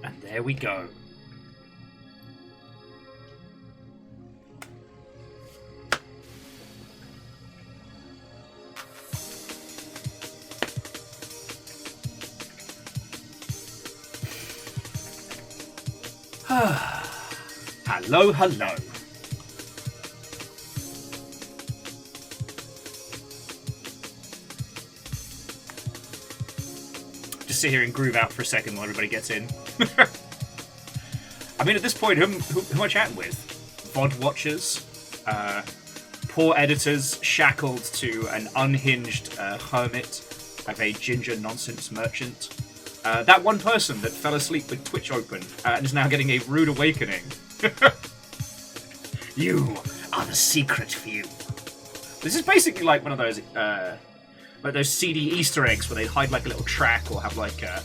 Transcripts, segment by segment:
And there we go. Hello, hello. Just sit here and groove out for a second while everybody gets in. I mean, at this point, who am I chatting with? VOD watchers, poor editors shackled to an unhinged hermit of a ginger nonsense merchant. That one person that fell asleep with Twitch open and is now getting a rude awakening. You are the secret few. This is basically like one of those CD Easter eggs where they hide like a little track or have like a...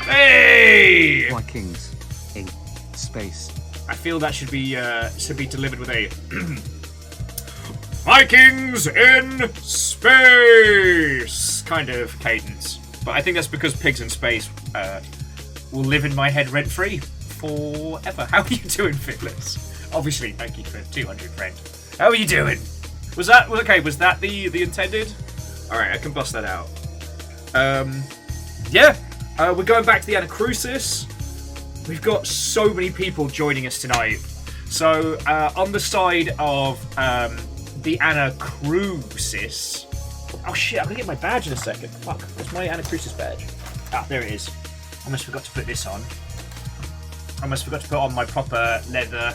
Hey! Vikings in space. I feel that should be delivered with a Vikings in space kind of cadence. But I think that's because pigs in space will live in my head rent-free forever. How are you doing, Fiddlers? Obviously, thank you for 200, friend. How are you doing? Was that the intended? Alright, I can bust that out. We're going back to the Anacrusis. We've got so many people joining us tonight. So, on the side of the Anacrusis... Oh shit, I'm gonna get my badge in a second. Fuck, where's my Anacrusis badge? Ah, there it is. Almost forgot to put this on. Almost forgot to put on my proper leather...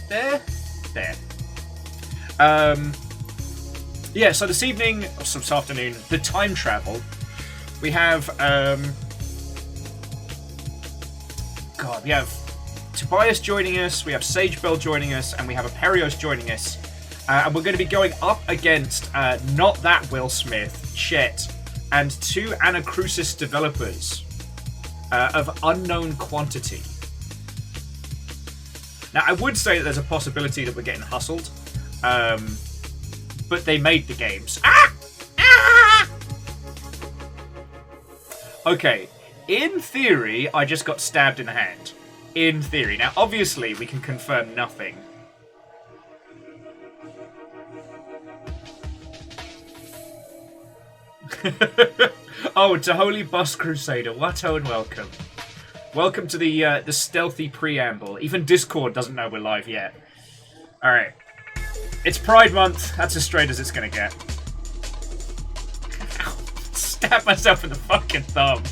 There? There. So this evening, or this afternoon, the time travel. We have, we have Tobias joining us, we have Sagebell joining us, and we have Aperios joining us. And we're going to be going up against, not that Will Smith, Chet, and two Anacrusis developers of unknown quantity. Now, I would say that there's a possibility that we're getting hustled, but they made the games. Okay, in theory, I just got stabbed in the hand. In theory. Now, obviously, we can confirm nothing. Oh, it's a holy bus crusader. What and welcome. Welcome to the stealthy preamble. Even Discord doesn't know we're live yet. Alright. It's Pride Month. That's as straight as it's gonna get. Ow. Stab myself in the fucking thumb.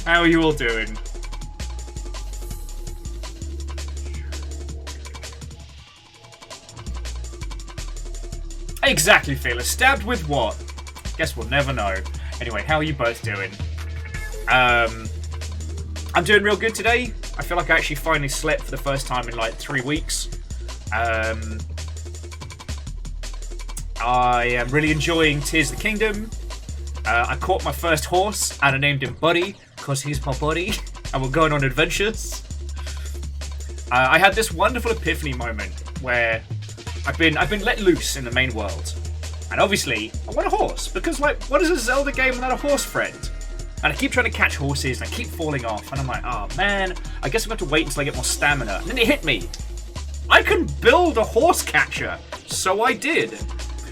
How are you all doing? Exactly, Fearless. Stabbed with what? Guess we'll never know. Anyway, how are you both doing? I'm doing real good today. I feel like I actually finally slept for the first time in like 3 weeks. I am really enjoying Tears of the Kingdom. I caught my first horse and I named him Buddy because he's my buddy and we're going on adventures. I had this wonderful epiphany moment where I've been let loose in the main world, and obviously I want a horse because, like, what is a Zelda game without a horse friend? And I keep trying to catch horses and I keep falling off, and I'm like, oh man, I guess I'm going to have to wait until I get more stamina. And then it hit me. I can build a horse catcher, so I did.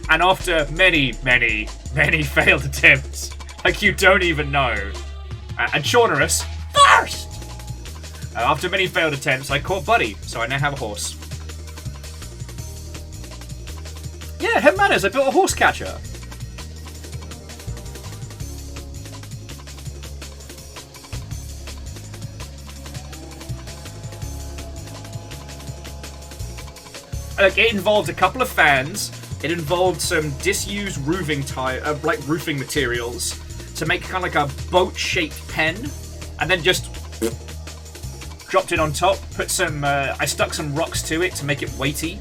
And after many, many, many failed attempts, like you don't even know, and Shaunerus first. After many failed attempts, I caught Buddy, so I now have a horse. Yeah, head manners, I built a horse catcher. Like, it involved a couple of fans. It involved some disused roofing roofing materials to make kind of like a boat-shaped pen, and then just dropped it on top. Put some. I stuck some rocks to it to make it weighty.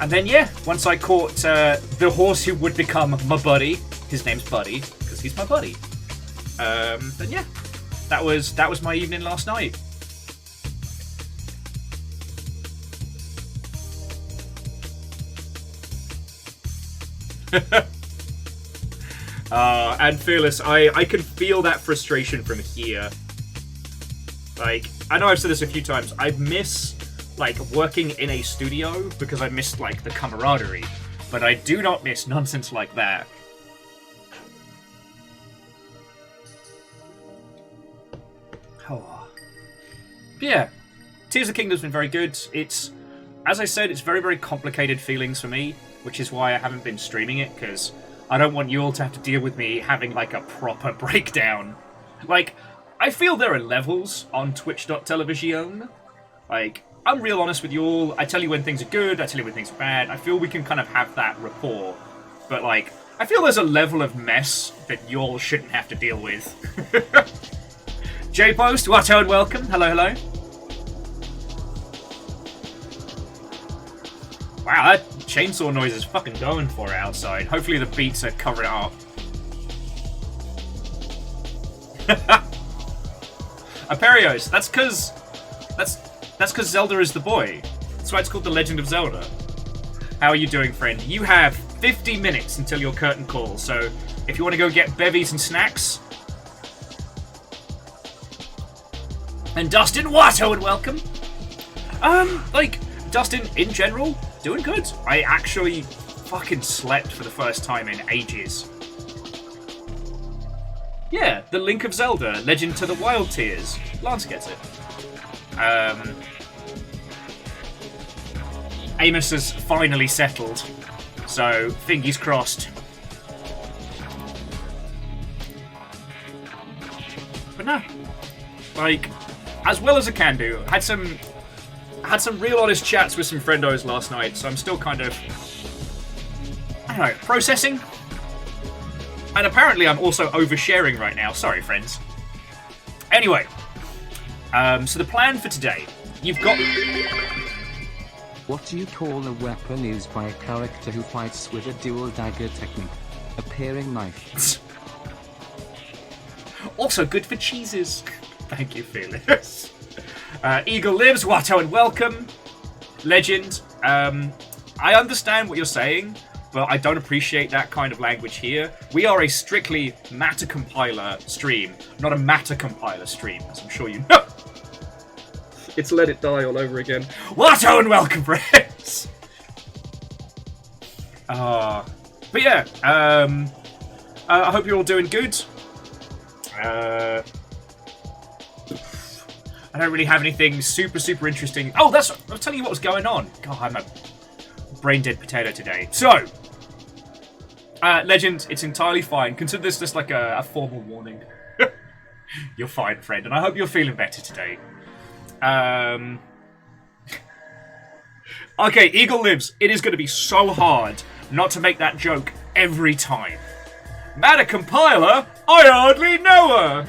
And then, yeah, once I caught the horse who would become my buddy, his name's Buddy, because he's my buddy. Then yeah, that was my evening last night. And Fearless, I can feel that frustration from here. Like, I know I've said this a few times. I miss, like, working in a studio because I miss, like, the camaraderie. But I do not miss nonsense like that. Oh. Yeah. Tears of the Kingdom's been very good. It's, as I said, it's very, very complicated feelings for me, which is why I haven't been streaming it, because I don't want you all to have to deal with me having, like, a proper breakdown. Like, I feel there are levels on Twitch.television. Like, I'm real honest with you all. I tell you when things are good, I tell you when things are bad. I feel we can kind of have that rapport. But, like, I feel there's a level of mess that you all shouldn't have to deal with. J-Post, Watto and welcome. Hello, hello. Wow, that chainsaw noise is fucking going for it outside. Hopefully the beats are covering it up. Aperios, that's because Zelda is the boy. That's why it's called The Legend of Zelda. How are you doing, friend? You have 50 minutes until your curtain call, so if you want to go get bevies and snacks. And Dustin, Watto and welcome. Like, Dustin, in general, doing good. I actually fucking slept for the first time in ages. Yeah, The Link of Zelda, Legend to the Wild Tears. Lance gets it. Amos has finally settled, so fingers crossed. But no, like, as well as I can do. Had some real honest chats with some friendos last night, so I'm still kind of, I don't know, processing. And apparently I'm also oversharing right now. Sorry, friends. Anyway, so the plan for today, you've got... What do you call a weapon used by a character who fights with a dual dagger technique? A paring knife. Also good for cheeses. Thank you, Felix. Eagle lives, Watto and welcome. Legend. I understand what you're saying, but I don't appreciate that kind of language here. We are a strictly matter compiler stream, not a matter compiler stream, as I'm sure you know. It's Let It Die all over again. Watto and welcome, friends! But yeah, I hope you're all doing good. I don't really have anything super interesting. Oh, I was telling you what was going on. God, I'm a brain-dead potato today. So, Legend, it's entirely fine. Consider this just like a formal warning. You're fine, friend, and I hope you're feeling better today. Okay, Eagle lives. It is going to be so hard not to make that joke every time. Matter compiler? I hardly know her!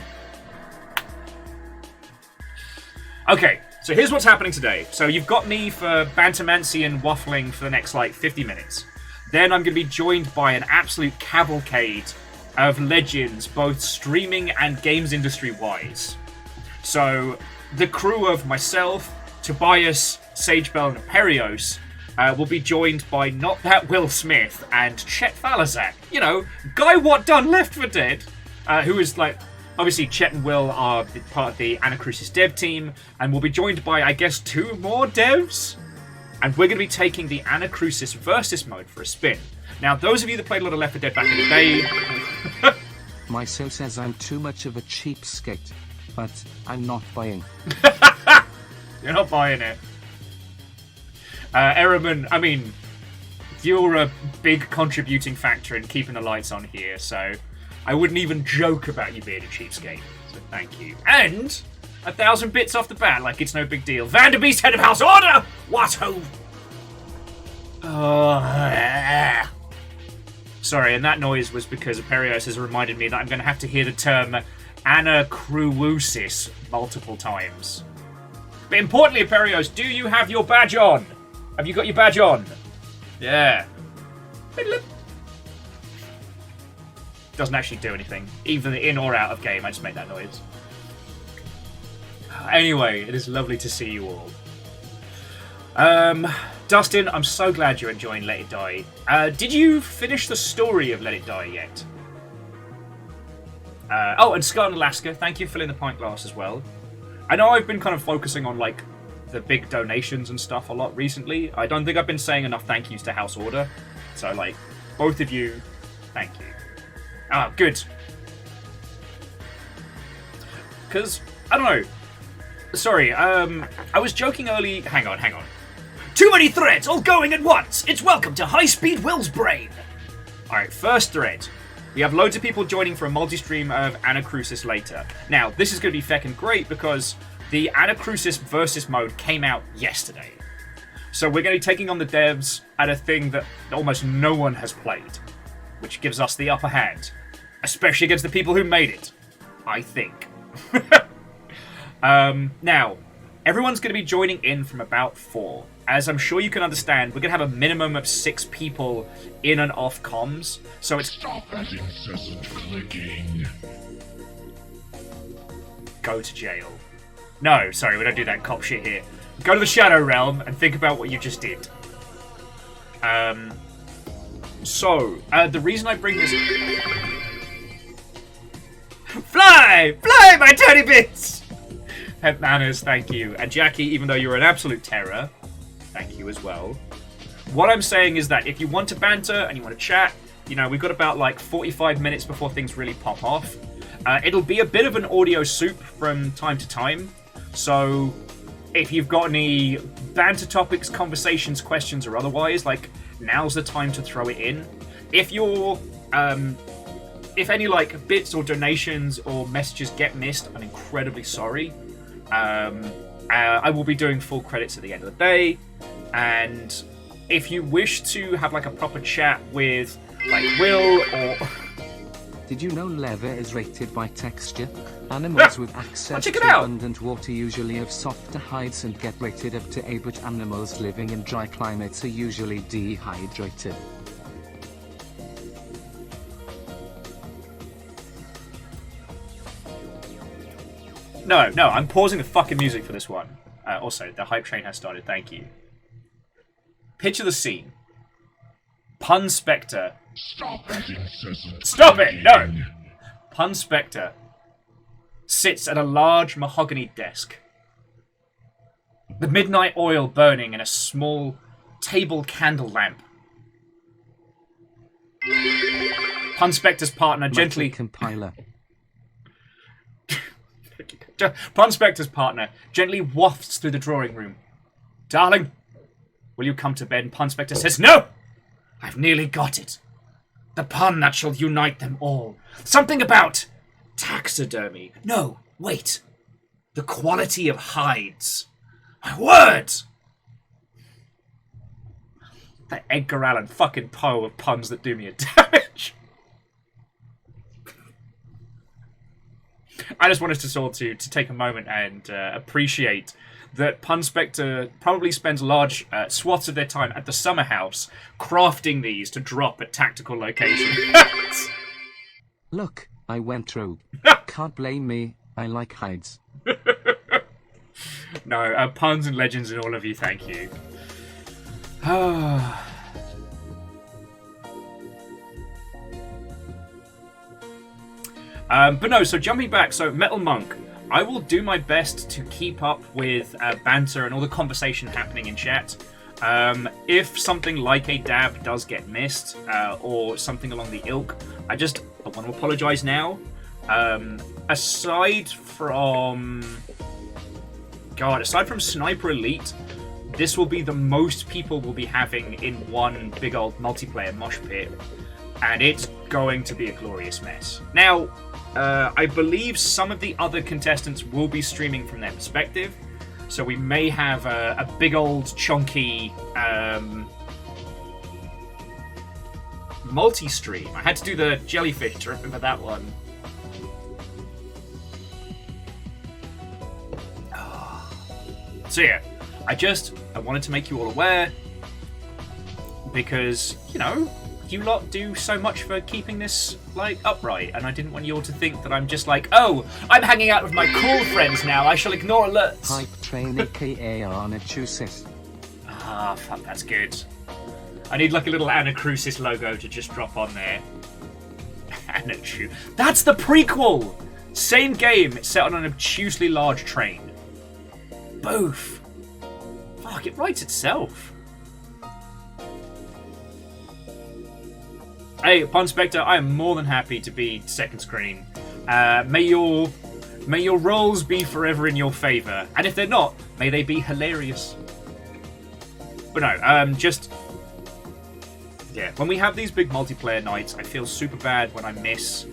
Okay, so here's what's happening today. So you've got me for Bantermancy and Waffling for the next, 50 minutes. Then I'm going to be joined by an absolute cavalcade of legends, both streaming and games industry-wise. So the crew of myself, Tobias, Sagebell, and Aperios will be joined by Not That Will Smith and Chet Falazak. You know, guy what done Left 4 Dead, who is obviously Chet and Will are part of the Anacrusis dev team, and we'll be joined by, I guess, 2 more devs. And we're going to be taking the Anacrusis Versus mode for a spin. Now, those of you that played a lot of Left 4 Dead back in the day... Myso says I'm too much of a cheapskate, but I'm not buying. You're not buying it. Eraman, I mean, you're a big contributing factor in keeping the lights on here, so I wouldn't even joke about you being a cheapskate. So thank you. And 1,000 bits off the bat, like it's no big deal. Vanderbeest, head of house order! Watto! Sorry, and that noise was because Aperios has reminded me that I'm going to have to hear the term Anacrusis multiple times. But importantly, Aperios, do you have your badge on? Have you got your badge on? Yeah. Doesn't actually do anything. Either in or out of game, I just make that noise. Anyway, it is lovely to see you all. Dustin, I'm so glad you're enjoying Let It Die. Did you finish the story of Let It Die yet? Oh, and Scott in Alaska, thank you for filling the pint glass as well. I know I've been kind of focusing on, like, the big donations and stuff a lot recently. I don't think I've been saying enough thank yous to House Order. So, like, both of you, thank you. Ah, good. Because, I don't know. Sorry, I was joking early... Hang on. Too many threads, all going at once! It's welcome to High Speed Will's Brain! Alright, first thread. We have loads of people joining for a multi-stream of Anacrusis later. Now, this is going to be feckin' great because the Anacrusis versus mode came out yesterday. So we're going to be taking on the devs at a thing that almost no one has played, which gives us the upper hand, especially against the people who made it, I think. Now, everyone's going to be joining in from about 4. As I'm sure you can understand, we're going to have a minimum of 6 people in and off comms, so it's... Stop that incessant clicking. Go to jail. No, sorry, we don't do that cop shit here. Go to the Shadow Realm and think about what you just did. The reason I bring this... Fly! Fly, my tiny bits! Pet Manners, thank you. And Jackie, even though you're an absolute terror, thank you as well. What I'm saying is that if you want to banter and you want to chat, you know, we've got about like 45 minutes before things really pop off. It'll be a bit of an audio soup from time to time. So if you've got any banter topics, conversations, questions, or otherwise, like, now's the time to throw it in. If you're, if any, like, bits or donations or messages get missed, I'm incredibly sorry. I will be doing full credits at the end of the day. And if you wish to have, like, a proper chat with, like, Will or... Did you know leather is rated by texture? Animals with access to abundant water usually have softer hides and get rated up to A, but animals living in dry climates are usually dehydrated. No, I'm pausing the fucking music for this one. Also, the hype train has started, thank you. Picture the scene. Pun Spectre. Stop that incessant Stop it! No! Pun Spectre sits at a large mahogany desk. The midnight oil burning in a small table candle lamp. Pun Spectre's partner gently... Compiler. Pun Spectre's partner gently wafts through the drawing room. Darling, will you come to bed? And Pun Spectre says, no! I've nearly got it. The pun that shall unite them all. Something about taxidermy. No, wait. The quality of hides. My word! That Edgar Allan fucking Poe of puns that do me a damage. I just wanted to sort to take a moment and appreciate that Pun Spectre probably spends large swaths of their time at the summer house crafting these to drop at tactical locations. Look, I went through. Can't blame me, I like hides. No, puns and legends and all of you, thank you. But no, so jumping back, so Metal Monk, I will do my best to keep up with banter and all the conversation happening in chat. If something like a dab does get missed, or something along the ilk, I want to apologise now. Aside from Sniper Elite, this will be the most people will be having in one big old multiplayer mosh pit, and it's going to be a glorious mess. Now, I believe some of the other contestants will be streaming from their perspective, so we may have a big old chunky multi-stream. I had to do the jellyfish to remember that one. So yeah, I wanted to make you all aware, because, you know, you lot do so much for keeping this, like, upright, and I didn't want you all to think that I'm just like, oh, I'm hanging out with my cool friends now, I shall ignore alerts. Hype train aka Anacrusis. Ah, fuck, that's good. I need, like, a little Anacrusis logo to just drop on there. Anacrusis. That's the prequel! Same game, set on an obtusely large train. Both. Fuck, it writes itself. Hey, Pun Spectre, I am more than happy to be second screen. May your roles be forever in your favour. And if they're not, may they be hilarious. But no, yeah, when we have these big multiplayer nights, I feel super bad when I miss,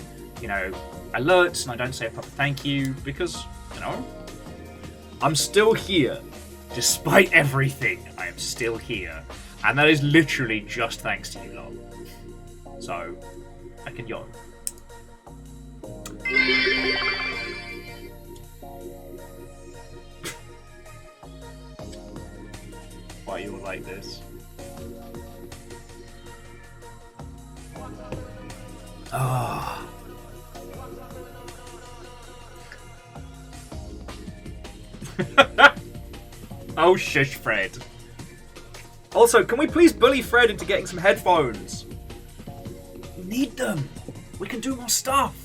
alerts and I don't say a proper thank you because, I'm still here. Despite everything, I am still here. And that is literally just thanks to you lot. So, I can yawn. Why are you all like this? Ah. Oh, shush, Fred. Also, can we please bully Fred into getting some headphones? We need them. We can do more stuff.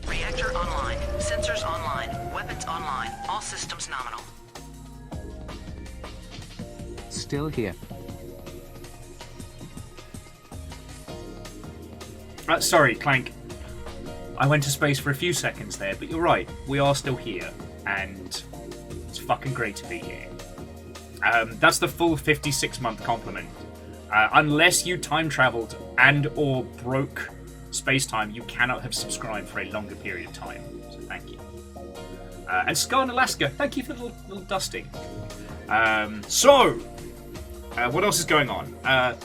Reactor online. Sensors online. Weapons online. All systems nominal. Still here. Sorry, Clank. I went to space for a few seconds there, but you're right. We are still here, and it's fucking great to be here. That's the full 56-month compliment. Unless you time traveled and or broke space-time, you cannot have subscribed for a longer period of time. So thank you. And Scar in Alaska, thank you for the little dusting. What else is going on?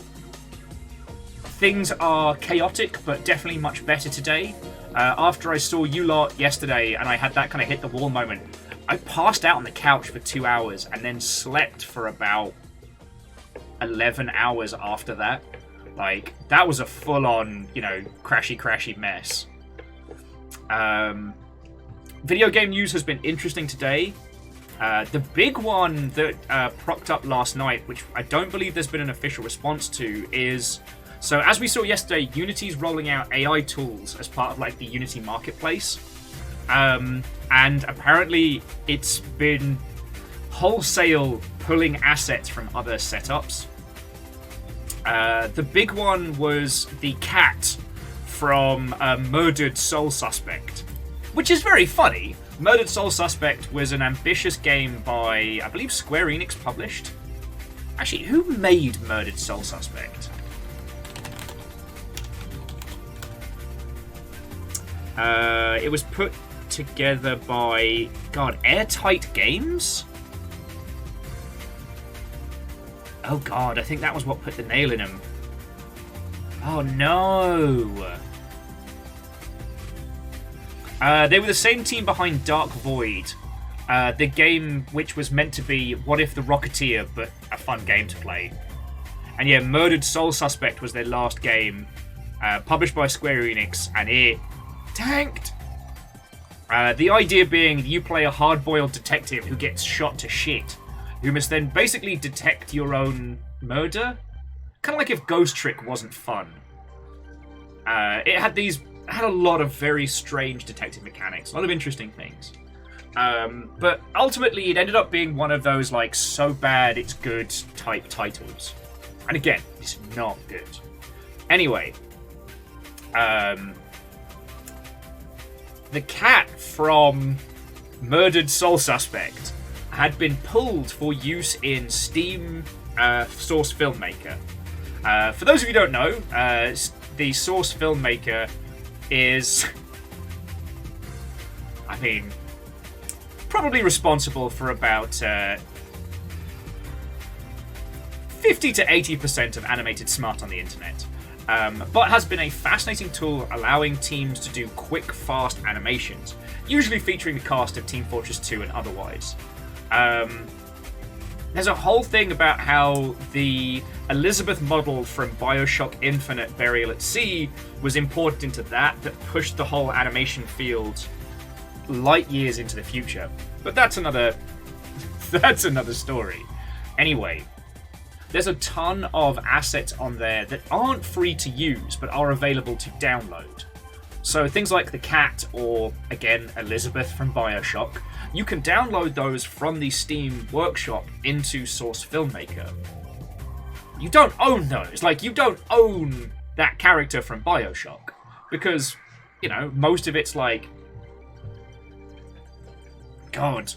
Things are chaotic, but definitely much better today. After I saw you lot yesterday and I had that kind of hit the wall moment, I passed out on the couch for 2 hours and then slept for about 11 hours after that. Like, that was a full-on, crashy mess. Video game news has been interesting today. The big one that propped up last night, which I don't believe there's been an official response to, is... So, as we saw yesterday, Unity's rolling out AI tools as part of, the Unity marketplace. And apparently it's been wholesale pulling assets from other setups. The big one was the cat from Murdered Soul Suspect, which is very funny. Murdered Soul Suspect was an ambitious game by, I believe, Square Enix published. Actually, who made Murdered Soul Suspect? It was put together by, Airtight Games? Oh god, I think that was what put the nail in him. Oh no! They were the same team behind Dark Void, the game which was meant to be What If the Rocketeer, but a fun game to play. And yeah, Murdered Soul Suspect was their last game, published by Square Enix, and it tanked! The idea being you play a hard-boiled detective who gets shot to shit, who must then basically detect your own murder. Kind of like if Ghost Trick wasn't fun. It had a lot of very strange detective mechanics, a lot of interesting things. But ultimately it ended up being one of those so bad it's good type titles. And again, it's not good. Anyway, the cat from Murdered Soul Suspect had been pulled for use in Steam Source Filmmaker. For those of you who don't know, the Source Filmmaker is, probably responsible for about 50 to 80% of animated smart on the internet. But has been a fascinating tool allowing teams to do quick, fast animations, usually featuring the cast of Team Fortress 2 and otherwise. There's a whole thing about how the Elizabeth model from Bioshock Infinite Burial at Sea was imported into that pushed the whole animation field light years into the future. But that's another story. Anyway, there's a ton of assets on there that aren't free to use, but are available to download. So things like the cat or, again, Elizabeth from Bioshock, you can download those from the Steam Workshop into Source Filmmaker. You don't own those. Like, you don't own that character from Bioshock. Because, you know, most of it's like... God.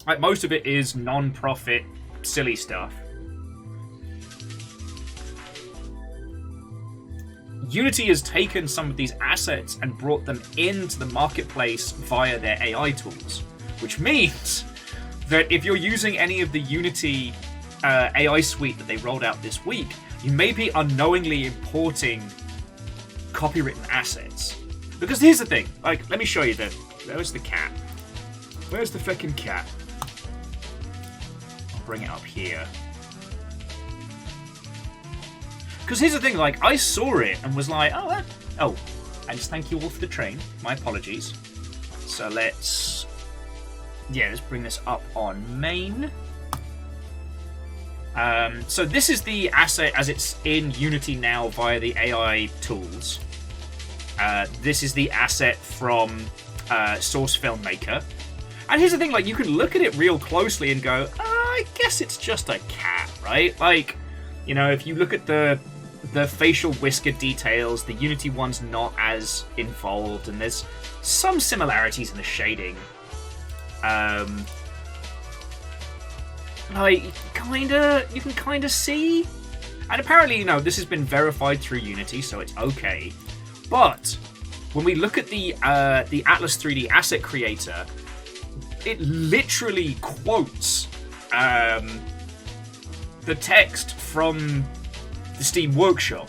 Like, most of it is non-profit, silly stuff. Unity has taken some of these assets and brought them into the marketplace via their AI tools. Which means that if you're using any of the Unity AI suite that they rolled out this week, you may be unknowingly importing copywritten assets. Because here's the thing, like, let me show you where's the cat? Where's the fucking cat? I'll bring it up here. Because here's the thing, like, I saw it and was like, oh, and just thank you all for the train. My apologies. So let's bring this up on main. So this is the asset as it's in Unity now via the AI tools. This is the asset from Source Filmmaker. And here's the thing, like, you can look at it real closely and go, I guess it's just a cat, right? Like, you know, if you look at the facial whisker details, the Unity one's not as involved, and there's some similarities in the shading. Like, you can kinda see. And apparently, you know, this has been verified through Unity, so it's okay. But when we look at the Atlas 3D asset creator, it literally quotes the text from the Steam Workshop.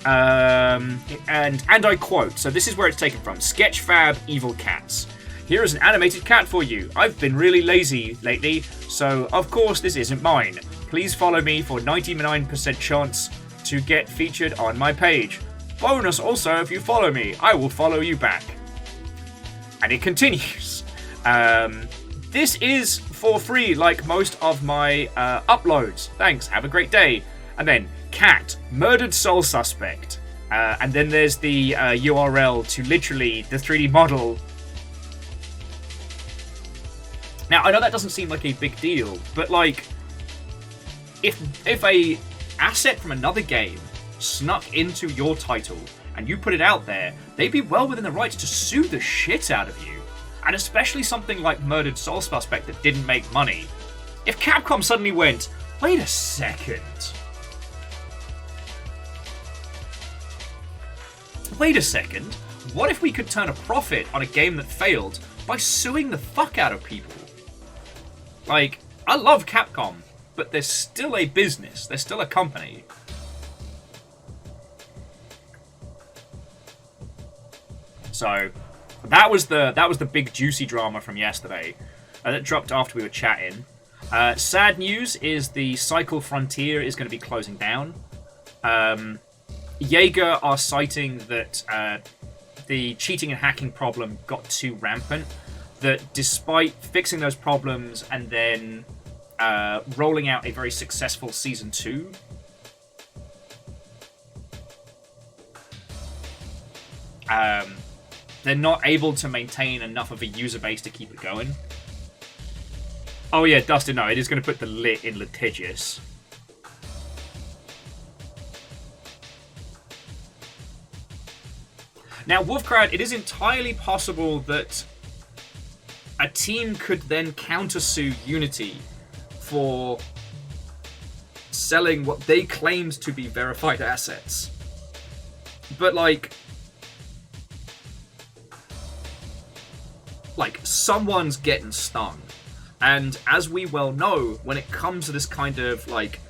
And I quote, so this is where it's taken from. Sketchfab Evil Cats. Here is an animated cat for you. I've been really lazy lately, so of course this isn't mine. Please follow me for 99% chance to get featured on my page. Bonus also, if you follow me, I will follow you back. And it continues. This is for free, like most of my uploads. Thanks, have a great day. And then, cat, murdered soul suspect. And then there's the URL to literally the 3D model. Now, I know that doesn't seem like a big deal, but like, if a asset from another game snuck into your title and you put it out there, they'd be well within the rights to sue the shit out of you. And especially something like Murdered Soul Suspect that didn't make money. If Capcom suddenly went, wait a second. Wait a second. What if we could turn a profit on a game that failed by suing the fuck out of people? Like, I love Capcom, but they're still a business. They're still a company. So, that was the big juicy drama from yesterday. That dropped after we were chatting. Sad news is the Cycle Frontier is going to be closing down. Jaeger are citing that the cheating and hacking problem got too rampant. That despite fixing those problems and then rolling out a very successful Season 2, they're not able to maintain enough of a user base to keep it going. Oh yeah, Dustin, no, it is going to put the lit in litigious. Now, Wolfcrad, it is entirely possible that a team could then countersue Unity for selling what they claimed to be verified assets. But, like, someone's getting stung. And as we well know, when it comes to this kind of, like,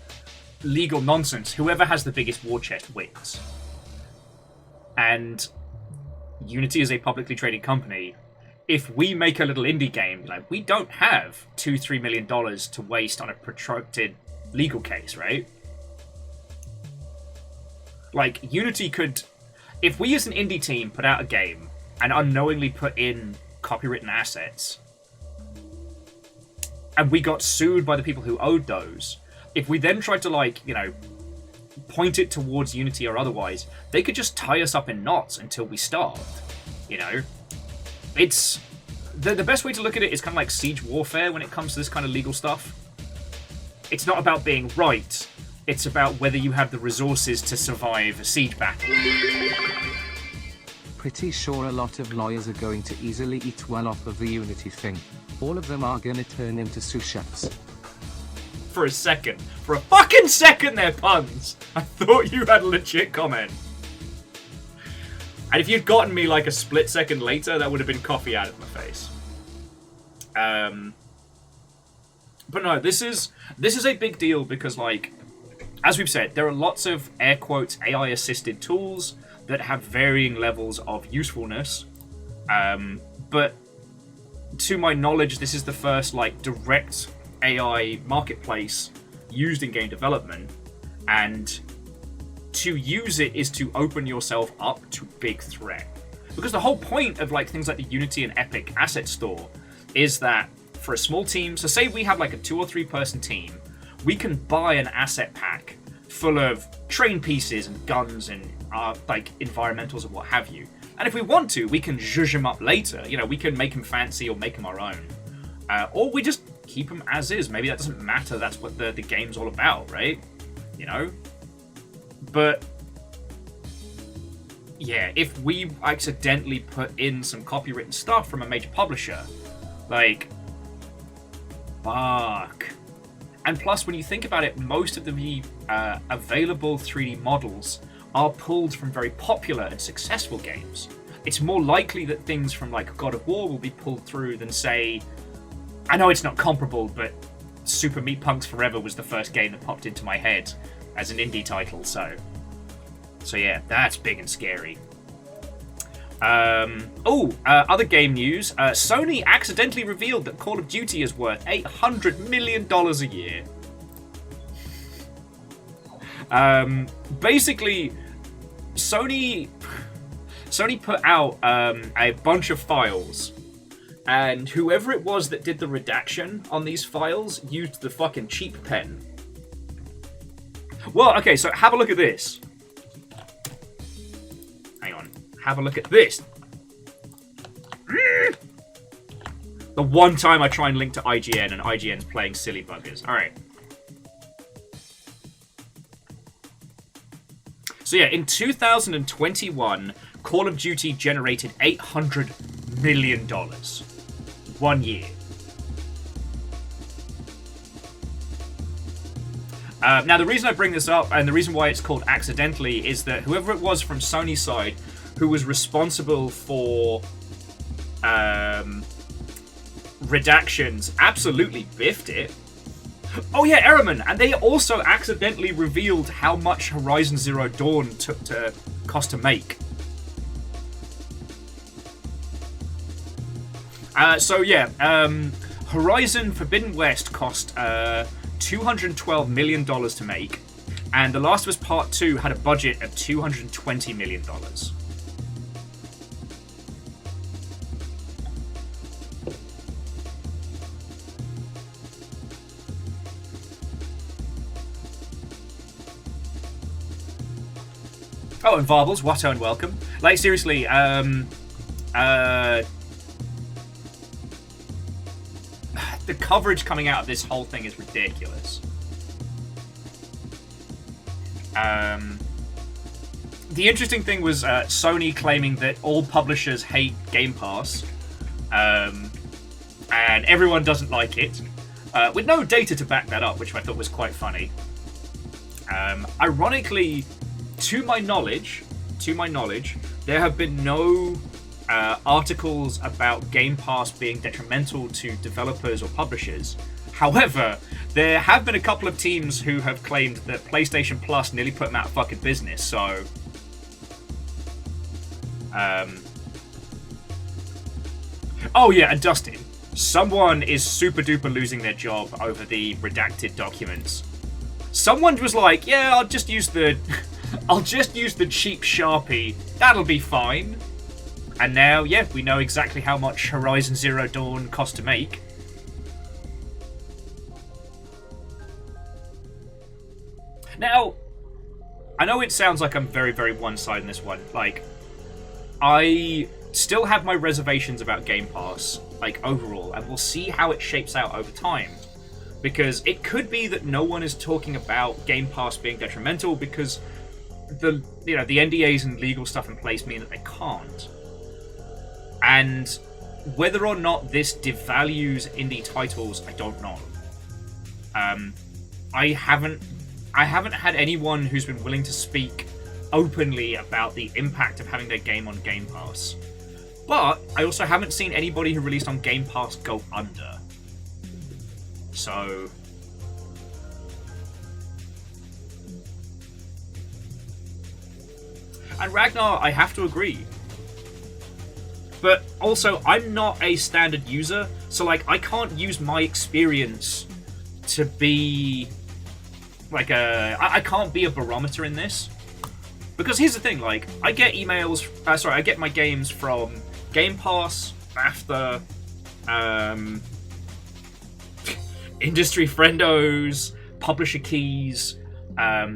legal nonsense, whoever has the biggest war chest wins. And Unity is a publicly traded company. If we make a little indie game, like, we don't have $2-3 million to waste on a protracted legal case, right? Like, Unity could... If we as an indie team put out a game and unknowingly put in copywritten assets, and we got sued by the people who owed those, if we then tried to, like, you know, point it towards Unity or otherwise, they could just tie us up in knots until we starved. You know? It's... The best way to look at it is kind of like siege warfare when it comes to this kind of legal stuff. It's not about being right, it's about whether you have the resources to survive a siege battle. Pretty sure a lot of lawyers are going to easily eat well off of the Unity thing. All of them are gonna turn into sous chefs. For a second. For a fucking second there, puns! I thought you had a legit comment. And if you'd gotten me like a split second later, that would have been coffee out of my face. But no, this is a big deal because, like, as we've said, there are lots of air quotes AI-assisted tools that have varying levels of usefulness. But to my knowledge, this is the first like direct AI marketplace used in game development, and to use it is to open yourself up to big threat. Because the whole point of like things like the Unity and Epic asset store is that for a small team, so say we have like a 2 or 3 person team, we can buy an asset pack full of train pieces and guns and like environmentals and what have you. And if we want to, we can zhuzh them up later. You know, we can make them fancy or make them our own. Or we just keep them as is. Maybe that doesn't matter. That's what the game's all about, right? You know? But yeah, if we accidentally put in some copywritten stuff from a major publisher, like, fuck. And plus, when you think about it, most of the available 3D models are pulled from very popular and successful games. It's more likely that things from like God of War will be pulled through than, say, I know it's not comparable, but Super Meat Punks Forever was the first game that popped into my head as an indie title, so yeah, that's big and scary. Other game news. Sony accidentally revealed that Call of Duty is worth $800 million a year. Basically, Sony put out a bunch of files, and whoever it was that did the redaction on these files used the fucking cheap pen. Well, okay, so have a look at this. Hang on. Have a look at this. The one time I try and link to IGN and IGN's playing silly buggers. Alright. So yeah, in 2021, Call of Duty generated $800 million. 1 year. Now, the reason I bring this up, and the reason why it's called accidentally, is that whoever it was from Sony's side who was responsible for redactions absolutely biffed it. Oh yeah, Errorman, and they also accidentally revealed how much Horizon Zero Dawn took to cost to make. Horizon Forbidden West cost $212 million to make, and The Last of Us Part 2 had a budget of $220 million. Oh, and Varbles, Watto and welcome. Like, seriously, the coverage coming out of this whole thing is ridiculous. The interesting thing was Sony claiming that all publishers hate Game Pass, and everyone doesn't like it, with no data to back that up, which I thought was quite funny. Ironically, to my knowledge, there have been no articles about Game Pass being detrimental to developers or publishers. However, there have been a couple of teams who have claimed that PlayStation Plus nearly put them out of fucking business, so... Oh yeah, and Dustin, someone is super duper losing their job over the redacted documents. Someone was like, yeah, I'll just use the cheap Sharpie, that'll be fine. And now, yeah, we know exactly how much Horizon Zero Dawn cost to make. Now, I know it sounds like I'm very, very one-sided in this one. Like, I still have my reservations about Game Pass, like, overall, and we'll see how it shapes out over time. Because it could be that no one is talking about Game Pass being detrimental because the NDAs and legal stuff in place mean that they can't. And whether or not this devalues indie titles, I don't know. I haven't had anyone who's been willing to speak openly about the impact of having their game on Game Pass. But I also haven't seen anybody who released on Game Pass go under. So... And Ragnar, I have to agree. But also, I'm not a standard user, so like I can't use my experience to be like I can't be a barometer in this. Because here's the thing, like, I get emails, I get my games from Game Pass, BAFTA, industry friendos, publisher keys,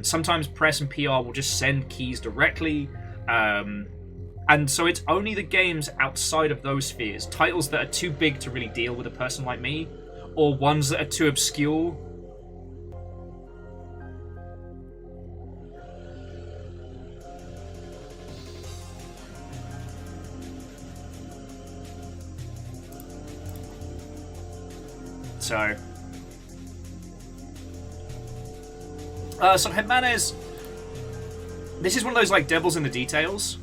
sometimes press and PR will just send keys directly, and so it's only the games outside of those spheres, titles that are too big to really deal with a person like me, or ones that are too obscure. So Jimenez, this is one of those like devils in the details.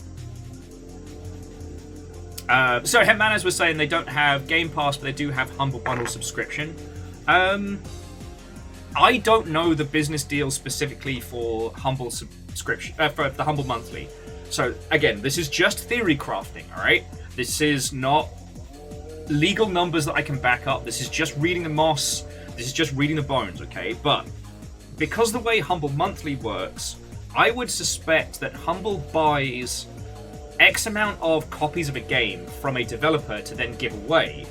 So Jimenez was saying they don't have Game Pass, but they do have Humble Bundle subscription. I don't know the business deal specifically for Humble subscription, for the Humble Monthly. So again, this is just theory crafting, all right? This is not legal numbers that I can back up. This is just reading the moss. This is just reading the bones, okay? But because the way Humble Monthly works, I would suspect that Humble buys X amount of copies of a game from a developer to then give away,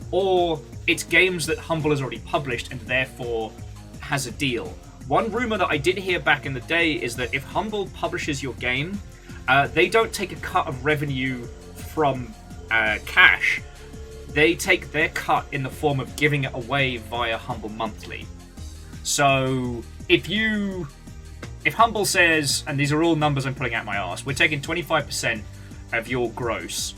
or it's games that Humble has already published and therefore has a deal. One rumor that I did hear back in the day is that if Humble publishes your game, they don't take a cut of revenue from cash. They take their cut in the form of giving it away via Humble Monthly. So if Humble says, and these are all numbers I'm pulling out my arse, we're taking 25% of your gross,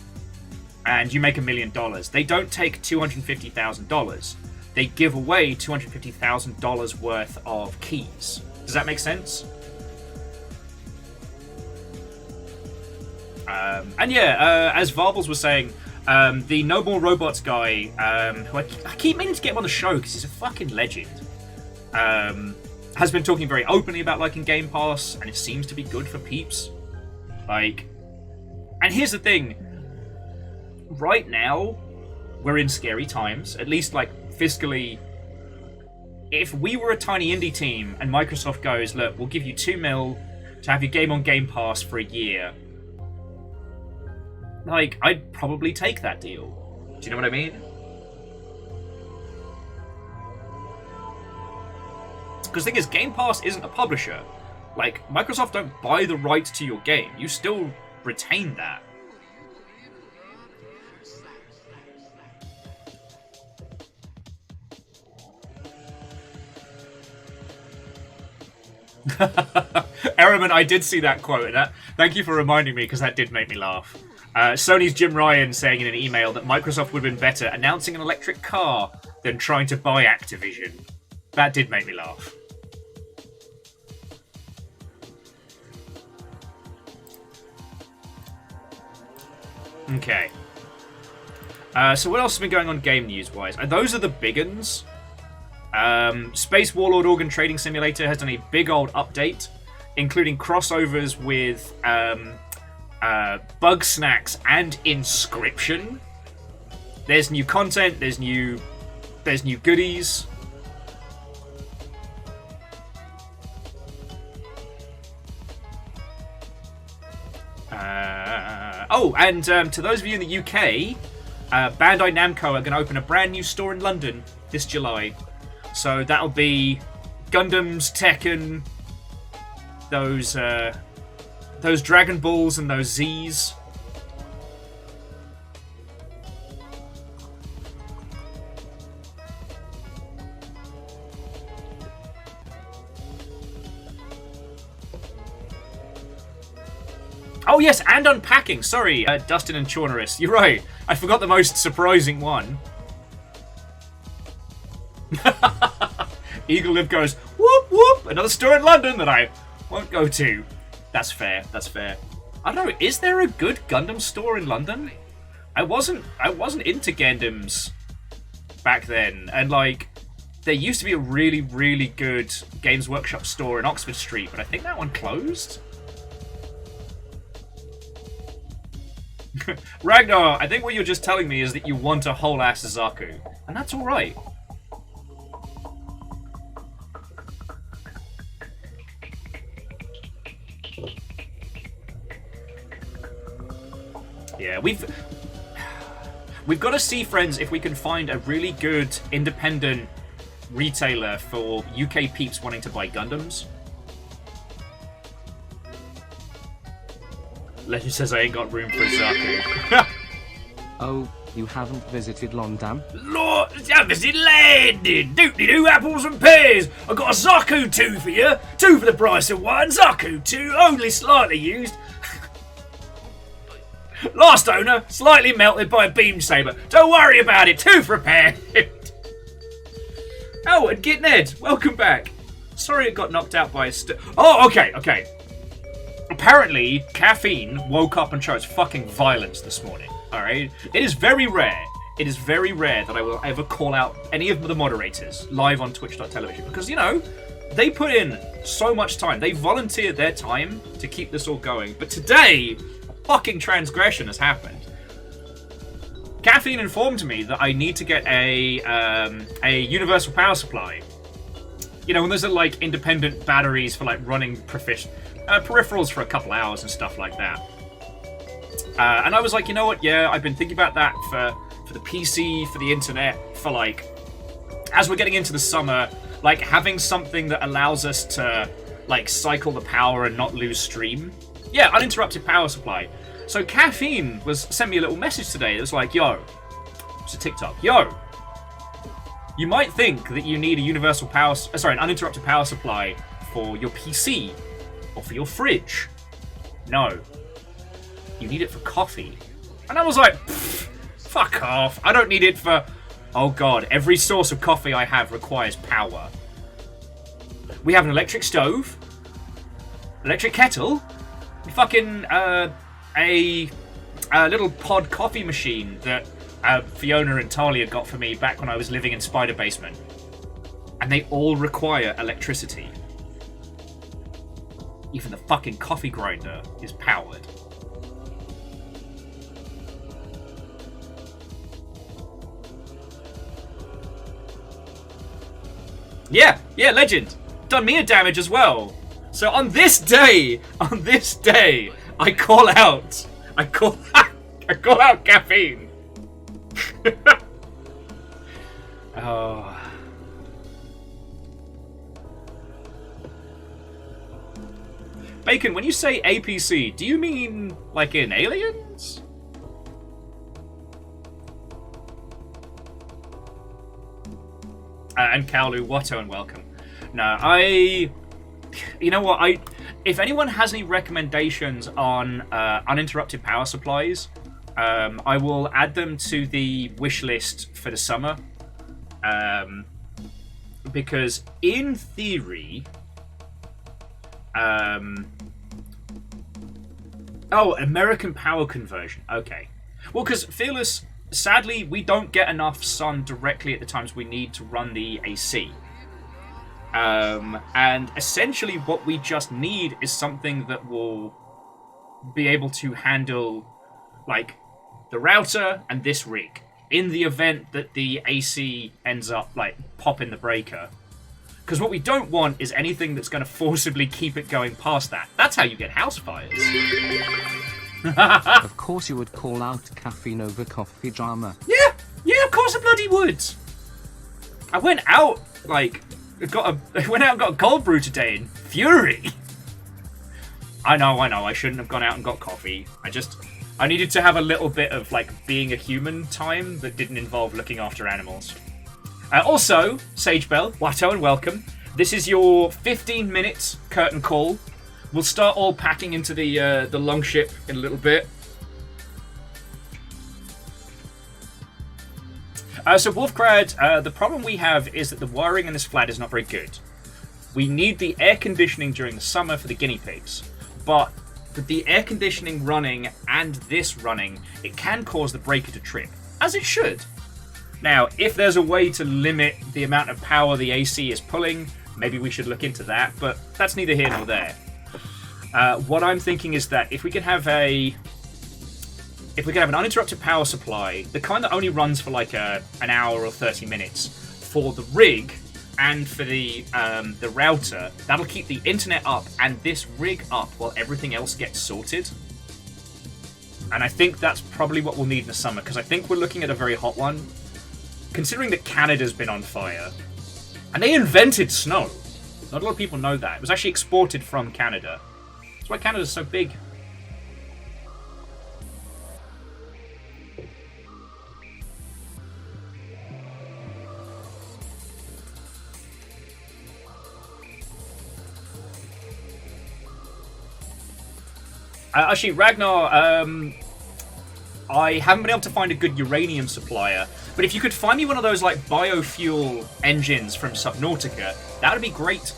and you make $1 million, they don't take $250,000. They give away $250,000 worth of keys. Does that make sense? And yeah, as Varbles was saying, the No More Robots guy, who I keep meaning to get him on the show because he's a fucking legend, has been talking very openly about liking Game Pass, and it seems to be good for peeps. Like, and here's the thing. Right now, we're in scary times, at least like fiscally. If we were a tiny indie team and Microsoft goes, look, we'll give you $2 million to have your game on Game Pass for a year, like, I'd probably take that deal. Do you know what I mean? Because the thing is, Game Pass isn't a publisher. Like, Microsoft don't buy the rights to your game. You still retain that. Ehrman, I did see that quote. Thank you for reminding me, because that did make me laugh. Sony's Jim Ryan saying in an email that Microsoft would have been better announcing an electric car than trying to buy Activision. That did make me laugh. Okay. So what else has been going on game news-wise? Those are the big uns. Space Warlord Organ Trading Simulator has done a big old update, including crossovers with Bug Snacks and Inscription. There's new content, there's new goodies. And to those of you in the UK, Bandai Namco are going to open a brand new store in London this July. So that'll be Gundams, Tekken, those Dragon Balls and those Zs. Oh yes, and unpacking. Sorry, Dustin and Chaunerus. You're right. I forgot the most surprising one. Eagle Liv goes, whoop whoop, another store in London that I won't go to. That's fair, that's fair. I don't know, is there a good Gundam store in London? I wasn't into Gundams back then, and like there used to be a really, really good Games Workshop store in Oxford Street, but I think that one closed. Ragnar, I think what you're just telling me is that you want a whole ass Zaku, and that's alright. Yeah, we've got to see, friends, if we can find a really good independent retailer for UK peeps wanting to buy Gundams. Legend says I ain't got room for a Zaku. Oh, you haven't visited London? Lord, I visited London! Doop-de-doo, apples and pears! I got a Zaku 2 for you! 2 for the price of 1, Zaku 2, only slightly used. Last owner, slightly melted by a beam saber. Don't worry about it, 2 for a pair. Oh, and Git Ned, welcome back. Sorry it got knocked out by a Oh, okay. Apparently, caffeine woke up and chose fucking violence this morning, alright? It is very rare that I will ever call out any of the moderators live on twitch.tv because, you know, they put in so much time. They volunteered their time to keep this all going. But today, a fucking transgression has happened. Caffeine informed me that I need to get a universal power supply. You know, when there's like independent batteries for like running peripherals for a couple hours and stuff like that. And I was like, you know what? Yeah, I've been thinking about that for the PC, for the internet, for like, as we're getting into the summer, like having something that allows us to like cycle the power and not lose stream. Yeah, uninterrupted power supply. So Caffeine sent me a little message today. It was like, yo, it's a TikTok. Yo, you might think that you need an uninterrupted power supply for your PC or for your fridge. No, you need it for coffee. And I was like, fuck off. I don't need it for... Oh god, every source of coffee I have requires power. We have an electric stove, electric kettle, fucking a little pod coffee machine that Fiona and Talia got for me back when I was living in Spider Basement. And they all require electricity. Even the fucking coffee grinder is powered. Yeah, Legend. Done me a damage as well. So on this day, I call out Caffeine. Oh. Bacon, when you say APC, do you mean like in Aliens? And Kaolu, Watto, and welcome. No, you know what? If anyone has any recommendations on uninterrupted power supplies, I will add them to the wish list for the summer. Because in theory, American power conversion. Okay. Well, because Fearless, sadly, we don't get enough sun directly at the times we need to run the AC. And essentially what we just need is something that will be able to handle, like, the router and this rig. In the event that the AC ends up, like, popping the breaker. Because what we don't want is anything that's going to forcibly keep it going past that. That's how you get house fires. Of course you would call out Caffeine over coffee drama. Yeah, of course I bloody would. I went out, like, I went out and got a cold brew today in fury. I know. I shouldn't have gone out and got coffee. I needed to have a little bit of, like, being a human time that didn't involve looking after animals. Also, Sage Bell, Watto, and welcome. This is your 15-minute curtain call. We'll start all packing into the longship in a little bit. So Wolfcrad, the problem we have is that the wiring in this flat is not very good. We need the air conditioning during the summer for the guinea pigs, but with the air conditioning running and this running, it can cause the breaker to trip, as it should. Now, if there's a way to limit the amount of power the AC is pulling, maybe we should look into that, but that's neither here nor there. What I'm thinking is that if we could have an uninterrupted power supply, the kind that only runs for like an hour or 30 minutes, for the rig and for the router, that'll keep the internet up and this rig up while everything else gets sorted. And I think that's probably what we'll need in the summer, because I think we're looking at a very hot one. Considering that Canada's been on fire, and they invented snow. Not a lot of people know that. It was actually exported from Canada. That's why Canada's so big. Actually, Ragnar, I haven't been able to find a good uranium supplier, but if you could find me one of those like biofuel engines from Subnautica, that would be great.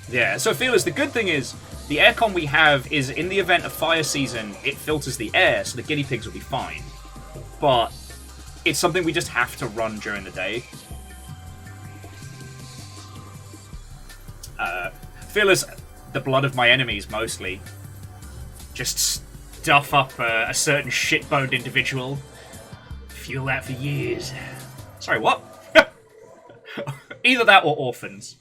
Yeah, so Feelers, the good thing is, the aircon we have is, in the event of fire season, it filters the air, so the guinea pigs will be fine. But it's something we just have to run during the day. Feelers, the blood of my enemies, mostly. Just stuff up a certain shit-boned individual. Fuel that for years. Sorry, what? Either that or orphans.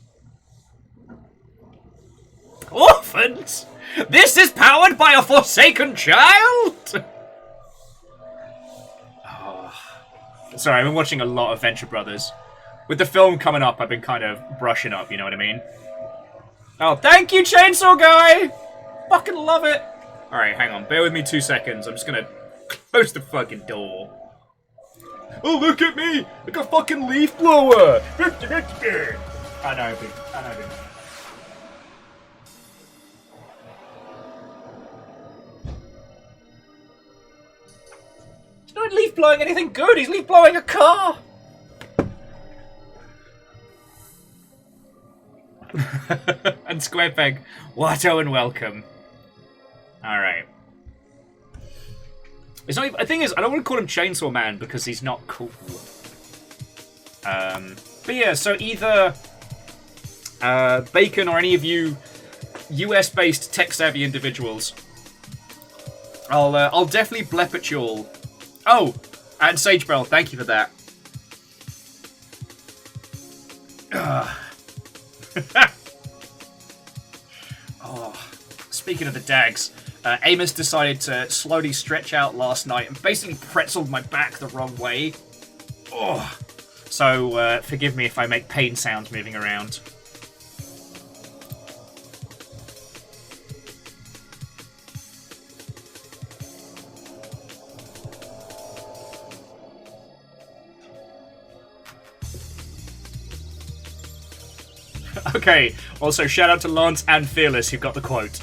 Orphans? This is powered by a forsaken child? Oh. Sorry, I've been watching a lot of Venture Brothers. With the film coming up, I've been kind of brushing up, you know what I mean? Oh, thank you, Chainsaw Guy! Fucking love it! Alright, hang on. Bear with me 2 seconds. I'm just gonna close the fucking door. Oh, look at me! Like a fucking leaf blower! I know, dude. He's not leaf blowing anything good! He's leaf blowing a car! And Squarepeg, Watto and welcome. Alright. It's not even, the thing is, I don't want to call him Chainsaw Man because he's not cool. But yeah, so either Bacon or any of you US-based tech-savvy individuals, I'll definitely blep at you all. Oh, and Sagebell, thank you for that. Oh, speaking of the dags, Amos decided to slowly stretch out last night and basically pretzeled my back the wrong way. Oh, so forgive me if I make pain sounds moving around. Okay, also shout out to Lance and Fearless who got the quote.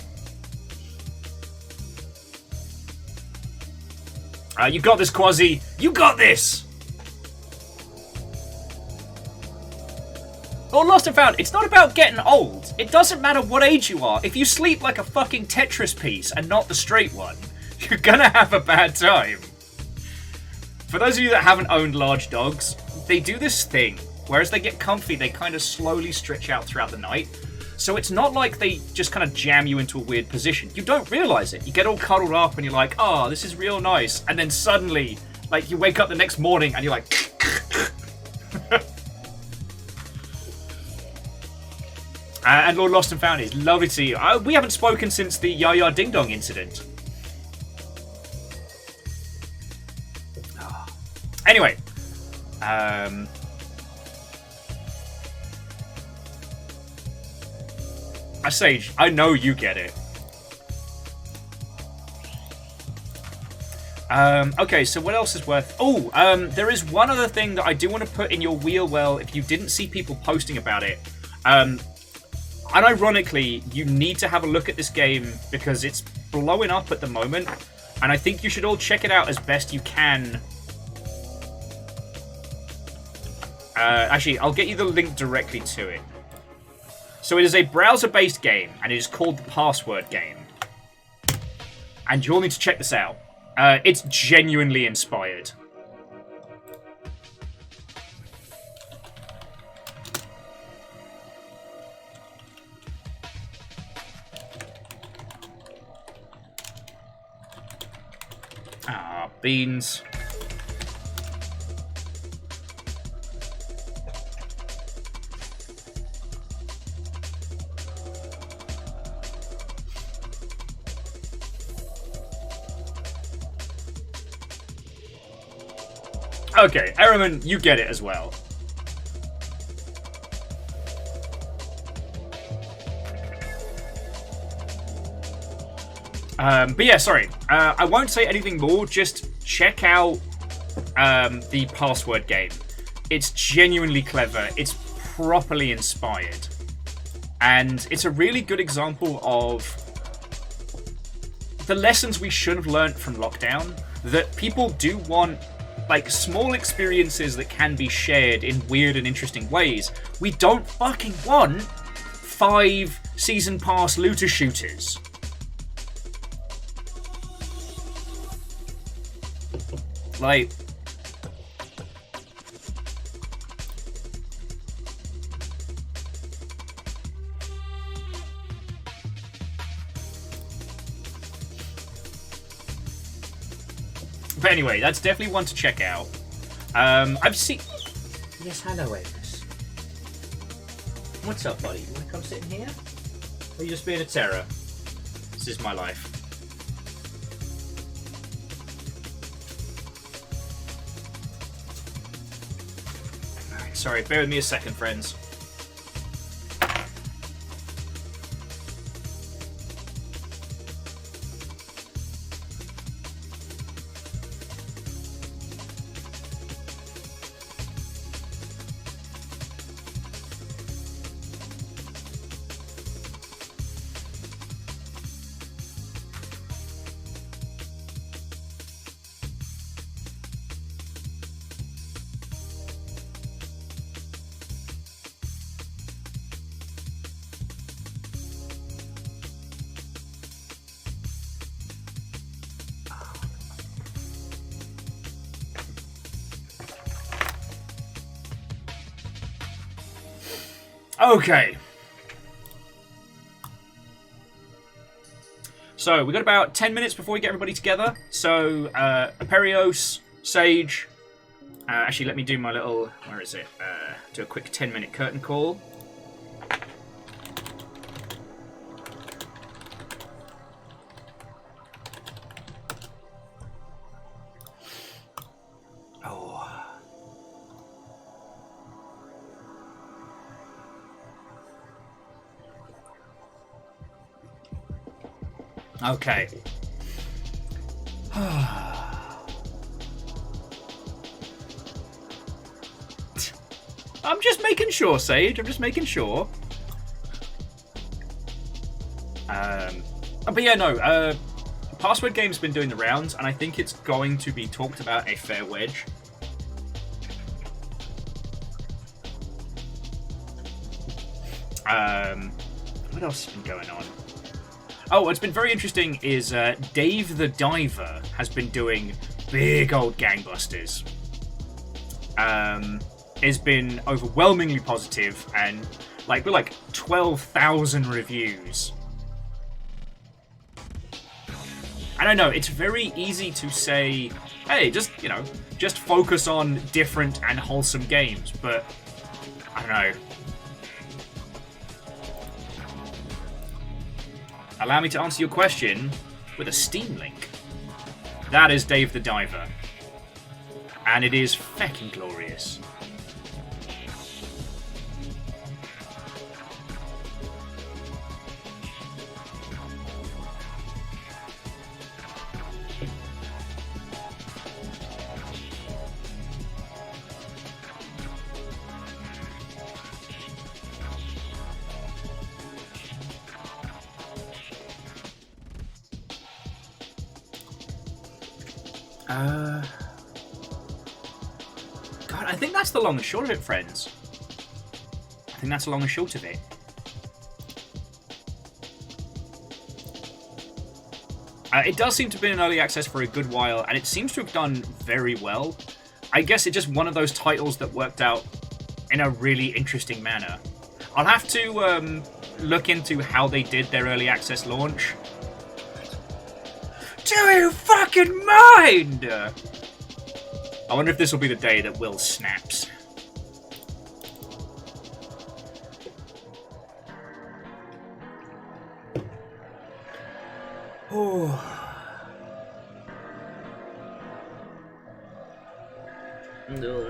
You got this, Quasi. You got this! Well, Lost and Found, it's not about getting old. It doesn't matter what age you are. If you sleep like a fucking Tetris piece and not the straight one, you're gonna have a bad time. For those of you that haven't owned large dogs, they do this thing. Whereas they get comfy, they kind of slowly stretch out throughout the night. So it's not like they just kind of jam you into a weird position. You don't realize it. You get all cuddled up and you're like, oh, this is real nice. And then suddenly, like, you wake up the next morning and you're like... and Lord Lost and Found, it's lovely to see you. We haven't spoken since the Yaya Ding Dong incident. Anyway. Sage, I know you get it. Okay, so what else is worth... Oh, there is one other thing that I do want to put in your wheel well if you didn't see people posting about it. Unironically, you need to have a look at this game because it's blowing up at the moment, and I think you should all check it out as best you can. Actually, I'll get you the link directly to it. So it is a browser-based game, and it is called the Password Game. And you all need to check this out. It's genuinely inspired. Ah, beans. Okay, Eraman, you get it as well. But yeah, sorry. I won't say anything more. Just check out the Password Game. It's genuinely clever. It's properly inspired. And it's a really good example of the lessons we should have learned from lockdown. That people do want, like, small experiences that can be shared in weird and interesting ways. We don't fucking want 5 season pass looter shooters. Like... But anyway, that's definitely one to check out. I've seen... Yes, hello, Amos. What's up, buddy? You want to come sit in here? Or are you just being a terror? This is my life. Alright, sorry, bear with me a second, friends. Okay. So, we got about 10 minutes before we get everybody together. So, Aperios, Sage. Actually, let me do my little... Where is it? Do a quick 10-minute curtain call. Okay. I'm just making sure, Sage. I'm just making sure. But yeah, no. Password Game's been doing the rounds, and I think it's going to be talked about a fair wedge. What else has been going on? Oh, what's been very interesting is Dave the Diver has been doing big old gangbusters. It's been overwhelmingly positive, and we're like 12,000 reviews. I don't know, it's very easy to say, hey, just focus on different and wholesome games, but I don't know. Allow me to answer your question with a Steam link. That is Dave the Diver. And it is feckin' glorious. God, I think that's the long and short of it, friends. I think that's the long and short of it. It does seem to have been in early access for a good while, and it seems to have done very well. I guess it's just one of those titles that worked out in a really interesting manner. I'll have to look into how they did their early access launch. Do you fucking mind? I wonder if this will be the day that Will snaps. Oh. No.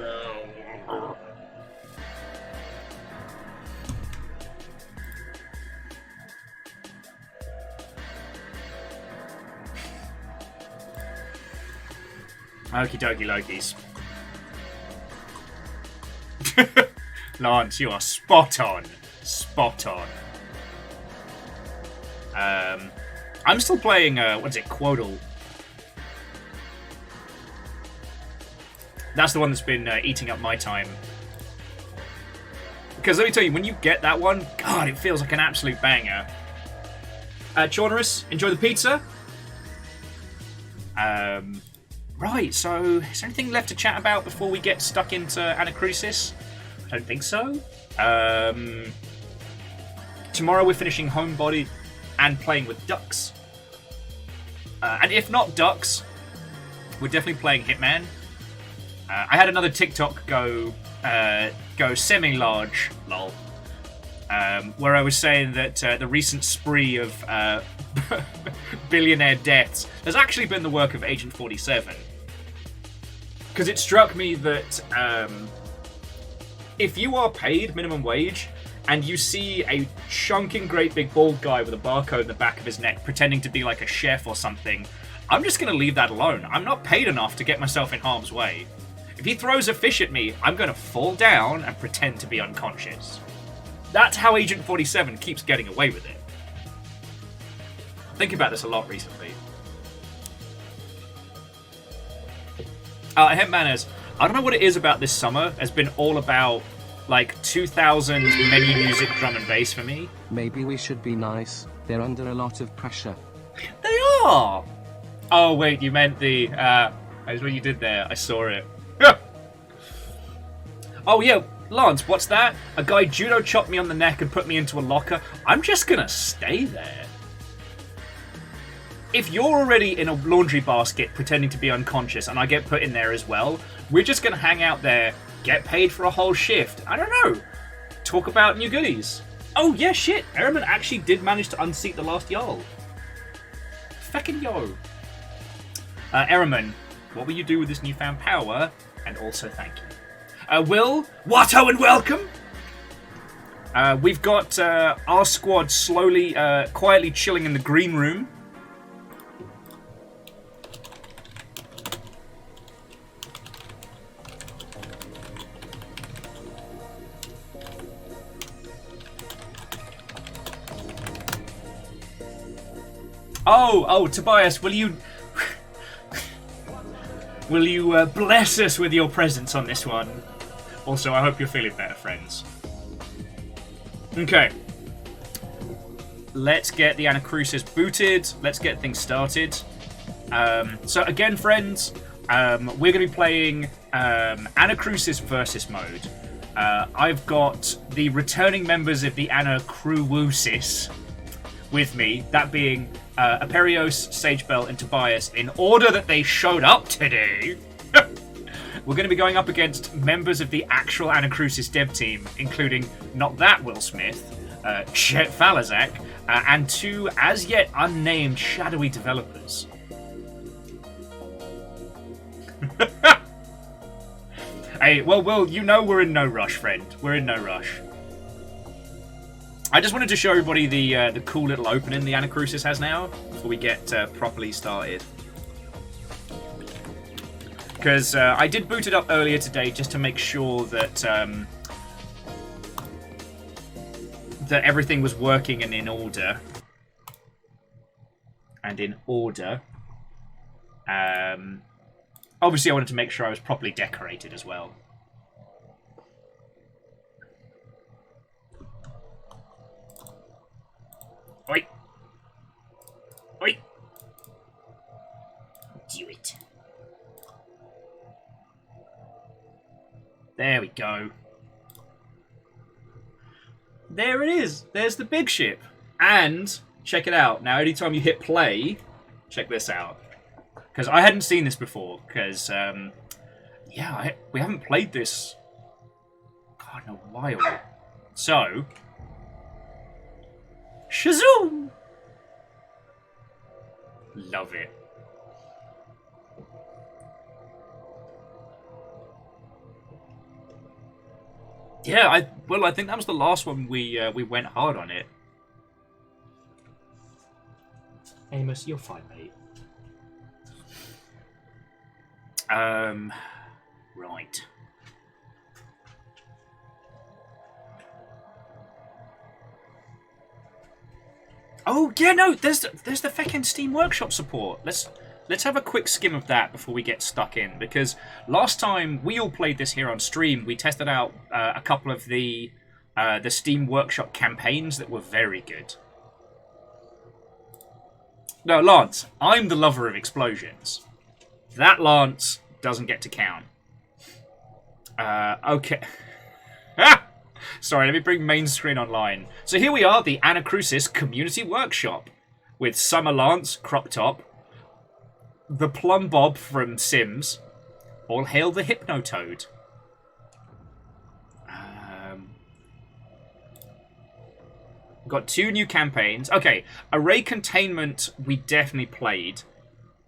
Okie dokie Lokies. Lance, you are spot on. Spot on. I'm still playing, what's it, Quodal. That's the one that's been eating up my time. Because let me tell you, when you get that one, God, it feels like an absolute banger. Chaunerus, enjoy the pizza. Right, so is there anything left to chat about before we get stuck into Anacrusis? I don't think so. Tomorrow we're finishing Homebody and playing with Ducks. And if not Ducks, we're definitely playing Hitman. I had another TikTok go semi-large, lol, where I was saying that the recent spree of billionaire deaths has actually been the work of Agent 47. Because it struck me that if you are paid minimum wage and you see a chunking great big bald guy with a barcode in the back of his neck pretending to be like a chef or something, I'm just going to leave that alone. I'm not paid enough to get myself in harm's way. If he throws a fish at me, I'm going to fall down and pretend to be unconscious. That's how Agent 47 keeps getting away with it. Think about this a lot recently. Hitmanners, I don't know what it is about this summer. Has been all about, like, 2000s menu music drum and bass for me. Maybe we should be nice. They're under a lot of pressure. They are! Oh, wait, you meant the, that's what you did there. I saw it. Oh, yeah, Lance, what's that? A guy judo chopped me on the neck and put me into a locker. I'm just gonna stay there. If you're already in a laundry basket pretending to be unconscious and I get put in there as well, we're just gonna hang out there, get paid for a whole shift. I don't know. Talk about new goodies. Oh, yeah, shit. Ehrman actually did manage to unseat the last Jarl. Feckin' yo. Ehrman, what will you do with this newfound power? And also thank you. Will, Watto and welcome! We've got our squad slowly, quietly chilling in the green room. Oh, Tobias, will you bless us with your presence on this one? Also, I hope you're feeling better, friends. Okay. Let's get the Anacrusis booted. Let's get things started. So again, friends, we're going to be playing Anacrusis versus mode. I've got the returning members of the Anacrusis with me, that being Aperios, Sagebell, and Tobias, in order that they showed up today. We're going to be going up against members of the actual Anacrusis dev team, including not that Will Smith, Chet Falazak, and two as yet unnamed shadowy developers. Hey, well, Will, you know we're in no rush, friend. We're in no rush. I just wanted to show everybody the cool little opening the Anacrusis has now before we get properly started. Because I did boot it up earlier today just to make sure that that everything was working and in order. Obviously, I wanted to make sure I was properly decorated as well. Oi! Oi! Do it. There we go. There it is. There's the big ship. And, check it out. Now, anytime you hit play, check this out. Because I hadn't seen this before. Because, yeah, we haven't played this, God, in a while. So, shazoom! Love it. Yeah, I think that was the last one we went hard on it. Amos, you're fine, mate. Right. Oh yeah, no, there's the feckin' Steam Workshop support. Let's have a quick skim of that before we get stuck in, because last time we all played this here on stream, we tested out a couple of the Steam Workshop campaigns that were very good. No, Lance, I'm the lover of explosions. That Lance doesn't get to count. Okay. Sorry, let me bring main screen online. So here we are, the Anacrusis Community Workshop, with Summer Lance, crop top, the Plum Bob from Sims, all hail the Hypnotoad. Got 2 new campaigns. Okay, Array Containment we definitely played.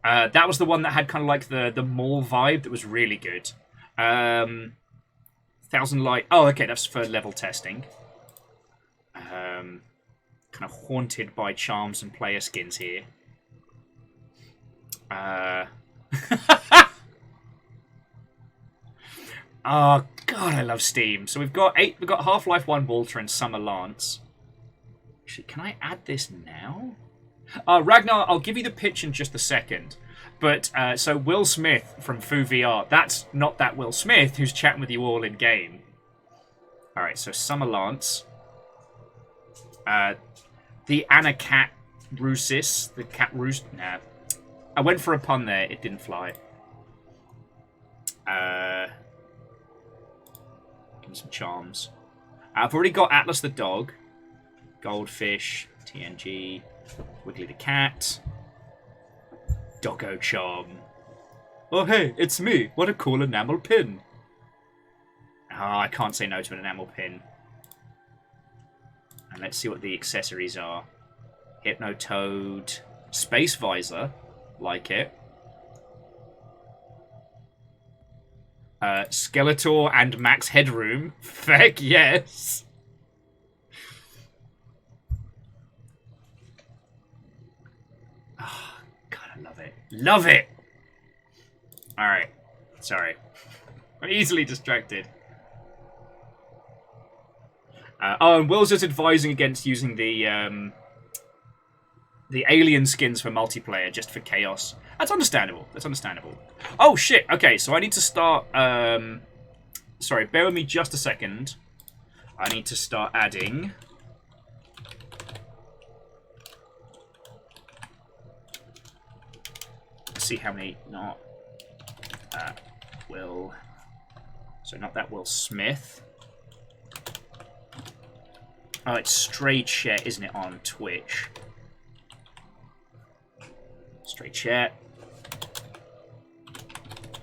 That was the one that had kind of like the mall vibe that was really good. Thousand Light. Oh, okay, that's for level testing. Kind of haunted by charms and player skins here. Oh god, I love Steam. So we've got Half-Life 1 Walter and Summer Lance. Actually, can I add this now? Ragnar, I'll give you the pitch in just a second. But, so Will Smith from Foo VR, that's not that Will Smith who's chatting with you all in game. Alright, so Summer Lance. The Anacrusis. The cat roost. Nah. I went for a pun there, it didn't fly. Give me some charms. I've already got Atlas the dog. Goldfish. TNG. Wiggly the cat. Doggo charm. Oh hey, it's me. What a cool enamel pin. Ah, I can't say no to an enamel pin. And let's see what the accessories are. Hypnotoad. Space visor. Like it. Skeletor and Max Headroom. Feck yes. Oh, God, I love it. Love it! Alright. Sorry. I'm easily distracted. Oh, and Will's just advising against using the alien skins for multiplayer just for chaos. That's understandable. That's understandable. Oh, shit. Okay, so I need to start... sorry, bear with me just a second. I need to start adding... Let's see how many... Not... Will... So not that Will Smith. Oh, it's Straight Chat, isn't it, on Twitch? Straight Chat.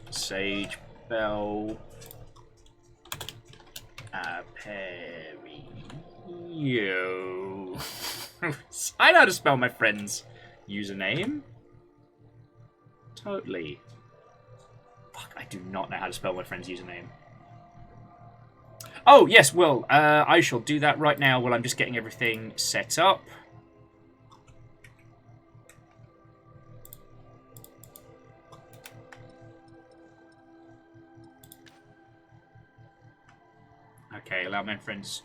Sage Bell. Perry. Yo. I know how to spell my friend's username. Totally. Fuck, I do not know how to spell my friend's username. Oh, yes, Will. I shall do that right now while I'm just getting everything set up. Okay, allow my friends.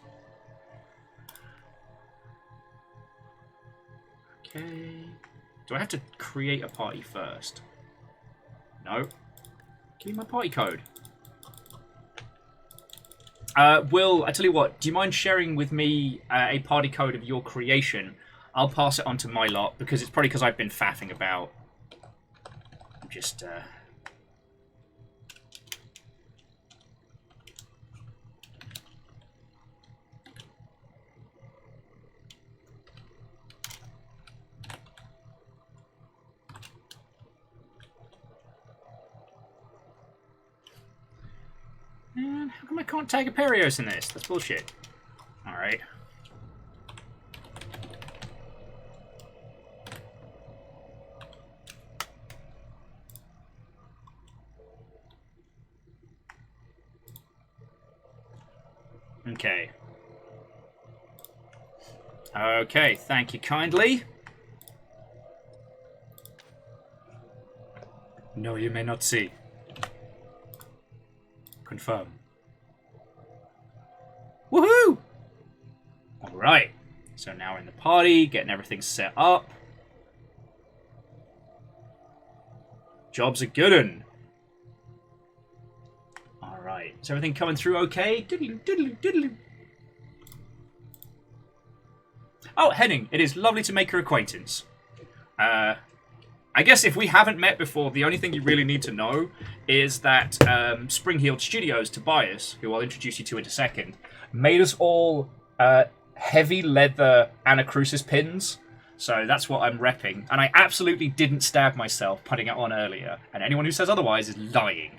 Okay. Do I have to create a party first? No. Give me my party code. Will, I tell you what, do you mind sharing with me a party code of your creation? I'll pass it on to my lot, because it's probably because I've been faffing about. I'm just, Man, how come I can't tag Aperios in this? That's bullshit. Alright. Okay. Okay, thank you kindly. No, you may not see. Confirm. Woohoo! Alright. So now we're in the party, getting everything set up. Job's a good un. Alright. Is everything coming through okay? Diddly, diddly, diddly. Oh, Henning, it is lovely to make your acquaintance. I guess if we haven't met before, the only thing you really need to know is that Spring-Heeled Studios, Tobias, who I'll introduce you to in a second, made us all heavy leather Anacrusis pins. So that's what I'm repping. And I absolutely didn't stab myself putting it on earlier. And anyone who says otherwise is lying.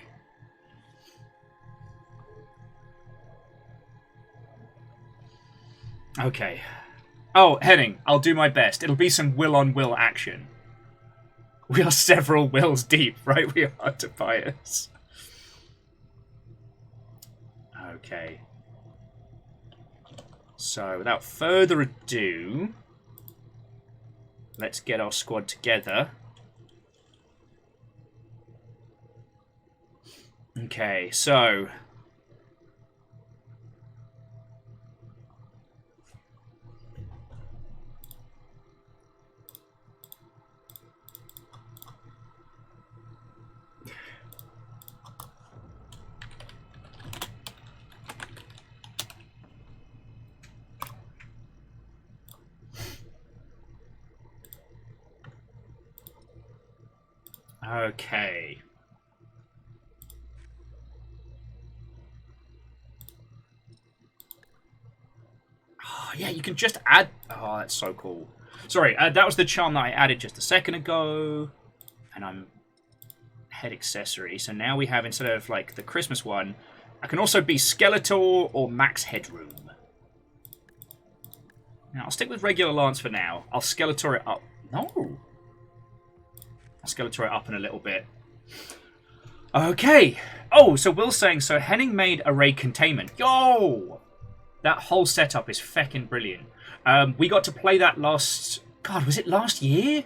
Okay. Oh, Henning, I'll do my best. It'll be some will-on-will action. We are several wills deep, right? We are, Tobias. Okay. So, without further ado, let's get our squad together. Okay, so... Okay. Oh, yeah, you can just add... Oh, that's so cool. Sorry, that was the charm that I added just a second ago. And I'm... Head accessory. So now we have, instead of, like, the Christmas one, I can also be Skeletor or Max Headroom. Now, I'll stick with regular Lance for now. I'll Skeletor it up. No! I'll Skeletor it up in a little bit. Okay. Oh, so Will's saying, so Henning made array containment. Yo! That whole setup is feckin' brilliant. We got to play that last... God, was it last year?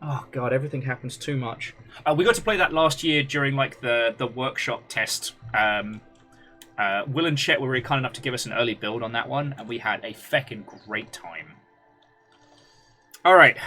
Oh, God, everything happens too much. We got to play that last year during, like, the workshop test. Will and Chet were really kind enough to give us an early build on that one, and we had a feckin' great time. All right.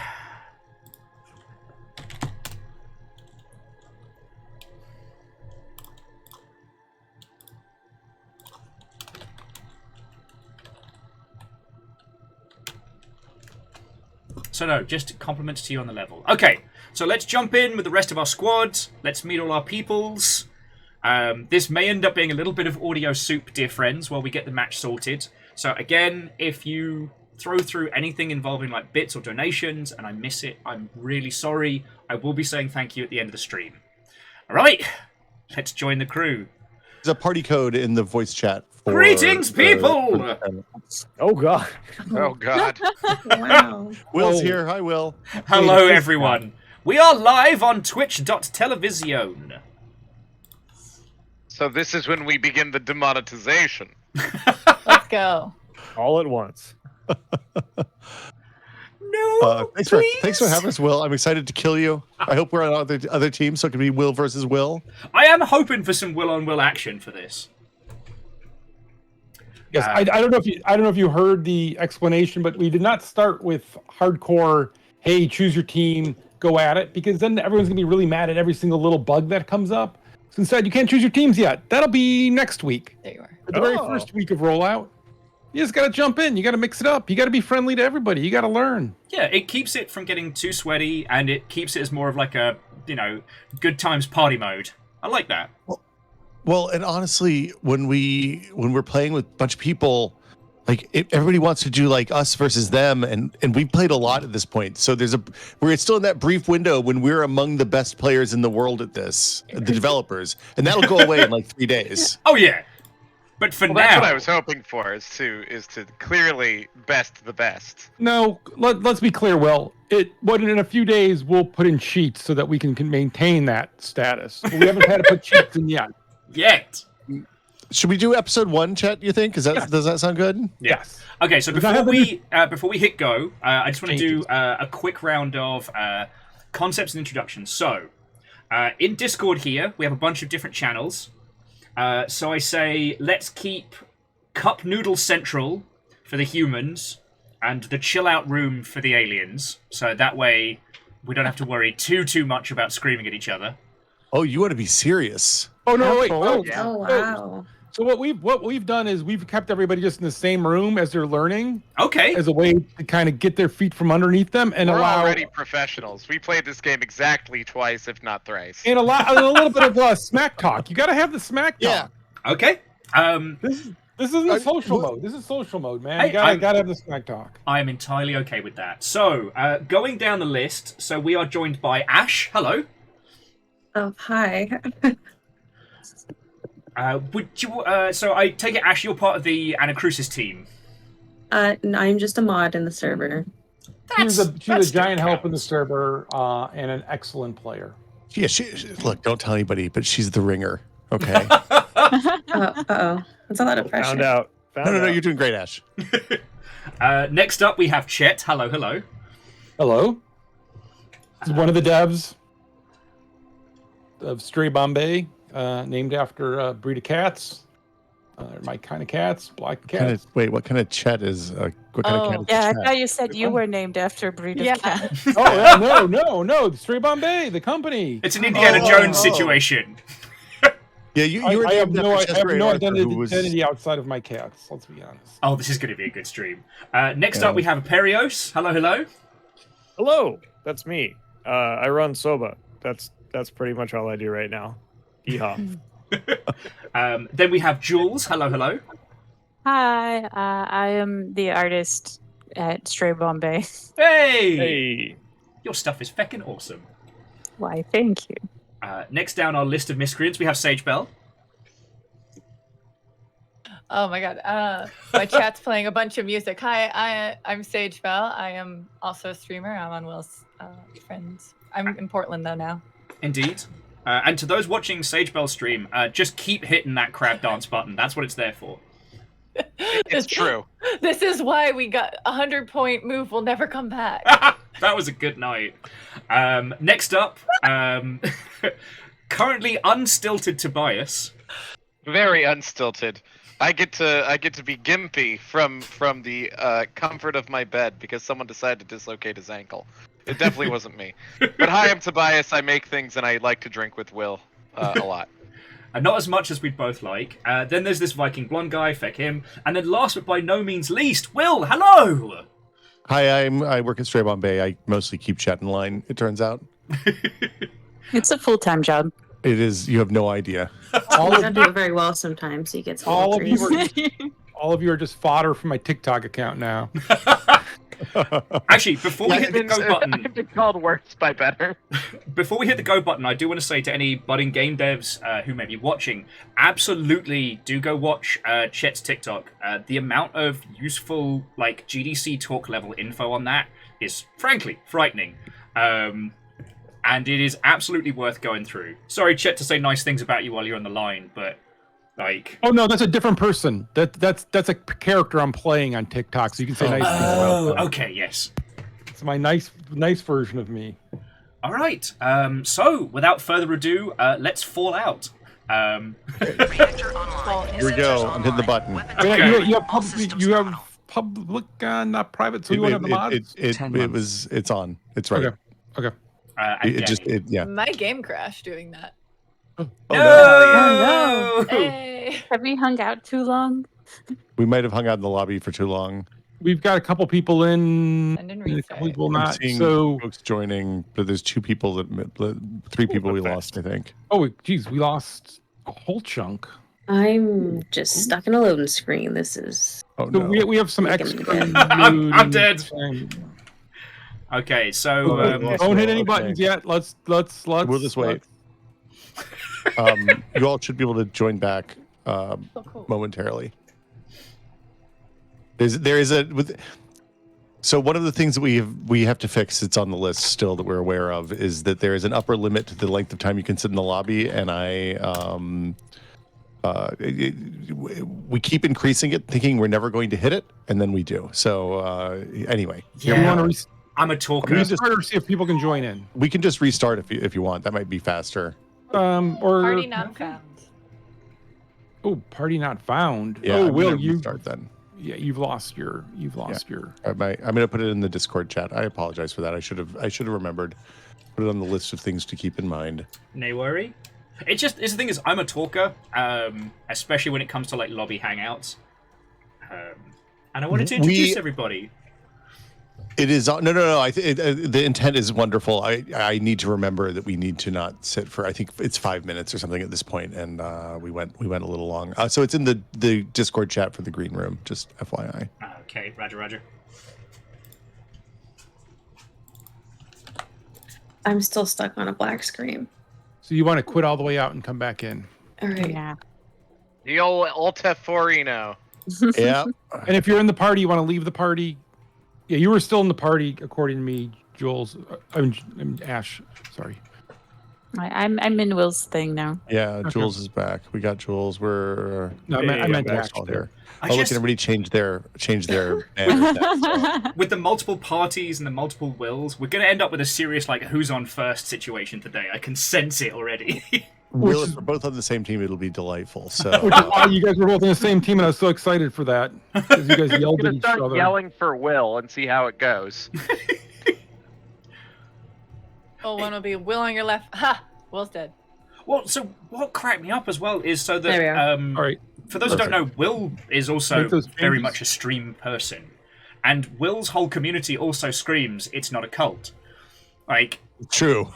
So no, just compliments to you on the level. Okay, so let's jump in with the rest of our squads. Let's meet all our peoples. This may end up being a little bit of audio soup, dear friends, while we get the match sorted. So again, if you throw through anything involving like bits or donations and I miss it, I'm really sorry. I will be saying thank you at the end of the stream. All right, let's join the crew. There's a party code in the voice chat. Greetings, people! Oh, God. Oh, God. Wow. Will's here. Hi, Will. Hello, everyone. We are live on twitch.television. So this is when we begin the demonetization. Let's go. All at once. No, thanks for having us, Will. I'm excited to kill you. I hope we're on other teams, so it can be Will versus Will. I am hoping for some will-on-will action for this. Yes, I don't know if you heard the explanation, but we did not start with hardcore. Hey, choose your team, go at it, because then everyone's gonna be really mad at every single little bug that comes up. Instead, you can't choose your teams yet. That'll be next week. There you are. For the very first week of rollout. You just got to jump in. You got to mix it up. You got to be friendly to everybody. You got to learn. Yeah, it keeps it from getting too sweaty, and it keeps it as more of like a, good times party mode. I like that. Well, and honestly, when we're playing with a bunch of people, like everybody wants to do like us versus them, and we've played a lot at this point. So we're still in that brief window when we're among the best players in the world at this, the developers, and that'll go away in like 3 days. Oh yeah, but for now, that's what I was hoping for is to clearly best the best. No, let's be clear, Will. But in a few days, we'll put in cheats so that we can maintain that status. But we haven't had to put cheats in yet. Should we do episode 1, Chet? You think? Does that sound good? Yes. Okay, so before we hit go, I just want to do a quick round of concepts and introductions. So, in Discord here, we have a bunch of different channels. So I say, let's keep Cup Noodle Central for the humans and the Chill Out Room for the aliens. So that way, we don't have to worry too much about screaming at each other. Oh, you want to be serious? Oh no! Wait. Oh wow. So what we've done is we've kept everybody just in the same room as they're learning. Okay. As a way to kind of get their feet from underneath them and We're allow already professionals. We played this game exactly twice, if not thrice. and allow a little bit of smack talk. You got to have the smack talk. Yeah. Okay. This isn't a social mode. This is social mode, man. Hey, You gotta have the smack talk. I am entirely okay with that. So, going down the list, so we are joined by Ash. Hello. Oh, hi. Would you? So I take it, Ash, you're part of the Anacrusis team. No, I'm just a mod in the server. She's a giant help in the server and an excellent player. Yeah, look, don't tell anybody, but she's the ringer. Okay. Uh-oh. That's a lot of pressure. Found out. No, you're doing great, Ash. Next up, we have Chet. Hello. Hello. This is one of the devs of Stray Bombay, named after a breed of cats. My kind of cats, black cats. What kind of Chet is? What kind of cat is Yeah, Chet? I thought you said you were named after a breed of cat. Oh, yeah, no. Stray Bombay, the company. It's an Indiana Jones situation. Yeah, you were I have named no after Chester Arthur, identity outside of my cats. Let's be honest. Oh, this is going to be a good stream. Next up, we have Perios. Hello. Hello, that's me. I run Soba. That's pretty much all I do right now. Yeehaw. Then we have Jules. Hello. Hi, I am the artist at Stray Bombay. Hey! Your stuff is feckin' awesome. Why, thank you. Next down our list of miscreants, we have Sage Bell. Oh my god. My chat's playing a bunch of music. Hi, I'm Sage Bell. I am also a streamer. I'm on Will's friends. I'm in Portland though now. Indeed. And to those watching Sage Bell stream, just keep hitting that crab dance button. That's what it's there for. It's true. This is why we got 100-point move will never come back. That was a good night. Next up, currently unstilted Tobias. Very unstilted. I get to be gimpy from the comfort of my bed because someone decided to dislocate his ankle. It definitely wasn't me. But hi, I'm Tobias. I make things and I like to drink with Will a lot. Not as much as we'd both like. Then there's this Viking blonde guy, feck him. And then last but by no means least, Will, hello! Hi, I work at Stray Bombay. I mostly keep chat in line, it turns out. It's a full-time job. It is, you have no idea. He doesn't do it very well sometimes. He gets all of you are just fodder for my TikTok account now. Actually, before we hit the go button, I've been called worse by better. Before we hit the go button, I do want to say to any budding game devs who may be watching, absolutely do go watch Chet's TikTok. The amount of useful GDC talk level info on that is frankly frightening. And it is absolutely worth going through. Sorry, Chet, to say nice things about you while you're on the line, but oh no, that's a different person. That's a character I'm playing on TikTok, so you can say nice things about them. Okay, yes. It's my nice version of me. All right. So without further ado, let's fall out. Here we go. I'm hitting the button. Okay. You have public, not private. So you want to have the mods? It's on. It's right. Okay. Yeah. My game crashed doing that. Oh, no! Hey. Have we hung out too long? We might have hung out in the lobby for too long. We've got a couple people in, Send in and a couple reset. people I'm not. seeing So, folks joining, but there's 2 people three people we lost, I think. oh, geez, we lost a whole chunk. I'm just stuck in a loading screen. This is. Oh So no. we have some Making extra. me dead. I'm dead. and- Okay, so Don't hit any okay. buttons yet. Let's. We'll just wait. You all should be able to join back Cool. momentarily. There is a with. So one of the things that we have to fix, it's on the list still that we're aware of, is that there is an upper limit to the length of time you can sit in the lobby, and we keep increasing it, thinking we're never going to hit it, and then we do. So anyway, Yeah. We want to I'm a talker. restart or see if people can join in. we can just restart if you want. That might be faster. Or Party not found. oh, party not found. Yeah. Oh, I'm Will, gonna you restart then. yeah, you've lost your. I'm going to put it in the Discord chat. I apologize for that. I should have remembered. Put it on the list of things to keep in mind. No worry. It's the thing is, I'm a talker, especially when it comes to like lobby hangouts, and I wanted to introduce everybody. It is no. The intent is wonderful. I need to remember that we need to not sit for. I think it's 5 minutes or something at this point, and we went a little long. So it's in the Discord chat for the green room. Just FYI. Okay, Roger. I'm still stuck on a black screen. So you want to quit all the way out and come back in. All right. Yeah. The old Alteforino. Yeah. And if you're in the party, you want to leave the party. Yeah, you were still in the party, according to me, Jules. I'm Ash. Sorry. I'm in Will's thing now. Yeah. Okay. Jules is back. We got Jules. We're No, I meant Ash. all here. I Look, just- everybody change their banners now, so. With the multiple parties and the multiple wills, we're going to end up with a serious like who's on first situation today. I can sense it already. Will, if we're both on the same team, it'll be delightful. So Which is why you guys were both on the same team, and I was so excited for that. Because you guys yelled I'm at gonna each start other. yelling for Will and see how it goes. Oh, one will be Will on your left. Ha! Will's dead. Well, so what cracked me up as well is so There we that are. All right. for those who don't know, Will is also Make those very changes. much a stream person, and Will's whole community also screams, "It's not a cult." Like, true.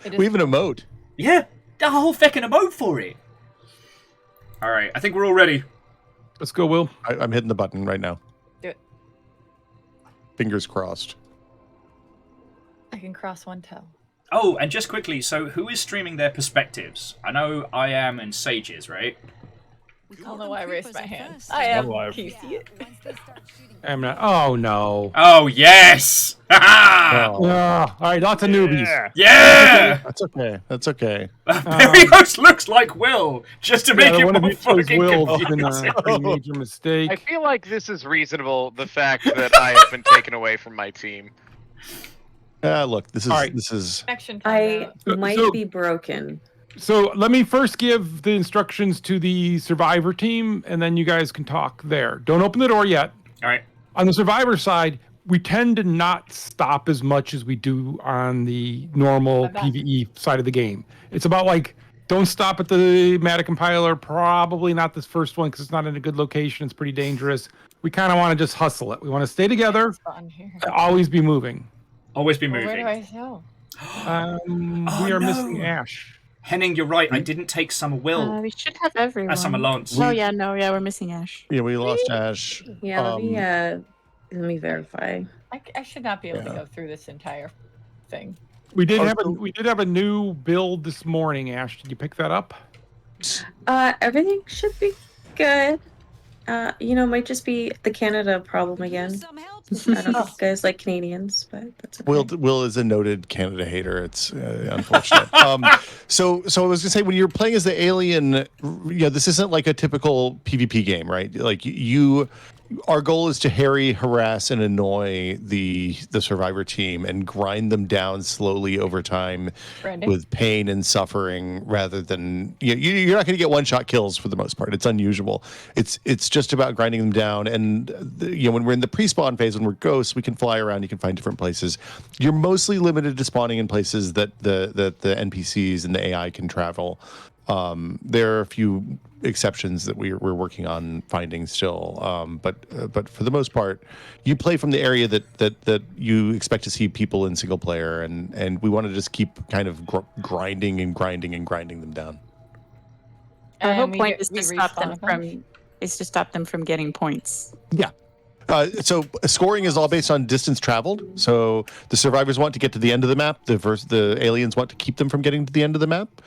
It is We even emote. yeah, a whole feckin' emote for it. All right, I think we're all ready. Let's go, Will. I'm hitting the button right now. Do it. Fingers crossed. I can cross one toe. Oh, and just quickly, so who is streaming their perspectives? I know I am and Sage is, right? I don't know why I raised my hand. I am. alive. Can you see it? I'm not. Oh no. Oh yes! Ha Oh, Ah, all right, lots of newbies. Yeah! that's okay. That's okay. Very much looks like Will, just to make Yeah, it one of more you chose fucking Will, confusing. even a pretty major mistake. I feel like this is reasonable, the fact that I have been taken away from my team. Look, this is All right. this is Connection I timeout. might So- be broken. So let me first give the instructions to the survivor team, and then you guys can talk there. Don't open the door yet. All right. On the survivor side, we tend to not stop as much as we do on the normal I'm back. PvE side of the game. It's about like, don't stop at the Meta compiler. Probably not this first one because it's not in a good location. It's pretty dangerous. We kind of want to just hustle it. We want to stay together, Button here. always be moving. Always be Well, moving. where do I go? Oh, We are no. missing Ash. Henning, you're right. I didn't take Summer Will. We should have everyone. Summer Lance. Oh yeah, no, yeah, we're missing Ash. yeah. We lost Ash. Yeah, let me verify. I should not be able to Yeah. go through this entire thing. We did Oh, have so- we did have a new build this morning. Ash, did you pick that up? Everything should be good. Might just be the Canada problem again. I don't know if you guys like Canadians, but that's okay. Will is a noted Canada hater. It's unfortunate. So I was gonna say, when you're playing as the alien, this isn't like a typical PvP game, right? Like you our goal is to harry, harass, and annoy the survivor team and grind them down slowly over time Brandy? with pain and suffering, rather than you're not going to get one-shot kills for the most part. It's unusual. It's just about grinding them down. And when we're in the pre-spawn phase, when we're ghosts, we can fly around. You can find different places. You're mostly limited to spawning in places that the NPCs and the AI can travel. There are a few exceptions that we're working on finding still, but for the most part, you play from the area that you expect to see people in single player, and we want to just keep kind of grinding them down. Our whole And point is we to stop them respawn from getting points. Yeah. So scoring is all based on distance traveled. So the survivors want to get to the end of the map. The aliens want to keep them from getting to the end of the map.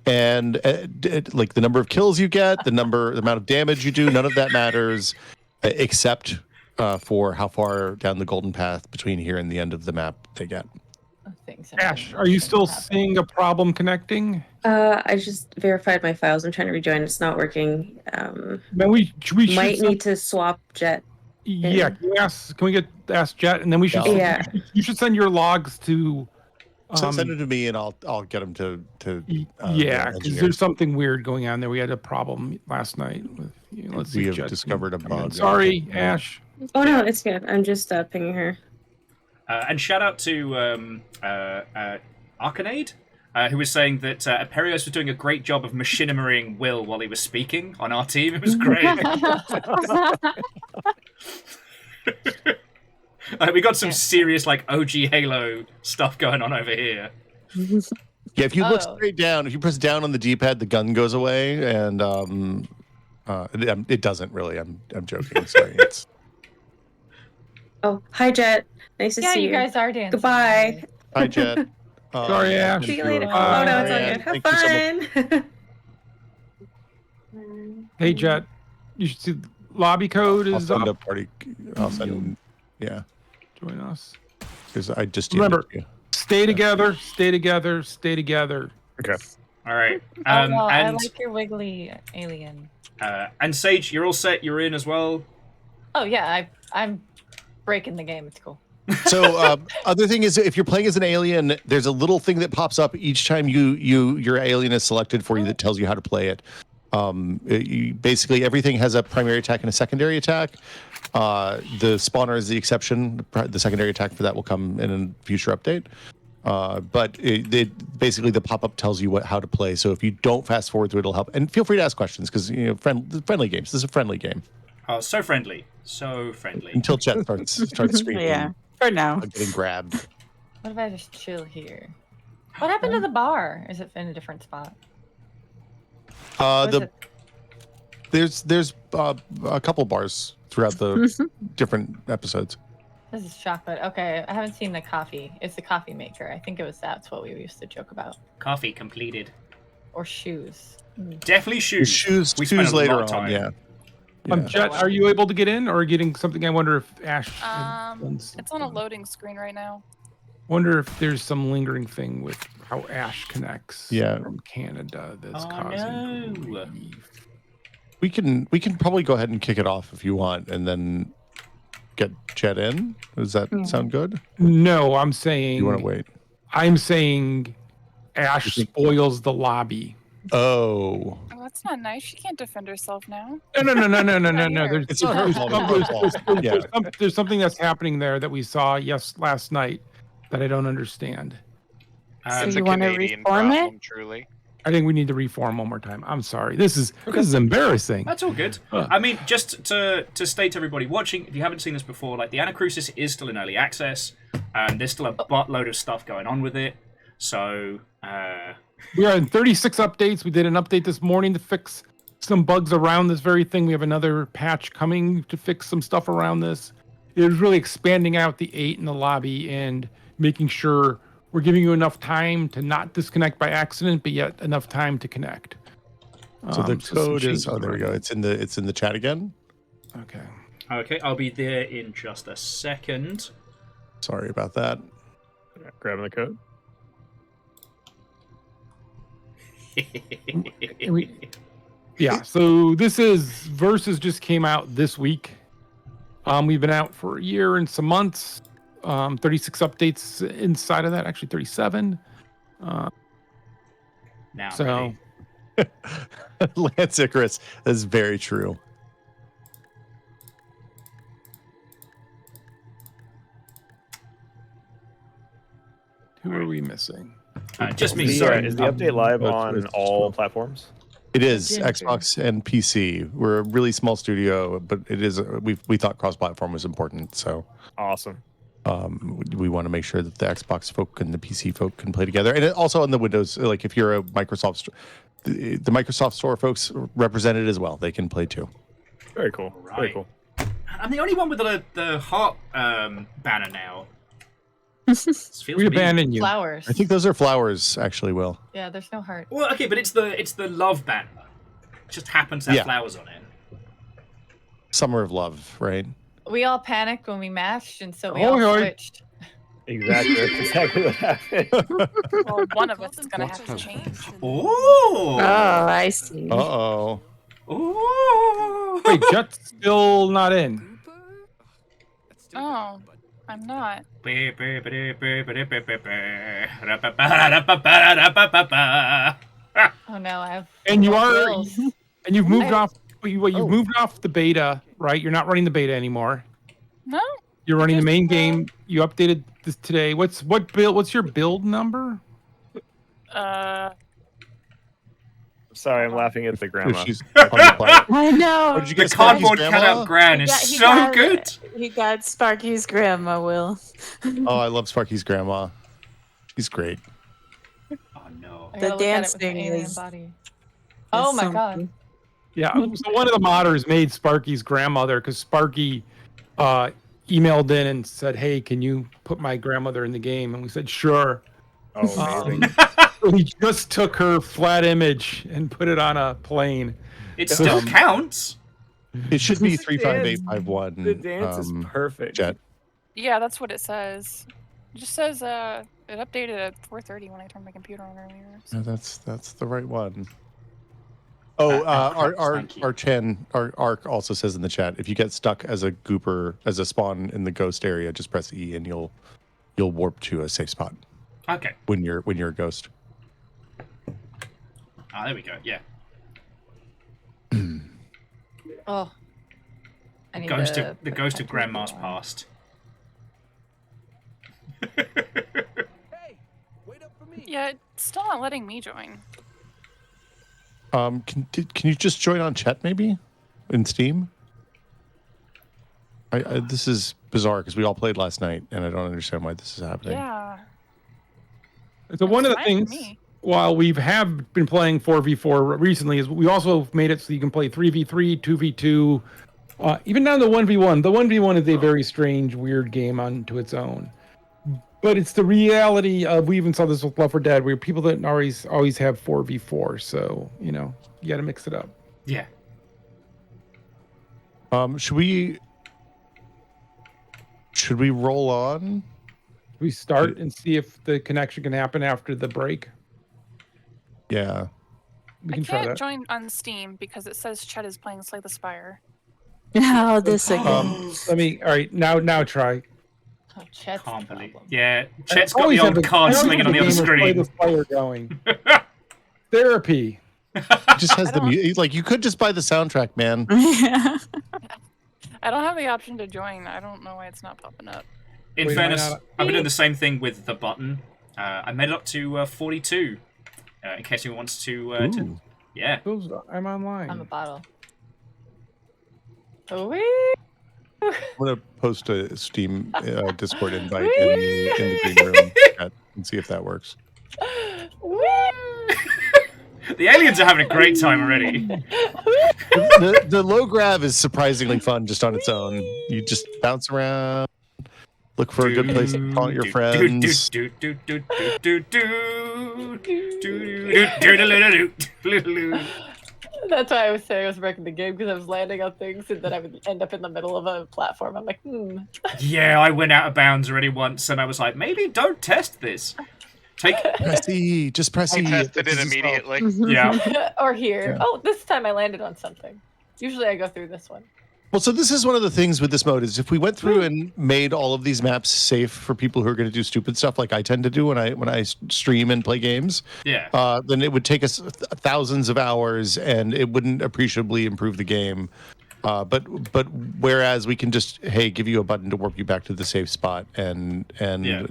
And like the number of kills you get, the amount of damage you do, none of that matters, except for how far down the golden path between here and the end of the map they get. Ash, are you still seeing a problem connecting? I just verified my files. I'm trying to rejoin. It's not working. Then we might need to swap Jet. Yeah, can we ask Jet, and then we should. Yeah. You should send your logs to. Send it to me, and I'll get them to. Yeah, because there's something weird going on there. We had a problem last night with. Let's see. We have discovered a bug. Sorry, Ash. Oh no, it's good. I'm just pinging her. And shout out to Arcanade, who was saying that Aperios was doing a great job of machinimaring Will while he was speaking on our team. It was great. We got some serious OG Halo stuff going on over here. Yeah, if you look straight down, if you press down on the D-pad, the gun goes away, and it doesn't really. I'm joking. Sorry. Oh, hi Jet. Nice to see you. Yeah, you guys are dancing. Goodbye. Hi Jet. Sorry, Ash. See you later. Oh no, it's all good. Have fun. Hey Jet, you should see lobby code is I'll send up. a party. I'll send. Yeah. Join us. Because I just remember. Stay together. Stay together. Stay together. Okay. All right. I And like your wiggly alien. and Sage, you're all set. You're in as well. Oh yeah, I'm breaking the game. It's cool. So other thing is, if you're playing as an alien, there's a little thing that pops up each time your alien is selected for you that tells you how to play it. Basically everything has a primary attack and a secondary attack. The spawner is the exception. The secondary attack for that will come in a future update. But basically the pop-up tells you how to play. So if you don't fast forward through, it'll help. And feel free to ask questions because friendly games. This is a friendly game. Oh, so friendly, so friendly. Until Chet starts screaming. Yeah, for now. Getting grabbed. What if I just chill here? What happened to the bar? Is it in a different spot? There's a couple bars throughout the different episodes. This is chocolate. Okay, I haven't seen the coffee. It's the coffee maker. I think that's what we used to joke about. Coffee completed. Or shoes. Definitely shoes. Shoes We spent a later lot of on, time. yeah. Jet, are you able to get in or getting something? I wonder if Ash. It's on a loading screen right now. Wonder if there's some lingering thing with how Ash connects from Canada that's causing grief. We can probably go ahead and kick it off if you want, and then get Jet in. Does that sound good? No, I'm saying. You want to wait? I'm saying Ash spoils the lobby. Oh. Oh, that's not nice. She can't defend herself now. No. It's her fault. There's something that's happening there that we saw last night that I don't understand. So It's you a want to Canadian reform problem, it? truly. I think we need to reform one more time. I'm sorry. This is embarrassing. That's all good. I mean, just to state to everybody watching, if you haven't seen this before, the Anacrusis is still in early access, and there's still a buttload of stuff going on with it. So we are in 36 updates. We did an update this morning to fix some bugs around this very thing. We have another patch coming to fix some stuff around this. It was really expanding out the 8 in the lobby and making sure we're giving you enough time to not disconnect by accident, but yet enough time to connect. So the code is there we go. It's in the chat again. Okay. Okay, I'll be there in just a second. Sorry about that. Yeah, grabbing the code. Yeah, so this is Versus just came out this week. We've been out for a year and some months. 36 updates inside of that, actually 37. Now, so, Lance Icarus, that's very true. Who are we missing? Just me. Is Sorry. the update live on it's all platforms? It is Ginger. Xbox and PC. We're a really small studio, but it is. We thought cross-platform was important, so Awesome. we want to make sure that the Xbox folk and the PC folk can play together, and also on the Windows. Like if you're a Microsoft, the Microsoft Store folks represented as well. They can play too. Very cool. Very Right. cool. I'm the only one with the heart banner now. We abandoned you. Flowers. I think those are flowers, actually. Will. Yeah, there's no heart. Well, okay, but it's the love banner. It just happens to have Yeah. flowers on it. Summer of Love, right? We all panicked when we matched, and so we Oh, all yeah. switched. Exactly. That's exactly what happened. Well, one of us is gonna have to change. Oh. Oh, I see. Uh-oh. Oh. Wait, Jet's still not in. Oh, I'm not. Oh no, I have. And you are, bills. and you've moved I- off. You've moved off the beta, right? You're not running the beta anymore. No. You're running the main Just, game. You updated this today. What's your build number? Sorry, I'm laughing at the grandma. She's on the planet. I know. Oh, did you The get Sparky's cardboard grandma? cutout Gran is He so got- good. He got Sparky's grandma, Will. Oh, I love Sparky's grandma. She's great. Oh no. I The gotta look at it dance with my thing alien is- body. Oh my god. something. Yeah. So one of the modders made Sparky's grandmother because Sparky emailed in and said, "Hey, can you put my grandmother in the game?" And we said, "Sure." Oh, amazing. We just took her flat image and put it on a plane. It still counts. It should be The 35851. The dance is perfect. Jet. Yeah, that's what it says. It just says it updated at 4:30 when I turned my computer on earlier. So. No, that's the right one. Oh, our Ark also says in the chat, if you get stuck as a gooper, as a spawn in the ghost area, just press E and you'll warp to a safe spot Okay. when you're a ghost. Ah, there we go. Yeah. Oh. I need The ghost of Grandma's past. Yeah, it's still not letting me join. Can you just join on chat maybe in Steam? This is bizarre because we all played last night and I don't understand why this is happening. Yeah. So one of the fine for things, me. while we have been playing 4v4 recently, is we also made it so you can play 3v3, 2v2, even down to 1v1. The 1v1 is a very strange, weird game unto its own. But it's the reality of, we even saw this with Left 4 Dead, where people that always have 4v4. So, you got to mix it up. Yeah. Should we roll on? We start and see if the connection can happen after the break. Yeah. We I can try can't that. join on Steam because it says Chet is playing Slay the Spire. Oh, this again. All right, now try. Oh, Chet's Can't the believe. problem. Yeah, I Chet's got the always have old card slinging on the other screen. Fire going. Therapy. It just has the music. Like, you could just buy the soundtrack, man. I don't have the option to join. I don't know why it's not popping up. In Wait, fairness, why not? I've been doing the same thing with the button. I made it up to 42. In case anyone wants to Ooh. yeah. I'm online. I'm a bottle. Oh, I'm gonna post a Steam Discord invite in the green room chat and see if that works. The aliens are having a great time already. The low grab is surprisingly fun just on its own. You just bounce around, look for a good place to call your friends. That's why I was saying I was wrecking the game, because I was landing on things and then I would end up in the middle of a platform. I'm like, Yeah, I went out of bounds already once, and I was like, maybe don't test this. Press E, just press E. I tested it immediately. Yeah. or here. Yeah. Oh, this time I landed on something. Usually I go through this one. Well, so this is one of the things with this mode is if we went through and made all of these maps safe for people who are going to do stupid stuff like I tend to do when I stream and play games, then it would take us thousands of hours and it wouldn't appreciably improve the game. But whereas we can just give you a button to warp you back to the safe spot and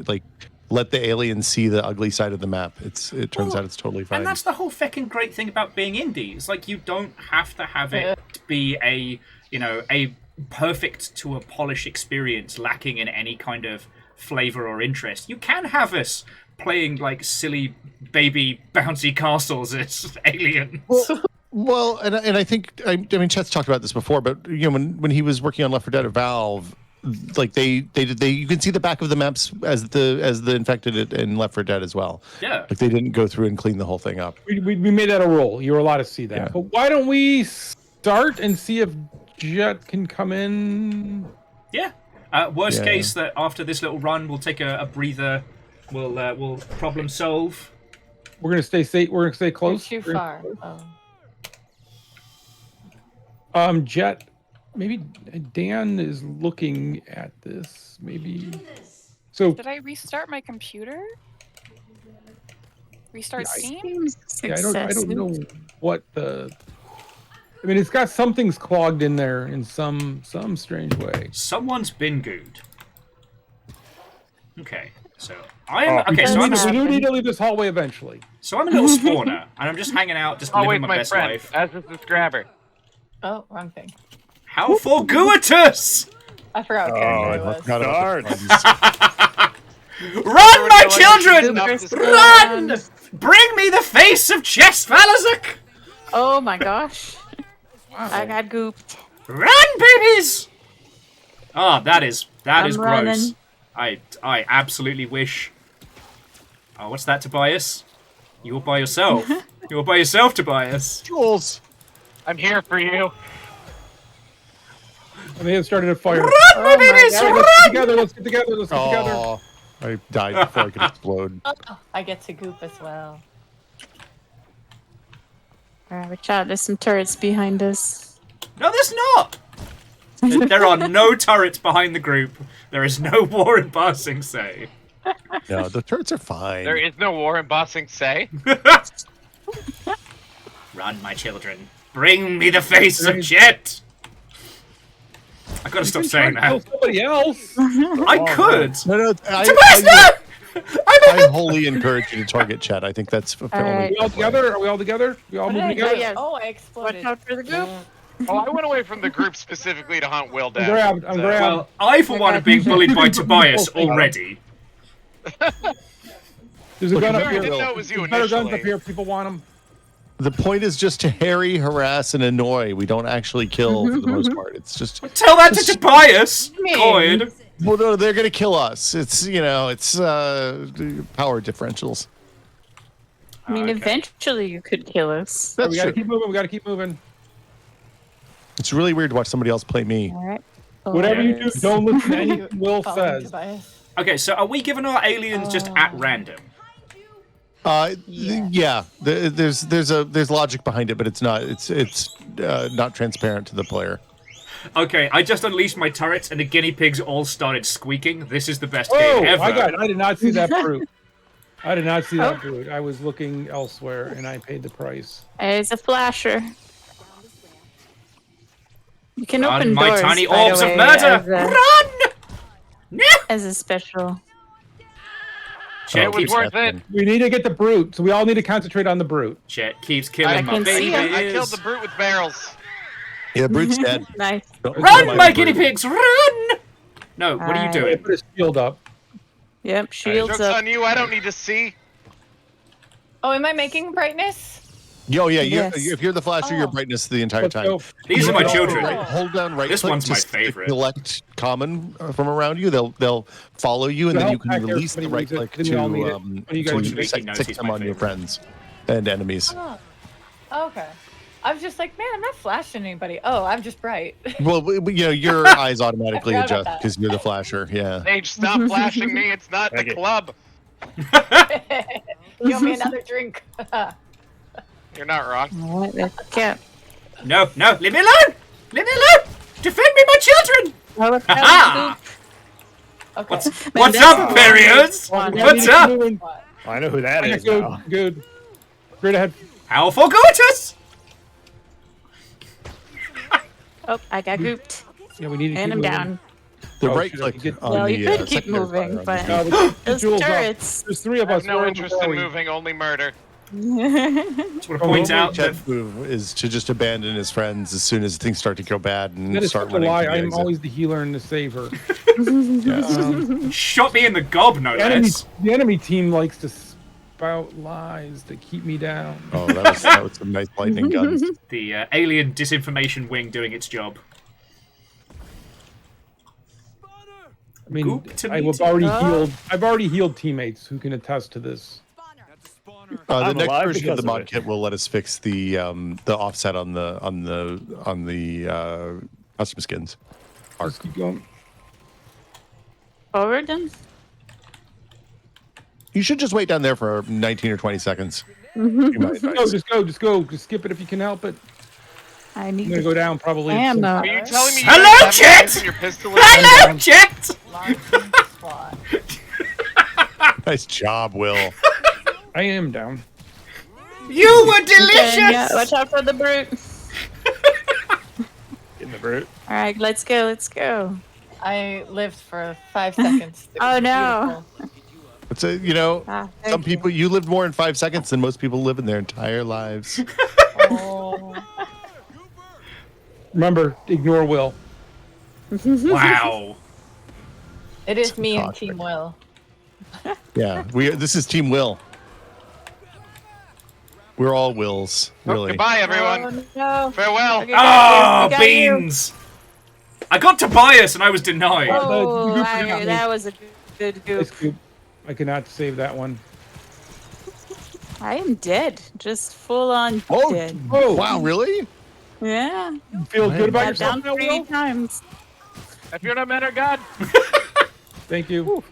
like let the aliens see the ugly side of the map. It turns out it's totally fine. And that's the whole feckin' great thing about being indie. It's like you don't have to have it be a perfect to a polished experience lacking in any kind of flavor or interest. You can have us playing like silly baby bouncy castles as aliens. Well, and I think I mean Chet's talked about this before, but when he was working on Left 4 Dead at Valve, like they you can see the back of the maps as the infected in Left 4 Dead as well. Yeah, like they didn't go through and clean the whole thing up. We made that a rule. You were allowed to see that. Yeah. But why don't we start and see if Jet can come in? Yeah. Worst case that after this little run, we'll take a breather. We'll problem solve. We're gonna stay safe. We're gonna stay close. Too far. Jet. Maybe Dan is looking at this. Maybe. So. Did I restart my computer? Restart Steam? Yeah, I don't know what the. I mean, it's got something's clogged in there in some strange way. Someone's been gooed. Okay, so we do need to leave this hallway eventually. So I'm a little spawner, and I'm just hanging out, just living my best life. As is this grabber. Oh, wrong thing. How fortuitous! I forgot what character it was. Run, my children! Run! Bring me the face of Chess Valazuk! Oh my gosh. Wow. I got gooped. Run, babies! Oh, that is gross. Running. I absolutely wish. Oh, what's that, Tobias? You all by yourself. You all by yourself, Tobias. Jules, I'm here for you. And they had started a fire. Run, my babies! Run! Let's get together. I died before I could explode. I get to goop as well. Alright, watch out. There's some turrets behind us. No, there's not! There are no turrets behind the group. There is no war in Ba Sing Se. No, the turrets are fine. There is no war in Ba Sing Se. Run, my children. Bring me the face of Jet! I gotta stop saying that. Somebody else. I could! No, Tobias, no! I wholly encourage you to target Chet. I think that's fulfilling. Are we all together? Are we all together? We all moving together? Yeah. Oh, I exploded. Watch out for the group. Oh, I went away from the group specifically to hunt Will down. I'm grabbed. Well, I, for one, am being bullied by Tobias already. There's a gun up I here. didn't know it was you There's better guns up initially. here. People want them. The point is just to harry, harass, and annoy. We don't actually kill for the most part. It's just tell that to Tobias. Coin. Well, no, they're gonna kill us. It's power differentials. I mean, eventually you could kill us. That's we gotta true. keep moving. We gotta keep moving. It's really weird to watch somebody else play me. All right. Whatever you do, don't listen to anything Will says. Okay, so are we giving our aliens just at random? Yeah. There's logic behind it, but it's not transparent to the player. Okay, I just unleashed my turrets and the guinea pigs all started squeaking. This is the best game ever. I did not see that brute. I did not see that brute. I was looking elsewhere and I paid the price. It's a flasher. You can Run, open my doors, tiny by the orbs of way, murder! Run! No! As a special. Chet keeps worth it. We need to get the brute, so we all need to concentrate on the brute. Chet keeps killing my can see babies. him. I killed the brute with barrels. Yeah, the brute's dead. Nice. Run, my guinea pigs, run! No, what are you doing? Put his shield up. Yep, shields Joke's up. on you. I don't need to see. Oh, am I making brightness? Yo, yeah, Yes. if you're the flasher, your brightness the entire Let's time. go. These are my children. Hold down right This click one's my to favorite. Collect common from around you. They'll follow you, and then you can release the right click to stick them on your friends and enemies. Oh, okay. I was just like, man, I'm not flashing anybody. Oh, I'm just bright. Well, your eyes automatically I forgot adjust about that. because you're the flasher. Yeah. Sage, stop flashing me. It's not the club. Give me another drink. You're not wrong. All right, let's go. No, leave me alone! Leave me alone! Defend me, my children! Ha! Okay. What's up, Barriers? What's up? I know who that is. Good. Now. Good. Straight ahead. How fortuitous! Oh, I got gooped. Yeah, we need to And keep I'm moving. down. The Oh, right shit, click get- on Well, the you could keep secondary moving, fire but No, the those jewels up. turrets. There's 3 of I us. have no Where interest are in we? moving, only murder. Just want to point out that Chet's move is to just abandon his friends as soon as things start to go bad and That is start such a running. lie. to the I'm exit. always the healer and the saver. shot me in the gob, no less. The enemy team likes to spout lies to keep me down. Oh, that was some nice lightning guns. The alien disinformation wing doing its job. I mean, Goop to I've meet already you. healed. I've already healed teammates who can attest to this. The I'm next alive version of because the of mod it. kit will let us fix the offset on the custom skins. Let's keep going. Forward then? You should just wait down there for 19 or 20 seconds. Just go. Just skip it if you can help it. I I'm need gonna to go down probably. at some- ammo. Are you telling me you Hello, guys have Chet! knives in your pistol? Hello, Jet! Nice job, Will. I am down. You were delicious! Okay, yeah, watch out for the brute. In the brute. All right, let's go. Let's go. I lived for 5 seconds. It Oh, was no. beautiful. It's a, Ah, some thank you. people, you lived more in 5 seconds than most people live in their entire lives. Oh. Remember, ignore Will. Wow. It is me and Toxic. Team Will. Yeah, this is Team Will. We're all Wills, really. Goodbye, everyone. Oh, no. Farewell. Okay, Oh, we got you. beans! I got Tobias and I was denied. Oh, The goop got me. that was a good Nice goop. scoop. I cannot save that one. I am dead. Just full on Oh, dead. Oh, wow, really? Yeah. You feel good about I'm yourself down now, 3 Will? times. If you're not man or God. Thank you.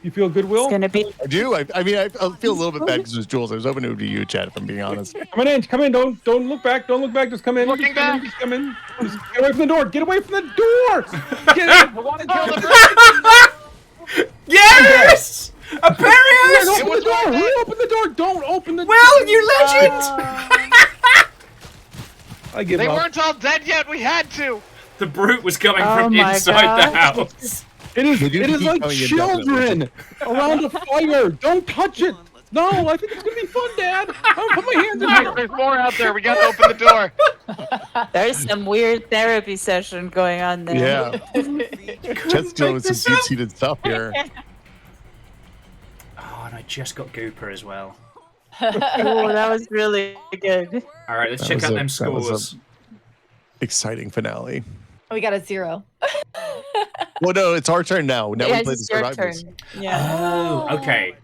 You feel good, Will? It's gonna be. I do. I mean, I feel a little bit bad because it was Jules. I was hoping it would be you, Chad, if I'm being honest. Come in. Come in. Don't look back. Don't look back. Just come in. Looking Just come in. back. Just come in. Just get away from the door. Get away from the door. Get in. Yes! Don't Aparius! open the door. Who opened the door? Don't open the door. Will, you legend! I give They up. weren't all dead yet. We had to. The brute was coming Oh from my inside the God. house. It is. They do It is keep like coming in children around a fire. Don't touch it. No, I think it's gonna be fun, Dad. I'll put my hands in Guys, here. there's more out there. We gotta open the door. There's some weird therapy session going on there. Yeah. Chad's dealing with some deep-seated stuff here. Oh, and I just got Gooper as well. Oh, that was really good. All right, let's That check was out a- them that was a- scores. Exciting finale. We got a 0. Well, no, it's our turn now. Now Yeah, we play the it's your survivors. turn. Yeah. Oh, okay.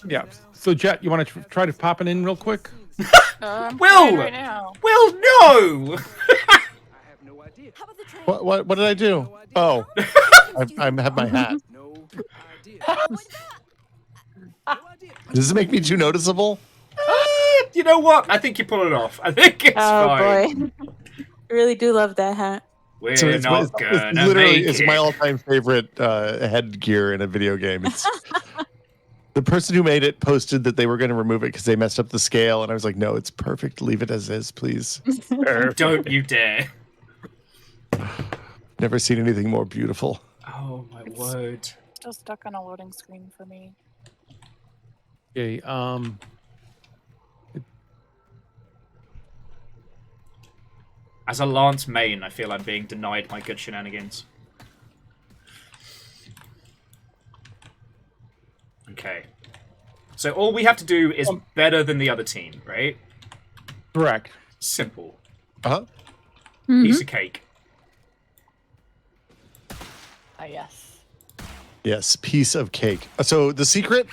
Yeah. So, Jet, you want to try to pop it in real quick? I'm Will! trying right now. Will, no! What did I do? Oh, I have my hat. Does it make me too noticeable? You know what? I think you pull it off. I think it's Oh fine. boy. I really do love that hat. We're So not gonna literally make it's it. my all-time favorite headgear in a video game. It's the person who made it posted that they were going to remove it because they messed up the scale, and I was like, no, it's perfect. Leave it as is, please. Don't you dare. Never seen anything more beautiful. Oh my word. Still stuck on a loading screen for me. Okay. As a Lance main, I feel I'm being denied my good shenanigans. Okay. So all we have to do is better than the other team, right? Correct. Simple. Uh-huh. Piece of cake. Yes. Yes, piece of cake. So the secret,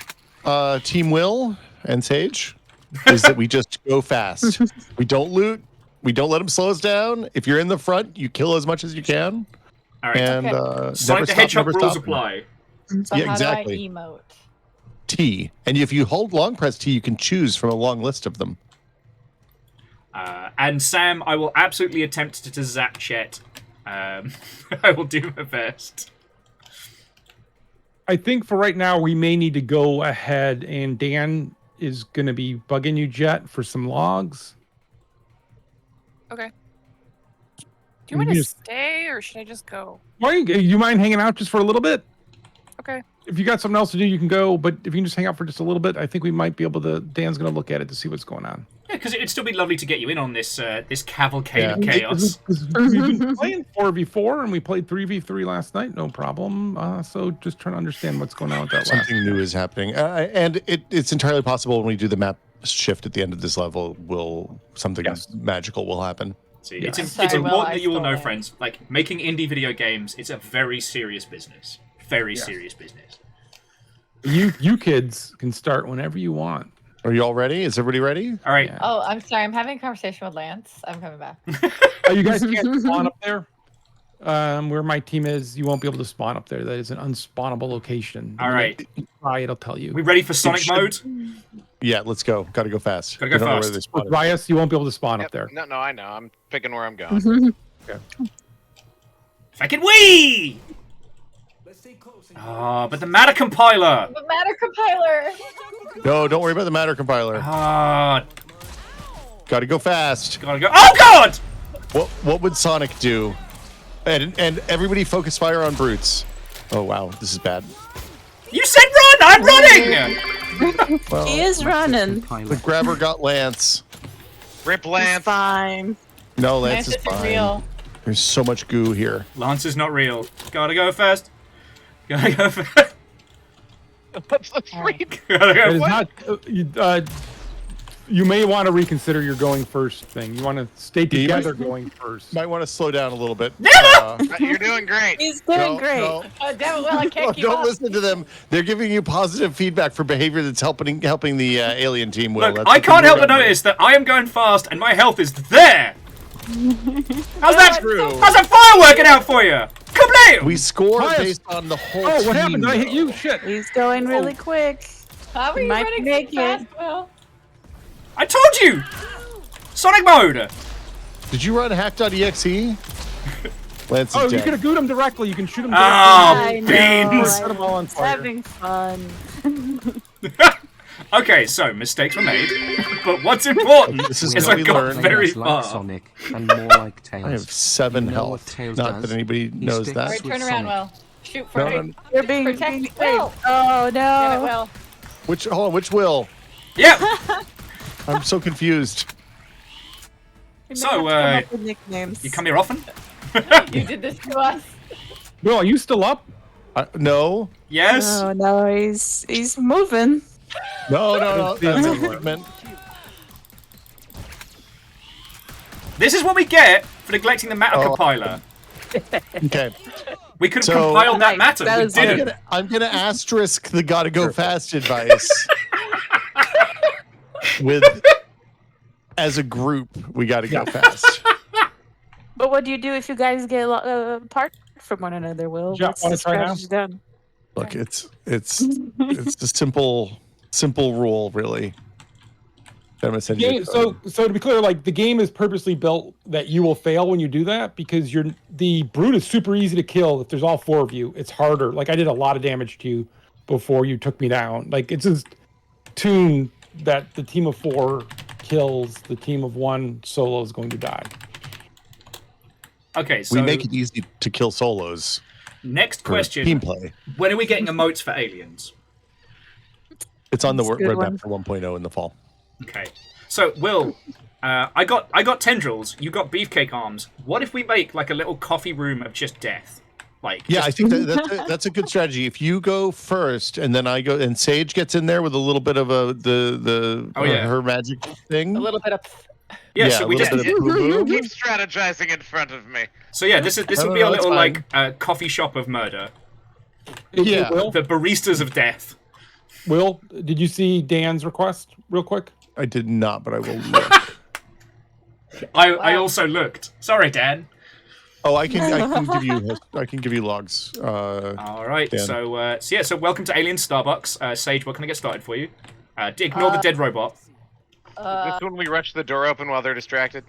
Team Will and Sage, is that we just go fast. We don't loot. We don't let them slow us down. If you're in the front, you kill as much as you can. All right. And Sonic the Hedgehog rules apply. So Yeah, how exactly. do I emote? T. And if you hold long press T, you can choose from a long list of them. And Sam, I will absolutely attempt to zap Chet I will do my best. I think for right now, we may need to go ahead, and Dan is going to be bugging you, Jet, for some logs. Okay. Do you want me to stay, or should I just go? Why you mind hanging out just for a little bit? Okay. If you got something else to do, you can go. But if you can just hang out for just a little bit, I think we might be able to. Dan's going to look at it to see what's going on. Yeah, because it'd still be lovely to get you in on this this cavalcade of chaos. We've been playing 4v4 and we played 3v3 last night, no problem. So just trying to understand what's going on with that. Something new is happening, and it's entirely possible when we do the map shift at the end of this level, something magical will happen. See, it's important that you all know, friends. Like making indie video games, it's a very serious business. Very serious business. You kids can start whenever you want. Are you all ready? Is everybody ready? All right. Yeah. Oh, I'm sorry. I'm having a conversation with Lance. I'm coming back. You guys can't spawn up there. Where my team is, you won't be able to spawn up there. That is an unspawnable location. All right. Try, it'll tell you. We ready for Sonic mode? Yeah, let's go. Got to go fast. Gotta go fast. With Rias, you won't be able to spawn up there. No, I know. I'm picking where I'm going. Okay. Fucking wee! Oh, but the matter compiler. The matter compiler. No, don't worry about the matter compiler. Got to go fast. Gotta go. Oh God! What would Sonic do? And everybody focus fire on brutes. Oh wow, this is bad. You said run! I'm running! Well, He is running. the grabber got Lance. Rip Lance. It's fine. No, Lance is fine. Real. There's so much goo here. Lance is not real. Gotta go fast. Gotta go fast. What's the freak? Gotta go It is not, you may want to reconsider your going first thing. You want to stay together going first. Might want to slow down a little bit. You're doing great. He's doing great. No. Oh, damn it, well, I can't keep Don't up. listen to them. They're giving you positive feedback for behavior that's helping the alien team. Will. Look, That's I what can't you help but remember. notice that I am going fast and my health is there. How's that true? How's that fire working out for you? Kablam! We score Rias. based on the whole Oh, team. what happened? Did I hit though. you? Shit. He's going really quick. How are you Might running make so fast, it. Will? I told you! Sonic mode! Did you run hack.exe? Lance is Oh, you dead. could have gooed him directly. You can shoot him Oh, directly. I know. beans! Set him all on He's fire. having fun. Okay, so mistakes were made, but what's important This is is what I we got learn. very Less like far. Sonic and more like Tails. I have 7 You know what health. Tails Not does? that anybody He knows sticks that. Alright, turn with around, Sonic. Will. Shoot for No, me. You're being Protect me, fake. Will. Oh Damn it, no. Will. Hold on, which Will? Yep. I'm so confused. We may So, have to come up with nicknames. You come here often? You did this to us. Will, are you still up? No. Yes. Oh no, he's moving. No. That's improvement. This is what we get for neglecting the matter Oh. compiler. Okay. We could have So- compiled that Nice, matter. that We was didn't. I'm gonna asterisk the gotta go fast advice. With as a group, we gotta go fast. But what do you do if you guys get apart from one another, Will? Yeah, What's wanna the try now? strategy done? Look, it's a simple rule, really. That I'm gonna send you. Game, so to be clear, like the game is purposely built that you will fail when you do that because the brute is super easy to kill if there's all 4 of you. It's harder. Like I did a lot of damage to you before you took me down. Like it's a tune that the team of 4 kills, the team of 1 solo is going to die. Okay, so we make it easy to kill solos. next for question. Team play. When are we getting emotes for aliens? It's on the That's a good roadmap one. for 1.0 in the fall. Okay. So, Will, I got tendrils, you got beefcake arms. What if we make like a little coffee room of just death? Like Yeah, I just- think that's a good strategy. If you go first, and then I go, and Sage gets in there with a little bit of her magic thing. A little bit of. Yeah, so a we little just bit of boo-boo. Keep strategizing in front of me. So yeah, this will be a no, it's little fine. like coffee shop of murder. Yeah. Will, The baristas of death. Will, did you see Dan's request real quick? I did not, but I will look. I also looked. Sorry, Dan. Oh, I can give you logs. All right. Dan. So welcome to Alien Starbucks. Sage, what can I get started for you? Ignore the dead robot. This when we rush the door open while they're distracted.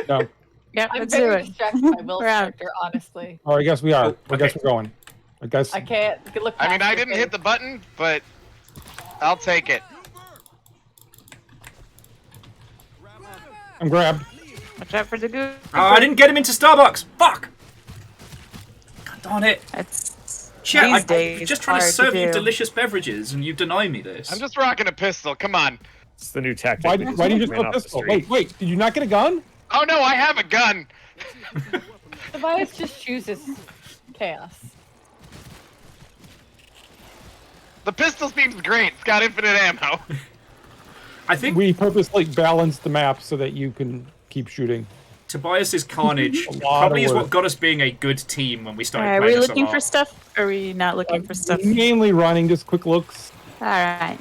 No. Yep, I'm let's do very it. distracted by Will's We're out. character, honestly. Oh, I guess we are. I guess okay. we're going. I guess. I can't look. I mean, past I your didn't face. hit the button, but I'll take it. I'm grabbed. Watch out for the goo. Oh, I didn't get him into Starbucks. Fuck. God darn it. That's Shit, these I'm days just trying to hard serve you do. delicious beverages, and you deny me this. I'm just rocking a pistol. Come on. It's the new tactic. Why we just did you took just man go off the pistol? street. Wait, did you not get a gun? Oh no, I have a gun. Tobias just chooses chaos. The pistol seems great. It's got infinite ammo. I think We purposely balanced the map so that you can keep shooting. Tobias's carnage A lot probably of is work. what got us being a good team when we started Alright, are playing we this looking a lot. for stuff? Or are we not looking for stuff? Mainly running, just quick looks. Alright.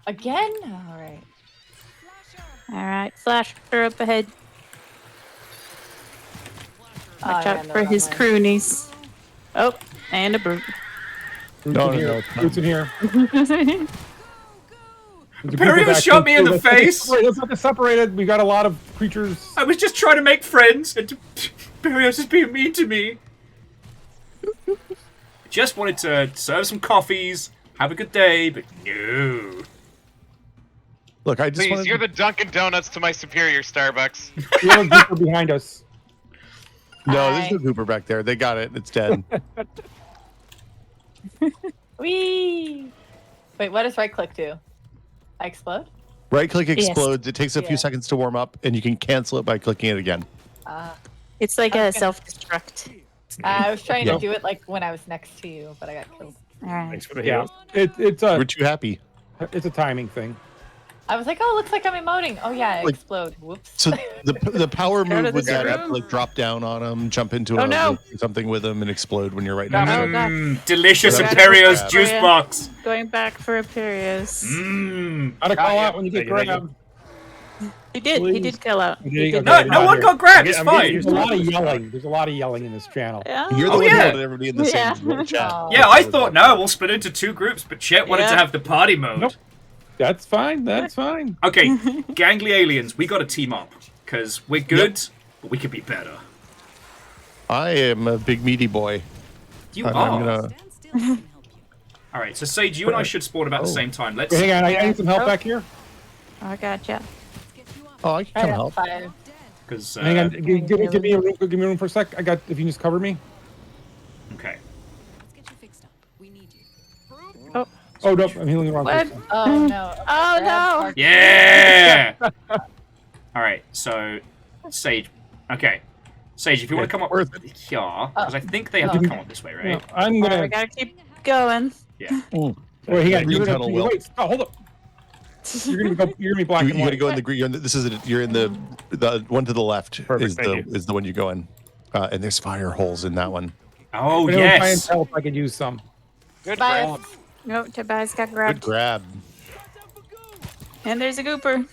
Again? Alright. Alright, flasher up ahead. Watch I out ran the for wrong his way. croonies. Oh, and a brute. No, Brutes in here. There's a group Perry of was shot me in the actions. Let's get face. separated. Let's not get separated. We got a lot of creatures. I was just trying to make friends, and Perry was just being mean to me. Just wanted to serve some coffees, have a good day, but no. Look, I just Please, wanted you're the Dunkin' Donuts to my superior Starbucks. We have a group behind us. No, there's no Cooper back there. They got it. It's dead. Whee! Wait, what does right click do? I explode? Right click Yes. explodes. It takes a few Yeah. seconds to warm up, and you can cancel it by clicking it again. It's like a self-destruct. I was trying Yeah. to do it like when I was next to you, but I got killed. Alright. Thanks for the Yeah, heal. it's We're too happy. a timing thing. I was like, oh, looks like I'm emoting. Oh yeah, I Like- explode. Whoops. So the power Go to move the was that you have to room. like drop down on them, jump into Oh, no. something with them, and explode when you're right next to Oh, them. God. Delicious Gotta Imperios grab. juice box. Going back for Imperius. Gotta call yeah. out when you get Thank you, thank grabbed. He did. He did kill out. You He did? did Okay. kill No out. one got grabbed. It's I'm getting fine. used There's a to lot of this yelling. There's a lot of yelling in this channel. Yeah. You're the Oh, one yeah. who wanted everybody in the Yeah. same chat. Oh. Yeah, I thought no, we'll split into two groups, but Chet wanted to Yeah. have the party mode. Nope. That's fine. That's fine. Okay, gangly aliens, we gotta team up because we're good, but we could be better. I am a big meaty boy. You I'm are. gonna. All right, so Sage, you and I should spawn about the Oh. same time. Let's. Wait, hang on. I need some help back here. I gotcha. Oh, I can come help. 5. Because Hang on. Give me a room. Give me a room for a sec. I got. If you can just cover me. okay. Oh no, I'm healing the wrong What? person. Oh no. Oh no. Yeah. All right, so Sage. Okay, Sage, if you want to come up Worth here, because I think they have to come up this way, right? No, I'm Alright, gonna. we gotta keep going. Yeah. Wait, hang on. Green You're tunnel, gonna. Will. Wait. Oh, hold up. You're gonna go. You're gonna be black You and gotta white. go in the green. You're in the one to the left Perfect, is thank the you. is the one you go in, and there's fire holes in that one. Oh If anyone try and yes. tell if I could use some. Good Bye. grab. Nope, Tobias got Good grabbed. grab. And there's a gooper.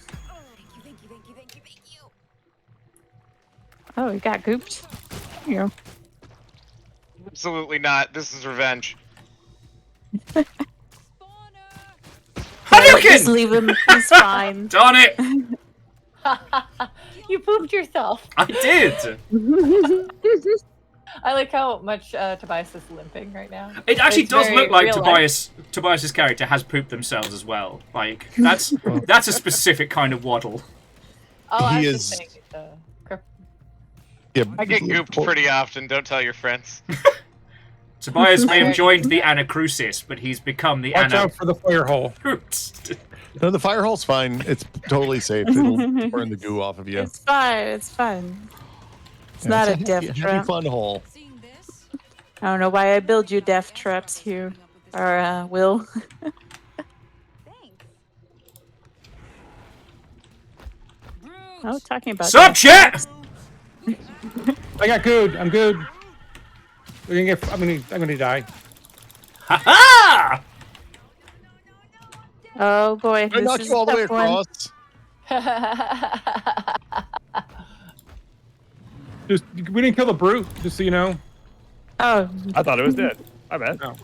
Oh, he got gooped. There you go. Absolutely not. This is revenge. Just Hadouken! leave him. He's fine. Darn it! You pooped yourself. I did. I like how much Tobias is limping right now. It actually It's does very look like real life. Tobias's character has pooped themselves as well. Like that's a specific kind of waddle. Oh, I He was is- just saying, Yeah, I get gooped pretty often. Don't tell your friends. Tobias may have joined the Anacrusis, but he's become the Watch out for the fire hole. No, the fire hole's fine. It's totally safe. It'll burn the goo off of you. It's fine. It's fine. It's Yeah, not a it's death happy trap. fun hole. I don't know why I build you death traps here. Or, Will. Oh, talking about Sup, death chat? traps. I got good. I'm good. We're gonna get. I'm gonna die. Ha ha! Oh boy, I this knocked is you all the way a tough one. across. Just we didn't kill the brute. Just so you know. Oh, I thought it was dead. I bet. No.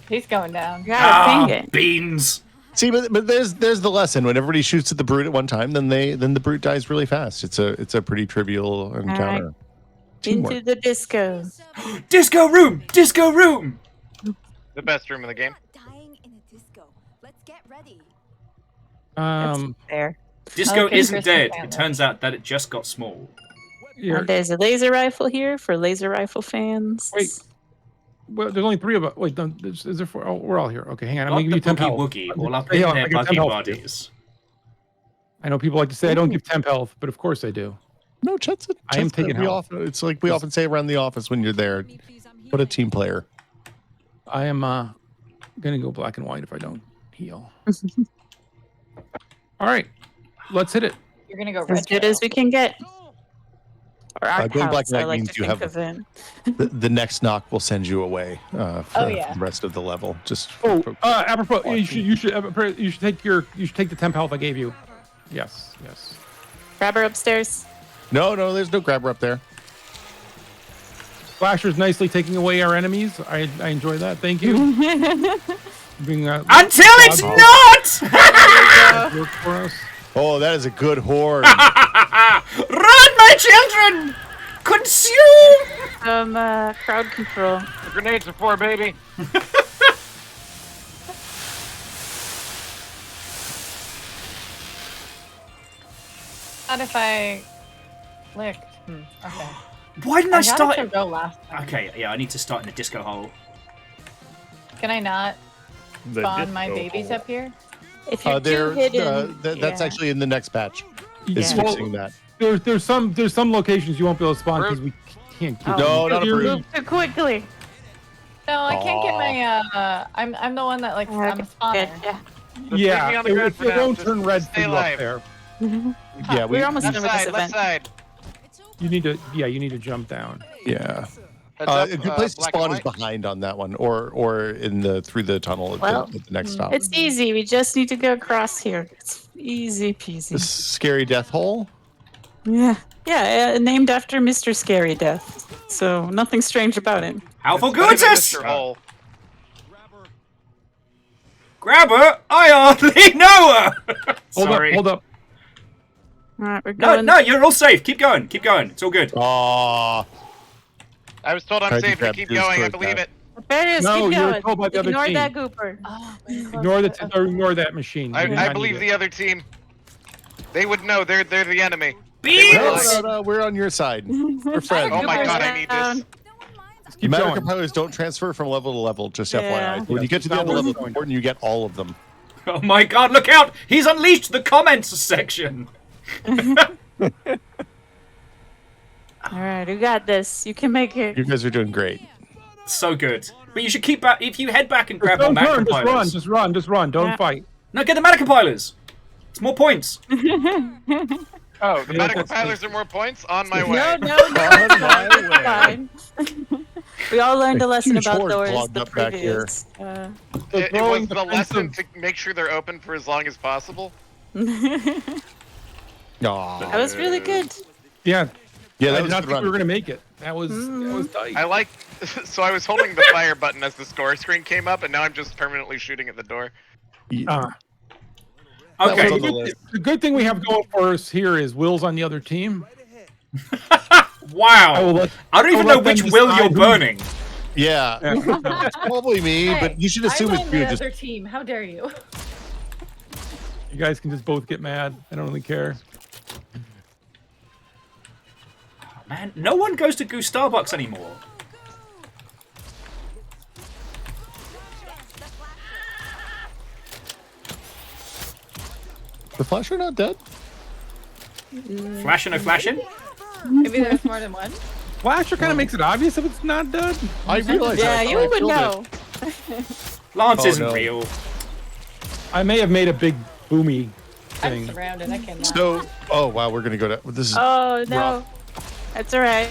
He's going down. gotta Ah, ping it. beans. See, but there's the lesson. When everybody shoots at the brute at one time, then the brute dies really fast. It's a pretty trivial encounter. Into Teamwork. the disco. Disco room! Disco room! The best room in the game. Dying in a disco. Let's get ready. There. Disco Okay, isn't Christian dead. family. It turns out that it just got small. And there's a laser rifle here for laser rifle fans. Wait. Well, there's only 3 of us. Wait, no, is there 4? Oh, we're all here. Okay, hang on. I'm Got gonna the give you 10 boogie health. woogie all up Yeah, in I'll their give you 10 buggy health. bodies. I know people like to say I don't give temp health, but of course I do. No, Chet's I am taking health. It's like we often say around the office when you're there. What a team player. I am gonna go black and white if I don't heal. All right, let's hit it. You're gonna go As red. good as we can get. Or our Going black house, and I white like means to you think have of it. the next knock will send you away for Oh, yeah. the rest of the level. Just Apropos, you should take the temp health I gave you. Yes. Grab her upstairs. no, there's no grabber up there. Flasher's nicely taking away our enemies. I enjoy that. Thank you. Being, Until it's not! work for us. Oh, that is a good horde. Run, my children! Consume! Crowd control. The grenades are for, baby. Not if I licked. Okay. Why didn't I got it start? to go last time. Okay, yeah, I need to start in the disco hole. Can I not The spawn my disco babies hole. up here? If you're too hidden, That's yeah. actually in the next patch. Is Yeah. fixing that. There's some locations you won't be able to spawn because we can't keep. No, not a You're- brute. Move too quickly. No, I can't get my. I'm the one that like I'm a spawner. Yeah. Just Yeah, leave me on the ground it for now. won't Just turn red stay for you alive. up there. Yeah, We're almost Left done with this side, left event. side. You need to jump down. Yeah. Heads up, A good place to black and spawn is white. behind on that one, or in the through the tunnel at, Well, the next stop. It's easy. We just need to go across here. It's easy peasy. The scary death hole. Yeah. Yeah, named after Mr. Scary Death. So nothing strange about it. How for It's better than goodness! Mr. Hole. Grab her! I hardly know her! Sorry. Hold up. All right, we're No, going. no, you're all safe. Keep going. Keep going. It's all good. Aww. I was told I'm Tried to safe to grab keep his going. I throat believe back. it. There it is. No, Keep you're going. told by the other Ignore team. that gooper. Oh, Ignore that machine. You do I not believe need the other team. They would know. They're the enemy. Beans! No, we're on your side. We're friends. Oh my Gooper's god, I need down. this. it. Keep Matter going. compilers don't transfer from level to level, just Yeah. FYI. When you get to the Not end of level worth going. important, you get all of them. Oh my god, look out! He's unleashed the comments section! All right, we got this. You can make it. You guys are doing great. So good. But you should keep back. If you head back and grab more Don't mana turn. compilers. Just run. Don't Yeah. fight. No, get the mana compilers! It's more points. Oh, the Yeah, medical that's compilers are more points? On my way. No. On my It's fine. We all learned a lesson Huge about horde doors clogged the up back here. previous. It was throwing the lesson defensive- to make sure they're open for as long as possible. That Aw. was really good. Yeah. Yeah, I that did was not a good think we run. were gonna make it. That was tight. I like. So I was holding the fire button as the score screen came up, and now I'm just permanently shooting at the door. That Okay. was on the list. The good thing we have going for us here is Will's on the other team. Wow. I will let- I don't even I'll know let them which will decide you're who- burning. Yeah, it's probably me, Hey, but you should assume I'm it's on you. the Just other team. How dare you? You guys can just both get mad. I don't really care. Man, no one goes to Goose Starbucks anymore. the Flasher not dead. Flashing or flashing? Maybe there's more than one. Flasher kind of makes it obvious if it's not dead. I realize. Yeah, that. you I would killed it. know. Lance Oh, isn't no. real. I may have made a big boomy I'm thing. surrounded. I cannot. So, oh wow, we're gonna go to this is. Oh no, rough. that's all right.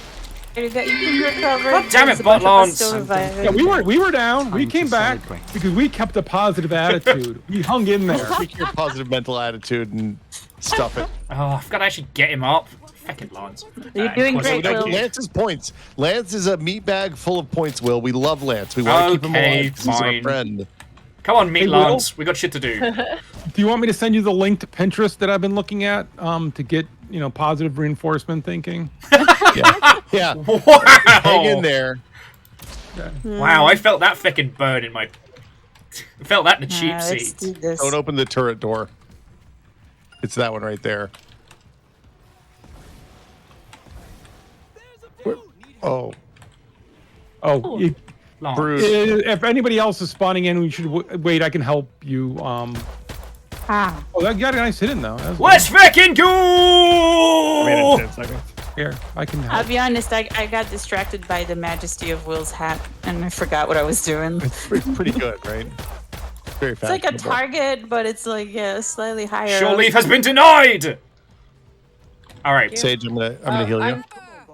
You can recover. God damn it, There's a bunch of us Butlons. still reviving. Yeah, we were down. We Time came to back celebrate. because we kept a positive attitude. We hung in there. Take your positive mental attitude and stuff it. Oh, I've got to actually get him up. Fucking Lance. You're doing of course great, I Will. would. Lance's points. Lance is a meat bag full of points. Will we love Lance? We want to keep him Okay, alive 'cause he's our fine. friend. Come on, meet Hey, Lance. We got shit to do. Do you want me to send you the link to Pinterest that I've been looking at to get positive reinforcement thinking? Yeah. Wow. Hang in there. Wow, I felt that fucking burn in my. I felt that in the cheap seat. Don't open the turret door. It's that one right there. Oh. Oh, Bruce. if anybody else is spawning in, we should wait. I can help you. Oh, that got a nice hit in though. Let's fucking go! I made it in 10 seconds. Here, I can help. I'll be honest, I got distracted by the majesty of Will's hat and I forgot what I was doing. It's pretty good, right? Very It's like a target, but it's like slightly higher. Shore up. leave has been denied! Alright. Sage, I'm gonna heal you.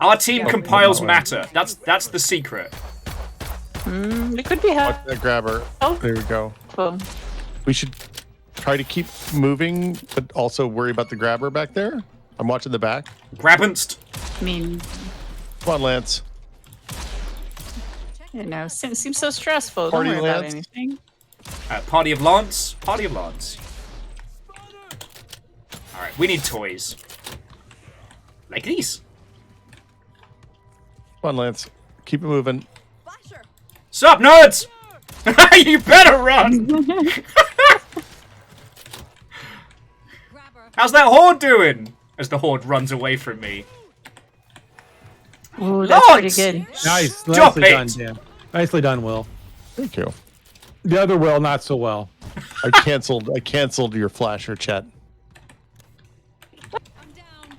Our team compiles matter. That's the secret. It could be Watch that grabber. Oh. There we go. Cool. We should try to keep moving, but also worry about the grabber back there. I'm watching the back. Grabbenst. I mean, Come on, Lance. seems so stressful. Party Don't worry about Lance. anything. Party of Lance. Party of Lance. Alright, we need toys. Like these. Come on, Lance. Keep it moving. Sup, nerds? You better run! How's that horde doing? As the horde runs away from me. Ooh, that's pretty Lance! good. Nice. Stop Nicely it! done, Dan. Nicely done, Will. Thank you. The other Will, not so well. I canceled your flasher, chat.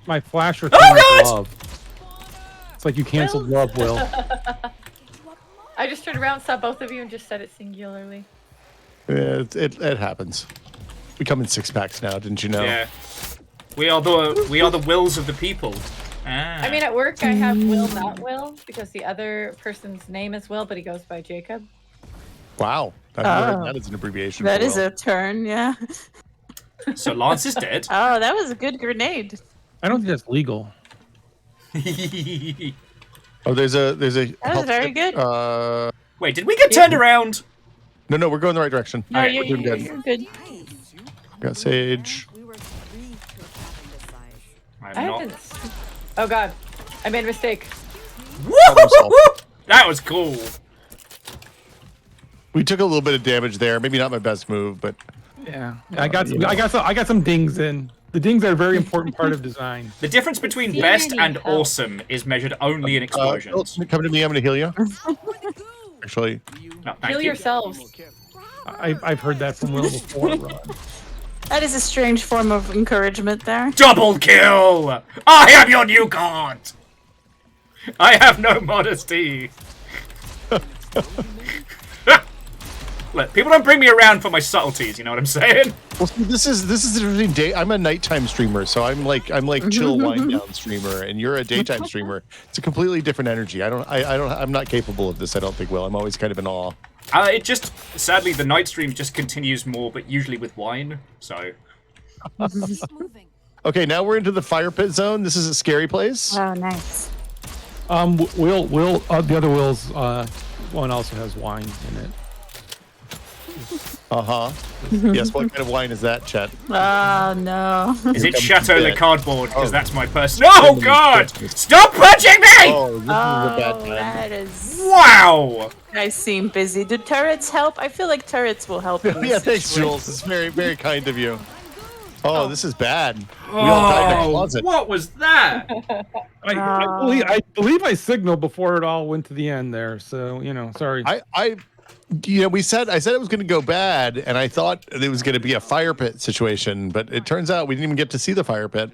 My flasher Oh, turned God! love. It's like you canceled love, Will. I just turned around, saw both of you, and just said it singularly. It happens. We come in 6-packs now, didn't you know? Yeah. We are the wills of the people. Ah. I mean, at work, I have Will, not Will, because the other person's name is Will, but he goes by Jacob. Wow. That is an abbreviation. That for is Will. a turn, yeah. So Lance is dead. Oh, that was a good grenade. I don't think that's legal. Oh, there's a. That was very good. Wait, did we get turned around? No, we're going the right direction. No, Alright, you're good. Got Sage. I haven't. Oh god, I made a mistake. That was cool. We took a little bit of damage there. Maybe not my best move, but Yeah, I got some dings in. The dings are a very important part of design. The difference between best and awesome is measured only in explosions. Come to me. I'm going to heal you. Actually, No, thank Heal you. yourselves. I've heard that from Will before, Ron. That is a strange form of encouragement there. Double kill! I am your new god! I have no modesty. Look, people don't bring me around for my subtleties, you know what I'm saying? well, see, this is the interesting day. I'm a nighttime streamer, so I'm like chill wind down streamer, and you're a daytime streamer. It's a completely different energy. I'm not capable of this. I don't think, Will. I'm always kind of in awe. It just, sadly, the night stream just continues more, but usually with wine, so. Okay, now we're into the fire pit zone. This is a scary place. Oh, nice. Will, the other Will's one also has wine in it. Yes, what kind of wine is that, Chet? Oh, no. Is it comes Chateau the Le dead. Cardboard? Because Oh. that's my personal. Oh, God! Stop punching me! Oh, this is a bad time. That is. Wow! I seem busy. Do turrets help? I feel like turrets will help. in this Yeah, thanks, situation. Jules. It's very, very kind of you. Oh, this is bad. We all died in the closet. What was that? I believe I signaled before it all went to the end there. So sorry. I said it was going to go bad, and I thought it was going to be a fire pit situation, but it turns out we didn't even get to see the fire pit.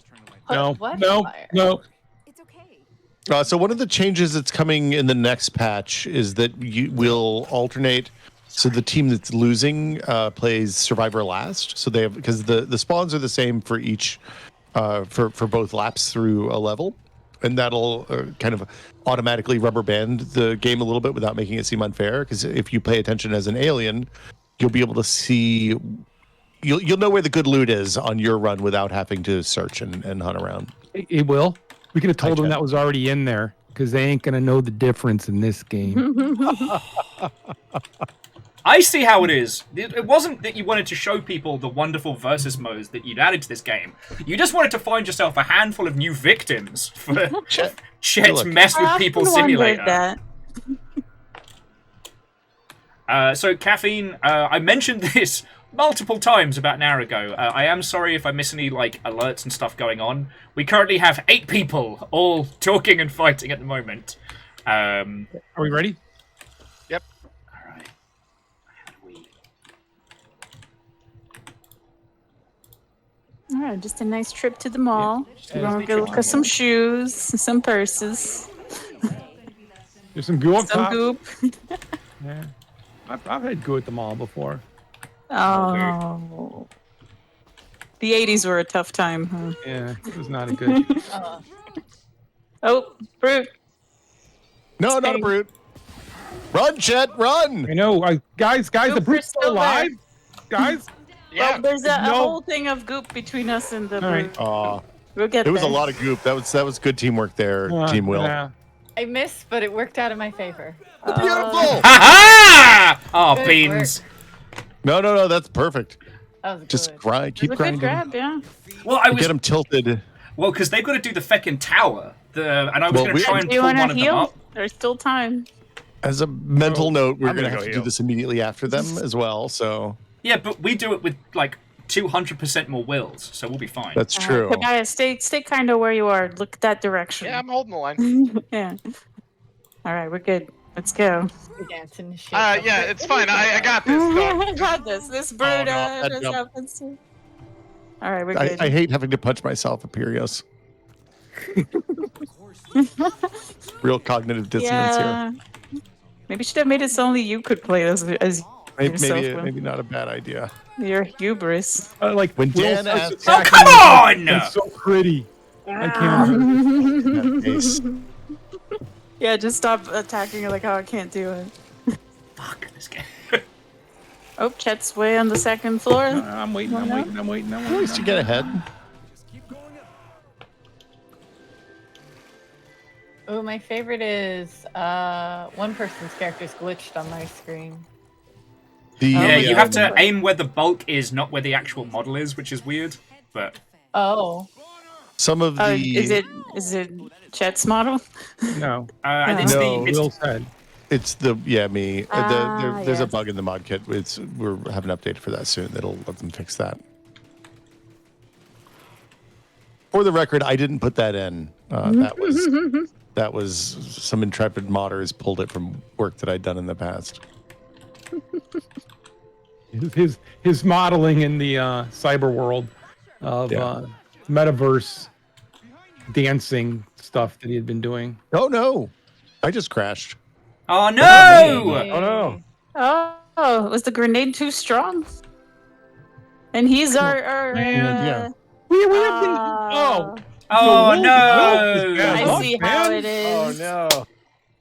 No. It's okay. So one of the changes that's coming in the next patch is that you will alternate. So the team that's losing plays survivor last. So they have, because the spawns are the same for each for both laps through a level, and that'll kind of automatically rubber band the game a little bit without making it seem unfair. Because if you pay attention as an alien, you'll be able to see. You'll know where the good loot is on your run without having to search and hunt around. It will. We could have told them that was already in there because they ain't gonna know the difference in this game. I see how it is. It wasn't that you wanted to show people the wonderful versus modes that you'd added to this game. You just wanted to find yourself a handful of new victims for Chet's Mess with People simulator. So, Caffeine, I mentioned this multiple times about an hour ago. I am sorry if I miss any alerts and stuff going on. We currently have 8 people all talking and fighting at the moment. Are we ready? Yep. All right. All right, just a nice trip to the mall. We're gonna go look at some shoes, some purses. There's some goo up Some top. goop. Yeah. I've had goo at the mall before. Oh. The 80s were a tough time, huh? Yeah, it was not a good. Oh, Brute. No, not a brute. Run, Chet, run! I know, guys, the brute's still alive. Guys. Yeah. Well, there's a whole thing of goop between us and the brute. We'll get It was there. a lot of goop. That was good teamwork there, Team Will. Yeah. I missed, but it worked out in my favor. Beautiful! Ha ha! Oh, Good beans. No, that's perfect. That was Just good. grind, keep It was a good grinding. grab, yeah. Well, I was Get them tilted. well because they've got to do the feckin' tower. And I was Well, going to try and Do you pull want one to of them heal? up. There's still time. As a mental note, we're I'm going to gonna have go to heal. do this immediately after them as well. So Yeah, but we do it with 200% more wills, so we'll be fine. that's true. Tobias, stay kind of where you are. Look that direction. Yeah, I'm holding the line. Yeah. All right, we're good. Let's go. Dancing and shit. Yeah, it's fine. I got this. I got this. This Bruta. that this jump. happens too. All right, we're good. I hate having to punch myself, Imperios. Real cognitive dissonance here. Maybe you should have made it so only you could play as yourself. Maybe not a bad idea. Your hubris. When Will Dan starts asked, Oh, attacking, come on! It's so pretty. I can't. that face. Yeah, just stop attacking like how I can't do it. Fuck this game. Oh, Chet's way on the second floor. I'm waiting. At least you get ahead. Oh, my favorite is one person's character's glitched on my screen. Yeah, you have to aim where the bulk is, not where the actual model is, which is weird. But Oh. Some of the Is it Chet's model? No. it's No, it's Will said. it's me. There's a yes. bug in the mod kit. We're having an update for that soon. That'll let them fix that. For the record, I didn't put that in. That was some intrepid modders pulled it from work that I'd done in the past. His modeling in the cyber world of metaverse dancing stuff that he had been doing. Oh no, I just crashed. oh no! Oh no. Oh, was the grenade too strong? And he's our Yeah. We have been. Oh Will- no! Will is bad I luck, see how man. it is. Oh no.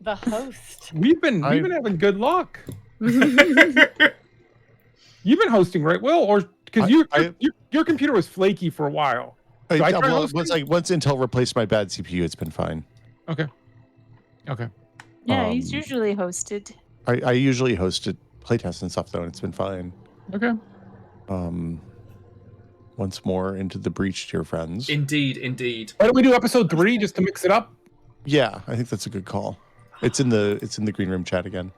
The host. We've been having good luck. You've been hosting, right, Will? Or because your computer was flaky for a while. So I tried hosting? Once Intel replaced my bad CPU, it's been fine. Okay. Yeah, he's usually hosted. I usually hosted playtests and stuff though, and it's been fine. Okay. Once more into the breach, dear friends. Indeed. Why don't we do episode 3 just to mix it up? Yeah, I think that's a good call. It's in the green room chat again.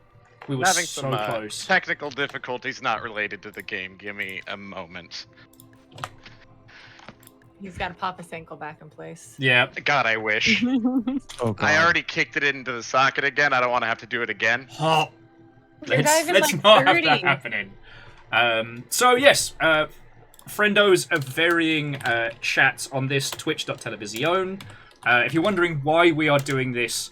We were Having so some close. technical difficulties not related to the game. Give me a moment. He's got to pop his ankle back in place. Yeah. God, I wish. Oh god. I already kicked it into the socket again. I don't want to have to do it again. Oh. You're Let's diving not like have that 30. happening. So yes, friendos of varying chats on this twitch.television. If you're wondering why we are doing this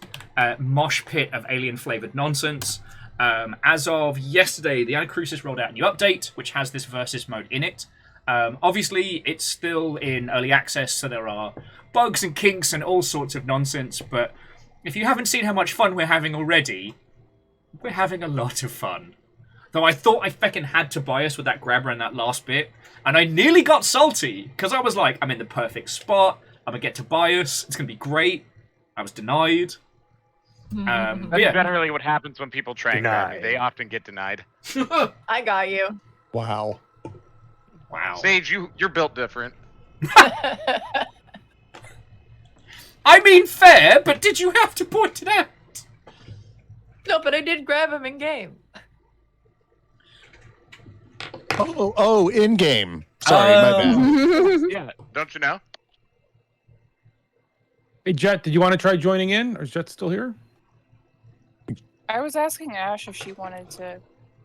mosh pit of alien-flavored nonsense, as of yesterday, the Anacrusis rolled out a new update, which has this versus mode in it. Obviously, it's still in early access, so there are bugs and kinks and all sorts of nonsense, but if you haven't seen how much fun we're having already, we're having a lot of fun. Though I thought I feckin' had to bias with that grabber in that last bit, and I nearly got salty, because I was like, I'm in the perfect spot, I'm gonna get to bias, it's gonna be great. I was denied. That's But yeah, generally what happens when people try and grab me. They often get denied. I got you. Wow. Wow. Sage, you're built different. I mean, fair, but did you have to point it out? No, but I did grab him in game. Oh, in game. Sorry, my bad. Yeah, don't you know? Hey, Jet, did you want to try joining in, or is Jet still here? I was asking Ash if she wanted to,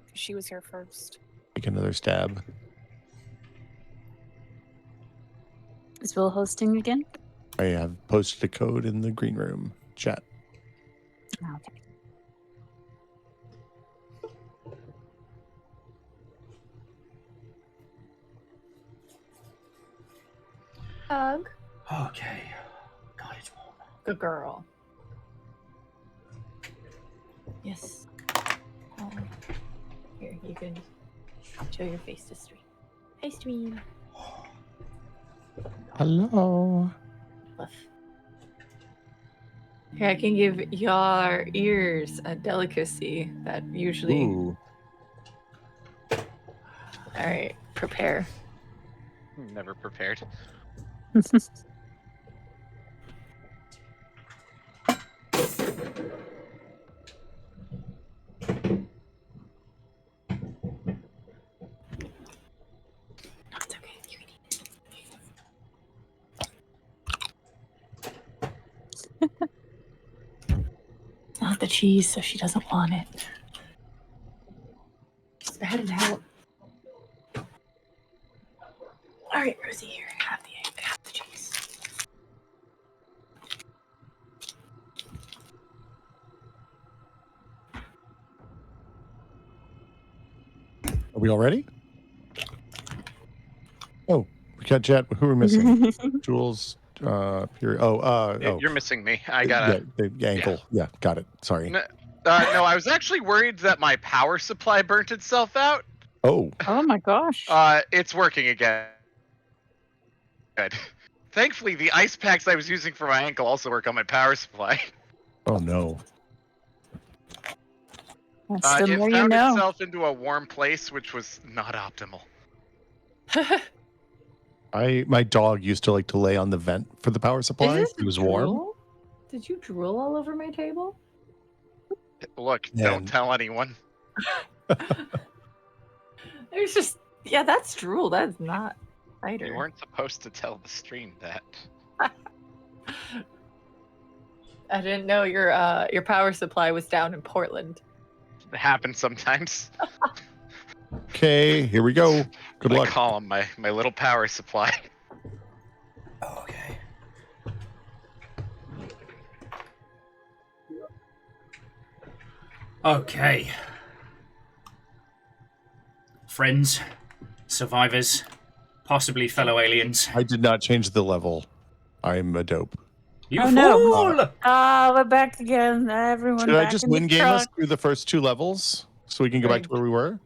because she was here first. Take another stab. Is Will hosting again? I have posted a code in the green room chat. Okay. Hug. Okay. God, it's warm. Good girl. Yes. Here, you can show your face to stream. Hey, stream. Hello. Love. Here, I can give your ears a delicacy that usually. Ooh. All right, prepare. Never prepared. It's okay. You can eat it. It's not the cheese, so she doesn't want it. Spat it out. All right, Rosie, here. Have the cheese. Are we all ready? Oh, we got Jet. Who are we missing? Jules. You're missing me. I got the ankle. Yeah, got it. Sorry. No, I was actually worried that my power supply burnt itself out. Oh. Oh my gosh. It's working again. Good. Thankfully, the ice packs I was using for my ankle also work on my power supply. Oh no. That's the It more you found know. itself into a warm place, which was not optimal. My dog used to like to lay on the vent for the power supply. Is this It was warm. drool? Did you drool all over my table? Look, don't tell anyone. There's just that's drool. That's not cider. You weren't supposed to tell the stream that. I didn't know your power supply was down in Portland. It happens sometimes. Okay, here we go. Good luck. I call him my little power supply. Okay. Okay. Friends, survivors, possibly fellow aliens. I did not change the level. I'm a dope. You Oh, fool! no. we're back again. Everyone Should I back just in the win game us truck. through the first 2 levels so we can go back to where we were?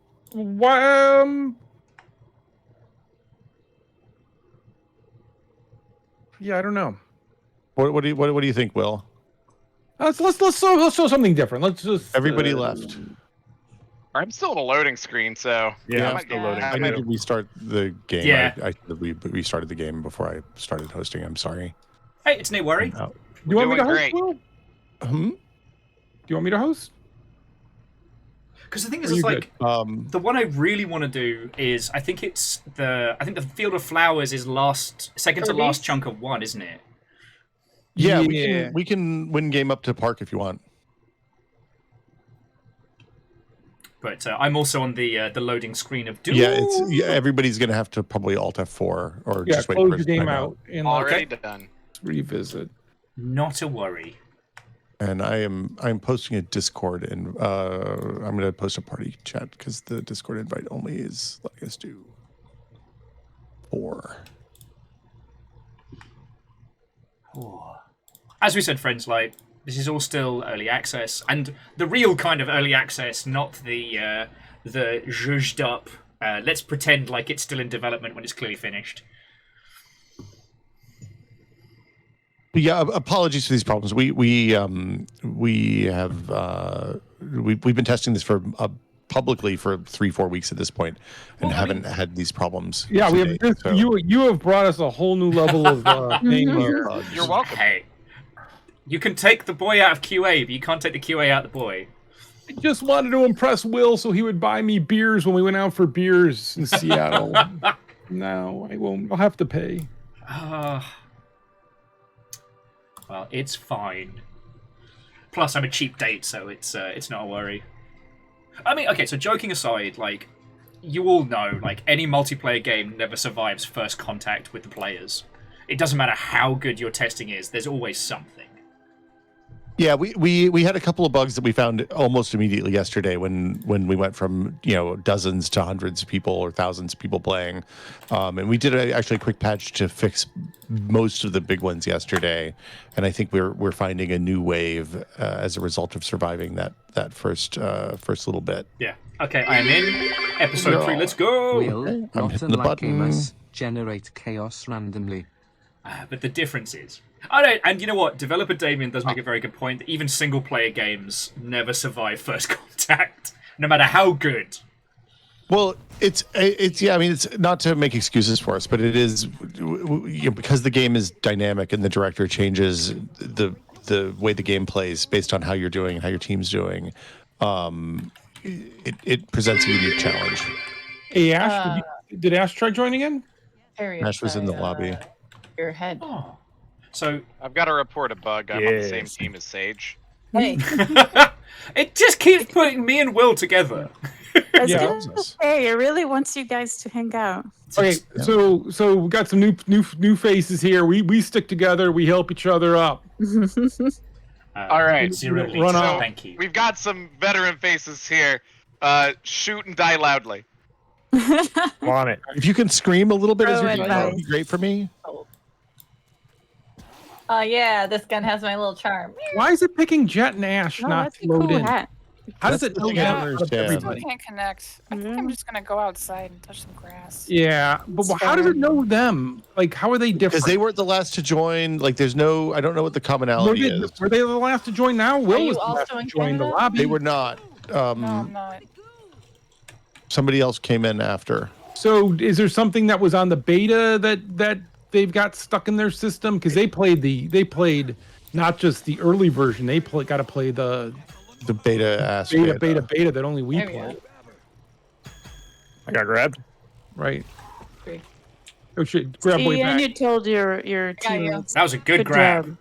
Yeah, I don't know. What do you think, Will? Let's show something different. Let's just Everybody left. I'm still in a loading screen, so Yeah, I'm I'm still loading. I need to restart the game. Yeah. I restarted the game before I started hosting. I'm sorry. Hey, it's no worry. Do you want me to host? Great. Will? Do you want me to host? Because the thing is, Are it's you like good? the one I really want to do is I think the Field of Flowers is second to last chunk of 1, isn't it? Yeah, we can win game up to Park if you want. But I'm also on the loading screen of Doom. Yeah, everybody's gonna have to probably Alt F4 or just wait close for the it to game time out and already done. revisit. Not a worry. And I'm posting a Discord and I'm gonna post a party chat because the Discord invite only is letting us do 4. As we said, friends, like this is all still early access, and the real kind of early access, not the zhuzhed up. Let's pretend like it's still in development when it's clearly finished. Yeah, apologies for these problems. We've been testing this for publicly for 3-4 weeks at this point, and haven't had these problems. Yeah, we have. Date, so. You have brought us a whole new level of pain here. You're welcome. Hey, you can take the boy out of QA, but you can't take the QA out of the boy. I just wanted to impress Will so he would buy me beers when we went out for beers in Seattle. No, I won't. I'll have to pay. Well, it's fine. Plus, I'm a cheap date, so it's not a worry. I mean, okay, so joking aside, like, you all know, like, any multiplayer game never survives first contact with the players. It doesn't matter how good your testing is, there's always something. Yeah, we had a couple of bugs that we found almost immediately yesterday when we went from dozens to hundreds of people or thousands of people playing, and we did actually a quick patch to fix most of the big ones yesterday, and I think we're finding a new wave as a result of surviving that first little bit. Yeah. Okay, I am in episode 3. Let's go. Will, I'm not hitting the unlike button. gamers, generate chaos randomly. But the difference is, and you know what? Developer Damien does make a very good point that even single-player games never survive first contact, no matter how good. Well, it's yeah. I mean, it's not to make excuses for us, but it is because the game is dynamic and the director changes the way the game plays based on how you're doing and how your team's doing. It presents a unique challenge. Hey, Ash, did Ash try joining in? Ash was in the lobby. Your head. Oh. So I've got to report a bug. I'm on the same team as Sage. Hey. It just keeps putting me and Will together. Hey, it really wants you guys to hang out. Okay, so we got some new faces here. We stick together. We help each other up. All right, run off. Thank you. We've got some veteran faces here. Shoot and die loudly. On it. If you can scream a little bit as Throw you're it doing, that would nice. be great for me. Yeah, this gun has my little charm. Why is it picking Jet and Ash No, not that's to a load cool in? hat. How does it That's know the that thing I out of understand. everybody? Can't connect. I think I'm just gonna go outside and touch some grass. Yeah, but how does it know them? Like, how are they different? Because they weren't the last to join. Like, I don't know what the commonality is. Were they the last to join now? Will you was the last also to in join the Canada? lobby. They were not. No, I'm not. Somebody else came in after. So is there something that was on the beta that they've got stuck in their system? Because they played not just the early version. They got to play the beta aspect. Beta that only we There we play. I got grabbed. Right. Great. Oh shit! Grab way See, back. and you told your Got you. teammates. That was a good grab.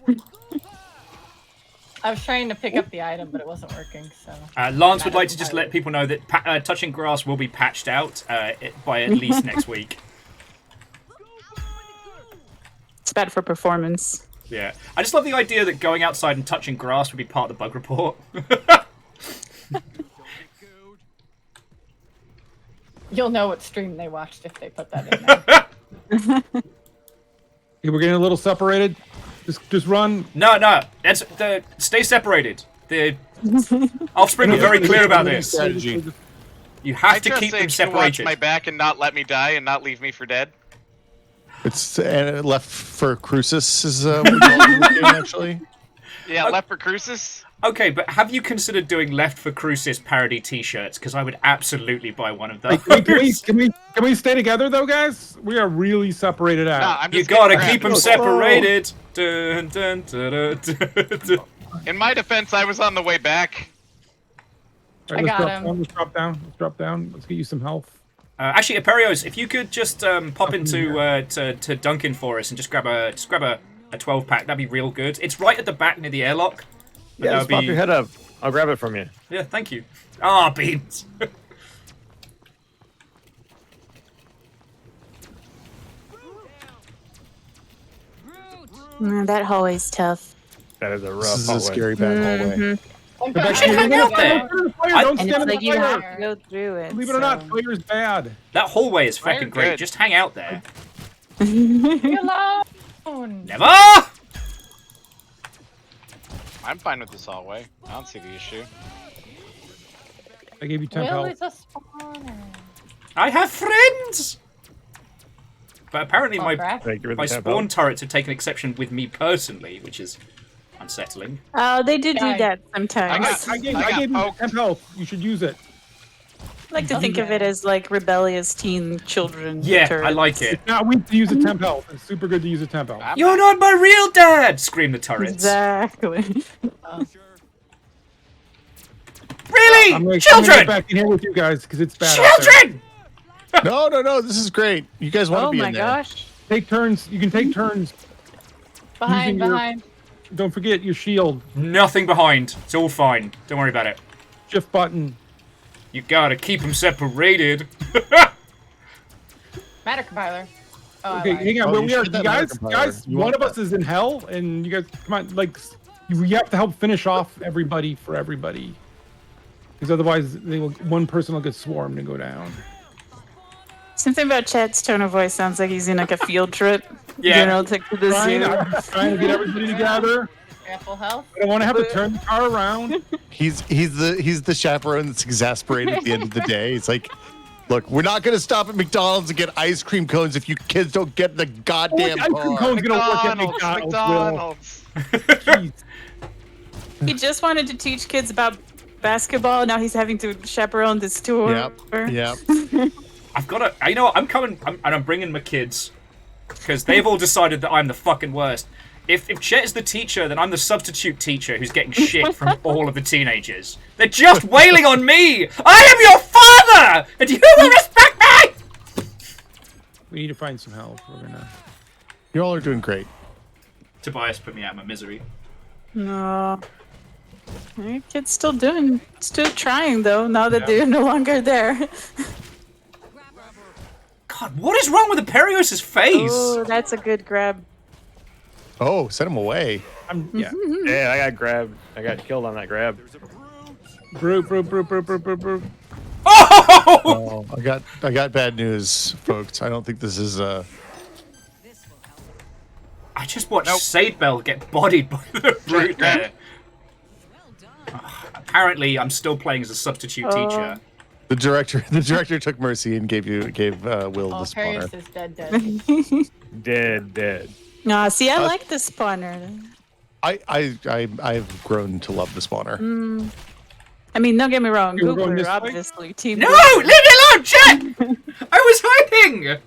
job. I was trying to pick up the item, but it wasn't working. So Lance would like to just let people know that touching grass will be patched out by at least next week. It's bad for performance. Yeah, I just love the idea that going outside and touching grass would be part of the bug report. you'll know what stream they watched if they put that in there. Okay, we're getting a little separated. Just run. No, stay separated. The Offspring were very clear about this. Strategy. You have to trust keep them Sage to watch separated. my back and not let me die and not leave me for dead. It's left for Crusis is what we call it in this game, actually. Yeah, left for Crusis. Okay, but have you considered doing Left for Crucis parody T-shirts? Because I would absolutely buy one of those. Can we stay together though, guys? We are really separated out. Nah, I'm You just gotta getting keep them grabbed. separated. Dun, dun, dun, dun, dun, dun. In my defense, I was on the way back. All right, I got drop him. down, let's drop down. Let's get you some health. Actually, Aperios, if you could just pop into to Duncan for us and just grab a 12-pack, that'd be real good. It's right at the back near the airlock. But Yeah, that just would pop be- your head up. I'll grab it from you. Yeah, thank you. Ah, beans. That hallway's tough. That is a rough This is hallway. a scary bad hallway. I should hang out there. Don't And stand it's in like the you fire. have to go through it. Believe it or not, so- fire is bad. That hallway is Fire fucking great. good. Just hang out there. Leave me alone. Never. I'm fine with this hallway. I don't see the issue. I gave you 10 Will health. is a spawner. I have friends. But apparently my my spawn turrets have taken exception with me personally, which is unsettling. Oh, they do that sometimes. I gave you 10 health. You should use it. I like to think of it as like rebellious teen children. Yeah, turrets. I like it. It's not weak to use a temp health. It's super good to use a temp health. You're not my real dad! Scream the turrets. Exactly. Really? I'm Children! gonna get back in here with you guys because it's bad. Children! No, this is great. You guys want to be in there. Oh my gosh. Take turns. You can take turns. Behind, using your- behind. Don't forget your shield. Nothing behind. It's all fine. Don't worry about it. Shift button. You gotta keep them separated. Matter compiler. Oh, Okay, hang on. Oh, where you we are, should have guys. that compiler. You One want of us is in hell, and you guys come on. Like, we have to help finish off everybody for everybody, because otherwise, one person will get swarmed and go down. Something about Chad's tone of voice sounds like he's in like a field trip. Yeah. You know, to the zoo. I'm just trying to get everybody together. Careful health. I don't want to have to turn the car around. He's the chaperone that's exasperated at the end of the day. He's like, look, we're not going to stop at McDonald's and get ice cream cones if you kids don't get in the goddamn Ice cream car. cone's gonna work at McDonald's. McDonald's. He just wanted to teach kids about basketball. Now he's having to chaperone this tour. Yep. I've got to... You know what? I'm coming... and I'm bringing my kids. Because they've all decided that I'm the fucking worst. If Chet is the teacher, then I'm the substitute teacher who's getting shit from all of the teenagers. They're just wailing on me! I am your father! And you will respect me! We need to find some help. We're gonna. You all are doing great. Tobias put me out of my misery. No. Your kid's still trying though, now that they're no longer there. God, what is wrong with Imperios's face? Oh, that's a good grab. Oh, send him away. Yeah, I got grabbed. I got killed on that grab. Brew. Oh, I got bad news, folks. I don't think this is I just watched Sadebell get bodied by the brute there. Apparently, I'm still playing as a substitute teacher. The director took mercy and gave Will the spawner. Imperius is dead. Dead. No, see, I like the spawner. I've grown to love the spawner. I mean, don't get me wrong, You were going Googler this way? obviously team. No! Leave me alone, Chet! I was hiding!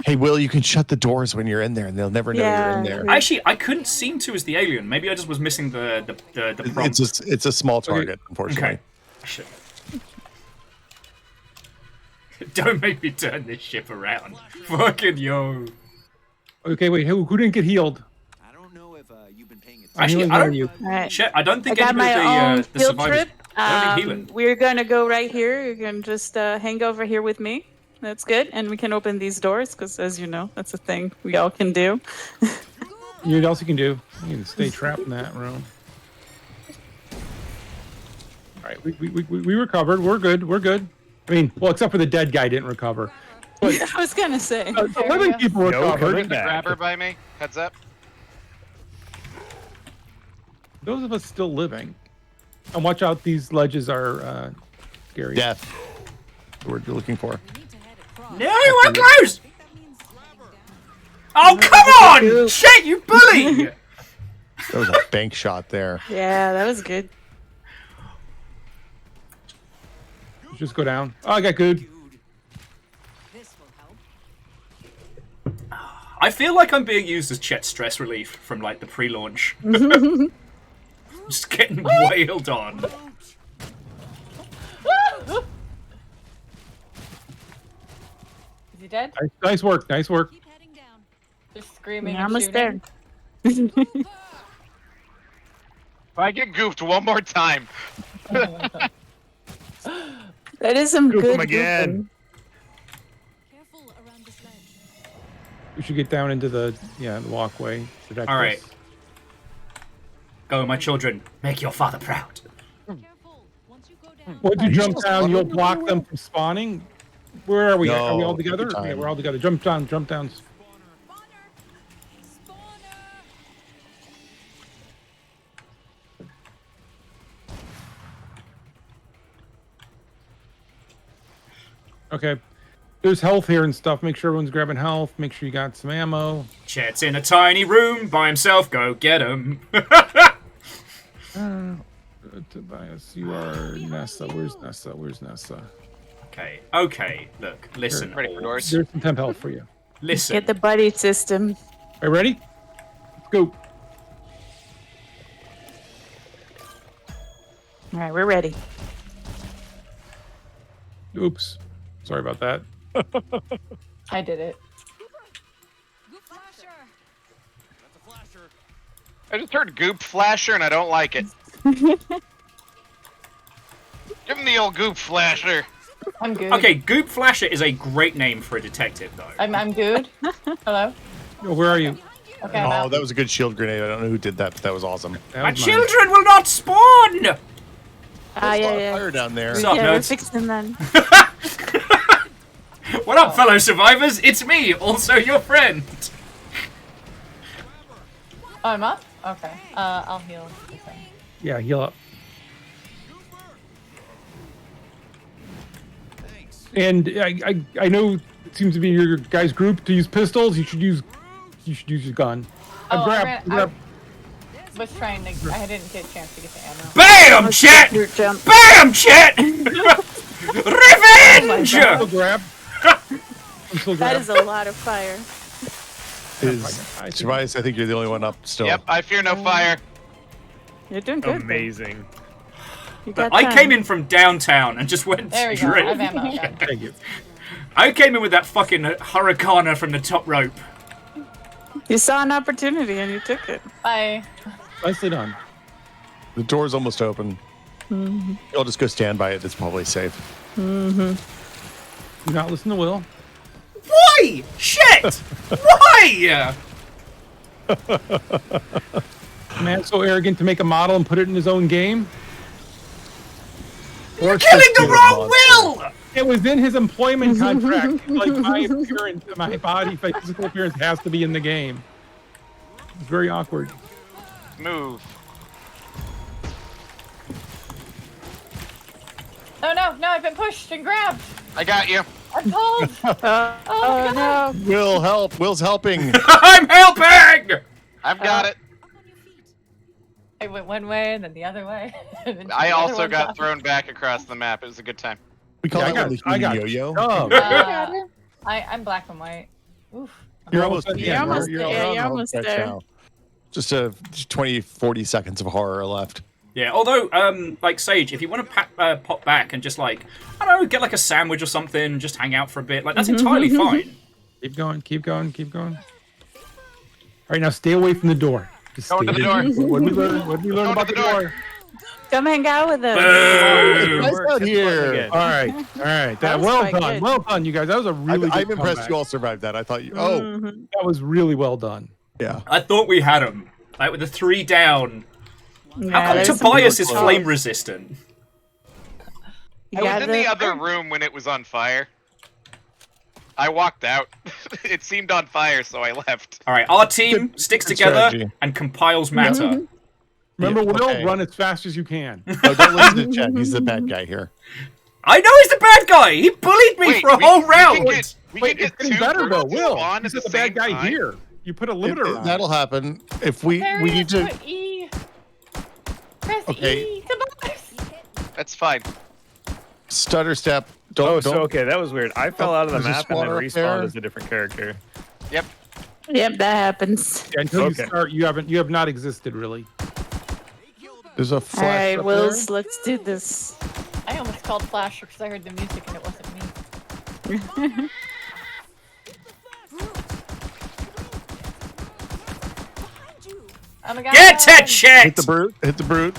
Hey, Will, you can shut the doors when you're in there, and they'll never know you're in there. Actually, I couldn't seem to as the alien. Maybe I just was missing the prompt. It's a small target, unfortunately. Okay. Don't make me turn this ship around. Fucking yo. Okay, wait. Who didn't get healed? I don't know if you've been paying attention. Actually, I don't. Alright. Chet, I don't think I got any my own of the field survivors. trip. I don't think healing. We're gonna go right here. You can just hang over here with me. That's good, and we can open these doors because, as you know, that's a thing we all can do. You know what else you can do? You can stay trapped in that room. All right, we recovered. We're good. I mean, well, except for the dead guy didn't recover. But I was gonna say. the living people recovered. Grabber by me. Heads up. Those of us still living. And watch out, these ledges are scary. Death. What you're looking for. No, you weren't close! Oh, come on! Shit, you bully! That was a bank shot there. Yeah, that was good. Just go down. Oh, I got good. I feel like I'm being used as Chet's stress relief from like the pre-launch. Just getting wailed on. Is he dead? Nice work. Just screaming. Yeah, and almost shooting. there. If I get goofed one more time. That is some Goof good him again. We should get down into the walkway. All right. Go, my children. Make your father proud. Once you jump down, you'll block them from spawning. Where are we? No, Are we all together? good time. Yeah, we're all together. Jump down. Okay. There's health here and stuff. Make sure everyone's grabbing health. Make sure you got some ammo. Chet's in a tiny room by himself. Go get him. Tobias, you are Nessa. Where's Nessa? Where's Nessa? Okay, okay. Look, listen. Ready for doors? There's some temp health for you. Listen. Get the buddy system. Are you ready? Let's go. All right, we're ready. Oops. Sorry about that. I did it. I just heard Goop Flasher and I don't like it. Give him the old Goop Flasher. I'm good. Okay, Goop Flasher is a great name for a detective, though. I'm good. Hello? Oh, where are you? Okay, I'm Oh, out. that was a good shield grenade. I don't know who did that, but that was awesome. My children will not spawn! Yeah. Fire down there. What's up, Yeah, we're nerds? fixing them. What up, fellow survivors? It's me, also your friend. Oh, I'm up? Okay. I'll heal. Okay. Yeah, heal up. And I know it seems to be your guys' group to use pistols. You should use your gun. Oh, grab. I was trying to. I didn't get a chance to get the ammo. BAM, Chet! BAM, Chet! Revenge! Still grab. That is a lot of fire. Tobias, I think you're the only one up still. Yep, I fear no fire. You're doing good. Amazing. You got I time. came in from downtown and just went There we go. straight. I have ammo. Okay. Thank you. I came in with that fucking hurricane from the top rope. You saw an opportunity and you took it. Bye. Nicely done. The door's almost open. Mm-hmm. I'll just go stand by it. It's probably safe. Mm-hmm. Do not listen to Will. Why? Shit! Why? Man, so arrogant to make a model and put it in his own game. You're killing the wrong Will! It was in his employment contract. Like my appearance, my body physical appearance has to be in the game. It's very awkward. Move. Oh no, I've been pushed and grabbed. I got you. I'm pulled. Oh no. Will, help. Will's helping. I'm helping! I've got it. I went one way and then the other way. and then I the other also one got back. thrown back across the map. It was a good time. We call Yeah, that one the I got human yo-yo. I'm black and white. Oof. You're almost You're almost you're there. You're on almost stretch there. now. Just 20, 40 seconds of horror left. Yeah, although, like Sage, if you want to pop back and just like, I don't know, get like a sandwich or something, just hang out for a bit, like that's entirely fine. Keep going, keep going, keep going. All right, now stay away from the door. Just Going to stay the door. What did we learn? What did we learn Going about to the the door. door? Come hang out with us. Boom. Nice out here. All right, all right. That was Well quite done, good. well done, you guys. That was a really I'm good impressed comeback. you all survived that. I thought you. Oh, Mhm. That was really well done. yeah. I thought we had him. Like with the 3 down. Yeah, How come there's some Tobias good is calls. flame resistant? You I was got in the other room when it was on fire. I walked out. It seemed on fire, so I left. Alright, our team sticks good together strategy. and compiles matter. Remember, Yeah, Will, okay. run as fast as you can. No, don't listen to Chad. He's the bad guy here. I know he's the bad guy! He bullied me Wait, for a whole round! We Wait, can it's get getting two better though. Will, on he's at the the bad same guy time. here. You put a limiter on. That'll happen if we need to. Put E. Press Okay. E. Tobias. That's fine. Stutter step. Don't. Oh, don't. so okay, that was weird. I fell out of the There's a map and then spawner up there. respawned as a different character. Yep. Yep, that happens. Yeah, until Okay. you start, you have not existed really. There's a All flash right, up Wills, let's do this. I almost called Flasher because I heard the music and it wasn't me. Oh my god. Get to there. Hit chat! the brute. Hit the brute.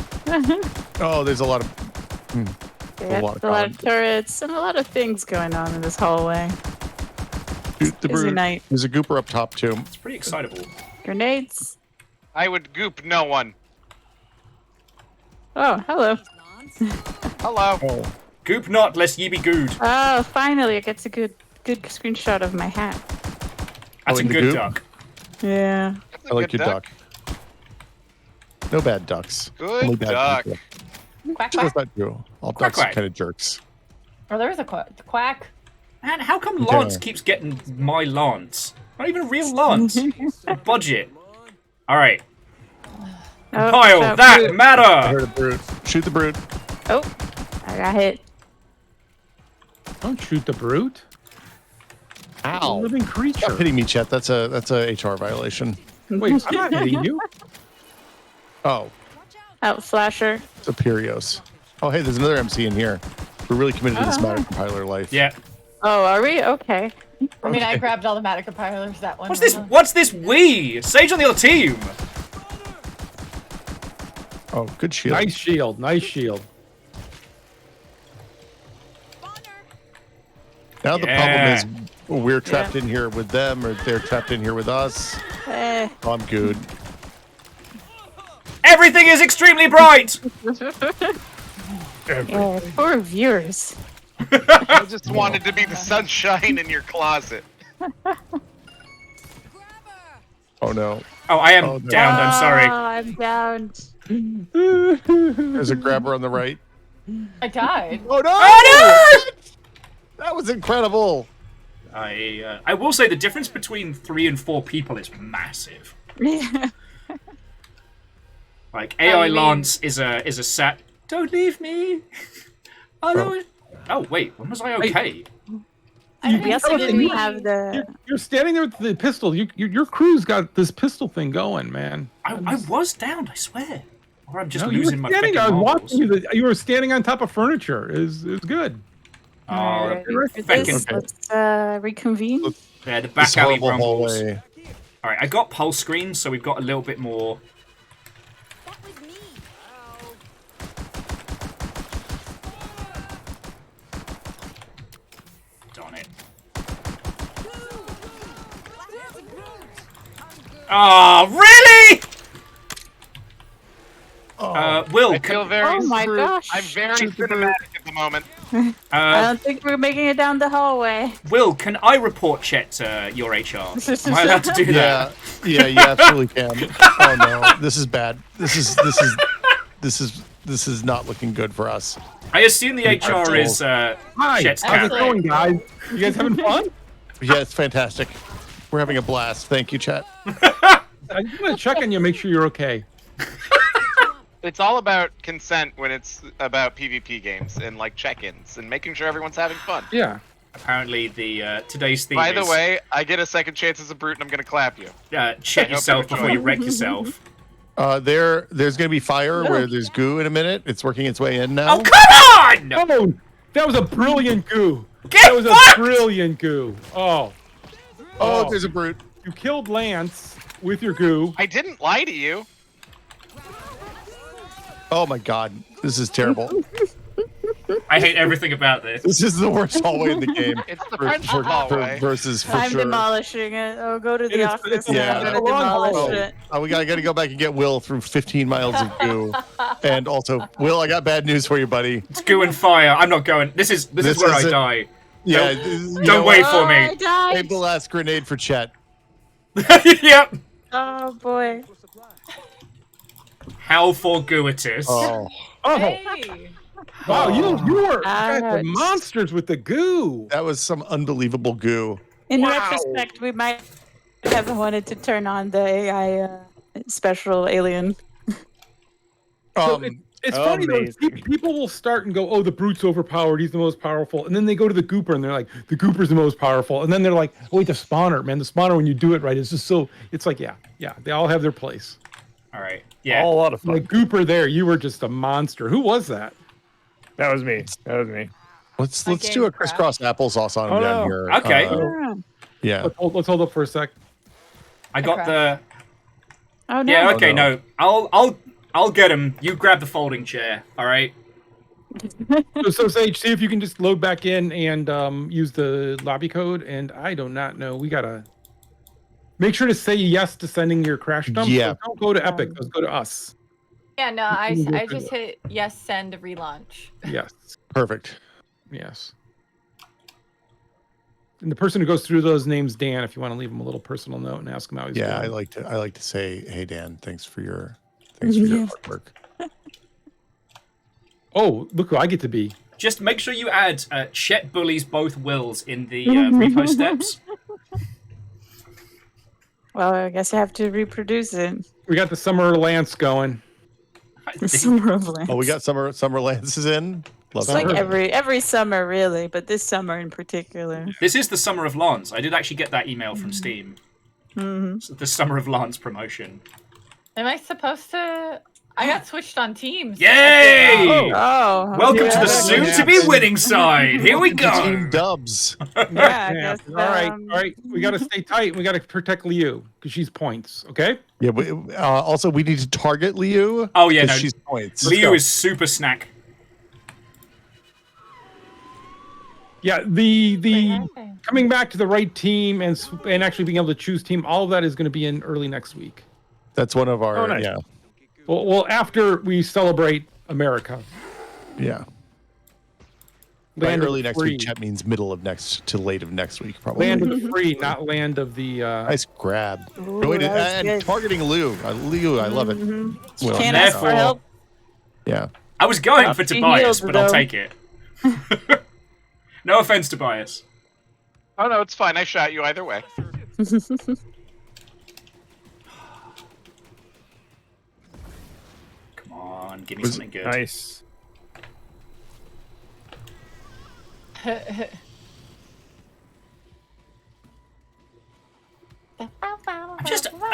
Oh, there's a lot of. Yeah, lot of a lot of comments. turrets and a lot of things going on in this hallway. Shoot the Busy brute. night. There's a gooper up top too. It's pretty excitable. Grenades. I would goop no one. Oh, hello. Hello. Oh, Goop not, lest ye be good. Oh, finally, it gets a good screenshot of my hat. That's a in the good goop? duck. Yeah. That's a I like good your duck. No bad ducks. Only Good bad duck. Quack That's quack. not true. All Quack, ducks are quack. kind of jerks. Oh, there was a quack. Man, how come Lance keeps getting my Lance? Not even a real Lance. Budget. Alright. Compile that matter! I heard a brute. Shoot the brute. Oh, I got hit. Don't shoot the brute. Ow. A living creature. Stop hitting me, Chet. That's a HR violation. Wait, I'm not hitting you. Oh. Out flasher. It's a Perios. Oh, hey, there's another MC in here. We're really committed to this matter compiler life. Yeah. Oh, are we? Okay. I mean, I grabbed all the Matter compilers that one. What's this we? Sage on the other team. Oh, good shield. Nice shield. Nice shield. Now the problem is we're trapped in here with them, or they're trapped in here with us. Oh, I'm good. Everything is extremely bright. Poor viewers. I just wanted to be the sunshine in your closet. Oh no. Oh, I am downed. I'm sorry. I'm down. There's a grabber on the right. I died. Oh no! Oh no! That was incredible. I will say the difference between 3 and 4 people is massive. Like AI Lance is a sat. Don't leave me. Oh no. Oh wait, when was I okay? Yes, I didn't have the. You're standing there with the pistol. Your crew's got this pistol thing going, man. I was downed, I swear. Or I'm just No, losing my standing, freaking I was marbles. watching you. You were standing on top of furniture. Is good. Oh, Let's reconvene. yeah, the back This alley horrible rumbles. hallway. All right, I got pulse screens, so we've got a little bit more. Darn it. Oh, really? Will, I feel very Oh my screwed. gosh. I'm very cinematic at the moment. I don't think we're making it down the hallway. Will, can I report Chet your HR? Am I allowed to do that? Yeah, you absolutely can. Oh no, this is bad. This is not looking good for us. I assume the HR is Hi, Chet's how's it cat. going, guys? You guys having fun? Yeah, it's fantastic. We're having a blast. Thank you, chat. I just want to check on you, make sure you're okay. It's all about consent when it's about PvP games and like check-ins and making sure everyone's having fun. Yeah. Apparently, the today's theme By the is, way, I get a second chance as a brute and I'm gonna clap you. check yourself before you wreck yourself. There's gonna be fire where there's goo in a minute. It's working its way in now. Oh, come on! Oh, that was a brilliant goo. Get that was fucked! a brilliant goo. Oh, there's a brute. You killed Lance with your goo. I didn't lie to you. Oh my god, this is terrible. I hate everything about this. This is the worst hallway in the game. It's the friendship hallway. Versus for I'm sure. demolishing it. I'll go to the It's- office it's- and I'm yeah. gonna demolish it. Oh, we gotta go back and get Will through 15 miles of goo. And also, Will, I got bad news for you, buddy. It's goo and fire. I'm not going. This is where I die. Yeah, Don't wait for me. I died. Save the last grenade for Chet. Yep. Oh boy. How fortuitous. Oh. Hey. Wow, you were you guys Ouch. were monsters with the goo. That was some unbelievable goo. In retrospect, we might have wanted to turn on the AI special alien. It's funny though. People will start and go, "Oh, the brute's overpowered. He's the most powerful," and then they go to the gooper and they're like, "The gooper's the most powerful," and then they're like, "Oh, wait, the spawner, man, the spawner when you do it right is just so." It's like, yeah, they all have their place. All right. Yeah. All a lot of fun. The gooper there, you were just a monster. Who was that? That was me. That was me. Let's do a crisscross applesauce on him down here. Okay. Yeah. Let's hold up for a sec. I got the. Oh no. Yeah. Okay. No. I'll get him. You grab the folding chair. All right. So Sage, see if you can just load back in and use the lobby code. And I do not know. We gotta make sure to say yes to sending your crash dump. Yeah. So don't go to Epic. Let's go to us. Yeah, no, I You can go just through hit yes, send relaunch. Yes. Perfect. Yes. And the person who goes through those names, Dan, if you want to leave him a little personal note and ask him how he's doing. Yeah, I like to say, hey Dan, thanks for your hard work. Oh, look who I get to be. Just make sure you add Chet bullies both wills in the repo steps. Well, I guess I have to reproduce it. We got the Summer Lance going. Summer of Lance. Oh, we got summer lances in. Love It's like that. every summer, really, but this summer in particular. This is the Summer of Lance. I did actually get that email from Steam. So the Summer of Lance promotion. Am I supposed to? I got switched on teams. Yay! Oh, Welcome to the soon-to-be winning side. Here we go. Team Dubs. Yeah, I guess, All right. We got to stay tight. We got to protect Liu because she's points. Okay. Yeah. Also, we need to target Liu. Oh yeah, no. She's points. Liu is super snack. Yeah, the coming back to the right team and actually being able to choose team, all of that is going to be in early next week. That's one of our nice. Well, after we celebrate America. Yeah. By early next week, Chet means middle of next to late of next week, probably. Land of the free, not land of the. Nice grab. Ooh, and targeting Liu. Liu, I love it. Well, can't ask for help. Yeah. I was going for Tobias, but I'll take it. No offense, Tobias. Oh no, it's fine. I shot you either way. Come on, give me something good. Nice.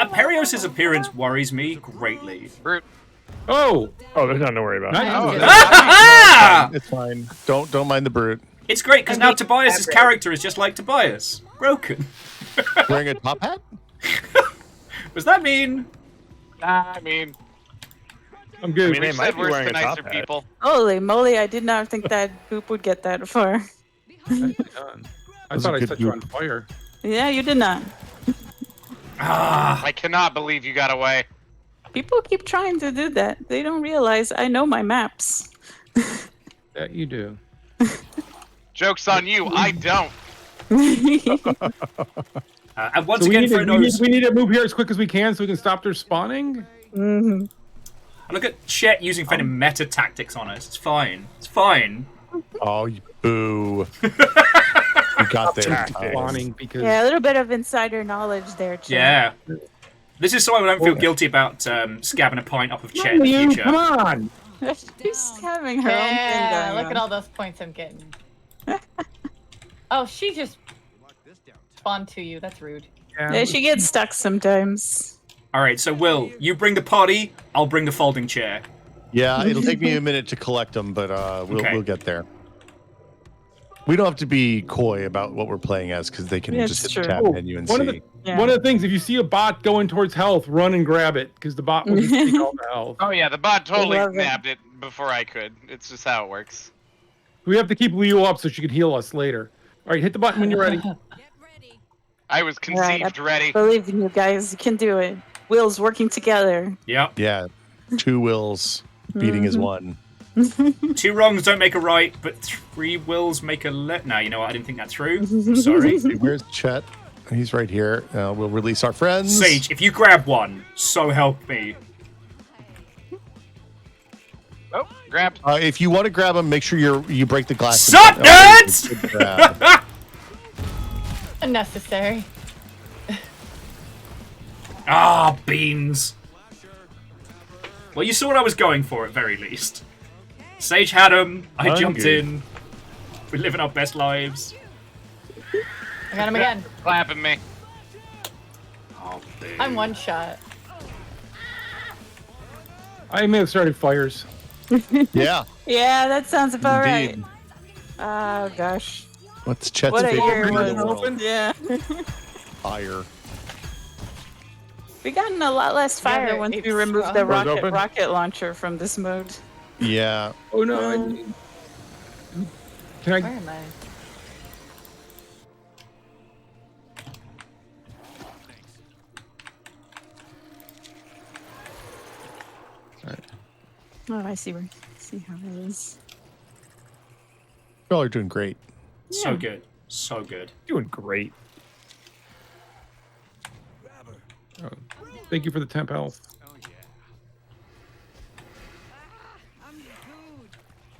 Aperios' appearance worries me greatly. Oh, there's nothing to worry about. It's fine. Don't mind the brute. It's great because now Tobias' character is just like Tobias, broken. Wearing a top hat? Was that mean? I mean, I'm good. I mean, they we've might said be worse wearing to a top nicer hat. people. Holy moly! I did not think that Boop would get that far. I thought I set you on fire. Yeah, you did not. I cannot believe you got away. People keep trying to do that. They don't realize I know my maps. That you do. Joke's on you. I don't. And once again, we need to move here as quick as we can so we can stop their spawning. Look at Chet using kind of meta tactics on us. It's fine. It's fine. Oh, you boo. You got there. Spawning because... Yeah, a little bit of insider knowledge there, Chet. Yeah. This is so I don't feel guilty about scabbing a pint off of Chet in the future. Come on! She's having her own thing going Look on. at all those points I'm getting. Oh, she just spawned to you. That's rude. Yeah, she gets stuck sometimes. Alright, so Will, you bring the potty, I'll bring the folding chair. Yeah, it'll take me a minute to collect them, but we'll get there. We don't have to be coy about what we're playing as because they can just hit the tab menu and see. One of the things, if you see a bot going towards health, run and grab it because the bot will just take all the health. Oh yeah, the bot totally nabbed it before I could. It's just how it works. We have to keep Leo up so she can heal us later. All right, hit the button when you're ready. I was conceived ready. Believe in you guys. You can do it. Wills working together. Yep. Yeah, two wills beating is one. Two wrongs don't make a right, but three wills make a No, you know what? I didn't think that through. Sorry. Where's Chet? He's right here. We'll release our friends. Sage, if you grab one, so help me. Oh, grabbed. If you want to grab them, make sure you break the glass. Sup, nerds? Unnecessary. Ah, beans. Well, you saw what I was going for at very least. Sage had him. I jumped in. We're living our best lives. I got him again. Clapping me. Oh, dude. I'm one shot. I may have started fires. Yeah. Yeah, that sounds about Indeed. right. Oh gosh. What's Chet's What a favorite year thing it in the was. world? Yeah. Fire. We gotten a lot less fire they're once we removed the Doors open? rocket launcher from this mode. Yeah. Oh no! Can I? Where am I? Oh, I see where. See how it is. Y'all are doing great. So good. So good. Doing great. Oh, thank you for the temp health.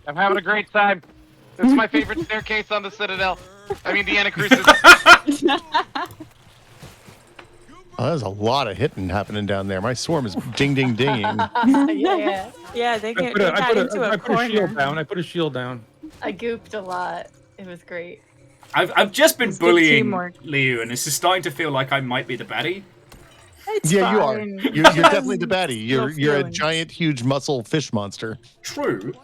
I'm having a great time. It's my favorite staircase on the Citadel. I mean, the Anacrusis. Oh, there's a lot of hitting happening down there. My swarm is ding, ding, dinging. Yeah. Yeah, they I got into a put a shield corner. down. I put a shield down. I gooped a lot. It was great. I've just been It's good bullying teamwork. Liu, and this is starting to feel like I might be the baddie. It's Yeah, you are. fine. You're definitely the baddie. No You're a feelings. giant, huge muscle fish monster. True.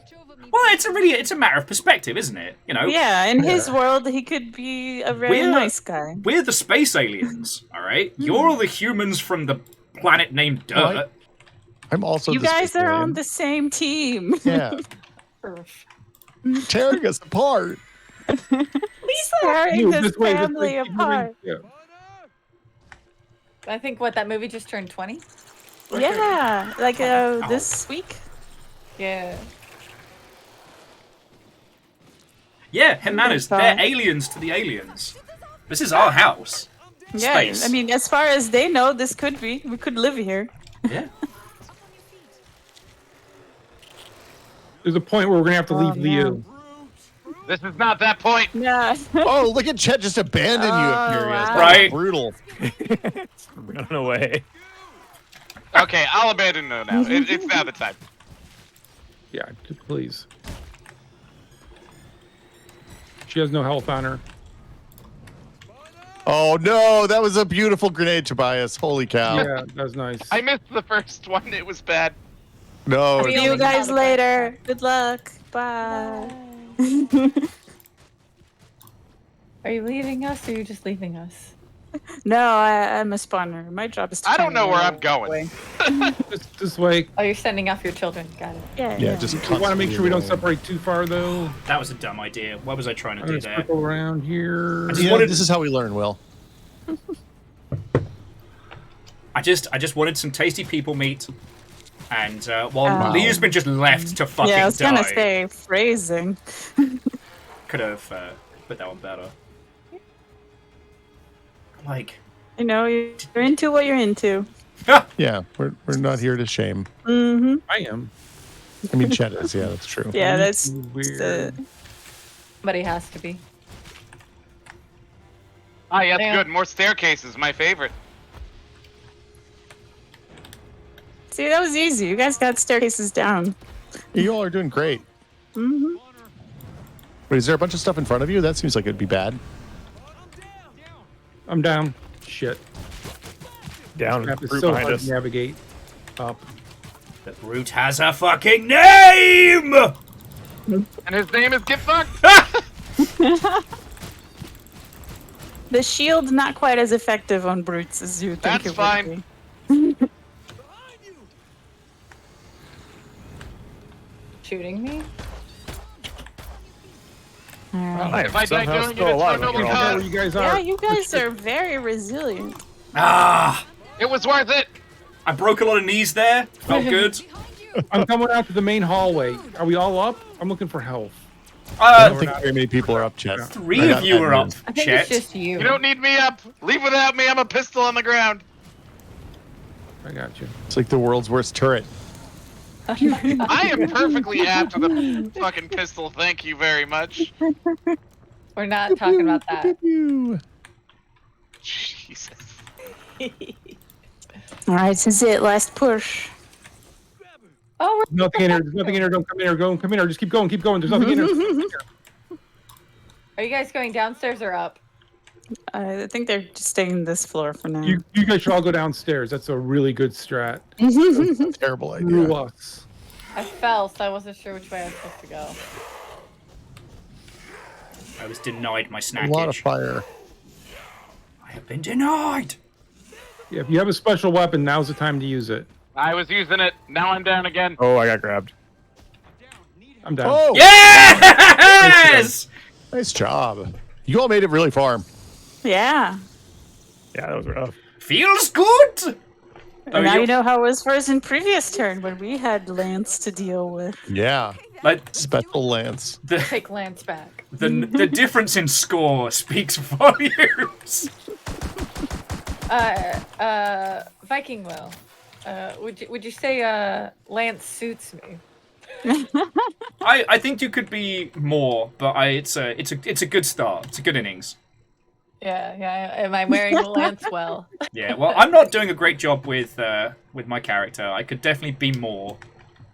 Well, it's a matter of perspective, isn't it? You know. Yeah, in his world, he could be a very nice guy. We're the space aliens, all right. You're the humans from the planet named Dirt. I'm also. You the guys space are alien. on the same team. Yeah. Tearing us apart. Tearing this family apart. Yeah. I think that movie just turned 20. Yeah, like this week. Yeah. Yeah, Hemanas, they're aliens to the aliens. This is our house. Yeah, Space. I mean, as far as they know, this could be. We could live here. Yeah. There's a point where we're gonna have to leave Liu. This is not that point. Yeah. Oh, look at Chet just abandoned you up here. wow. Right. Brutal. Run away. Okay, I'll abandon no now. It's now the time. Yeah, please. She has no health on her. Oh no, that was a beautiful grenade, Tobias. Holy cow. Yeah, that was nice. I missed the first one. It was bad. No. See you guys later. Good luck. Bye. Are you leaving us, or are you just leaving us? No, I'm a spawner. My job is to I don't find know my where I'm way. going. This way. Oh, you're sending off your children. Got it. Yeah, Yeah, just We want to make sure we don't constantly separate too far, though. That was a dumb idea. What was I trying to I'm do gonna there? circle around here. I just Yeah, wanted- this is how we learn, Will. I just wanted some tasty people meat, and while Oh. Liu's been just left to fucking Yeah, I was die, gonna say phrasing. could have put that one better. Like, You know, you're into what you're into. Yeah, we're not here to shame. Mm-hmm. I am. I mean, Chet is. Yeah, that's true. Yeah, that's Weird. But he has to be. Ah, yes, Yeah. good. More staircases. My favorite. See, that was easy. You guys got staircases down. You all are doing great. Mm-hmm. Wait, is there a bunch of stuff in front of you? That seems like it'd be bad. I'm down. Shit. Down. Crap, it's Brute so behind hard us. to navigate up. the brute has a fucking name. And his name is Get Fucked. The shield's not quite as effective on brutes as you think That's it would fine. be. Shooting me? Alright. If I die somehow doing it, still it's alive for after noble all Where cause. you guys Yeah, are. you guys are very resilient. Ah, It was worth it. I broke a lot of knees there. Felt good. I'm coming out to the main hallway. Are we all up? I'm looking for health. I don't think very many people are up, Chet. Three of you are up, I think Chet. it's just you. You don't need me up. Leave without me. I'm a pistol on the ground. I got you. It's like the world's worst turret. I am perfectly apt with a fucking pistol. Thank you very much. We're not talking about that. Jesus. Alright, this is it. Last push. Oh, Nothing in here. There's nothing in here. Don't come in here. Go. Come in here. Just keep going. Keep going. There's nothing in here. are you guys going downstairs or up? I think they're just staying this floor for now. You guys should all go downstairs. That's a really good strat. That's a terrible Screw idea. us. I fell, so I wasn't sure which way I was supposed to go. I was denied my A lot of snackage. fire. I have been denied. Yeah, if you have a special weapon, now's the time to use it. I was using it. Now I'm down again. Oh, I got grabbed. I'm down. Oh, Yes! nice job. You all made it really far. Yeah. Yeah, that was rough. Feels good. And now you know how it was for us in previous turn when we had Lance to deal with. Yeah. Like Special Lance. Take Lance back. the difference in score speaks volumes. Viking Will. Would you say Lance suits me? I think you could be more, but it's a good start. It's a good innings. Yeah. Am I wearing the lance well? Yeah. Well, I'm not doing a great job with my character. I could definitely be more.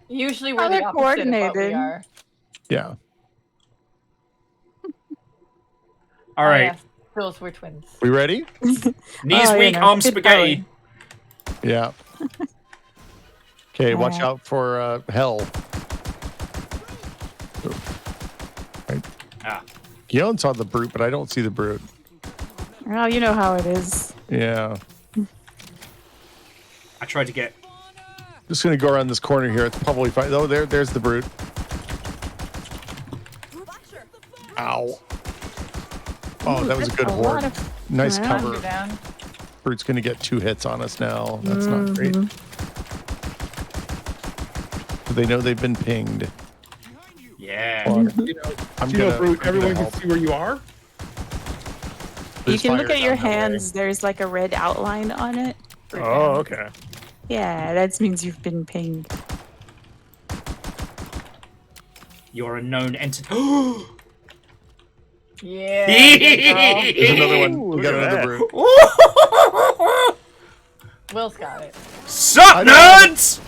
Usually we're the opposite of what we are. Yeah. All right. Jules, we're twins. We ready? Knees weak, arms spaghetti. Yeah. Okay, watch out for hell. Right. Guillaume saw the brute, but I don't see the brute. Well, you know how it is. Yeah. I tried to get. Just gonna go around this corner here. It's probably fine. Oh, there's the brute. Ow. Oh, that was a good horde. Nice cover. Brute's gonna get 2 hits on us now. That's not great. They know they've been pinged. Yeah. I'm gonna. Brute, everyone can see where you are. You can look at your hands. There's like a red outline on it. Oh, okay. Yeah, that means you've been pinged. You're a known entity. Yeah. There's another one. We got another brute. Will's got it. Sup, nerds?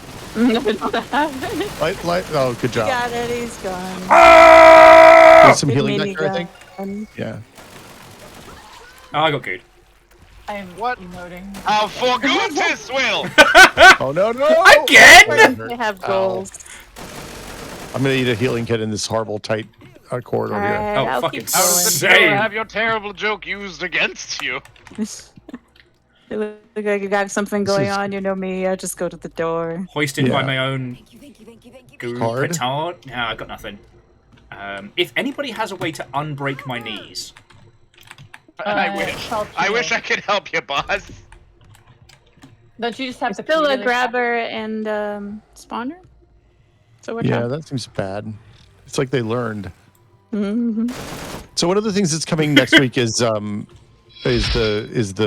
Oh, good job. Got it. He's gone. There's some healing back there, I think. Yeah. Oh, I got good. I'm emoting. I'll forgotten this, Will! Oh, no. Again? They have goals. I'm going to eat a healing kit in this horrible, tight corridor here. Oh, fucking I was same. have your terrible joke used against you. You look like you got something going on. You know me. I just go to the door. Hoisted by my own Card? petard. No, I got nothing. If anybody has a way to unbreak my knees. I wish I could help you, boss. Don't you just have to Still a grabber and spawner? So what? Yeah, that seems bad. It's like they learned. Mm-hmm. So one of the things that's coming next week is the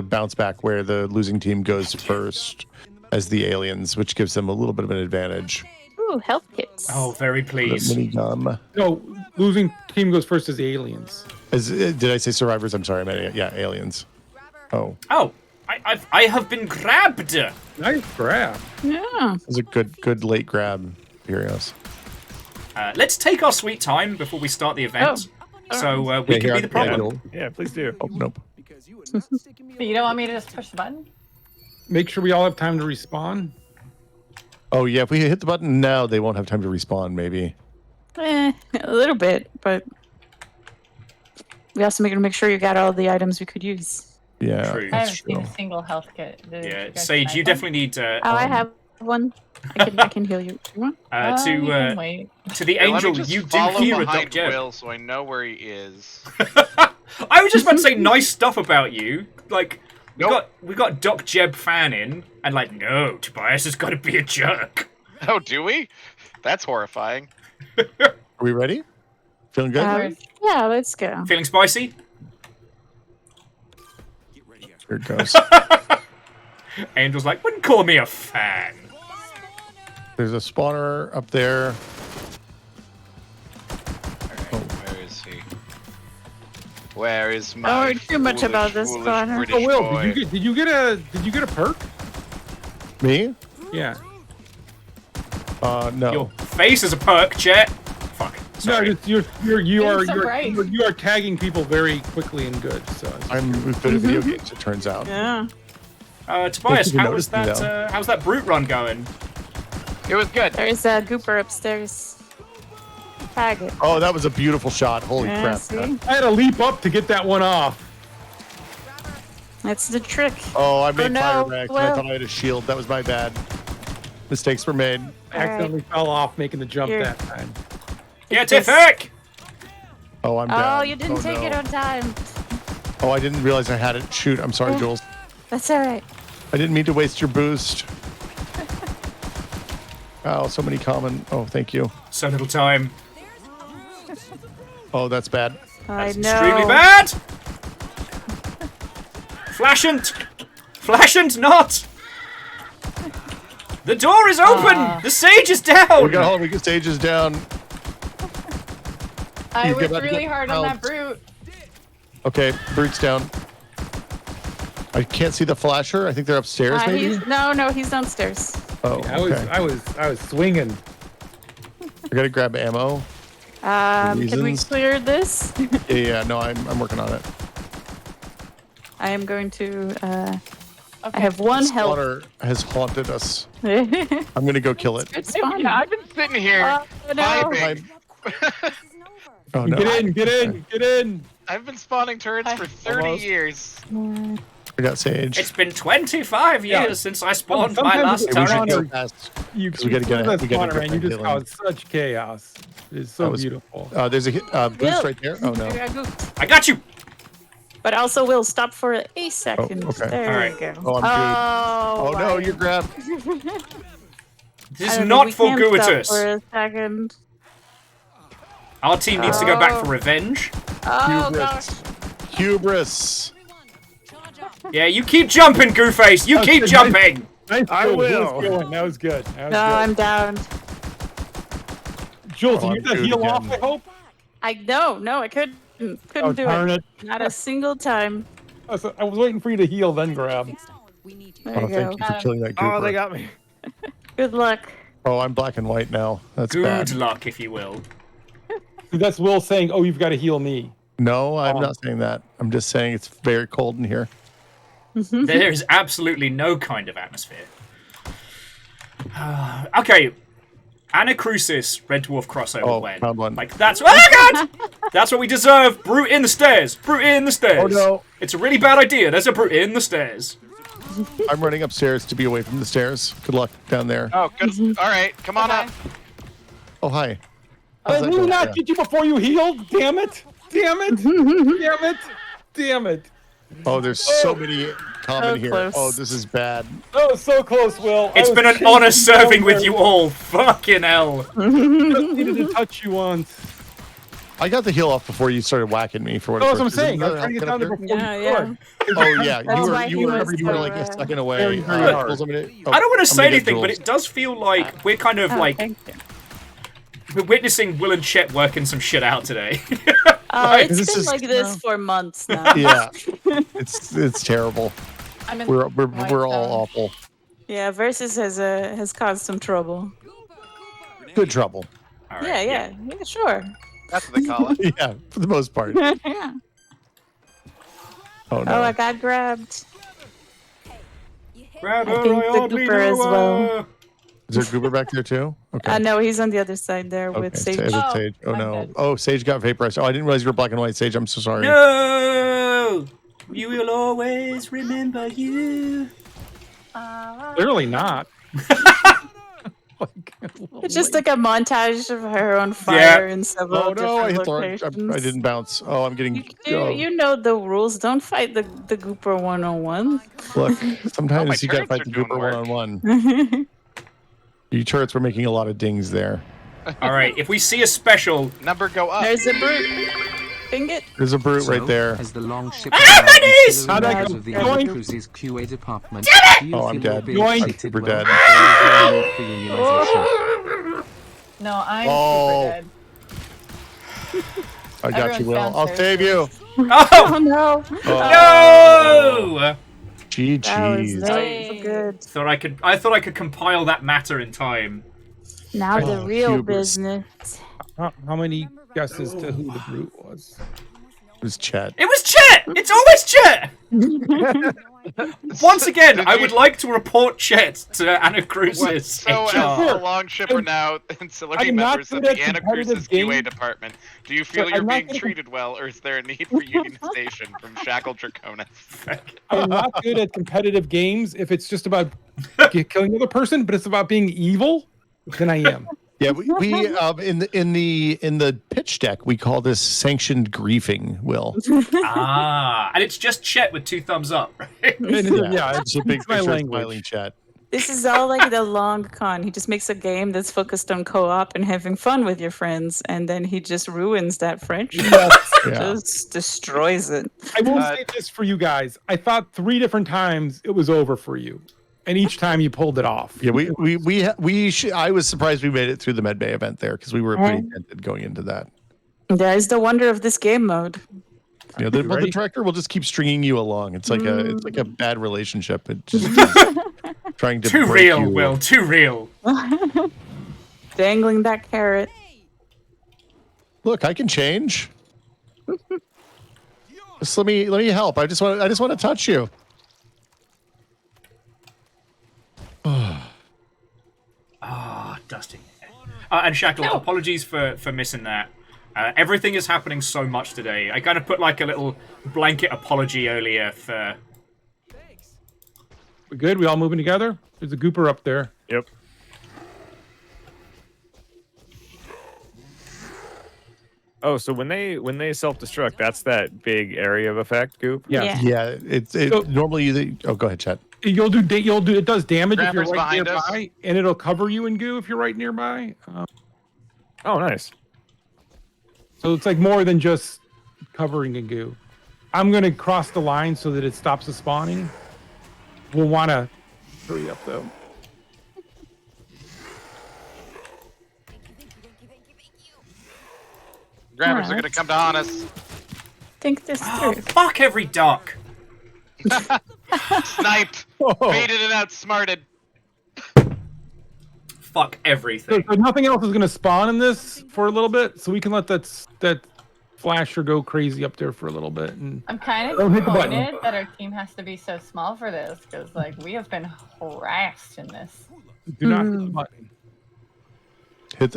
bounce back where the losing team goes first as the aliens, which gives them a little bit of an advantage. Ooh, health kits. Oh, very pleased. Mini gum. No, losing team goes first as the aliens. Did I say survivors? I'm sorry, I meant aliens. Oh. Oh, I have been grabbed. Nice grab. Yeah. It was a good late grab, Imperios. Let's take our sweet time before we start the event. So we can be the problem. Yeah, please do. Oh, nope. But you don't want me to just push the button? Make sure we all have time to respawn. Oh, yeah, if we hit the button now, they won't have time to respawn, maybe. A little bit, but we also make sure you got all the items we could use. Yeah, True. I haven't seen a single health kit. Yeah, Sage, you definitely need. I have one. I can heal you. You want? To the angel, you do hear a Doc Jeb. Will, so I know where he is. I was just about to say nice stuff about you. Like, we got Doc Jeb fan in, and like, no, Tobias has got to be a jerk. Oh, do we? That's horrifying. Are we ready? Feeling good? Yeah, let's go. Feeling spicy? Here it goes. Angel's like, wouldn't call me a fan. There's a spawner up there. Where is he? Where is my? Don't worry too much about this spawner. Oh, Will, did you get a perk? Me? Yeah. No. Your face is a perk, Chet. Fuck. Sorry. No, you are tagging people very quickly and good. So I'm good at video games, it turns out. Yeah. Tobias, how's that brute run going? It was good. There's a gooper upstairs. Tag it. Oh, that was a beautiful shot. Holy crap. See? I had to leap up to get that one off. That's the trick. Oh, I made fire back. I Well, thought I had a shield. That was my bad. Mistakes were made. I accidentally fell off making the jump that time. Yeah, Tiffic! Oh, I'm down. Oh, you didn't take it on time. Oh, I didn't realize I had it. Shoot, I'm sorry, Jules. That's all right. I didn't mean to waste your boost. Oh, so many common. Oh, thank you. So little time. Oh, that's bad. I know. Extremely bad! Flashant! Flashant not! The door is open! The sage is down! We got Sage is down. I He's worked about to really get hard on that pounced. brute. Okay, Brute's down. I can't see the flasher. I think they're upstairs, maybe? No, he's downstairs. Oh, okay. I was swinging. I gotta grab ammo. Can we Reasons. clear this? Yeah, no, I'm working on it. I am going to. I have one health. Slaughter has haunted us. Oh I'm gonna go kill it. Yeah, I've been sitting here vibing. Oh no! Get in! I've been spawning turrets for 30 years. I got Sage. It's been 25 years since I spawned my last We should turret. go fast. You we gotta get it. We gotta man. You just caused such chaos. It's so beautiful. There's a boost right there. Oh no! I got you. But also, we'll stop for a second. okay. There All right. we go. Oh, I'm good. Oh no, you're grabbed. This is not fortuitous. For a second. Our team needs to go back for revenge. Oh Hubris. gosh. Hubris. Yeah, you keep jumping, Goofface. You keep jumping. Nice. I will. That was good. That was No, good. I'm down. Jules, Oh, you I'm got good heal again. off, I hope? No, I couldn't do darn it. Not a single time. I was waiting for you to heal, then grab. There Oh, you thank go. you for killing that Oh, goober. they got me. Good luck. Oh, I'm black and white now. That's Good bad. luck, if you will. See, that's Will saying, "Oh, you've got to heal me." No, I'm not saying that. I'm just saying it's very cold in here. There is absolutely no kind of atmosphere. Okay. Anacrusis, Red Dwarf crossover when. Found one. Like, that's. Oh my god! That's what we deserve! Brute in the stairs! Brute in the stairs! Oh no! It's a really bad idea. There's a brute in the stairs. I'm running upstairs to be away from the stairs. Good luck down there. Oh, good. All right, come on up. Oh, hi. I How's that did going? not Yeah. get you before you healed. Damn it! Damn it! Damn it! Damn it! Oh, there's so many common So here. close. Oh, this is bad. That was so close, Will. It's been an honor serving with you all. Fucking hell. Just needed to touch you once. I got the heal off before you started whacking me for what That's what I'm it's worth. saying. I was Isn't trying to get that down there up before Yeah, you yeah. could. Oh yeah, That's why you he were was like a second away. Very, very hard. Jules, I don't want to say I'm gonna get anything, but Jules. it does feel like we're kind of like Thank you. we're witnessing Will and Chet working some shit out today. It's this been is- like this for months now. Yeah, it's terrible. I'm in We're white all zone. awful. Yeah, Versus has caused some trouble. Good trouble. All right, Yeah, sure. That's what they call it. Yeah, for the most part. Yeah. Oh no. Oh, I got grabbed. Grab I her, think I the hardly Gooper as know well. her. Is there a goober back there too? Okay. No, he's on the other side there with Okay, Sage. with Sage. Oh I'm no. dead. Oh, Sage got vaporized. Oh, I didn't realize you were black and white, Sage. I'm so sorry. No! We will always remember you. Clearly not. It's just like a montage of her on fire in several Oh no, I hit different the locations. I didn't bounce. Oh, I'm getting. You know the rules. Don't fight the Gooper 101. Look, my sometimes you gotta turrets fight are the doing goober work. one-on-one. You turrets were making a lot of dings there. All right, if we see a special, Number go up. There's a brute. Ping it. There's a brute right there. As the longship bunnies! How'd I of the go? Anacrusis QA department, do you Oh, I'm feel you're dead. being Yoink. I'm treated super well? dead. Or is there need for unionization? No, I'm Oh. super dead. I got you, Everyone's Will. I'll downstairs. save you. oh Oh no. no! That was GG's. very good. I thought I could compile that matter in time. Now the Oh, real hubris. business. How many guesses to who the brute was? It was Chet. It was Chet. It's always Chet. Once again, I would like to report Chet to Anacrusis So, HR. as a long shipper now, ancillary I'm not members of good the at competitive Anacrusis QA games. department, do you feel But you're I'm not being good at treated well, or is there a need for unionization from Shackle Draconis? I'm not good at competitive games if it's just about killing another person, but it's about being evil. Then I am. Yeah, we in the pitch deck we call this sanctioned griefing. Will. And it's just Chet with 2 thumbs up, right? Yeah, it's a big it's my picture of language. smiling Chet. This is all like the long con. He just makes a game that's focused on co-op and having fun with your friends, and then he just ruins that friendship. Yeah. Just destroys it. I will say this for you guys. I thought 3 different times it was over for you. And each time you pulled it off. Yeah, I was surprised we made it through the med bay event there because we were pretty tempted going into that. That is the wonder of this game mode. You know, the director will just keep stringing you along. It's like a bad relationship. It just trying to too break real, you. Will. Too real. Dangling that carrot. Look, I can change. Just let me help. I just want to touch you. Dusting. And Shackle, apologies for missing that. Everything is happening so much today. I kind of put like a little blanket apology earlier for... We good? We all moving together? There's a gooper up there. Yep. Oh, so when they self-destruct, that's that big area of effect goop? Yeah. Yeah, normally go ahead, Chet. You'll do it does damage if Grabber's you're right behind us. nearby, and it'll cover you in goo if you're right nearby. Oh, nice. So it's like more than just covering in goo. I'm gonna cross the line so that it stops the spawning. We'll wanna hurry up though. Grabbers are gonna come to haunt us. Think this through. Fuck every duck. Sniped. Baited and outsmarted. Fuck everything. So nothing else is gonna spawn in this for a little bit, so we can let that flasher go crazy up there for a little bit. And I'm kind of don't hit the button. disappointed that our team has to be so small for this, because like we have been harassed in this. Do not hit the button.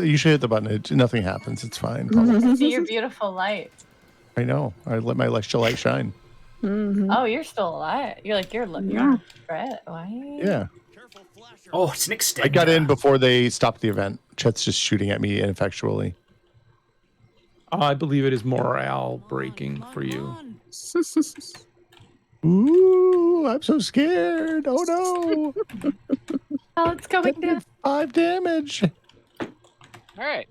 You should hit the button. Nothing happens. It's fine. See your beautiful light. I know. I let my extra light shine. Oh, you're still alive. You're a threat. Why? Yeah. Oh, it's an extender. I got in before they stopped the event. Chet's just shooting at me ineffectually. I believe it is morale breaking for you. Ooh, I'm so scared. Oh no. Oh, it's going down. 5 damage. All right.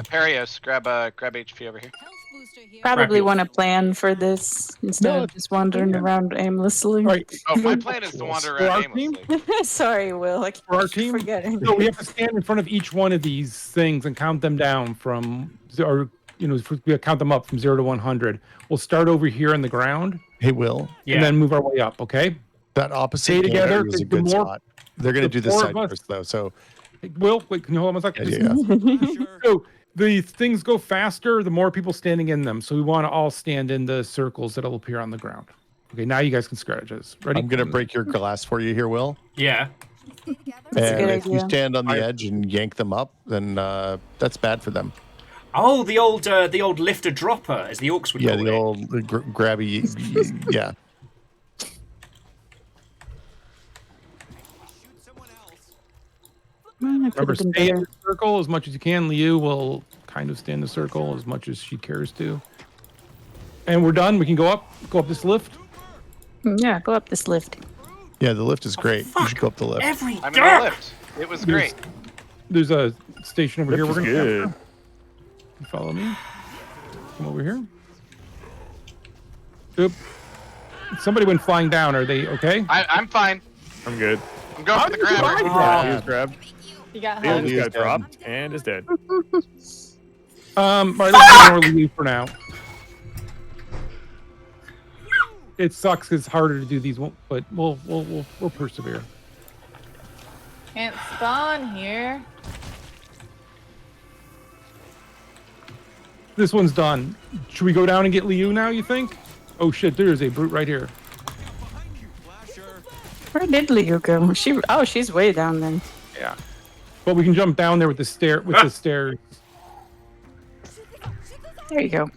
Perios, grab HP over here. Probably want to plan for this instead of just wandering around aimlessly. Right. Oh, my plan is to wander around aimlessly. Sorry, Will. I keep For our team, forgetting. so we have to stand in front of each one of these things and count them down from, or we count them up from 0 to 100. We'll start over here on the ground. Hey, Will. And then move our way up. Okay. That opposite Stay together. is a good spot. They're going to do this side first, though. So, Will, wait, can you hold on a second? Yeah. So the things go faster, the more people standing in them. So we want to all stand in the circles that'll appear on the ground. Okay, now you guys can strategize. Ready? I'm going to break your glass for you here, Will. Yeah. And if you stand on the edge and yank them up, then that's bad for them. Oh, the old lifter dropper, as the orcs would call it. Yeah, the old grabby. Yeah. Remember, stay in the circle as much as you can. Liu will kind of stay in the circle as much as she cares to. And we're done. We can go up this lift. Yeah, go up this lift. Yeah, the lift is great. You should go up the lift. I'm in the lift. It was great. There's a station over here. We're Lift gonna is good. You follow me. Come over here. Oop. Somebody went flying down. Are they okay? I'm fine. I'm good. I'm going for the grabber. Yeah, he was grabbed. You got Leo hugged. just got dropped and is dead. All right, let's ignore Liu for now. It sucks 'cause it's harder to do these, but we'll persevere. Can't spawn here. This one's done. Should we go down and get Liu now, you think? Oh shit, there is a brute right here. Where did Liu go? She's way down then. Yeah. But we can jump down there with the stairs. There you go.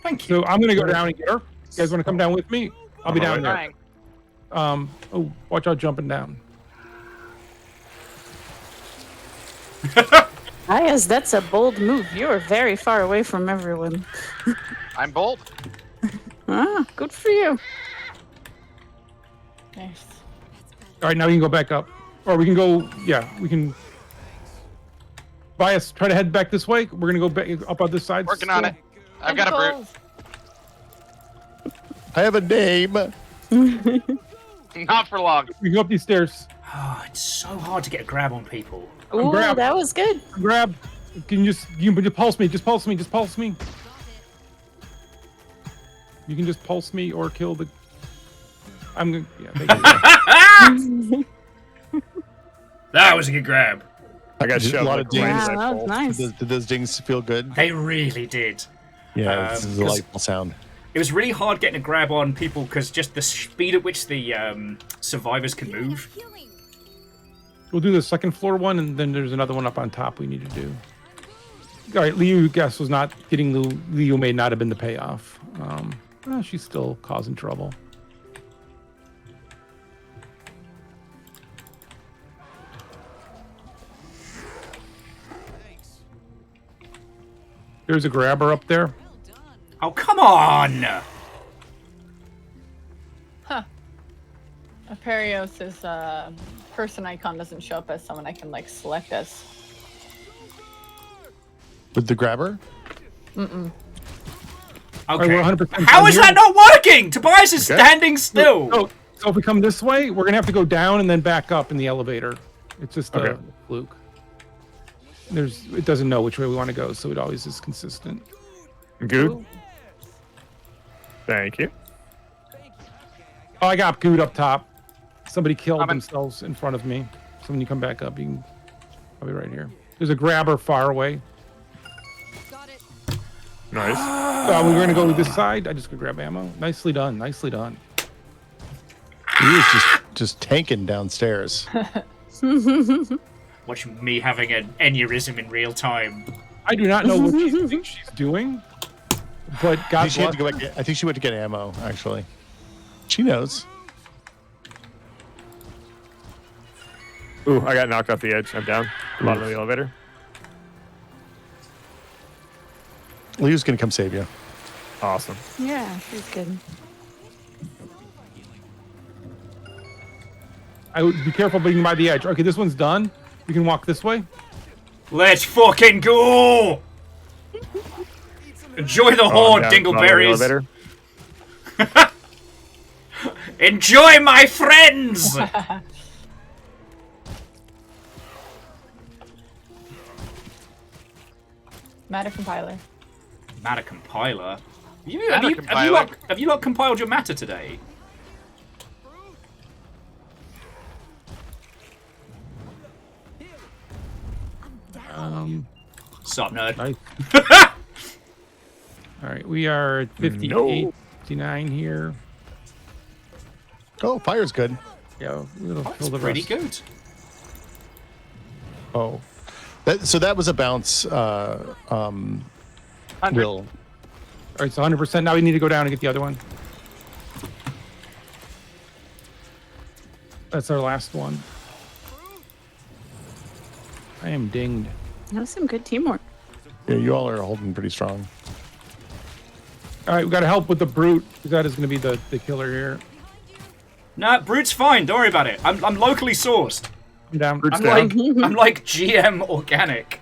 Thank you. So I'm gonna go down and get her. You guys wanna come down with me? I'll be down there. Fine. Oh, watch out jumping down. Yes, that's a bold move. You are very far away from everyone. I'm bold. Good for you. Nice. All right, now we can go back up. Or we can go, we can... Bias, try to head back this way. We're gonna go back up on this side. Working on it. I've got a brute. I have a name. Not for long. We go up these stairs. Oh, it's so hard to get a grab on people. Ooh, grab. that was good. Grab. Can you just pulse me? Just pulse me. Just pulse me. You can just pulse me or kill the. I'm gonna. Yeah, thank you. That was a good grab. I got a lot of dings. Wow, that was nice. Did those dings feel good? They really did. Yeah, this is a delightful sound. It was really hard getting a grab on people because just the speed at which the survivors can move. We'll do the second floor one, and then there's another one up on top we need to do. All right, Liu, guess was not getting Liu may not have been the payoff. Well, she's still causing trouble. There's a grabber up there. Oh, come on! Huh. Aperios' person icon doesn't show up as someone I can, like, select as. With the grabber? Mm-mm. Okay. Right, we're 100% How is here. that not working? Tobias is standing still. So if we come this way, we're gonna have to go down and then back up in the elevator. It's just a fluke. It doesn't know which way we want to go, so it always is consistent. Good. Thank you. Oh, I got Good up top. Somebody killed themselves in front of me. So when you come back up, you can. I'll be right here. There's a grabber far away. Nice. We're gonna go to this side. I just could grab ammo. Nicely done. Nicely done. He was just tanking downstairs. Watch me having an aneurysm in real time. I do not know what she thinks she's doing, but God I think she went to get ammo, actually. She knows. Ooh, I got knocked off the edge. I'm down. Bottom of the elevator. Liu's gonna come save you. Awesome. Yeah, she's good. I would be careful being by the edge. Okay, this one's done. We can walk this way. Let's fucking go! Enjoy the horde, dingleberries. Enjoy, my friends! Matter compiler. Matter compiler? Have you not compiled your matter today? Sup, nerd? Nice. All right, we are at 58, 59 here. Oh, fire's good. Yeah, we'll kill the pretty rest. good. Oh, so that was a bounce. Will. All right, so 100%. Now we need to go down and get the other one. That's our last one. I am dinged. That was some good teamwork. Yeah, you all are holding pretty strong. All right, we got to help with the brute because that is going to be the killer here. Nah, Brute's fine. Don't worry about it. I'm locally sourced. I'm down. I'm like GM organic.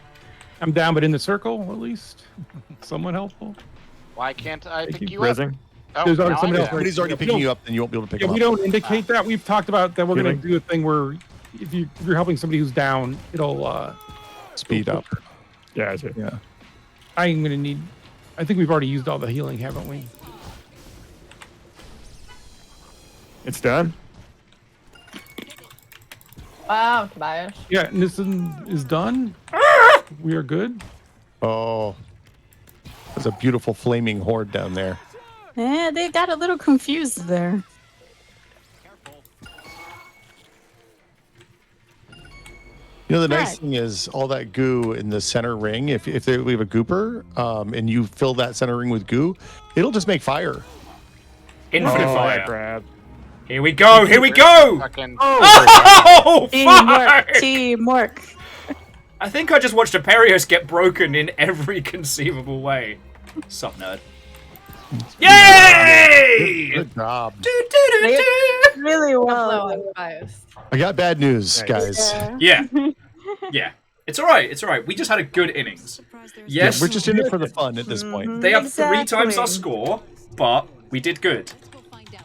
I'm down, but in the circle at least. Somewhat helpful. Why can't I pick you Rising. up? Oh, There's already now somebody I'm else. down. Somebody's already picking you up, then you won't be able to pick Yeah, him up. we don't indicate that. We've talked about that. We're going to do a thing where if you're helping somebody who's down, it'll speed up. Yeah, that's it. Yeah. I'm going to need. I think we've already used all the healing, haven't we? It's done. Wow, Tobias. Yeah, and this is done. We are good. Oh, there's a beautiful flaming horde down there. Yeah, they got a little confused there. You know, the nice thing is all that goo in the center ring. If we have a gooper and you fill that center ring with goo, it'll just make fire. Infinite fire. Grab. Here we go. Here we go. Oh, fuck! Teamwork. I think I just watched Aperios get broken in every conceivable way. Sup, nerd. Yay! Good job. Really well. Unbiased. I got bad news, guys. Yeah. Yeah. It's alright. It's alright. We just had a good innings. Yes. Yeah, we're just in it for the fun at this point. They have 3 times our score, but we did good.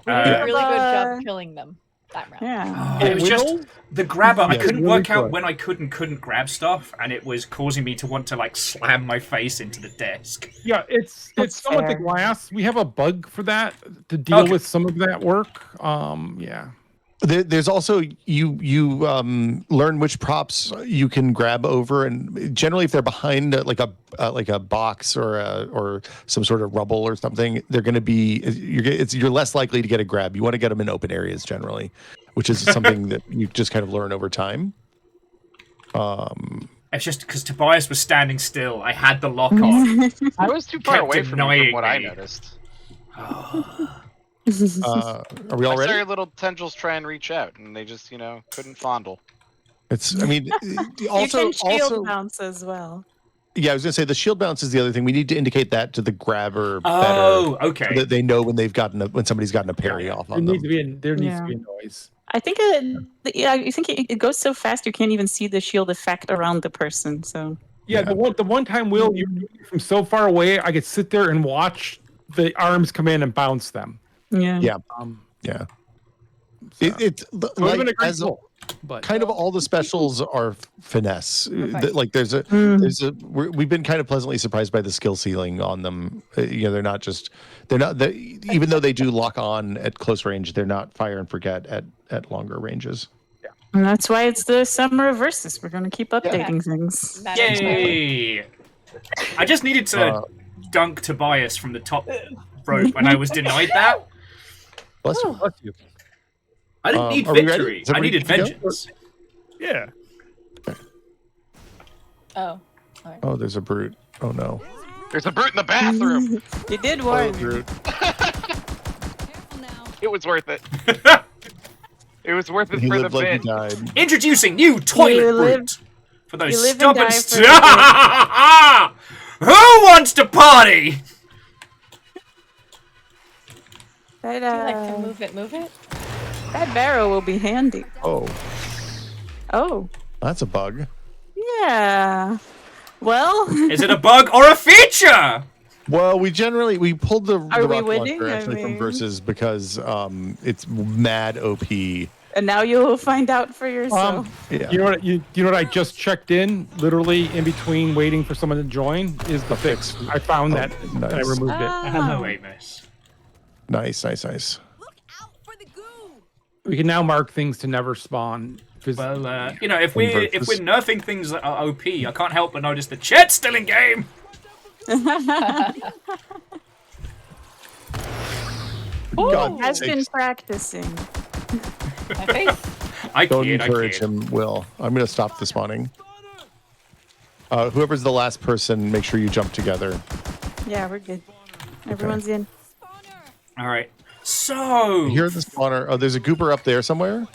We did a really good job killing them. that round. Yeah. It was just the grabber. I Yeah, couldn't really work out good. when I could and couldn't grab stuff, and it was causing me to want to like slam my face into the desk. Yeah, it's That's somewhat the fair. glass. We have a bug for that to deal with some of that work. Yeah. There's also you learn which props you can grab over, and generally if they're behind like a box or some sort of rubble or something, they're going to be you're less likely to get a grab. You want to get them in open areas generally, which is something that you just kind of learn over time. It's just because Tobias was standing still. I had the lock on. I was too far Kept away from you annoying from what I me. noticed. Are we all I saw ready? your little tendrils try and reach out, and they just, couldn't fondle. It's. I mean, you can shield bounce as well. Yeah, I was gonna say the shield bounce is the other thing. We need to indicate that to the grabber Oh, better, okay. so that they know when somebody's gotten a parry off on them. There needs to be a noise. I think it goes so fast you can't even see the shield effect around the person. So Yeah, the one time, Will, you're from so far away, I could sit there and watch the arms come in and bounce them. Yeah. Yeah. So. It's Would've like been a great as goal, but kind of all the specials are finesse. Like we've been kind of pleasantly surprised by the skill ceiling on them. They're not even though they do lock on at close range, they're not fire and forget at longer ranges. Yeah. And that's why it's the summer of Versus. We're going to keep updating things. Yay! I just needed to dunk Tobias from the top rope, and I was denied that. Bless you. Bless you. I didn't need are we ready? victory. Is I everybody needed good to go? vengeance. Yeah. Oh. Alright. Oh, there's a brute. Oh no. There's a brute in the bathroom. You did warn me. Brute. It was worth it. It was worth it He for the lived like he bit. died. Introducing new toilet You brute for you those live and stubborn. die for Who wants to party? That, Do you like to move it? that barrow will be handy. Oh, Oh. that's a bug. Yeah. Well. Is it a bug or a feature? Well, we pulled the Are we rock winning? launcher I actually from mean- Versus because it's mad OP. And now you'll find out for yourself. Yeah. You know what I just checked in, literally in between waiting for someone to join, is the fix. I found that and I nice. removed it. Hello, Amos. Nice. We can now mark things to never spawn. Well, if we're nerfing things that are OP, I can't help but notice that Chet's still in game. God Has sakes. been practicing. My face. I Don't kid. encourage him, Will. I'm going to stop the spawning. Whoever's the last person, make sure you jump together. Yeah, we're good. Everyone's in. All right. So You hear the spawner? Oh, there's a gooper up there somewhere.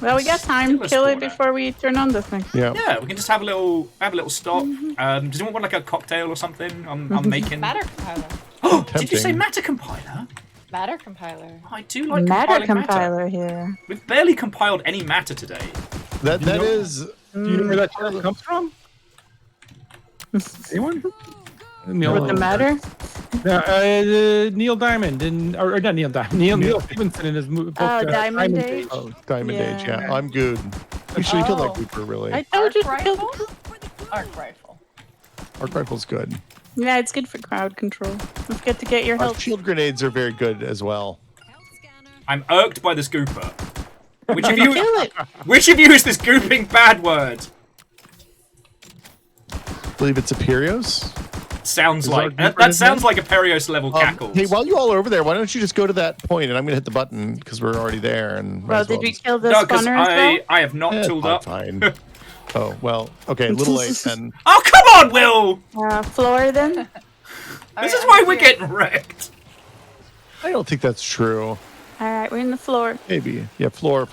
Well, we got time. Still a Kill it spawner. before we turn on the thing. Yeah. yeah, we can just have a little stop. Does anyone want like a cocktail or something? I'm making. Matter compiler. Oh, did you say Tempting. matter compiler? Matter compiler. I do like Matter compiling compiler here. We've barely compiled any matter today. That is. Do you know where that term comes from? Anyone? With the matter? Neil Diamond or not Neil Diamond. Neil Stevenson in his book. Diamond Age? Oh, Diamond Age. Yeah. Yeah, I'm good. You should kill that Oh. gooper, really. I told you to Arc kill. rifle? Arc rifle. Arc rifle's good. Yeah, it's good for crowd control. Don't forget to get your Our health. shield grenades are very good as well. I'm irked by this gooper. Which of Kill you? it. Which of you is this gooping bad word? I believe it's a Perios. Sounds Is like our gooper that his sounds name? like a Perios level cackle. Hey, while you all are over there, why don't you just go to that point and I'm gonna hit the button because we're already there and. might Well, as did we just- kill the No, because spawner as well? I have not Eh, tooled up. Fine. Oh well, okay, a little late then. Oh come on, Will! Floor then? This is why we're getting wrecked. I don't think that's true. Alright, we're in the floor. Maybe. Yeah, floor.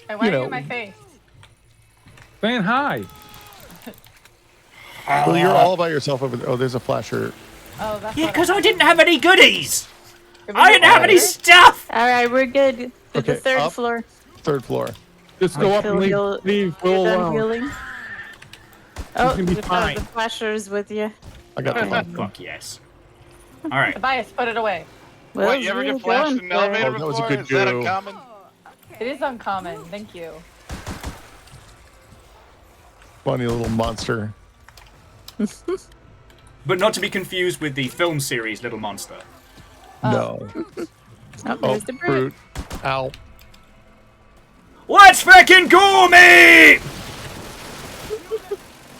Hey, why are you know. in my face? Saying hi. Well, you're all by yourself over there. Oh, there's a flasher. Oh, that's Yeah, what because I didn't have any goodies. Did we I get didn't have any water? stuff. Alright, we're good. To Okay, the third up. floor. Third floor. Just go up and leave You're Will done alone. healing. Oh, gonna be the fine. flasher's with you. I got the monster. Fuck yes. All right. Tobias, put it away. Well, What, you ever get flashed in an elevator that was a before? good Is that go. uncommon? It is uncommon. Thank you. Funny little monster. But not to be confused with the film series Little Monster. No. Oh, there's the brute. Ow. Let's fucking go, mate!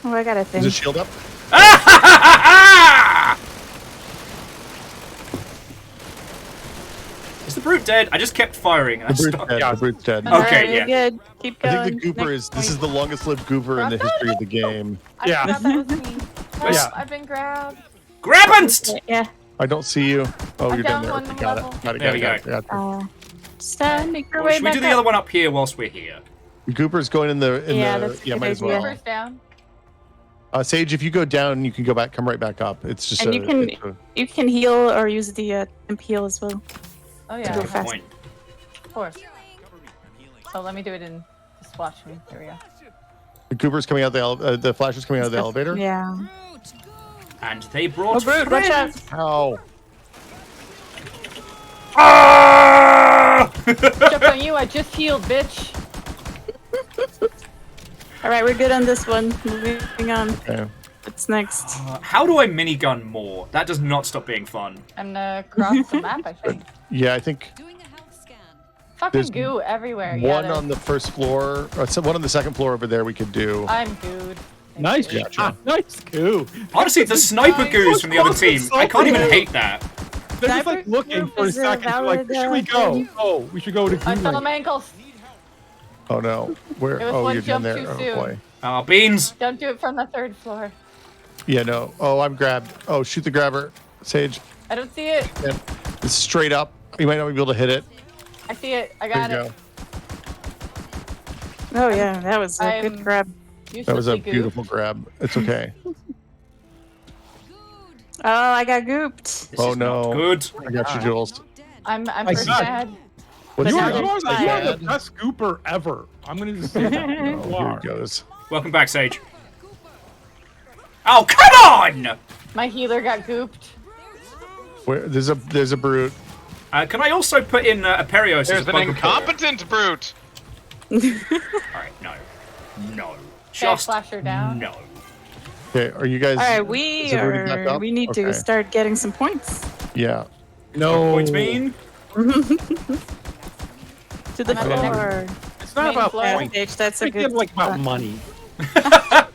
Oh, I got a thing. Is the shield up? Is the brute dead? I just kept firing. And The I brute's stopped. dead. The brute's dead. Okay, yeah. Good. Keep going. I think the gooper Next this is the longest lived gooper in the history of the game. I Yeah. forgot that was me. Help, Yeah. I've been grabbed. Grabbenst! Yeah. I don't see you. Oh, I'm you're down down there. one Okay, got it. level. Got it. There Got we it. Got it. Got it. Stan, make your Or way should we back do the up. other one up here whilst we're here? The gooper's going in the. Yeah, that's a yeah, good might as idea. well. First down. Sage, if you go down, you can go back. Come right back up. It's just. And you can heal or use the temp heal as well. Oh To yeah. go Good fast. point. Of course. Oh, let me do it in. Just watch me. There we go. The gooper's coming out the flash is coming out of the elevator. Yeah. And they brought. Oh, brute, watch out. Ow. Ah! Jump on you! I just healed, bitch. All right, we're good on this one. Moving on. Okay. What's next? How do I minigun more? That does not stop being fun. I'm gonna cross the map. I think. Yeah, I think Fucking There's goo everywhere. one yeah, on the first floor, or one on the second floor over there. We could do. I'm gooed. Nice. Gotcha. Nice goo. Honestly, the sniper goos from the other team, I can't even hate that. They're just like looking for a is a second. They're like, where should we go? valid, Oh, we should go to I fell on Goo. my ankles. Oh no, where? It was Oh, one you're down jump there. too Oh soon. boy. Oh, beans. Don't do it from the third floor. Yeah, no. Oh, I'm grabbed. Oh, shoot the grabber, Sage. I don't see it. Yeah. It's straight up. You might not be able to hit it. I see it. I There got you it. go. Oh yeah, that was a I'm good grab. That was a uselessly gooped. beautiful grab. It's okay. Oh, I got gooped. This Oh is not no. good. I got you, Jules. I'm I pretty got it. sad. What's You But are, now you they're are the, you are the bad. best gooper ever. I'm gonna just say that. Oh, You here are. it goes. Welcome back, Sage. Oh, come on! My healer got gooped. Where there's a brute. Can I also put in a Perios as There's a an bugger player? incompetent brute. Alright, no. No. Okay, Just flash her down. no. Okay, are you guys? All right, is everybody back up? we need to Okay. start getting some points. Yeah. No. Points mean? To the I'm at the floor. It's not main about floor. Yeah, points. Sage, that's a It's good. like about spot. money.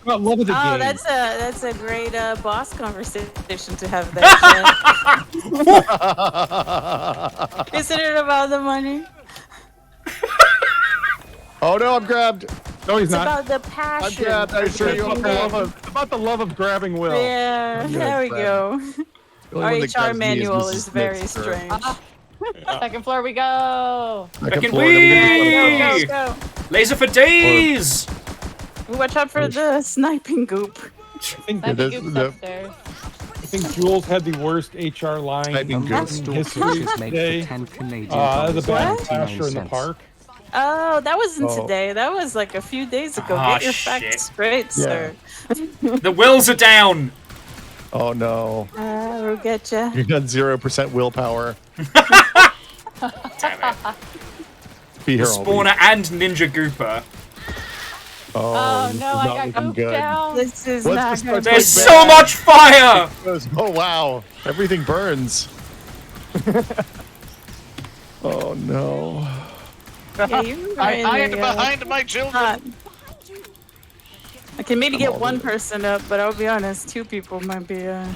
About love of the Oh, game. that's a great boss conversation to have there. Jen. Isn't it about the money? Oh no, I'm grabbed. No, he's It's not. about the passion. grabbed. I assure It's you, about I'm the love grabbed. of, about the love of grabbing Will. Yeah, Yeah, there we grab. go. The only Our one that HR grabs me manual Mrs. is very Smith, sir. strange. Second floor we go. Second Second floor, wheel! number Go, go, Laser for days! go. Watch out for the sniping goop. I think, Snipey the- goop's the- upstairs. I think Jules had the worst HR line Sniping in goop. history Storefishes make today. for 10 Canadian As a dollars bad and 99 flasher in the cents. park. Oh, that wasn't Oh. today. That was like a few days ago. Ah, Get your shit. facts straight, sir. The wills are down! Oh no. We'll get ya. You got 0% willpower. Damn it. Be The here all week. spawner and Ninja Gooper. Oh this no, is I not got looking gooped good. down. This is What's not the good. start There's like so that? much fire! Oh wow, everything burns. Oh no. Yeah, you were I in hide the, behind my children. spot. I can maybe get all one good. person up, but I'll be honest, two people might be Oh,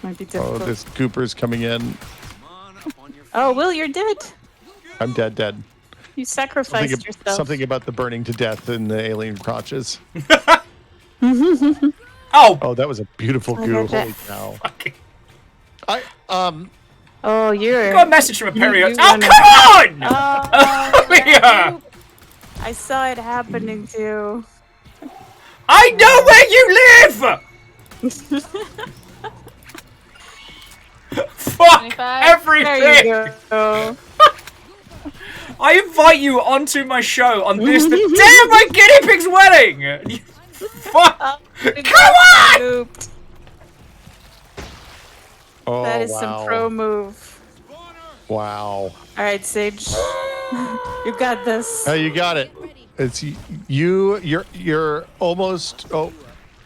difficult. this gooper's coming in. Oh, Will, you're dead. I'm dead. You sacrificed Something, yourself. something about the burning to death in the alien crotches. Oh! Oh, that was a beautiful I goo. got that. Holy cow. Fucking Oh, you're. got a message from a Perios. you Oh, wanna- come on! Oh, Yeah. I saw it happening too. I know where you live! Fuck 25. everything! There you go. I invite you onto my show on this, the day of my guinea pig's wedding! And you- Fuck! Come on! Gooped. Oh, That is some pro move. Wow. All right, Sage. You got this. Oh, you got it. It's you. You're almost. Oh.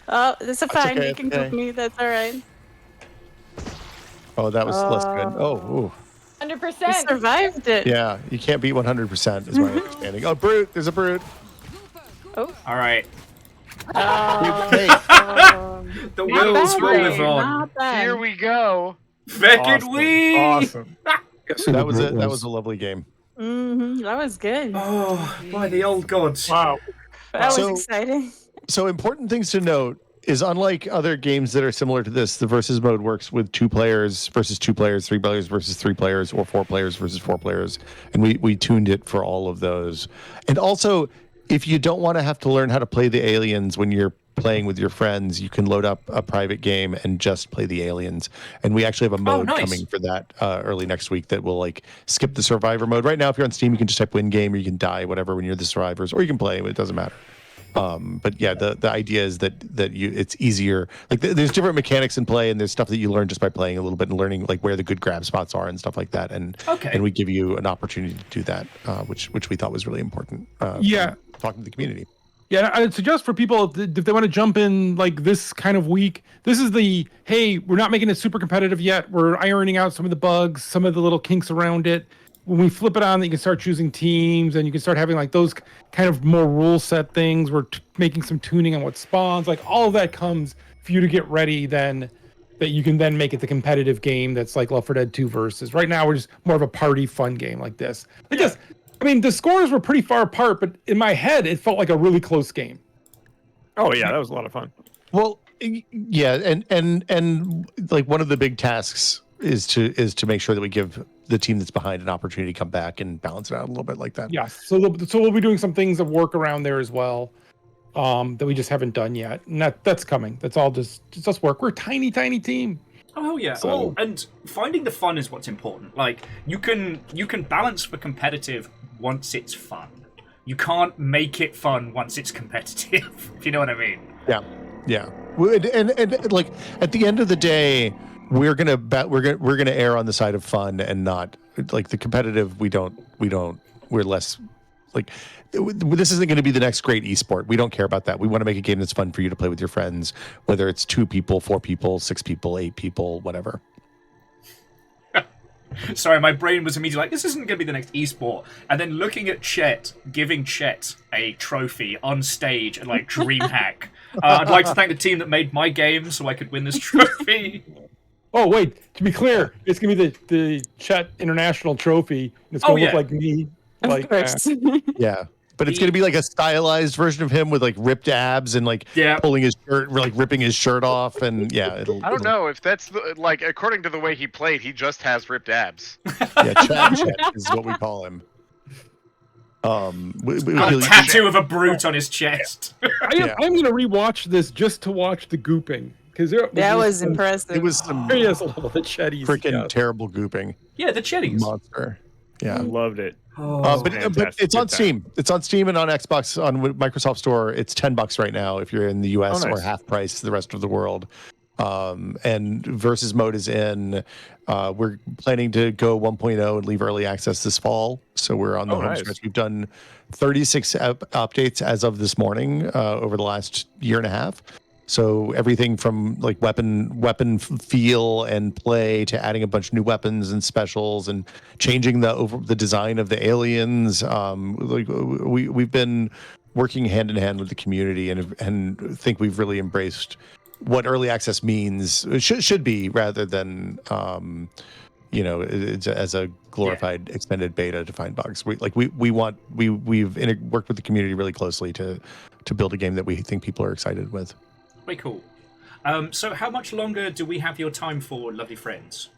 Oh, that's a fine. Okay, You can okay. cook me. That's all right. Oh, that was less good. Oh. Ooh. 100%. You survived it. Yeah, you can't beat 100%. Is my understanding. Oh, brute. There's a brute. Oh. All right. Hey. The wheels will live on. Not bad. Here we go. Fucking we. Awesome. That was a lovely game. That was good. Oh, by the old gods. Wow. That was exciting. So important things to note is, unlike other games that are similar to this, the versus mode works with 2 players versus 2 players, 3 players versus 3 players, or 4 players versus 4 players. And we tuned it for all of those. And also, if you don't want to have to learn how to play the aliens when you're playing with your friends, you can load up a private game and just play the aliens. And we actually have a mode coming for that early next week that will like skip the survivor mode. Right now, if you're on Steam, you can just type win game, or you can die, whatever, when you're the survivors, or you can play, it doesn't matter. But yeah, the idea is that it's easier. Like there's different mechanics in play, and there's stuff that you learn just by playing a little bit and learning like where the good grab spots are and stuff like that. And we give you an opportunity to do that, which we thought was really important. Talking to the community. Yeah, I'd suggest for people, if they want to jump in like this kind of week, this is the, hey, we're not making it super competitive yet. We're ironing out some of the bugs, some of the little kinks around it. When we flip it on, you can start choosing teams, and you can start having like those kind of more rule set things. We're making some tuning on what spawns. Like all of that comes for you to get ready then, that you can then make it the competitive game that's like Left 4 Dead 2 versus. Right now, we're just more of a party fun game like this. I mean, the scores were pretty far apart, but in my head, it felt like a really close game. Oh yeah, that was a lot of fun. Well, yeah, and like one of the big tasks is to make sure that we give the team that's behind an opportunity to come back and balance it out a little bit like that. Yeah, so we'll be doing some things of work around there as well, that we just haven't done yet, and that's coming. That's all just us work. We're a tiny team. Oh yeah. So, and finding the fun is what's important. Like you can balance for competitive once it's fun. You can't make it fun once it's competitive. If you know what I mean. Yeah. And like at the end of the day, we're gonna err on the side of fun and not like the competitive. We're less like this isn't going to be the next great esport. We don't care about that. We want to make a game that's fun for you to play with your friends, whether it's 2 people, 4 people, 6 people, 8 people, whatever. Sorry, my brain was immediately like, this isn't going to be the next esport. And then looking at Chet, giving Chet a trophy on stage and like DreamHack. I'd like to thank the team that made my game so I could win this trophy. Oh wait, to be clear, it's gonna be the Chet International Trophy. It's gonna look like me. Of course. Yeah. But it's going to be like a stylized version of him with like ripped abs and like pulling his shirt, like ripping his shirt off. And yeah, I don't know if that's like, according to the way he played, he just has ripped abs. Yeah, Chet is what we call him. A tattoo of a brute on his chest. I'm going to rewatch this just to watch the gooping. Because that was impressive. It was some serious level of Chetties. Freaking terrible gooping. Yeah, the Chetties. Monster. Yeah. I loved it. But it's on Steam. It's on Steam and on Xbox, on Microsoft Store. It's $10 right now if you're in the US, or half price the rest of the world. And versus mode is in. We're planning to go 1.0 and leave early access this fall. So we're on the home stretch. We've done 36 updates as of this morning over the last year and a half. So everything from like weapon feel and play to adding a bunch of new weapons and specials and changing the design of the aliens. Like we've been working hand in hand with the community and think we've really embraced what early access means. It should be, rather than it's as a glorified extended beta to find bugs. We've worked with the community really closely to build a game that we think people are excited with. Very cool. So how much longer do we have your time for, lovely friends?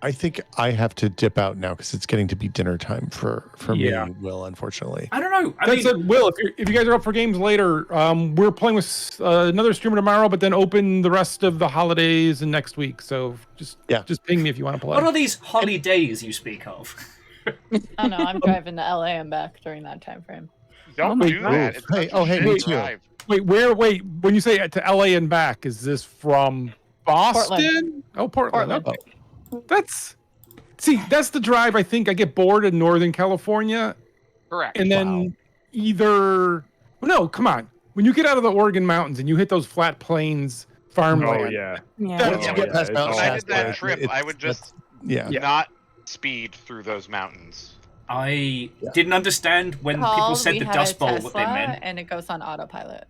I think I have to dip out now because it's getting to be dinner time for me, Will, unfortunately. I don't know. I mean, Will, if you guys are up for games later, we're playing with another streamer tomorrow, but then open the rest of the holidays and next week. So just ping me if you want to play. What are these holidays you speak of? I don't know. I'm driving to LA and back during that time frame. Don't do that. Hey, me too. Wait, when you say to LA and back, is this from Boston? Portland. Oh, Portland. Portland. Okay. That's the drive. I think I get bored in Northern California. Correct. And then no, come on. When you get out of the Oregon mountains and you hit those flat plains, farmland. Oh yeah. Once you get past Mount When I did that Shasta, trip, I would just not speed through those mountains. I didn't understand when people said the Dust Bowl what they meant. And it goes on autopilot.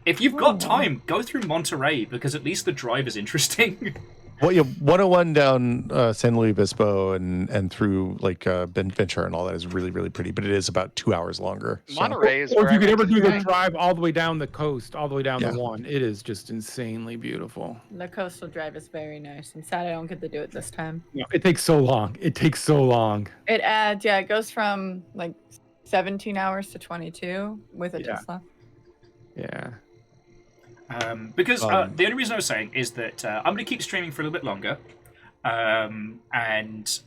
If you've got time, go through Monterey because at least the drive is interesting. Well, 101 down San Luis Obispo and through like Ventura and all that is really, really pretty, but it is about 2 hours longer. So. Monterey is. Or if you could ever do the drive all the way down the coast, all the way down Yeah. the one, it is just insanely beautiful. The coastal drive is very nice. I'm sad I don't get to do it this time. No, it takes so long. It It goes from like 17 hours to 22 with a Tesla. Yeah. Because the only reason I was saying is that I'm going to keep streaming for a little bit longer. And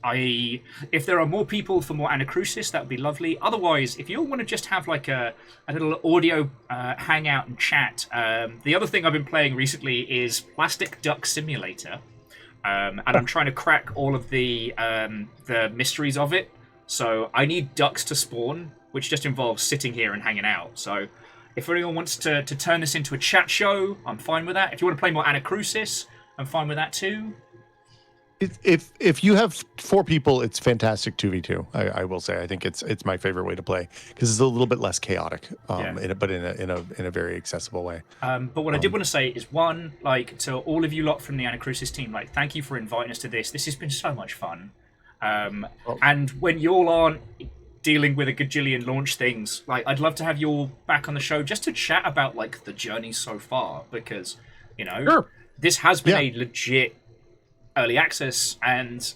if there are more people for more Anacrusis, that would be lovely. Otherwise, if you all want to just have like a little audio hangout and chat, the other thing I've been playing recently is Plastic Duck Simulator. And I'm trying to crack all of the mysteries of it. So I need ducks to spawn, which just involves sitting here and hanging out. So if anyone wants to turn this into a chat show, I'm fine with that. If you want to play more Anacrusis, I'm fine with that too. If you have 4 people, it's fantastic 2v2. I will say I think it's my favorite way to play because it's a little bit less chaotic, but in a very accessible way. But what I did want to say is one, like to all of you lot from the Anacrusis team, like thank you for inviting us to this. This has been so much fun. And when you all aren't dealing with a gajillion launch things, like I'd love to have you all back on the show just to chat about like the journey so far because this has been a legit early access, and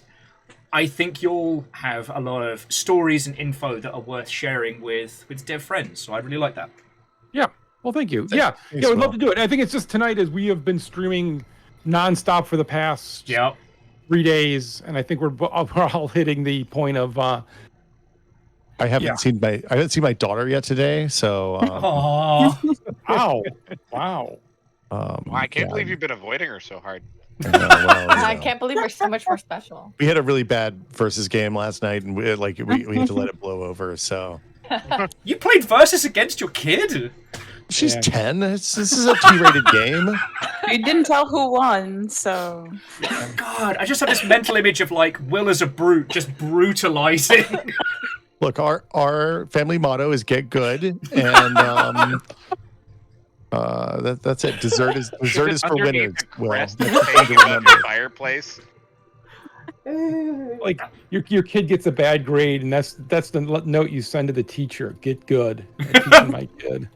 I think you'll have a lot of stories and info that are worth sharing with dev friends. So I really like that. Yeah. Well, thank you. Thanks, we'd love to do it. I think it's just tonight as we have been streaming nonstop for the past 3 days, and I think we're all hitting the point of. I haven't seen my daughter yet today, so. Wow. I can't believe you've been avoiding her so hard. I can't believe we're so much more special. We had a really bad versus game last night, and we had to let it blow over. So you played versus against your kid? She's 10. This is a T-rated game. You didn't tell who won, so. God, I just have this mental image of like Will as a brute, just brutalizing. Look, our family motto is "Get good," and that's it. Dessert is for winners. Well, fireplace. Like your kid gets a bad grade, and that's the note you send to the teacher. Get good. I'm teaching my kid.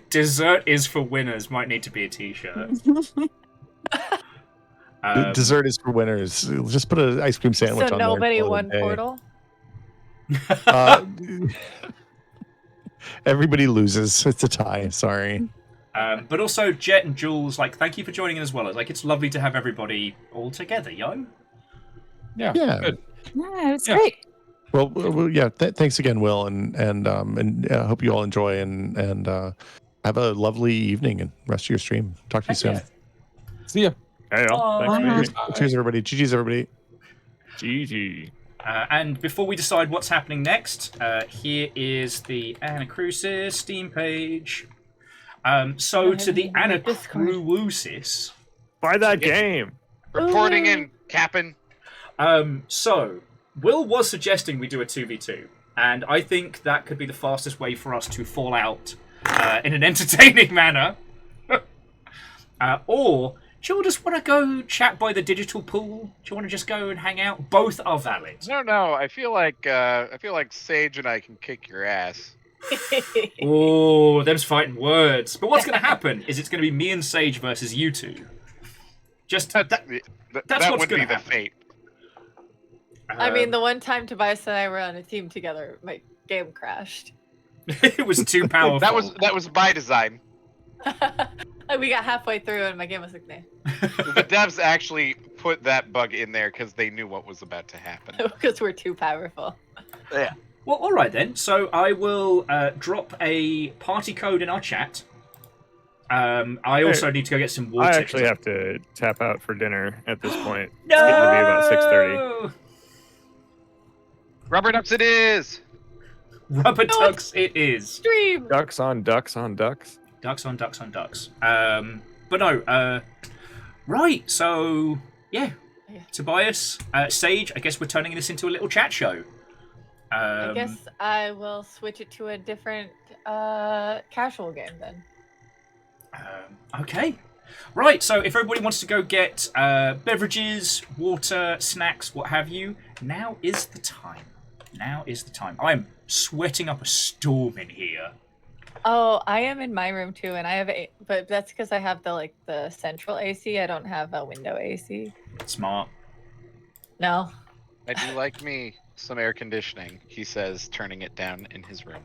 Dessert is for winners might need to be a T-shirt. Dessert is for winners. Just put an ice cream sandwich on there. So nobody won Portal? Everybody loses. It's a tie. Sorry. But also Jet and Jules, like, thank you for joining in as well. Like, it's lovely to have everybody all together, yo. Yeah. Good. Yeah, it's great. Well, thanks again, Will, and hope you all enjoy and have a lovely evening and rest of your stream. Talk to you soon. See ya. Hey, thanks. Cheers, everybody. GG's, everybody. GG. And before we decide what's happening next, here is the Anacrusis Steam page. So to the Anacrusis. Buy that game. Reporting in, Cap'n. So Will was suggesting we do a 2v2, and I think that could be the fastest way for us to fall out in an entertaining manner. Or do you all just want to go chat by the digital pool? Do you want to just go and hang out? Both are valid. No. I feel like Sage and I can kick your ass. Oh, them's fighting words. But what's going to happen is it's going to be me and Sage versus you two. That's what's going to happen. The fate. I mean, the one time Tobias and I were on a team together, my game crashed. It was too powerful. that was by design. We got halfway through and my game was like, nah. The devs actually put that bug in there because they knew what was about to happen. Because we're too powerful. Yeah. Well, all right then. So I will drop a party code in our chat. I also need to go get some water. I actually have to tap out for dinner at this point. No! It's getting to be about 6:30. Rubber ducks it is! Rubber ducks it is. Stream. Ducks on ducks on ducks. Ducks on ducks on ducks. But no, right, so, yeah. Tobias, Sage, I guess we're turning this into a little chat show. I guess I will switch it to a different casual game then. Okay. Right, so if everybody wants to go get beverages, water, snacks, what have you, now is the time. Now is the time. I'm sweating up a storm in here. Oh, I am in my room too, and I have but that's because I have the central AC. I don't have a window AC. Smart. No. I do like me some air conditioning, he says, turning it down in his room.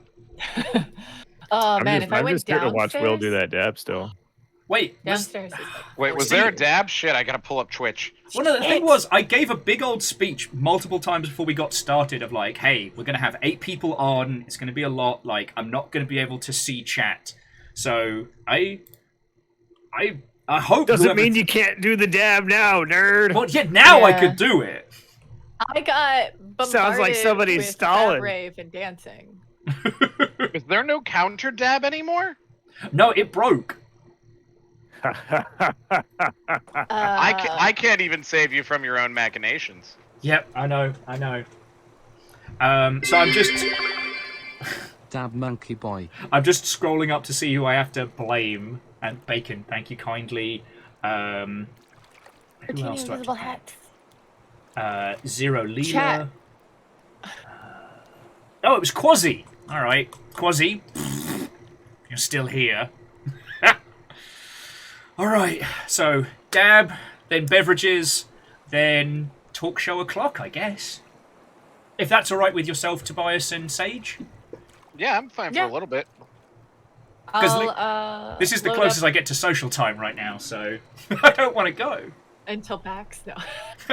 Oh I'm man, just, if I I'm went just here to downstairs, watch Will do that dab still. Wait, downstairs. Wait, was there a dab? Shit, I gotta pull up Twitch. Well, no, the thing was, I gave a big old speech multiple times before we got started of like, hey, we're going to have 8 people on. It's going to be a lot. Like, I'm not going to be able to see chat. So, I hope... Doesn't mean you can't do the dab now, nerd. Well, yeah, now I could do it. I got bombarded Sounds like somebody's with stalling. Fab Rave and dancing. Is there no counter dab anymore? No, it broke. I can't even save you from your own machinations. Yep, I know. So I'm just... Dab monkey boy. I'm just scrolling up to see who I have to blame. And Bacon, thank you kindly. Who else do I have to blame? Zero Leela. Chat. Oh, it was Quasi. All right, Quasi. You're still here. All right. So dab, then beverages, then talk show o'clock, I guess. If that's all right with yourself, Tobias and Sage. Yeah, I'm fine for a little bit. I'll, this is the load closest up I get to social time right now, so I don't want to go until PAX. No.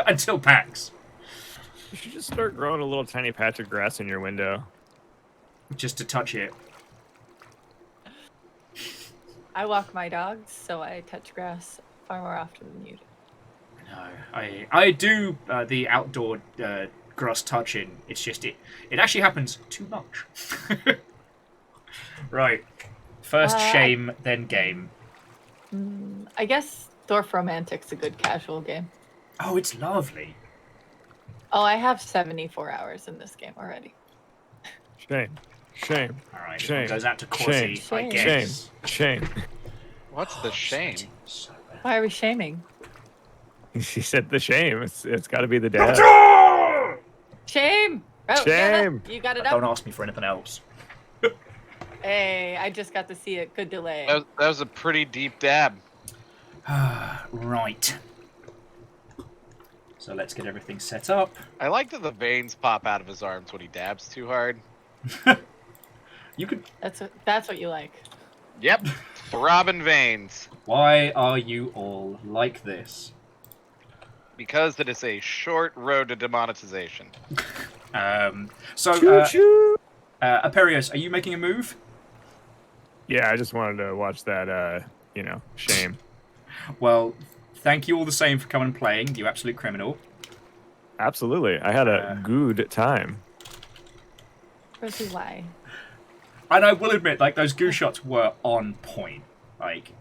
until PAX. You should just start growing a little tiny patch of grass in your window. Just to touch it. I walk my dogs, so I touch grass far more often than you do. No, I do the outdoor grass touching. It's just it actually happens too much. Right. First shame, then game. I guess Thorf Romantic's a good casual game. Oh, it's lovely. Oh, I have 74 hours in this game already. Shame. All right, Shame. goes out to Corsi, I guess. Shame. What's the shame? Why are we shaming? She said the shame. It's got to be the dad. Shame! Oh, Shame! You got it up. Don't ask me for anything else. Hey, I just got to see it. Good delay. That was a pretty deep dab. Right. So let's get everything set up. I like that the veins pop out of his arms when he dabs too hard. You could. That's what you like. Yep, throbbing veins. Why are you all like this? Because it is a short road to demonetization. Aperios, are you making a move? Yeah, I just wanted to watch that, shame. Well, thank you all the same for coming and playing, you absolute criminal. Absolutely. I had a good time. Rosie, why? And I will admit, like, those goo shots were on point. Like,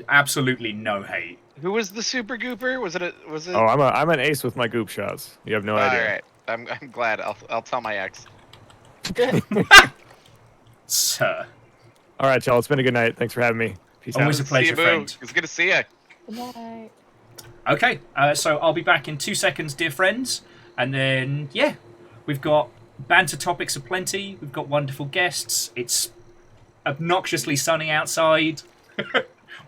absolutely no hate. Who was the super gooper? Was it? Oh, I'm an ace with my goop shots. You have no idea. All right, I'm glad. I'll tell my ex. Good. Sir. All right, y'all. It's been a good night. Thanks for having me. Peace out. Always a pleasure, friend. It's good to see you. Good night. Okay, so I'll be back in 2 seconds, dear friends. And then, yeah, we've got banter topics aplenty. We've got wonderful guests. It's obnoxiously sunny outside.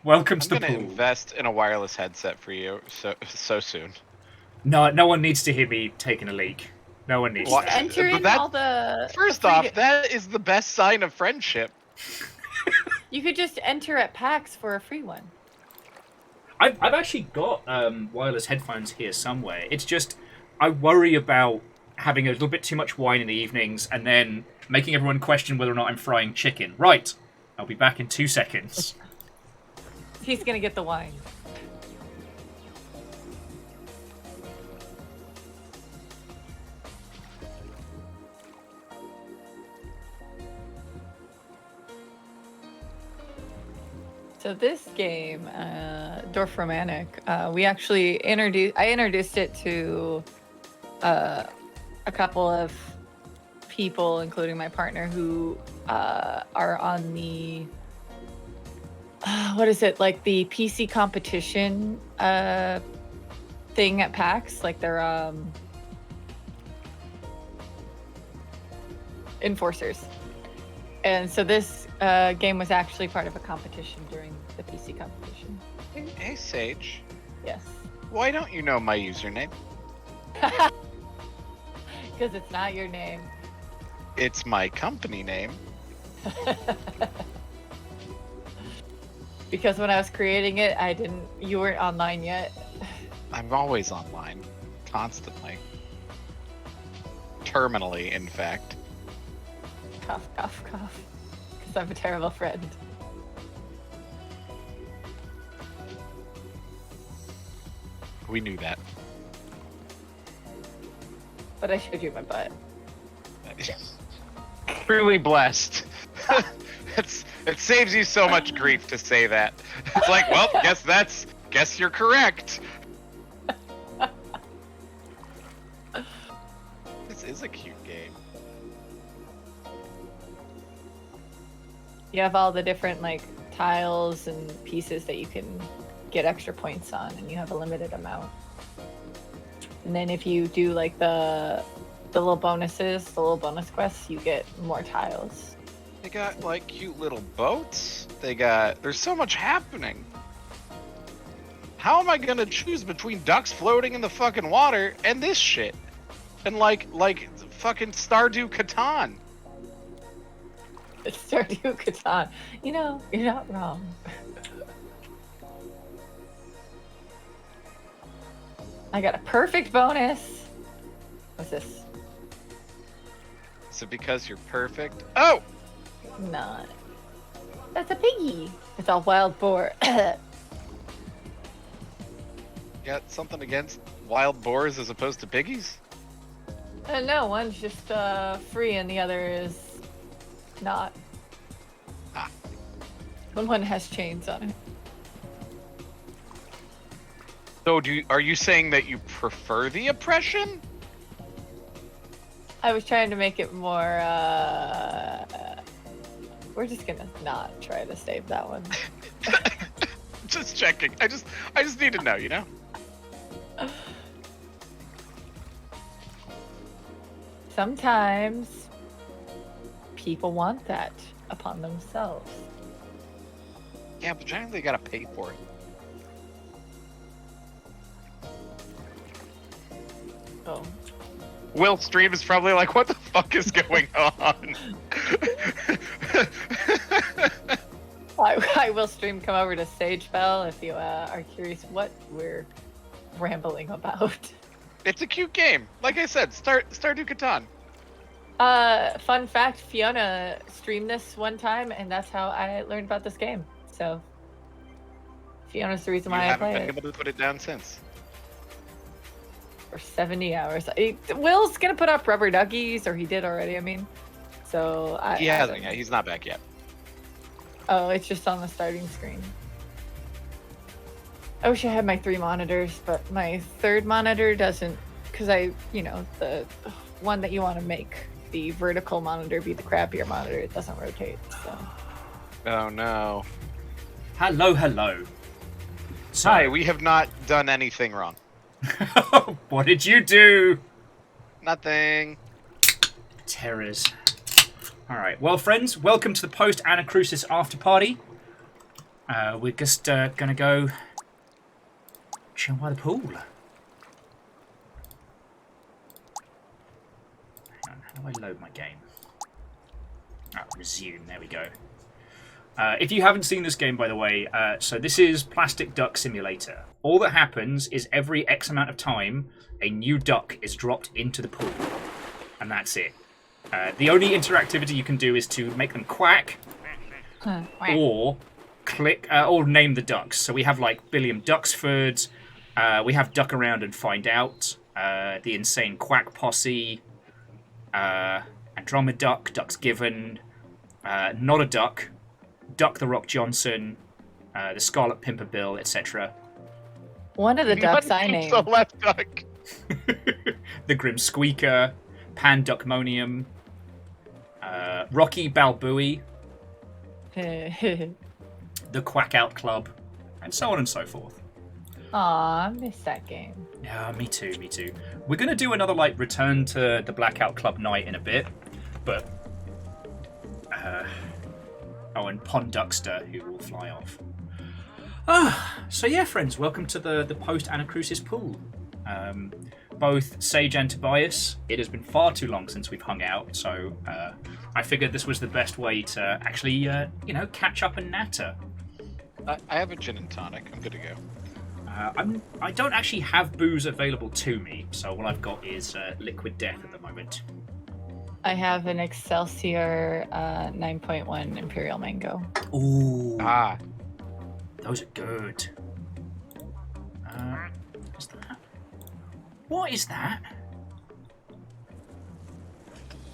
Welcome to the pool. I'm going to invest in a wireless headset for you so soon. No one needs to hear me taking a leak. No one needs to. Enter in all the... First off, that is the best sign of friendship. You could just enter at PAX for a free one. I've actually got wireless headphones here somewhere. It's just, I worry about having a little bit too much wine in the evenings and then making everyone question whether or not I'm frying chicken. Right. I'll be back in 2 seconds. He's gonna get the wine. So this game, Dorf Romantic, we actually I introduced it to a couple of people, including my partner, who are on the what is it, like the PC competition thing at PAX, like they're enforcers. And so this game was actually part of a competition during the PC competition. Hey, Sage. Yes. Why don't you know my username? Because it's not your name. It's my company name. Because when I was creating it, you weren't online yet. I'm always online. Constantly. Terminally, in fact. Cough, cough, cough. Because I'm a terrible friend. We knew that. But I showed you my butt. Truly blessed. It saves you so much grief to say that. It's like, well, guess you're correct. This is a cute game. You have all the different like tiles and pieces that you can get extra points on, and you have a limited amount. And then if you do like the little bonuses, the little bonus quests, you get more tiles. They got like cute little boats. There's so much happening. How am I gonna choose between ducks floating in the fucking water and this shit? And like fucking Stardew Catan. It's Stardew Catan. You know, you're not wrong. I got a perfect bonus. What's this? Is it because you're perfect? Oh! Not. That's a piggy. It's a wild boar. Got something against wild boars as opposed to piggies? No, one's just free and the other is not. Ah. One has chains on it. So are you saying that you prefer the oppression? I was trying to make it more, we're just gonna not try to save that one. Just checking. I just need to know, you know? Sometimes people want that upon themselves. Yeah, but generally they gotta pay for it. Oh. Will stream is probably like, what the fuck is going on? I will stream come over to Sage Bell if you are curious what we're rambling about. It's a cute game. Like I said, Stardew Catan. Fun fact, Fiona streamed this one time and that's how I learned about this game. So Fiona's the reason why I play You haven't it. been able to put it down since. For 70 hours. Will's gonna put up rubber duckies, or he did already, I mean. So He hasn't yet. He's not back yet. Oh, it's just on the starting screen. I wish I had my 3 monitors, but my 3rd monitor doesn't, because the one that you want to make the vertical monitor be the crappier monitor, it doesn't rotate, so. Oh no. Hello. So, Hi, we have not done anything wrong. What did you do? Nothing. Terrors. Alright, well friends, welcome to the post-Anacrusis after party. We're just gonna go chill by the pool. Hang on, how do I load my game? Resume, there we go. If you haven't seen this game, by the way, so this is Plastic Duck Simulator. All that happens is every X amount of time, a new duck is dropped into the pool. And that's it. The only interactivity you can do is to make them quack, or click or name the ducks. So we have like Billiam Duxford, we have Duck Around and Find Out, the Insane Quack Posse, Andromeda Duck, Ducks Given, Not a Duck, Duck the Rock Johnson, the Scarlet Pimpernel, etc. One of the ducks I named. The left duck. The Grim Squeaker, Pan Duckmonium, Rocky Balbooey, the Quack Out Club, and so on and so forth. Aw, I missed that game. Yeah, me too, me too. We're going to do another, like, return to the Blackout Club night in a bit, but... oh, and Pond Duckster, who will fly off. So yeah, friends, welcome to the post-Anacrusis pool. Both Sage and Tobias, it has been far too long since we've hung out, so I figured this was the best way to actually, you know, catch up and natter. I have a gin and tonic. I'm good to go. I don't actually have booze available to me, so all I've got is Liquid Death at the moment. I have an Excelsior 9.1 Imperial Mango. Ooh. Ah. Those are good. What's that? What is that?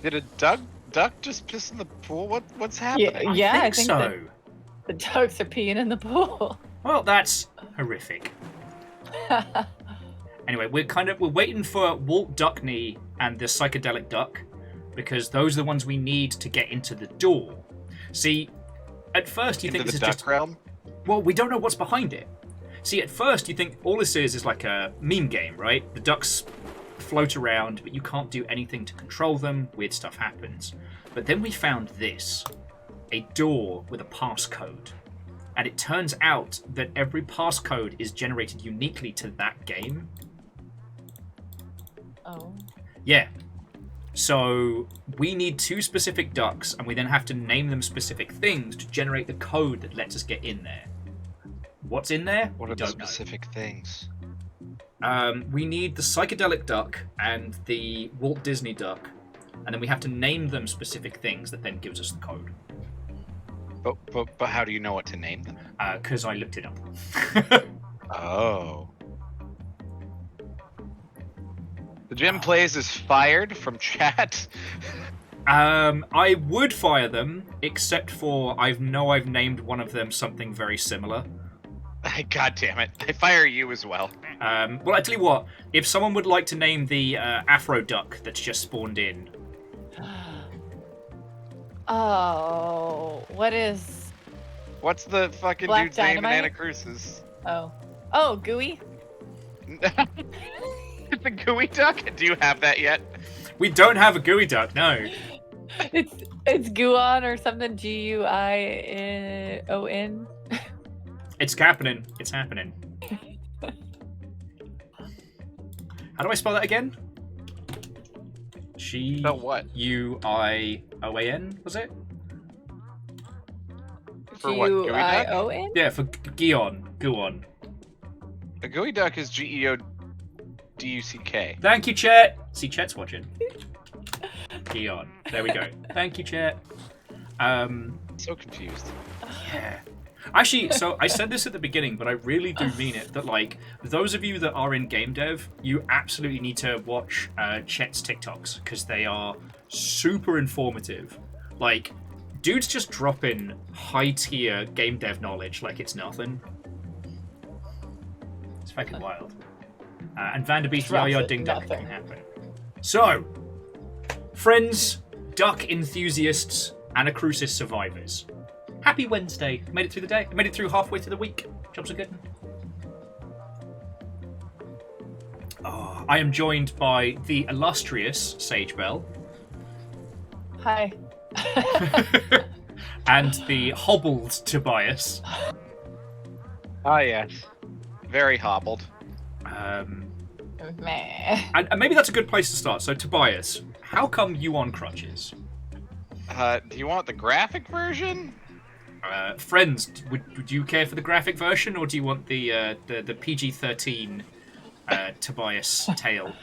Did a duck just piss in the pool? What's happening? Yeah, I think so. The ducks are peeing in the pool. Well, that's horrific. Anyway, we're waiting for Walt Duckney and the psychedelic duck, because those are the ones we need to get into the door. See, at first you think this is just realm? Well, we don't know what's behind it. See, at first you think all this is like a meme game, right? The ducks float around, but you can't do anything to control them. Weird stuff happens. But then we found this, a door with a passcode. And it turns out that every passcode is generated uniquely to that game. Oh. Yeah. So we need 2 specific ducks, and we then have to name them specific things to generate the code that lets us get in there. What's in there? What are the specific things? We need the psychedelic duck and the Walt Disney duck, and then we have to name them specific things that then gives us the code. But how do you know what to name them? Because I looked it up. Oh. The Jim Plays is fired from chat. I would fire them, except for I've named one of them something very similar. God damn it. I fire you as well. Well, I tell you what, if someone would like to name the Afro duck that's just spawned in. Oh, what's the fucking Black dude's Dynamite? name in Anacrusis? Oh, Gooey? It's a gooey duck? Do you have that yet? We don't have a gooey duck, no. It's Guon or something, Guion. It's happening. It's happening. How do I spell that again? Guion, was it? For what? Gooey duck? Guion? Yeah, for Guon. A gooey duck is Geoduck. Thank you, chat. See, chat's watching. Guion. There we go. Thank you, chat. So confused. Yeah. Actually, so I said this at the beginning, but I really do mean it, that, like, those of you that are in game dev, you absolutely need to watch Chet's TikToks, because they are super informative. Like, dude's just dropping high-tier game dev knowledge like it's nothing. It's fucking wild. And Vanderbeest Yaya Ding Dong can happen. So, friends, duck enthusiasts, Anacrusis survivors. Happy Wednesday. Made it through the day. Made it through halfway through the week. Jobs are good. Oh, I am joined by the illustrious Sage Bell. Hi. And the hobbled Tobias. Ah, yes. Very hobbled. Meh. And maybe that's a good place to start. So, Tobias, how come you on crutches? Do you want the graphic version? Friends, would you care for the graphic version, or do you want the PG-13 Tobias tale?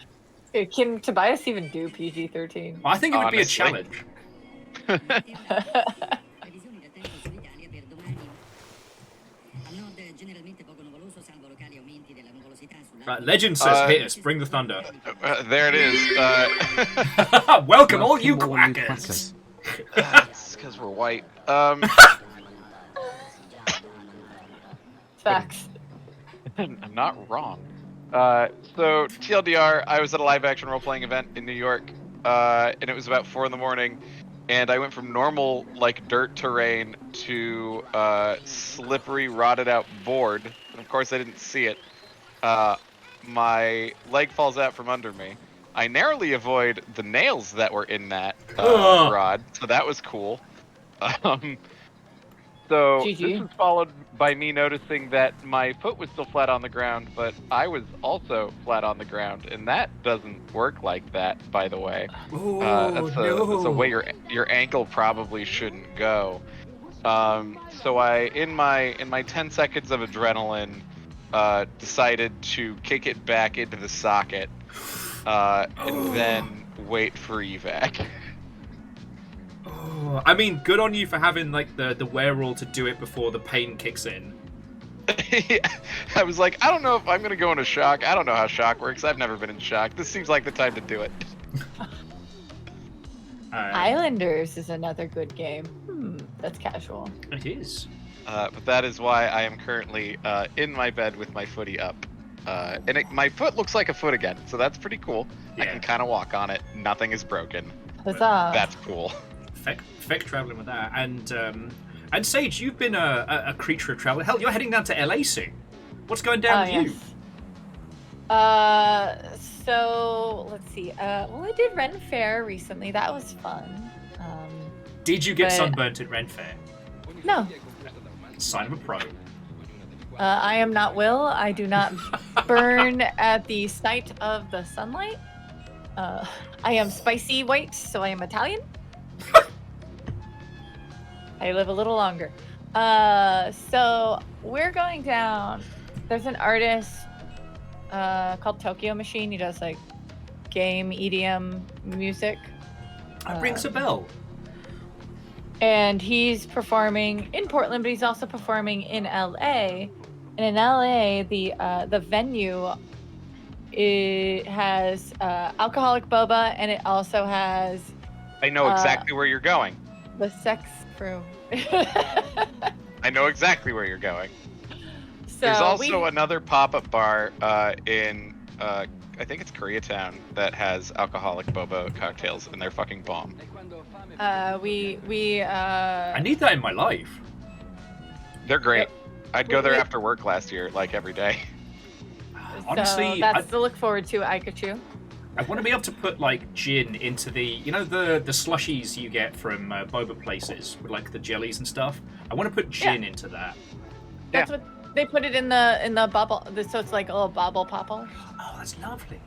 Can Tobias even do PG-13? I think it would be a challenge. Right, Legend says, hit us, bring the thunder. There it is. Welcome all you quackers. It's because we're white. Facts. I'm not wrong. So TLDR, I was at a live-action role-playing event in New York, and it was about 4 in the morning, and I went from normal, like, dirt terrain to slippery, rotted-out board, and of course I didn't see it. My leg falls out from under me. I narrowly avoid the nails that were in that rod, so that was cool. So GG. this was followed by me noticing that my foot was still flat on the ground, but I was also flat on the ground, and that doesn't work like that, by the way. That's a way your ankle probably shouldn't go. So I, in my 10 seconds of adrenaline, decided to kick it back into the socket, and then wait for evac. I mean, good on you for having like the wherewithal to do it before the pain kicks in. I was like, I don't know if I'm gonna go into shock. I don't know how shock works. I've never been in shock. This seems like the time to do it. Islanders is another good game. That's casual. It is. But that is why I am currently in my bed with my footy up. And my foot looks like a foot again, so that's pretty cool. Yeah. I can kind of walk on it. Nothing is broken. Huzzah. That's cool. Feck traveling with that. And Sage, you've been a creature of travel. Hell, you're heading down to LA soon. What's going down with you? So let's see. Well, I did Ren Fair recently. That was fun. Did you get sunburnt at Ren Fair? No. Sign of a pro. I am not Will. I do not burn at the sight of the sunlight. I am spicy white, so I am Italian. I live a little longer. So we're going down. There's an artist called Tokyo Machine. He does like game EDM music. That rings a bell. And he's performing in Portland, but he's also performing in LA. And in LA, the venue has alcoholic boba, and it also has. I know exactly where you're going. The sex room. I know exactly where you're going. So there's also another pop-up bar in I think it's Koreatown that has alcoholic boba cocktails, and they're fucking bomb. I need that in my life. They're great. I'd go there after work last year, like every day. Honestly, so that's to look forward to, Aikachu. I want to be able to put like gin into the the slushies you get from boba places with like the jellies and stuff. I want to put gin into that. That's what they put it in the bubble, so it's like a little bubble popple. Oh, that's lovely.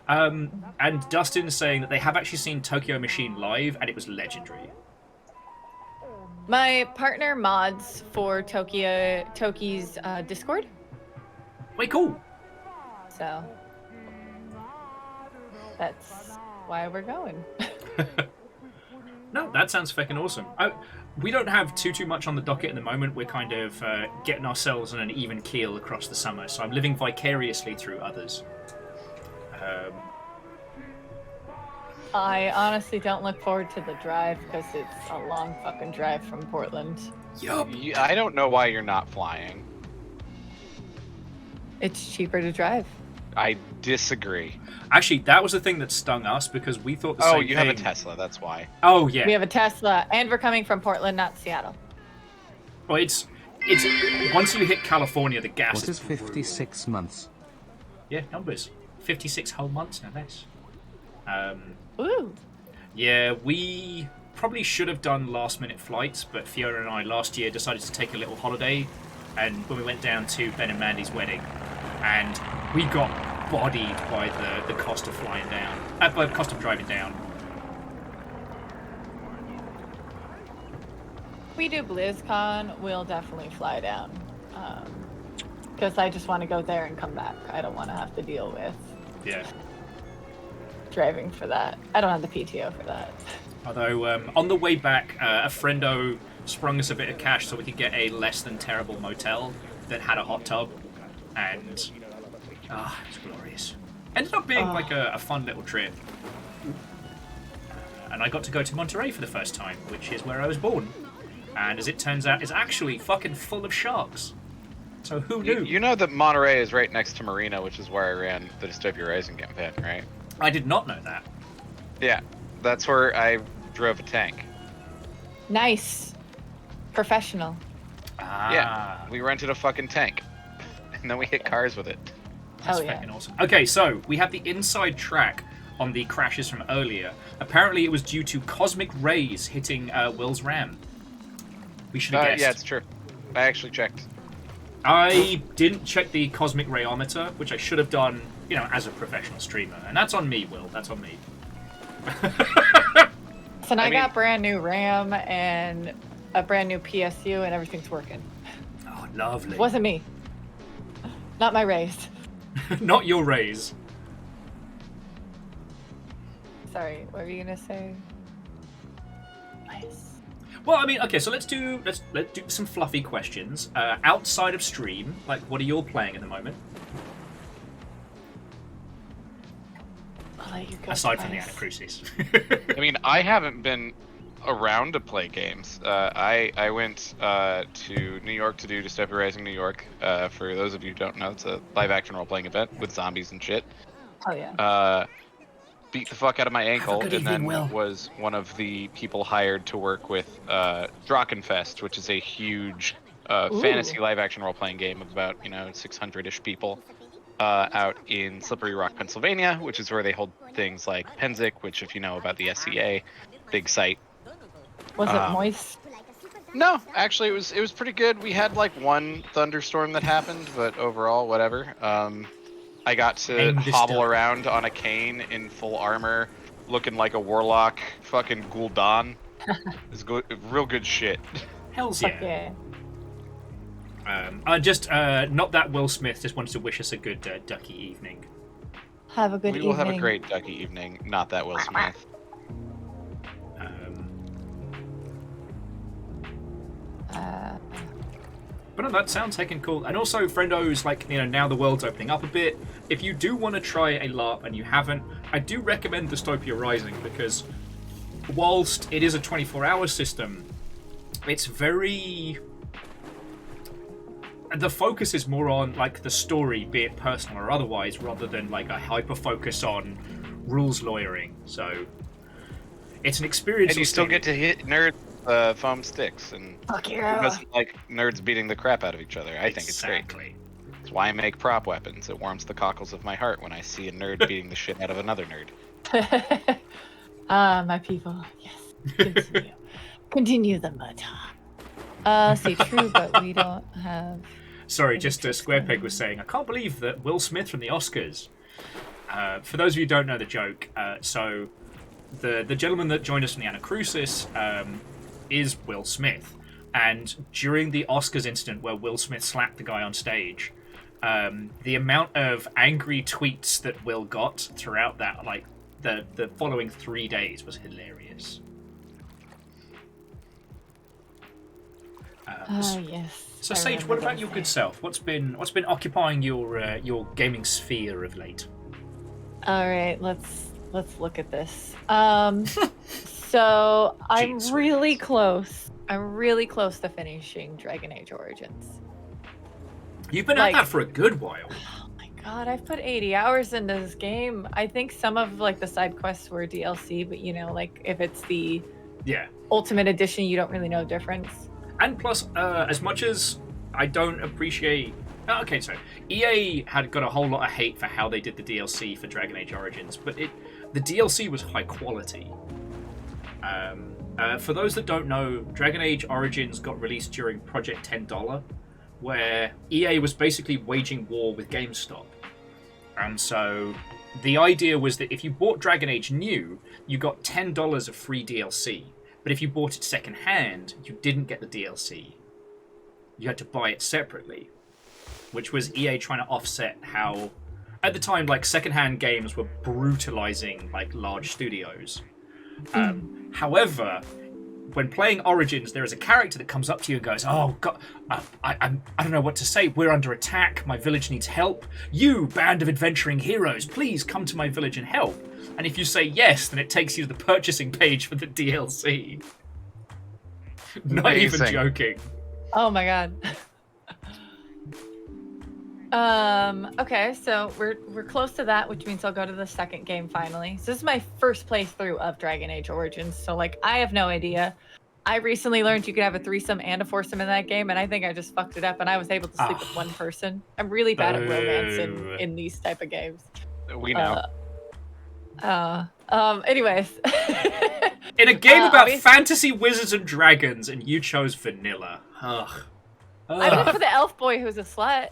And Dustin's saying that they have actually seen Tokyo Machine live, and it was legendary. My partner mods for Toki's Discord. Wait, cool. So that's why we're going. No, that sounds fucking awesome. We don't have too much on the docket at the moment. We're kind of getting ourselves on an even keel across the summer, so I'm living vicariously through others. I honestly don't look forward to the drive because it's a long fucking drive from Portland. Yup. I don't know why you're not flying. It's cheaper to drive. I disagree. Actually, that was the thing that stung us because we thought the same thing. Oh, you have a Tesla, that's why. Oh, yeah. We have a Tesla, and we're coming from Portland, not Seattle. Well, it's once you hit California, the gas What is 56 months? Yeah, numbers. 56 whole months, no less. Ooh. Yeah, we probably should have done last-minute flights, but Fiona and I last year decided to take a little holiday, and when we went down to Ben and Mandy's wedding, and we got bodied by the cost of flying down, by the cost of driving down. If we do BlizzCon, we'll definitely fly down, because I just want to go there and come back. I don't want to have to deal with driving for that. I don't have the PTO for that. Although on the way back, a friendo sprung us a bit of cash so we could get a less than terrible motel that had a hot tub, and Ah, it's glorious. Ended up being like a fun little trip. And I got to go to Monterey for the first time, which is where I was born. And as it turns out, it's actually fucking full of sharks. So who knew? You know that Monterey is right next to Marina, which is where I ran the Dystopia Rising campaign, right? I did not know that. Yeah, that's where I drove a tank. Nice. Professional. Yeah, we rented a fucking tank. And then we hit cars with it. That's fucking awesome. Okay, so we have the inside track on the crashes from earlier. Apparently it was due to cosmic rays hitting Will's ram. We should have guessed. Yeah, it's true. I actually checked. I didn't check the cosmic rayometer, which I should have done, you know, as a professional streamer. And that's on me, Will. That's on me. So I got brand new RAM and a brand new PSU and everything's working. Oh, lovely. It wasn't me. Not my raise. Not your raise. Sorry, what were you gonna say? Nice. Well, I mean, okay, so let's do some fluffy questions. Outside of stream, like, what are you all playing at the moment? I'll let you go. Aside from the Anacrusis. I mean, I haven't been around to play games. I went to New York to do Dystopia Rising New York. For those of you who don't know, it's a live-action role-playing event with zombies and shit. Oh yeah. Beat the fuck out of my ankle, and then Will. was one of the people hired to work with Drachenfest, which is a huge fantasy live-action role-playing game of about 600-ish people out in Slippery Rock, Pennsylvania, which is where they hold things like Penzic, which, if you know about the SCA, big site. Was it moist? No, actually, it was pretty good. We had like one thunderstorm that happened, but overall, whatever. I got to hobble around on a cane in full armor, looking like a warlock, fucking Gul'dan. It's real good shit. Hell's yeah. Not that Will Smith just wanted to wish us a good ducky evening. Have a good evening. We will have a great ducky evening. Not that Will Smith. But no, that sounds heckin' cool. And also, friendos, like, now the world's opening up a bit. If you do want to try a LARP and you haven't, I do recommend Dystopia Rising, because whilst it is a 24-hour system, it's very... The focus is more on, like, the story, be it personal or otherwise, rather than, like, a hyper-focus on rules lawyering. So, it's an experience. And you still get to hit nerds foam sticks, and fuck yeah. Who doesn't like nerds beating the crap out of each other? I think it's great. It's why I make prop weapons. It warms the cockles of my heart when I see a nerd beating the shit out of another nerd. My people, yes. Continue the meta. See, true, but we don't have... Sorry, just Square Peg was saying, I can't believe that Will Smith from the Oscars. For those of you who don't know the joke, so the gentleman that joined us from the Anacrusis is Will Smith. And during the Oscars incident where Will Smith slapped the guy on stage, the amount of angry tweets that Will got throughout that, like, the following 3 days was hilarious. Yes. So Sage, what about your good self? What's been occupying your gaming sphere of late? All right, let's look at this. So I'm really close. I'm really close to finishing Dragon Age Origins. You've been at that for a good while. Oh my god, I've put 80 hours into this game. I think some of like the side quests were DLC, but like if it's the Ultimate Edition, you don't really know the difference. And plus, as much as I don't appreciate... Okay, so EA had got a whole lot of hate for how they did the DLC for Dragon Age Origins, but the DLC was high quality. For those that don't know, Dragon Age Origins got released during Project $10, where EA was basically waging war with GameStop. And so the idea was that if you bought Dragon Age new, you got $10 of free DLC. But if you bought it second-hand, you didn't get the DLC. You had to buy it separately, which was EA trying to offset how, at the time, like, second-hand games were brutalizing, like, large studios. However, when playing Origins, there is a character that comes up to you and goes, "Oh God, I don't know what to say. We're under attack. My village needs help. You, band of adventuring heroes, please come to my village and help." And if you say yes, then it takes you to the purchasing page for the DLC. Not even joking. Oh my god. Okay, so we're close to that, which means I'll go to the second game finally. So this is my first playthrough of Dragon Age Origins, so like I have no idea. I recently learned you could have a threesome and a foursome in that game, and I think I just fucked it up, and I was able to sleep with one person. I'm really bad at romance in these type of games. We know. Anyways. In a game about fantasy wizards and dragons, and you chose vanilla. Ugh. I went for the elf boy who's a slut.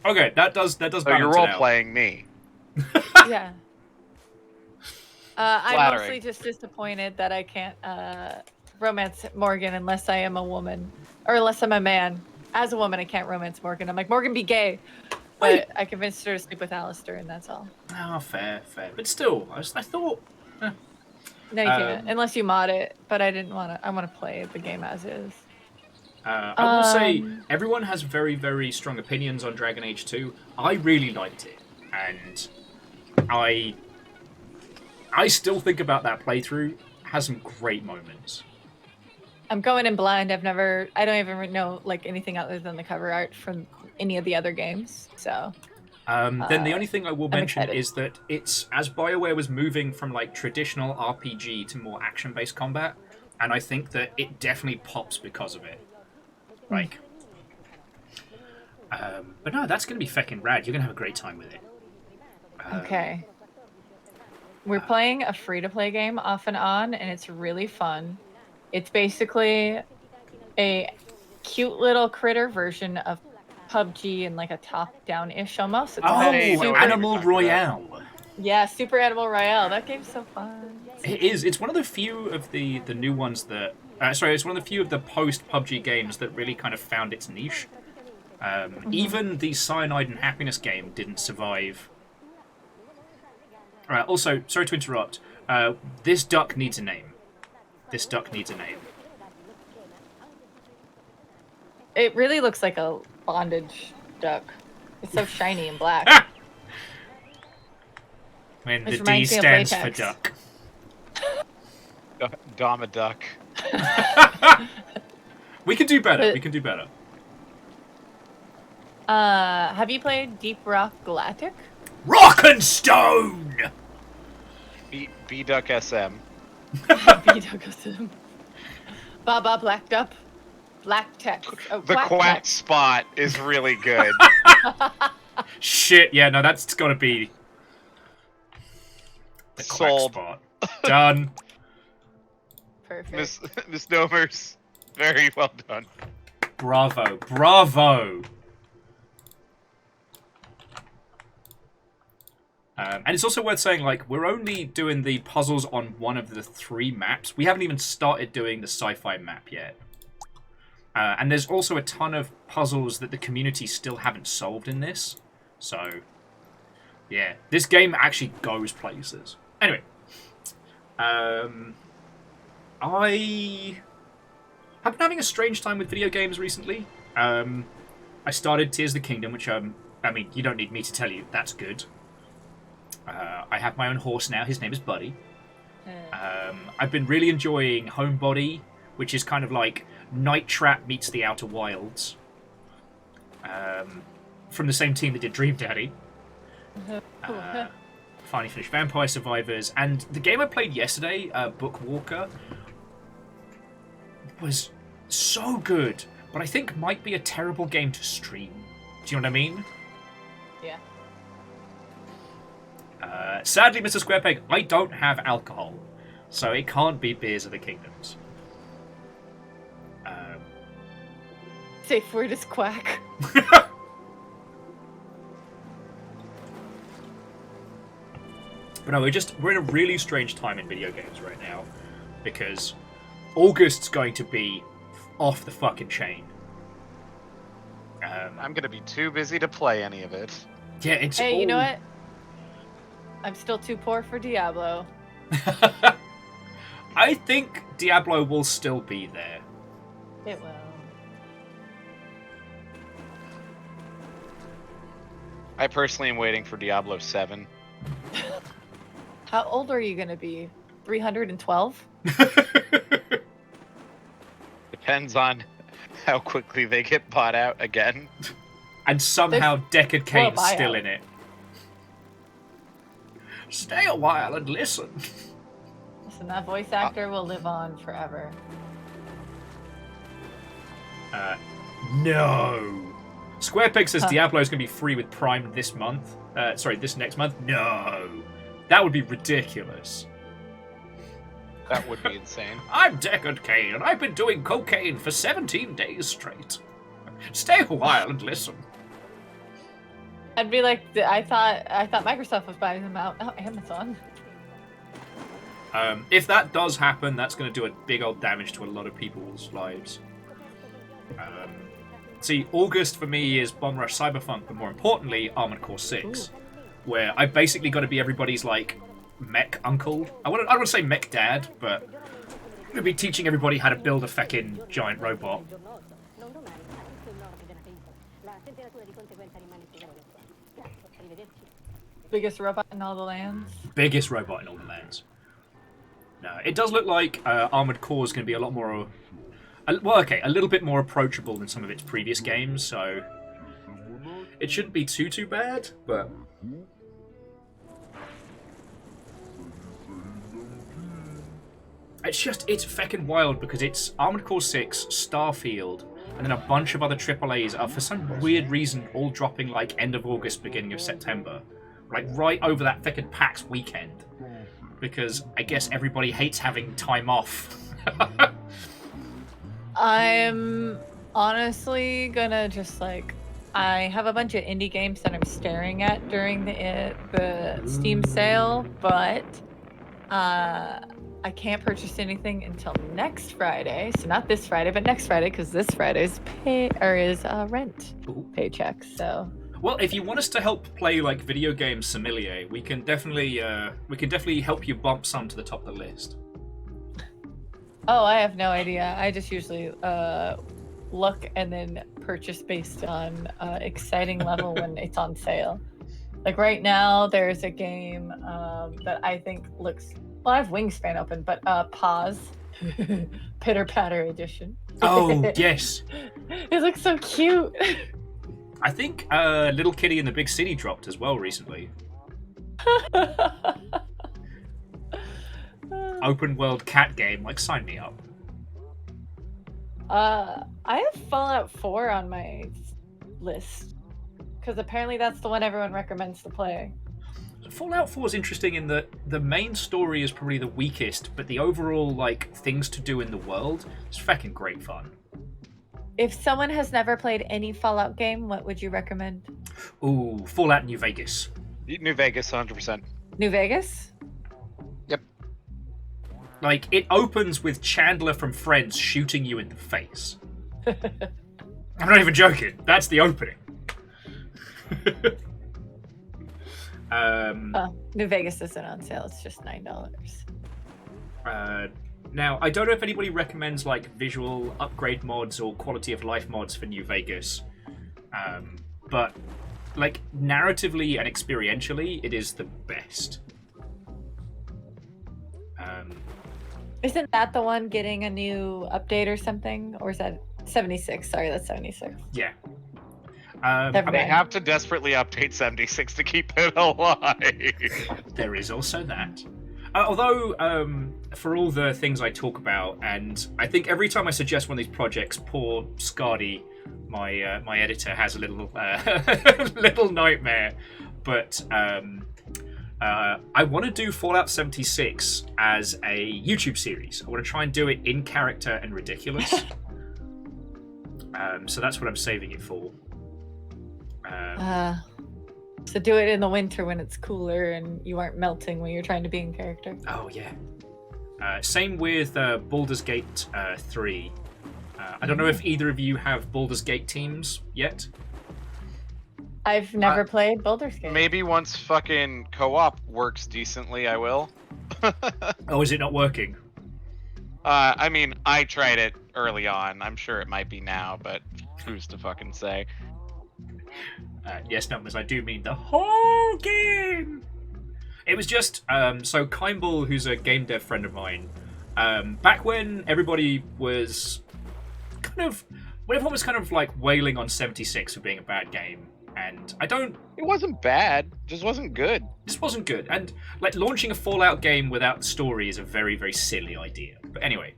Okay, that does balance So you're it role out. playing me. Yeah. I'm mostly just disappointed that I can't romance Morgan unless I am a woman. Or unless I'm a man. As a woman, I can't romance Morgan. I'm like, Morgan, be gay. But I convinced her to sleep with Alistair, and that's all. Oh, fair. But still, I thought... No, you can't. Unless you mod it. But I didn't want to... I want to play the game as is. I will say, everyone has very, very strong opinions on Dragon Age 2. I really liked it, and I still think about that playthrough. It has some great moments. I'm going in blind. I don't even know like anything other than the cover art from any of the other games. So. Then the only thing I will mention excited. is that it's as BioWare was moving from like traditional RPG to more action-based combat, and I think that it definitely pops because of it. Like, but no, that's gonna be feckin' rad. You're gonna have a great time with it. Okay. We're playing a free-to-play game off and on, and it's really fun. It's basically a cute little critter version of PUBG in like a top-down-ish almost. It's Animal Royale. Yeah, Super Animal Royale. That game's so fun. It is. It's one of the few of the new ones that... it's one of the few of the post-PUBG games that really kind of found its niche. Even the Cyanide and Happiness game didn't survive. Also, sorry to interrupt. This duck needs a name. This duck needs a name. It really looks like a bondage duck. It's so shiny and black. When the Which D reminds me of stands for latex. duck. Dama duck. We can do better. We can do better. Have you played Deep Rock Galactic? Rock and Stone! B-Duck SM. B-Duck SM. Baba Blacked Up. Black Text. Oh, The Quack quack Text. spot is really good. Shit, yeah, no, that's gotta be... The quack Sold. spot. Done. Perfect. Miss Nomers, very well done. Bravo. Bravo! And it's also worth saying, like, we're only doing the puzzles on one of the 3 maps. We haven't even started doing the sci-fi map yet. And there's also a ton of puzzles that the community still haven't solved in this. So, yeah. This game actually goes places. Anyway. I have been having a strange time with video games recently. I started Tears of the Kingdom, which, I mean, you don't need me to tell you, that's good. I have my own horse now. His name is Buddy. I've been really enjoying Homebody, which is kind of like Night Trap meets the Outer Wilds. From the same team that did Dream Daddy. Finally finished Vampire Survivors. And the game I played yesterday, Bookwalker, was so good, but I think might be a terrible game to stream. Do you know what I mean? Yeah. Sadly, Mr. Squarepeg, I don't have alcohol, so it can't be Beers of the Kingdoms. Safe word is quack. But no, we're in a really strange time in video games right now, because August's going to be off the fucking chain. I'm gonna be too busy to play any of it. Yeah, it's Hey, all... you know what? I'm still too poor for Diablo. I think Diablo will still be there. It will. I personally am waiting for Diablo 7. How old are you gonna be? 312? Depends on how quickly they get bought out again. And somehow Deckard Cain's buyout. still in it. Stay a while and listen. Listen, that voice actor will live on forever. No. SquarePeg says Diablo's going to be free with Prime this month. This next month. No. That would be ridiculous. That would be insane. I'm Deckard Cain, and I've been doing cocaine for 17 days straight. Stay a while and listen. I'd be like, I thought Microsoft was buying them out. Oh, Amazon. If that does happen, that's going to do a big old damage to a lot of people's lives. See, August for me is Bomb Rush Cyberpunk, but more importantly, Armored Core 6, where I basically got to be everybody's like mech uncle. I wouldn't say mech dad, but I'm going to be teaching everybody how to build a feckin' giant robot. Biggest robot in all the lands. Biggest robot in all the lands. No, it does look like Armored Core is going to be a lot more... a little bit more approachable than some of its previous games, so... It shouldn't be too bad, but... It's feckin' wild because it's Armored Core 6, Starfield, and then a bunch of other AAAs are for some weird reason all dropping like end of August, beginning of September. Like right over that feckin' PAX weekend. Because I guess everybody hates having time off. I'm honestly gonna just like... I have a bunch of indie games that I'm staring at during the Steam sale, but I can't purchase anything until next Friday. So not this Friday, but next Friday, because this Friday's rent paycheck. So. Well, if you want us to help play like video game sommelier, we can definitely help you bump some to the top of the list. Oh, I have no idea. I just usually look and then purchase based on exciting level when it's on sale. Like right now, there's a game that I think looks... Well, I have Wingspan open, but Pause. Pitter Patter Edition. Oh, yes. It looks so cute. I think Little Kitty in the Big City dropped as well recently. Open world cat game, like sign me up. I have Fallout 4 on my list because apparently that's the one everyone recommends to play. Fallout 4 is interesting in that the main story is probably the weakest, but the overall like things to do in the world is fucking great fun. If someone has never played any Fallout game, what would you recommend? Ooh, Fallout New Vegas. New Vegas, 100%. New Vegas? Yep. Like, it opens with Chandler from Friends shooting you in the face. I'm not even joking. That's the opening. New Vegas isn't on sale. It's just $9. Now, I don't know if anybody recommends like visual upgrade mods or quality of life mods for New Vegas, but like narratively and experientially, it is the best. Isn't that the one getting a new update or something? Or is that 76? Sorry, that's 76. Yeah. They have to desperately update 76 to keep it alive. There is also that. Although, for all the things I talk about, and I think every time I suggest one of these projects, poor Scardy, my editor, has a little little nightmare. But I want to do Fallout 76 as a YouTube series. I want to try and do it in character and ridiculous. So that's what I'm saving it for. So do it in the winter when it's cooler and you aren't melting when you're trying to be in character. Oh, yeah. Same with Baldur's Gate 3. I don't know if either of you have Baldur's Gate teams yet. I've never played Baldur's Gate. Maybe once fucking co-op works decently, I will. Oh, is it not working? I mean, I tried it early on. I'm sure it might be now, but who's to fucking say? Yes, numbers. I do mean the whole game. It was just so Kimball, who's a game dev friend of mine. Back when everybody was when everyone was kind of like wailing on 76 for being a bad game, and It wasn't bad, just wasn't good. This wasn't good, and like launching a Fallout game without story is a very, very silly idea. But anyway,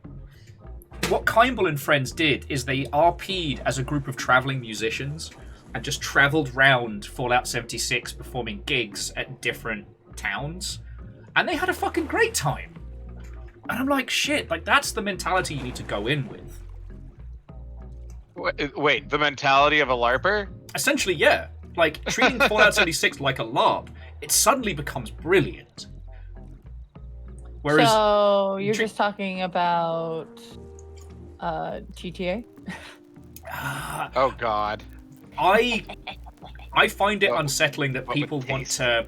what Kimball and friends did is they RP'd as a group of traveling musicians and just traveled round Fallout 76 performing gigs at different towns, and they had a fucking great time. And I'm like, shit, like that's the mentality you need to go in with. Wait, the mentality of a LARPer? Essentially, yeah. Like, treating Fallout 76 like a LARP, it suddenly becomes brilliant. Whereas, so, you're just talking about GTA? Oh, God. I find it unsettling that people want to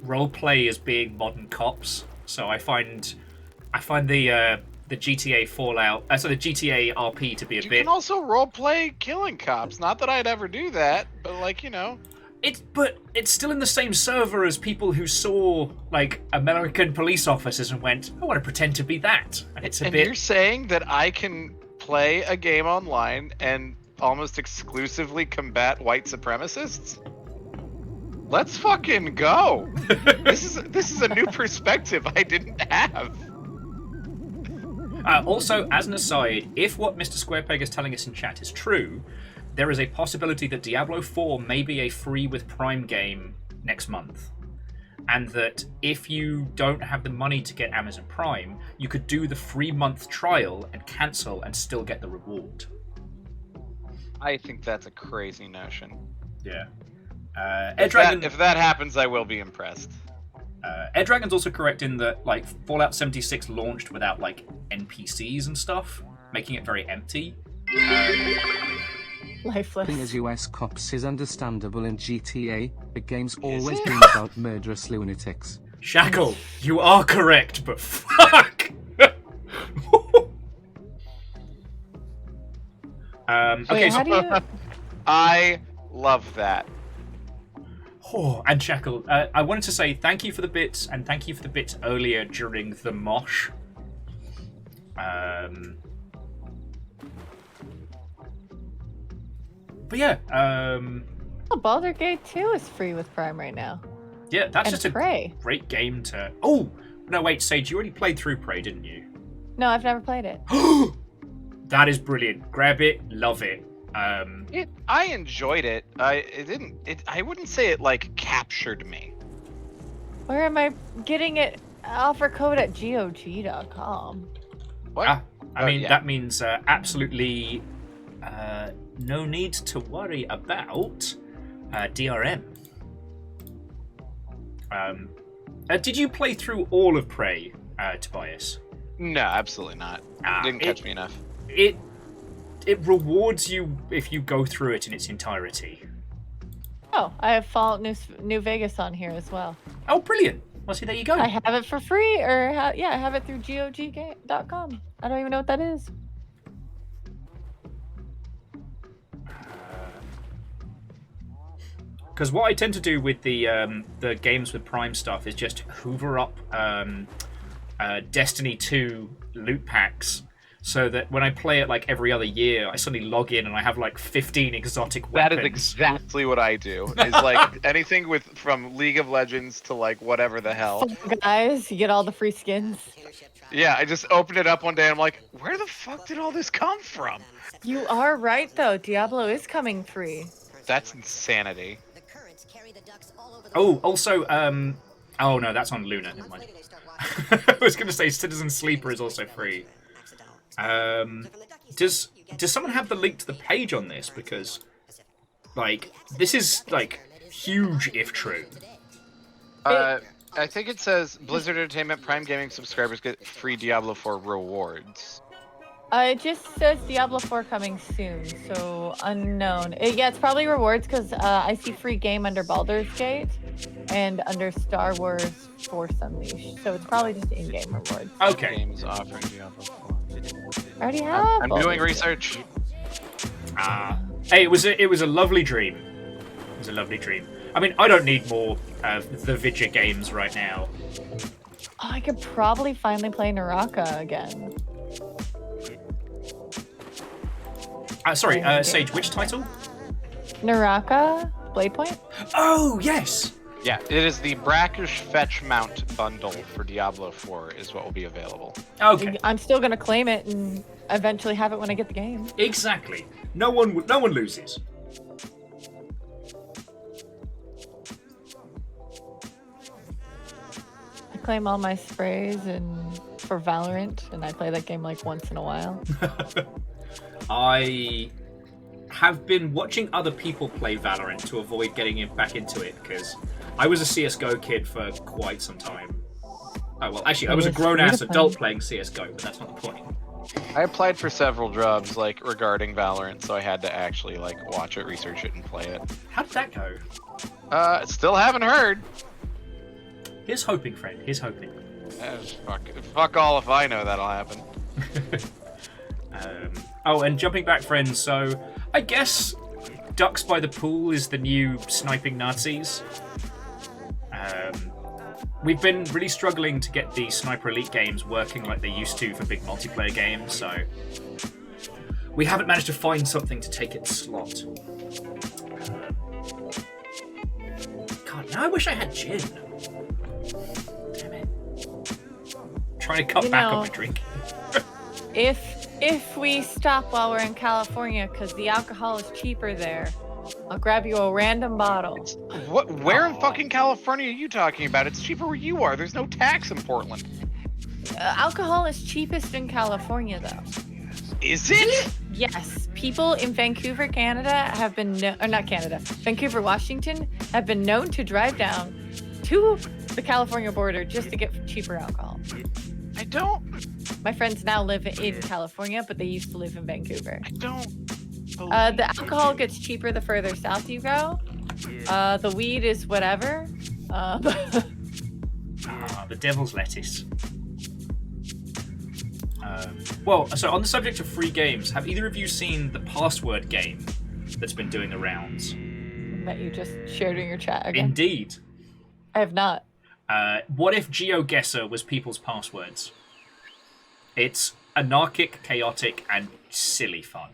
roleplay as being modern cops. So I find the GTA Fallout, so the GTA RP to be a bit. You can also roleplay killing cops. Not that I'd ever do that, but like, you know. But it's still in the same server as people who saw like American police officers and went, I want to pretend to be that. And it's a bit. You're saying that I can play a game online and almost exclusively combat white supremacists? Let's fucking go. This is a new perspective I didn't have. Also, as an aside, if what Mr. Squarepeg is telling us in chat is true, there is a possibility that Diablo 4 may be a free with Prime game next month. And that if you don't have the money to get Amazon Prime, you could do the free month trial and cancel and still get the reward. I think that's a crazy notion. Yeah. If that happens, I will be impressed. Ed Dragon's also correct in that like Fallout 76 launched without like NPCs and stuff, making it very empty. Lifeless. Being as US cops is understandable in GTA. The game's always been about murderous lunatics. Shackle, you are correct, but fuck. Okay, how do you... I love that. Oh, and Shackle, I wanted to say thank you for the bits, and thank you for the bits earlier during the mosh. But yeah, Oh, Baldur's Gate 2 is free with Prime right now. Yeah, that's And just Prey. a great game to... Oh! No, wait, Sage, you already played through Prey, didn't you? No, I've never played it. That is brilliant. Grab it, love it. I enjoyed it. I wouldn't say it like captured me. Where am I getting it? Offer code at GOG.com. What? I mean, that means absolutely no need to worry about DRM. Did you play through all of Prey, Tobias? No, absolutely not. Didn't catch me enough. It rewards you if you go through it in its entirety. Oh, I have Fallout New Vegas on here as well. Oh, brilliant. Well, see, there you go. I have it for free, or I have it through GOG.com. I don't even know what that is. Because what I tend to do with the games with Prime stuff is just hoover up Destiny 2 loot packs, so that when I play it like every other year, I suddenly log in and I have like 15 exotic weapons. That is exactly what I do. Is like anything from League of Legends to like whatever the hell. Guys, you get all the free skins. Yeah, I just opened it up one day and I'm like, where the fuck did all this come from? You are right though. Diablo is coming free. That's insanity. Oh, also, oh no, that's on Luna. Never mind. I was going to say Citizen Sleeper is also free. Does someone have the link to the page on this? Because, like, this is like huge if true. I think it says Blizzard Entertainment Prime Gaming subscribers get free Diablo 4 rewards. It just says Diablo 4 coming soon, so unknown. Yeah, it's probably rewards because I see free game under Baldur's Gate and under Star Wars Force Unleashed. So it's probably just in-game rewards. Okay. Games offering Diablo 4. I already have. I'm doing research. Hey, it was a lovely dream. It was a lovely dream. I mean, I don't need more of the Vidya games right now. Oh, I could probably finally play Naraka again. Sorry, Sage, which title? Naraka? Blade Point? Oh, yes! Yeah, it is the Brackish Fetch Mount bundle for Diablo 4 is what will be available. Okay. I'm still gonna claim it and eventually have it when I get the game. Exactly. No one loses. I claim all my sprays and for Valorant, and I play that game like once in a while. I have been watching other people play Valorant to avoid getting back into it, because I was a CSGO kid for quite some time. Oh, well, actually, I was a grown-ass adult playing CSGO, but that's not the point. I applied for several jobs, like, regarding Valorant, so I had to actually, like, watch it, research it, and play it. How did that go? Still haven't heard. Here's hoping, friend. Here's hoping. Fuck all if I know that'll happen. Oh, and jumping back, friends, so I guess Ducks by the Pool is the new sniping Nazis. We've been really struggling to get the Sniper Elite games working like they used to for big multiplayer games, so we haven't managed to find something to take its slot. God, now I wish I had gin. Damn it. Trying to cut back on my drink. If we stop while we're in California, because the alcohol is cheaper there, I'll grab you a random bottle. What? Where in fucking California are you talking about? It's cheaper where you are. There's no tax in Portland. Alcohol is cheapest in California, though. Is it? Yes. People in Vancouver, Canada have been, or not Canada, Vancouver, Washington, have been known to drive down to the California border just to get cheaper alcohol. I don't. My friends now live in California, but they used to live in Vancouver. I don't. The alcohol gets cheaper the further south you go. The weed is whatever. The devil's lettuce. Well, so on the subject of free games, have either of you seen the password game that's been doing the rounds? That you just shared in your chat again? Indeed. I have not. What if GeoGuessr was people's passwords? It's anarchic, chaotic, and silly fun.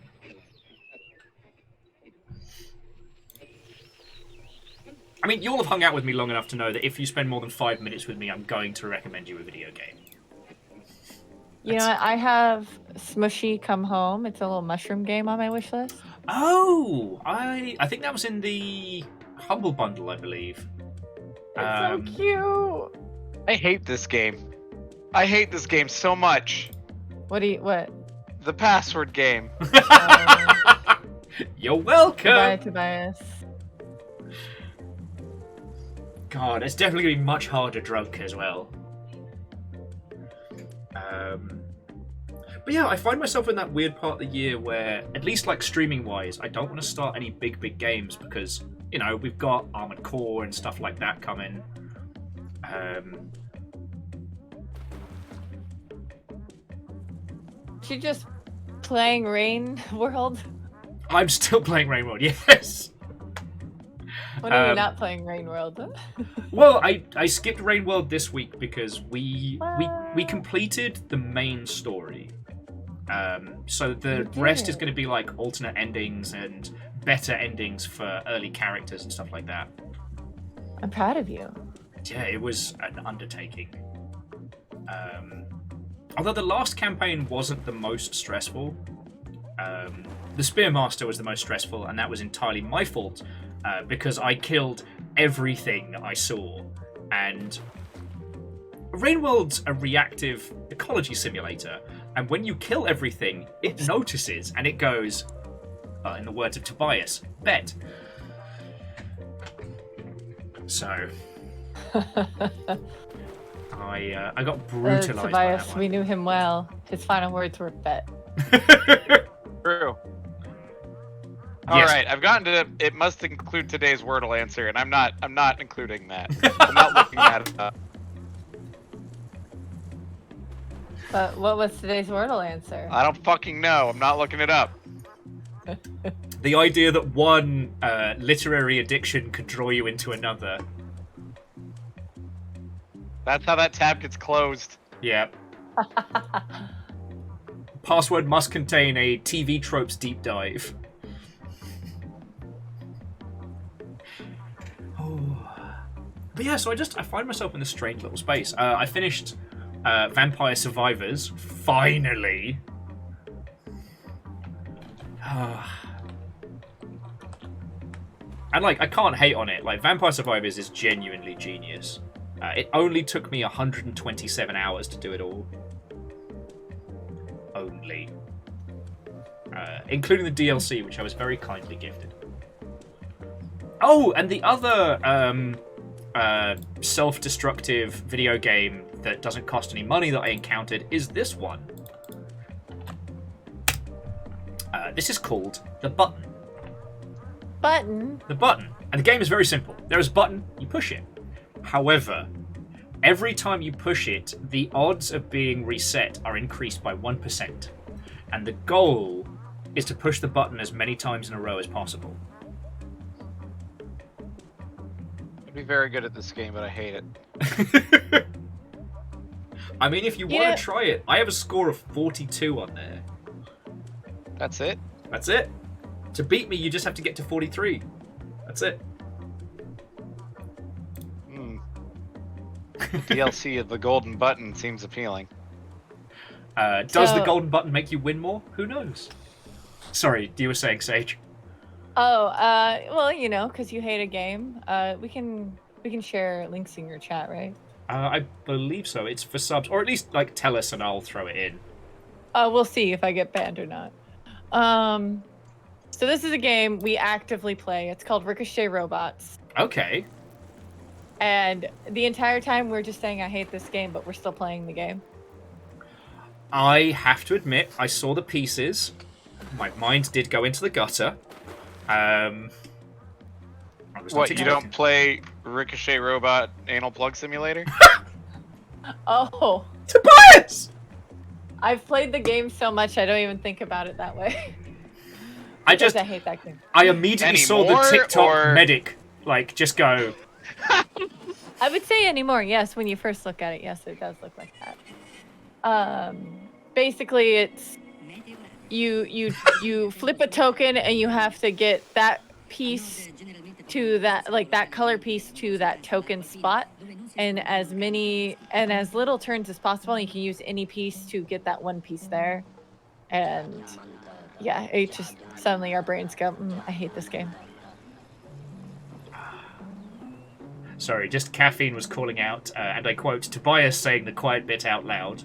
I mean, you'll have hung out with me long enough to know that if you spend more than 5 minutes with me, I'm going to recommend you a video game. You know, I have Smushy Come Home. It's a little mushroom game on my wish list. Oh, I think that was in the Humble Bundle, I believe. It's so cute. I hate this game. I hate this game so much. What? The password game. You're welcome. Goodbye, Tobias. God, it's definitely going to be much harder drunk as well. But yeah, I find myself in that weird part of the year where, at least like streaming-wise, I don't want to start any big games because, you know, we've got Armored Core and stuff like that coming. She just playing Rain World? I'm still playing Rain World, yes. When are you not playing Rain World? Well, I skipped Rain World this week because we completed the main story. So the rest is going to be like alternate endings and better endings for early characters and stuff like that. I'm proud of you. Yeah, it was an undertaking. Although the last campaign wasn't the most stressful. The Spearmaster was the most stressful, and that was entirely my fault because I killed everything I saw. And Rainworld's a reactive ecology simulator, and when you kill everything, it notices and it goes, in the words of Tobias, bet. So I got brutalized by Tobias, that one. we knew him well. His final words were bet. True. Yes. All right, I've gotten to it must include today's Wordle answer, and I'm not including that. I'm not looking at it up. But what was today's Wordle answer? I don't fucking know. I'm not looking it up. The idea that one literary addiction could draw you into another. That's how that tab gets closed. Yeah. Password must contain a TV tropes deep dive. But yeah, so I find myself in this strange little space. I finished Vampire Survivors, finally. And like, I can't hate on it. Like, Vampire Survivors is genuinely genius. It only took me 127 hours to do it all. Only. Including the DLC, which I was very kindly gifted. Oh, and the other self-destructive video game that doesn't cost any money that I encountered is this one. This is called The Button. Button? The Button. And the game is very simple. There is a button, you push it. However, every time you push it, the odds of being reset are increased by 1%. And the goal is to push the button as many times in a row as possible. I'd be very good at this game, but I hate it. I mean, if you want to try it, I have a score of 42 on there. That's it? That's it. To beat me, you just have to get to 43. That's it. The DLC of the golden button seems appealing. Does the golden button make you win more? Who knows? Sorry, you were saying, Sage. Oh, well, you know, because you hate a game, we can share links in your chat, right? I believe so. It's for subs, or at least like tell us and I'll throw it in. We'll see if I get banned or not. So this is a game we actively play. It's called Ricochet Robots. Okay. And the entire time we're just saying I hate this game, but we're still playing the game. I have to admit, I saw the pieces. My mind did go into the gutter. What, you don't play Ricochet Robot Anal Plug Simulator? Oh. Tobias! I've played the game so much I don't even think about it that way. I hate that game. I immediately saw the TikTok medic, like, just go. I would say anymore, yes. When you first look at it, yes, it does look like that. Basically, it's you flip a token and you have to get that piece to that, like that color piece to that token spot, and as little turns as possible. And you can use any piece to get that one piece there, and yeah, it just suddenly our brains go, I hate this game. Sorry, just caffeine was calling out, and I quote, Tobias saying the quiet bit out loud.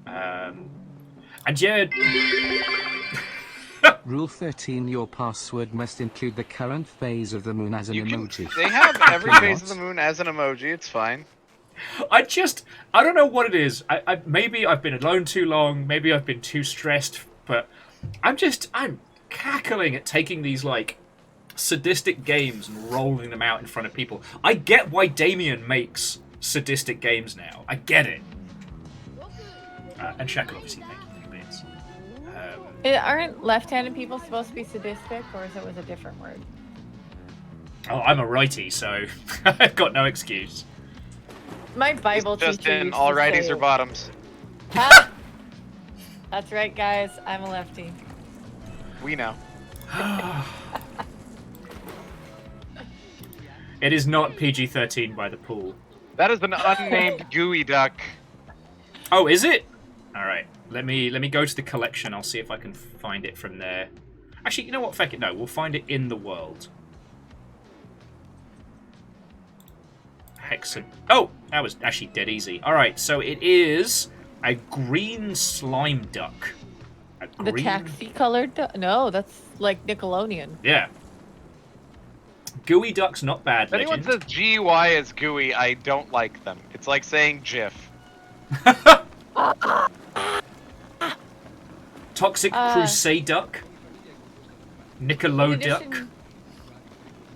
And yeah... Rule 13, your password must include the current phase of the moon as an emoji. They have every phase of the moon as an emoji, it's fine. I don't know what it is. Maybe I've been alone too long, maybe I've been too stressed, but I'm cackling at taking these, like, sadistic games and rolling them out in front of people. I get why Damien makes sadistic games now. I get it. And Shackle, obviously, thank you for the bits. Aren't left-handed people supposed to be sadistic, or is it with a different word? Oh, I'm a righty, so I've got no excuse. My Bible teacher just in used all to righties say, or bottoms. That's right, guys. I'm a lefty. We know. It is not PG-13 by the pool. That is an unnamed gooey duck. Oh, is it? All right. Let me go to the collection. I'll see if I can find it from there. Actually, you know what? Feck it. No, we'll find it in the world. Hexagon. Oh, that was actually dead easy. All right, so it is a green slime duck. The taxi-colored duck? No, that's like Nickelodeon. Yeah. Gooey duck's not bad. If anyone says GUI is gooey, I don't like them. It's like saying GIF. Toxic Crusade duck. Nickelodeon duck.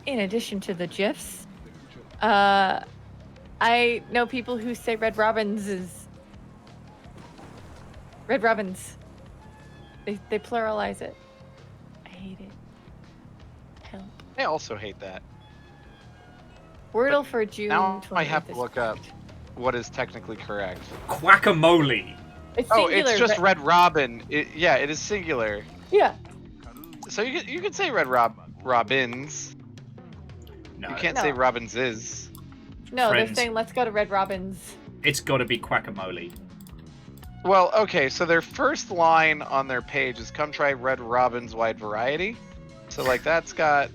In addition to the GIFs, I know people who say Red Robin's is Red Robins. They pluralize it. I hate it. Help. I also hate that. Wordle for June. Now I 28th have to is look up what is technically correct. Quackamole. It's Oh, singular, it's just but- Red Robin. Yeah, it is singular. Yeah. So you could say Robins. No. You can't say Robins is. No, Friends. they're saying let's go to Red Robins. It's got to be Quackamole. Well, okay, so their first line on their page is "Come try Red Robin's wide variety." So like that's got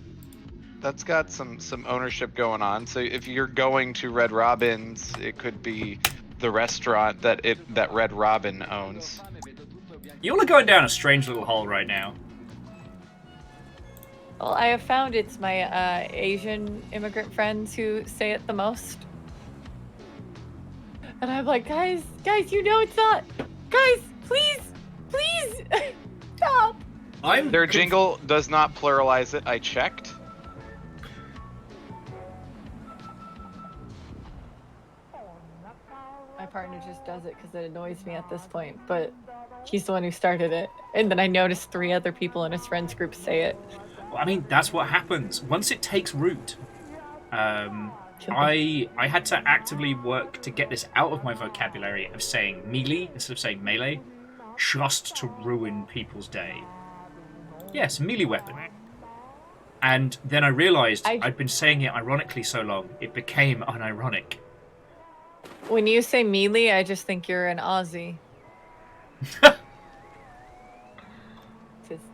some ownership going on. So if you're going to Red Robin's, it could be the restaurant that Red Robin owns. You all are going down a strange little hole right now. Well, I have found it's my Asian immigrant friends who say it the most. And I'm like, guys, you know it's not. Guys, please, stop. Their jingle does not pluralize it. I checked. My partner just does it because it annoys me at this point, but he's the one who started it. And then I noticed 3 other people in his friends group say it. Well, I mean, that's what happens once it takes root. I had to actively work to get this out of my vocabulary of saying melee instead of saying melee, just to ruin people's day. Yes, melee weapon. And then I realized I'd been saying it ironically so long, it became unironic. When you say melee, I just think you're an Aussie.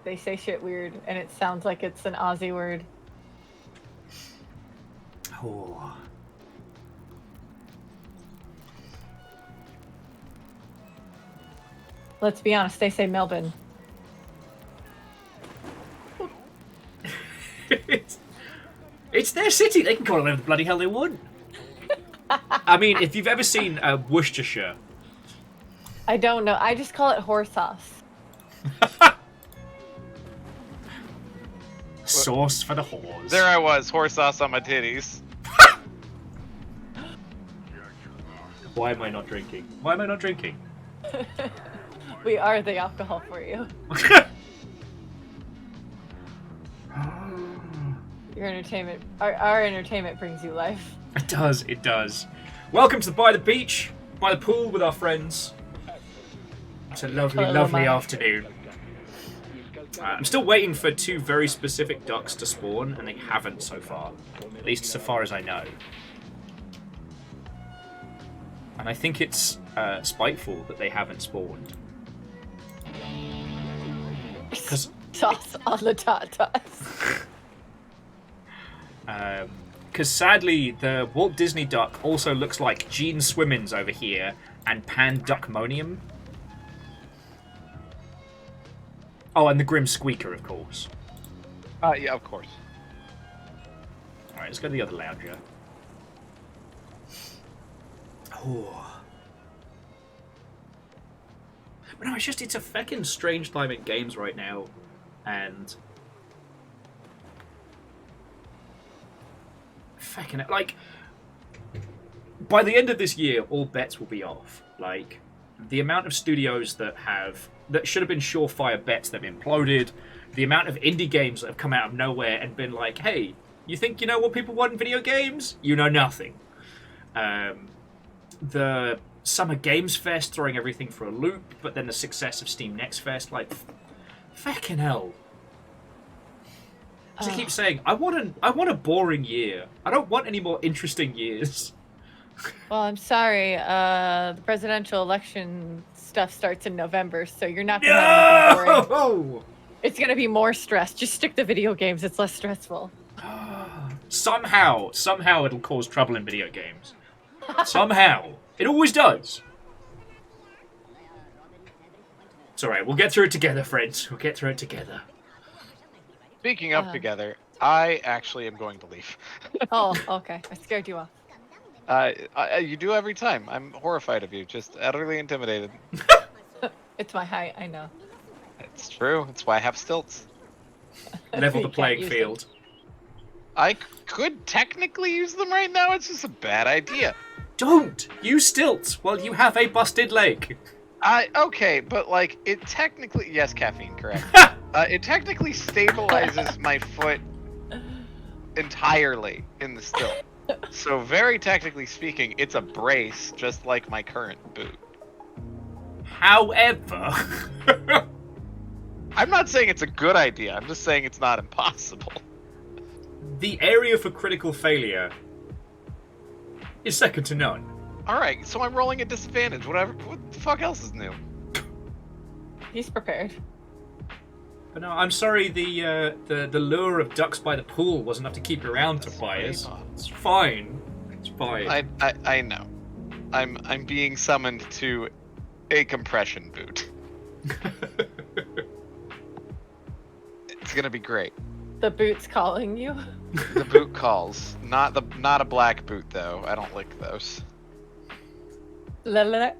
They say shit weird, and it sounds like it's an Aussie word. Oh. Let's be honest, they say Melbourne. It's their city. They can call it whatever the bloody hell they want. I mean, if you've ever seen Worcestershire. I don't know. I just call it horse sauce. Sauce for the whores. There I was, horse sauce on my titties. Why am I not drinking? Why am I not drinking? We are the alcohol for you. Your entertainment, our entertainment brings you life. It does, it does. Welcome to By the Beach, by the pool with our friends. It's a lovely, lovely afternoon. I'm still waiting for 2 very specific ducks to spawn, and they haven't so far. At least so far as I know. And I think it's spiteful that they haven't spawned. Toss on the tatas. Because sadly, the Walt Disney duck also looks like Gene Swimmins over here and Pan Duckmonium. Oh, and the Grim Squeaker, of course. Yeah, of course. Alright, let's go to the other lounger. Oh. But no, it's a feckin' strange time at games right now. And... feckin', like... by the end of this year, all bets will be off. Like, the amount of studios that should have been surefire bets that have imploded, the amount of indie games that have come out of nowhere and been like, hey, you think you know what people want in video games? You know nothing. The Summer Games Fest throwing everything for a loop, but then the success of Steam Next Fest, like, fucking hell. As I keep saying, I want a boring year. I don't want any more interesting years. Well, I'm sorry. The presidential election stuff starts in November, so you're not going to have anything boring. It's going to be more stress. Just stick to video games. It's less stressful. Somehow it'll cause trouble in video games. Somehow. It always does. It's alright. We'll get through it together, friends. We'll get through it together. Speaking of together, I actually am going to leave. Oh, okay. I scared you off. You do every time. I'm horrified of you. Just utterly intimidated. It's my height, I know. It's true. That's why I have stilts. Level the playing field. I could technically use them right now. It's just a bad idea. Don't use stilts while you have a busted leg. Okay, but like it technically, yes, caffeine, correct. It technically stabilizes my foot entirely in the still. So very technically speaking, it's a brace, just like my current boot. However, I'm not saying it's a good idea. I'm just saying it's not impossible. The area for critical failure is second to none. All right, so I'm rolling at disadvantage. Whatever. What the fuck else is new? He's prepared. But no, I'm sorry. The lure of ducks by the pool wasn't enough to keep you around, Tobias. It's fine. It's fine. I know. I'm being summoned to a compression boot. It's gonna be great. The boot's calling you. The boot calls. Not a black boot though. I don't like those. La, la, la.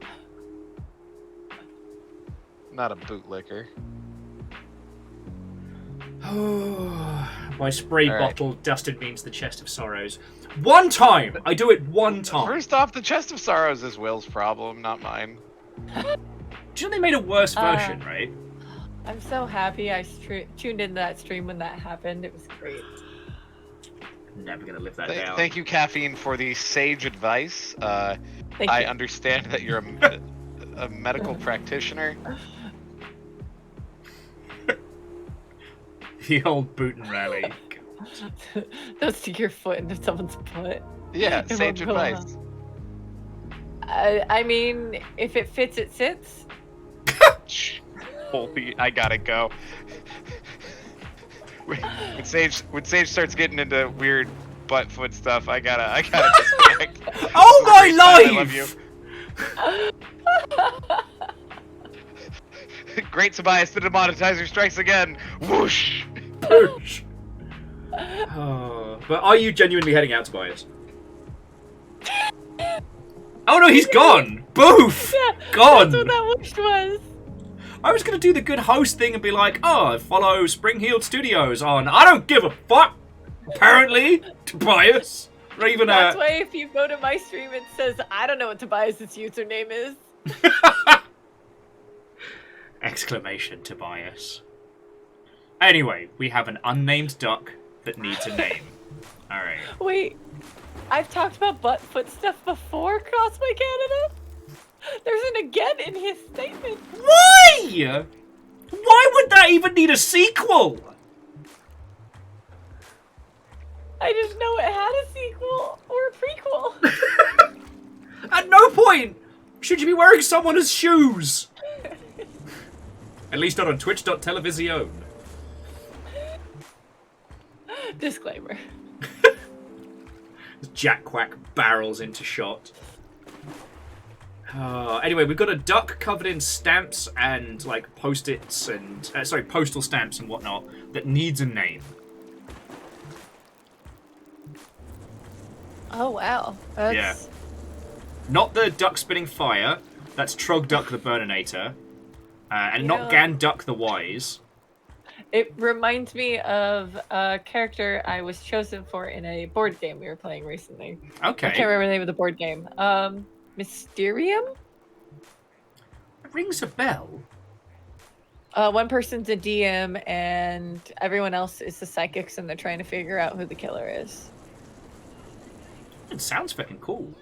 Not a bootlicker. My spray bottle dusted means the chest of sorrows. One time! I do it one time. First off, the chest of sorrows is Will's problem, not mine. Do you know they made a worse version, right? I'm so happy I tuned into that stream when that happened. It was great. Never gonna live that down. Thank you, Caffeine, for the sage advice. I understand that you're a medical practitioner. The old boot and rally. Don't stick your foot into someone's butt. Yeah, sage advice. I mean, if it fits, it sits. Holy, I gotta go. When Sage starts getting into weird butt foot stuff, I gotta disconnect. Oh my life! I love you. Great, Tobias, the demonetizer strikes again. Whoosh! Whoosh! But are you genuinely heading out, Tobias? Oh no, he's gone! Boof! Yeah, gone! That's what that whoosh was. I was gonna do the good host thing and be like, oh, follow Spring-Heeled Studios on I don't give a fuck, apparently, Tobias. Or even That's why if you go to my stream, it says, I don't know what Tobias's username is. Exclamation, Tobias. Anyway, we have an unnamed duck that needs a name. Alright. Wait, I've talked about butt foot stuff before, Crossway Canada? There's an again in his statement. Why? Why would that even need a sequel? I didn't know it had a sequel or a prequel. At no point should you be wearing someone's shoes. At least not on twitch.television. Disclaimer. Jack Quack barrels into shot. Anyway, we've got a duck covered in stamps and like post-its and postal stamps and whatnot that needs a name. Oh wow, that's... Yeah. Not the duck spitting fire. That's Trog Duck the Burninator, and not Gan Duck the Wise. It reminds me of a character I was chosen for in a board game we were playing recently. Okay. I can't remember the name of the board game. Mysterium? It rings a bell. One person's a DM and everyone else is the psychics and they're trying to figure out who the killer is. It sounds fucking cool.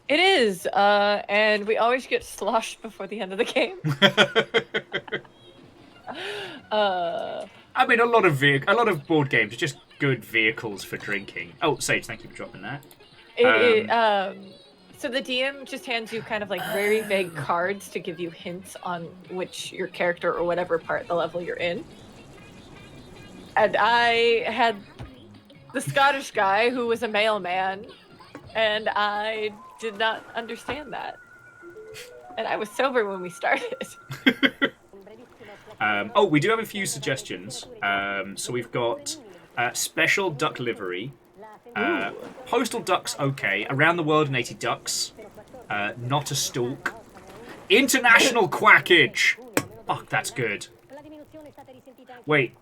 It is, and we always get sloshed before the end of the game. I mean, a lot of board games are just good vehicles for drinking. Oh, Sage, thank you for dropping that. So the DM just hands you kind of like very vague cards to give you hints on which your character or whatever part of the level you're in. And I had the Scottish guy who was a mailman, and I did not understand that. And I was sober when we started. We do have a few suggestions. So we've got special duck livery. Postal ducks, okay. Around the world in 80 ducks. Not a stalk. International quackage. Fuck, that's good. Wait,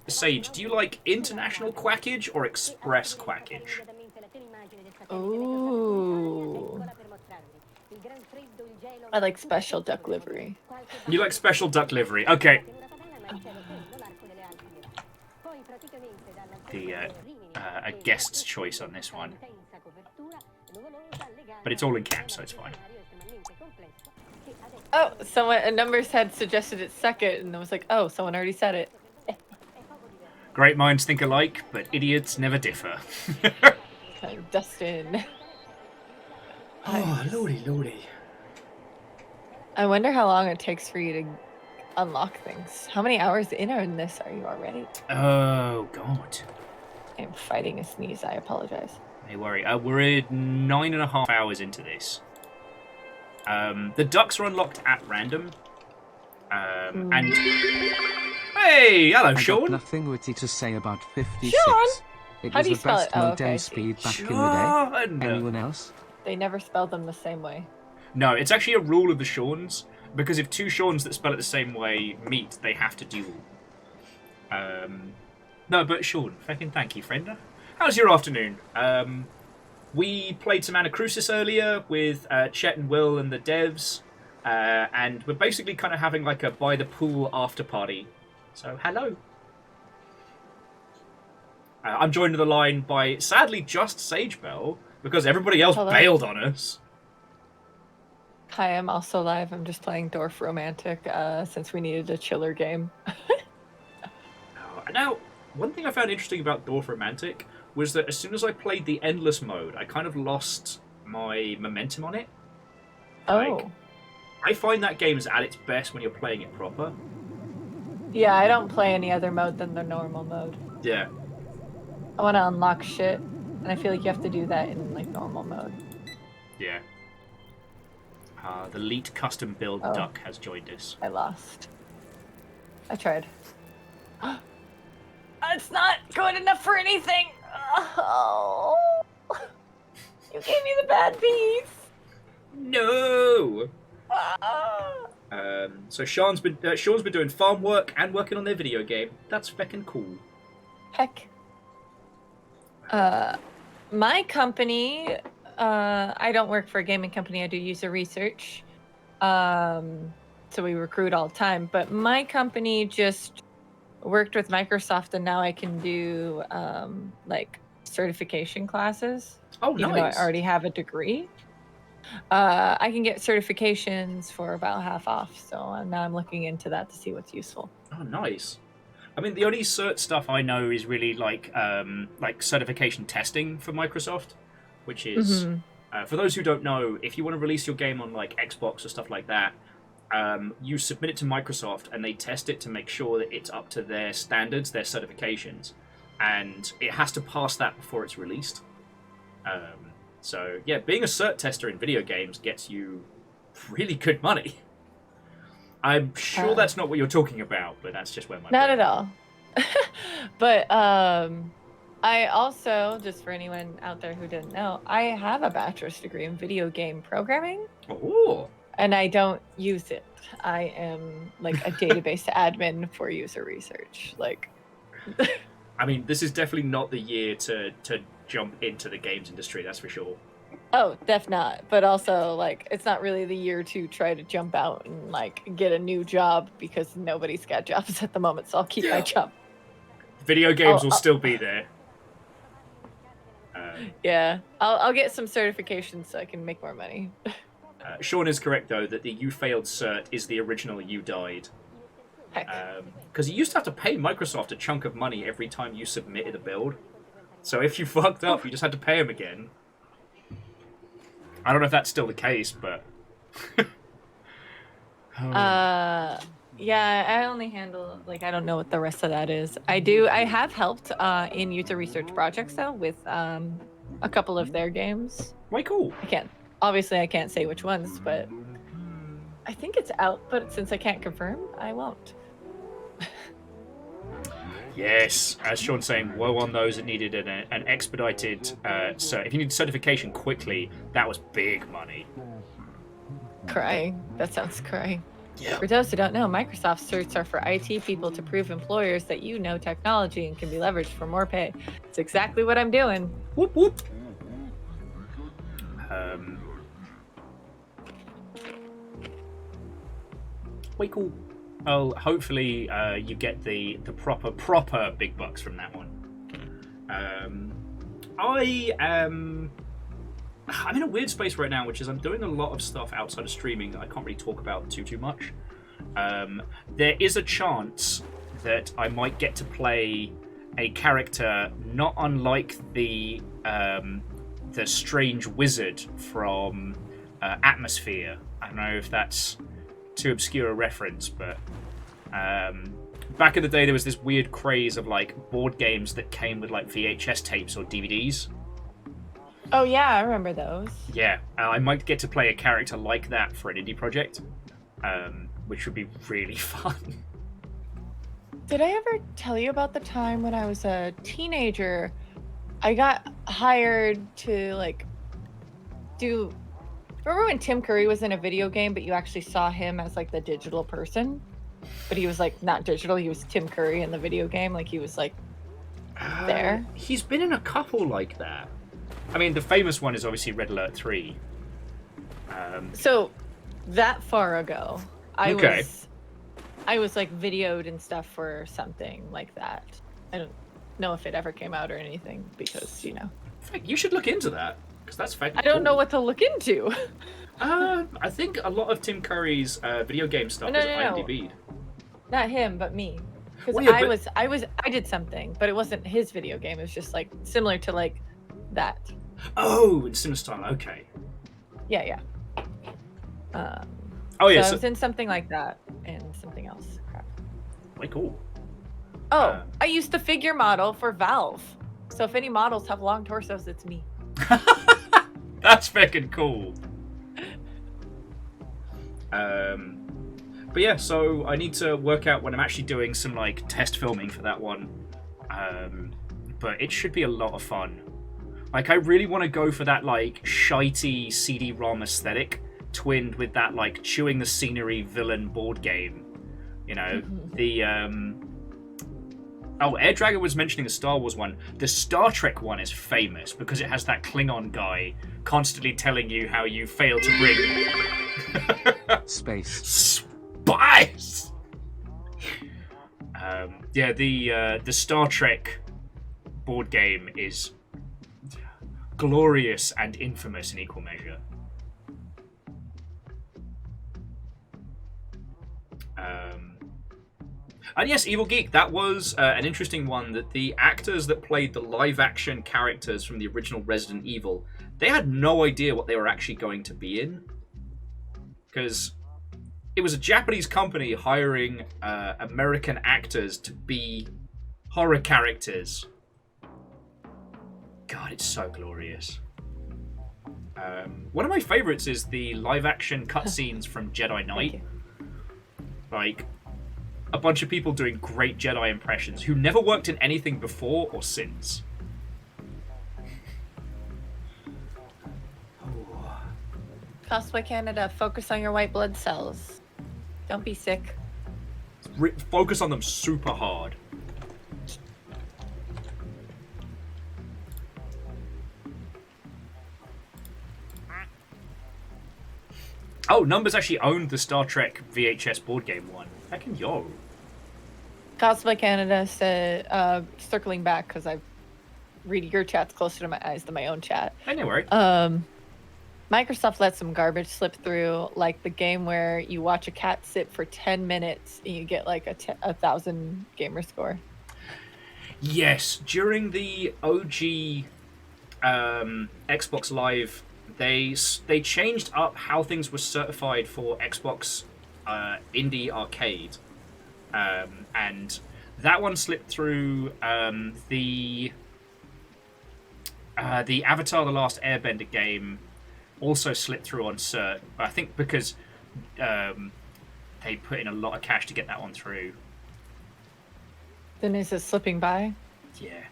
Sage, do you like international quackage or express quackage? Ooh. I like special duck livery. You like special duck livery. Okay. A guest's choice on this one. But it's all in caps, so it's fine. Oh, a numbers had suggested it second, and I was like, oh, someone already said it. Great minds think alike, but idiots never differ. Dustin. Oh, lordy. I wonder how long it takes for you to unlock things. How many hours in this are you already? Oh, God. I'm fighting a sneeze. I apologize. Don't worry. We're 9.5 hours into this. The ducks are unlocked at random. And... Hey, hello, Sean. Got nothing witty to say about 56. Sean? It How was do you the spell best it? Oh, load-down okay. speed back in the Sean. day. Anyone else? They never spell them the same way. No, it's actually a rule of the Seans, because if two Seans that spell it the same way meet, they have to duel. No, but Sean, fucking thank you, friend. How's your afternoon? We played some Anacrusis earlier with Chet and Will and the devs, and we're basically kind of having like a by the pool after party. So, hello. I'm joined on the line by, sadly, just Sagebell, because everybody else bailed on us. Hi, I'm also live. I'm just playing Dwarf Romantic since we needed a chiller game. Now, one thing I found interesting about Dwarf Romantic was that as soon as I played the Endless mode, I kind of lost my momentum on it. Oh. I find that game is at its best when you're playing it proper. Yeah, I don't play any other mode than the normal mode. Yeah. I want to unlock shit, and I feel like you have to do that in like normal mode. Yeah. The Leet custom build duck has joined us. I lost. I tried. It's not good enough for anything. Oh, you gave me the bad piece. No. So Sean's been doing farm work and working on their video game. That's feckin' cool. Heck. My company. I don't work for a gaming company. I do user research. So we recruit all the time. But my company just worked with Microsoft, and now I can do like certification classes. Oh, nice. Even though I already have a degree. I can get certifications for about half off. So now I'm looking into that to see what's useful. Oh, nice. I mean, the only cert stuff I know is really like certification testing for Microsoft, which is, for those who don't know, if you want to release your game on like Xbox or stuff like that, you submit it to Microsoft and they test it to make sure that it's up to their standards, their certifications, and it has to pass that before it's released. So yeah, being a cert tester in video games gets you really good money. I'm sure that's not what you're talking about, but that's just where my not at all. But I also, just for anyone out there who didn't know, I have a bachelor's degree in video game programming. Oh. And I don't use it. I am like a database admin for user research. Like, I mean, this is definitely not the year to jump into the games industry, that's for sure. oh, def not. But also, like, it's not really the year to try to jump out and like get a new job because nobody's got jobs at the moment. So I'll keep my job. Video games will still be there. Yeah, I'll get some certifications so I can make more money. Sean is correct, though, that the You Failed cert is the original You Died. Because you used to have to pay Microsoft a chunk of money every time you submitted a build. So if you fucked up, you just had to pay them again. I don't know if that's still the case, but... Yeah, I only handle, like, I don't know what the rest of that is. I have helped in user research projects, though, with a couple of their games. Way cool. Obviously, I can't say which ones, but I think it's out, but since I can't confirm, I won't. Yes, as Sean's saying, woe on those that needed an expedited cert. If you need certification quickly, that was big money. Crying. That sounds crying. Yeah. For those who don't know, Microsoft certs are for IT people to prove employers that you know technology and can be leveraged for more pay. It's exactly what I'm doing. Whoop whoop. Way cool. Oh, hopefully you get the proper big bucks from that one. I'm in a weird space right now, which is I'm doing a lot of stuff outside of streaming that I can't really talk about too much. There is a chance that I might get to play a character not unlike the strange wizard from Atmosphere. I don't know if that's too obscure a reference, but back in the day there was this weird craze of like board games that came with like VHS tapes or DVDs. Oh yeah, I remember those. Yeah, I might get to play a character like that for an indie project, which would be really fun. Did I ever tell you about the time when I was a teenager? I got hired to like do. Remember when Tim Curry was in a video game, but you actually saw him as like the digital person, but he was like not digital. He was Tim Curry in the video game. Like he was like there. He's been in a couple like that. I mean, the famous one is obviously Red Alert 3. So, that far ago, I was like videoed and stuff for something like that. I don't know if it ever came out or anything because, you know. You should look into that, because that's fact. I don't know what to look into. I think a lot of Tim Curry's video game stuff is IMDb'd. Not him, but me. Because I did something, but it wasn't his video game. It was just like similar to like that. Oh, in similar style. Okay. Yeah. Oh yeah. So I was in something like that and something else. Crap. Way cool. Oh, I used to figure model for Valve. So if any models have long torsos, it's me. That's freaking cool. But yeah, so I need to work out when I'm actually doing some like test filming for that one. But it should be a lot of fun. Like, I really want to go for that, like, shitey CD-ROM aesthetic, twinned with that, like, chewing the scenery villain board game. You know, the, Oh, Air Dragon was mentioning the Star Wars one. The Star Trek one is famous because it has that Klingon guy constantly telling you how you failed to bring... Space. Spice! Yeah, the Star Trek board game is... glorious and infamous in equal measure. And yes, Evil Geek, that was an interesting one, that the actors that played the live-action characters from the original Resident Evil, they had no idea what they were actually going to be in. Because it was a Japanese company hiring American actors to be horror characters. God, it's so glorious. One of my favorites is the live-action cutscenes from Jedi Knight. Like, a bunch of people doing great Jedi impressions who never worked in anything before or since. Cosplay Canada, focus on your white blood cells. Don't be sick. Focus on them super hard. Oh, Numbers actually owned the Star Trek VHS board game one. Heckin' yo. Cosplay Canada said, circling back because I read your chat's closer to my eyes than my own chat. Hey, no worry. Microsoft let some garbage slip through, like the game where you watch a cat sit for 10 minutes and you get like a 1,000 gamer score. Yes, during the OG Xbox Live, they changed up how things were certified for Xbox Indie Arcade, and that one slipped through. The Avatar: The Last Airbender game also slipped through on cert. I think because they put in a lot of cash to get that one through. Then is it slipping by? Yeah.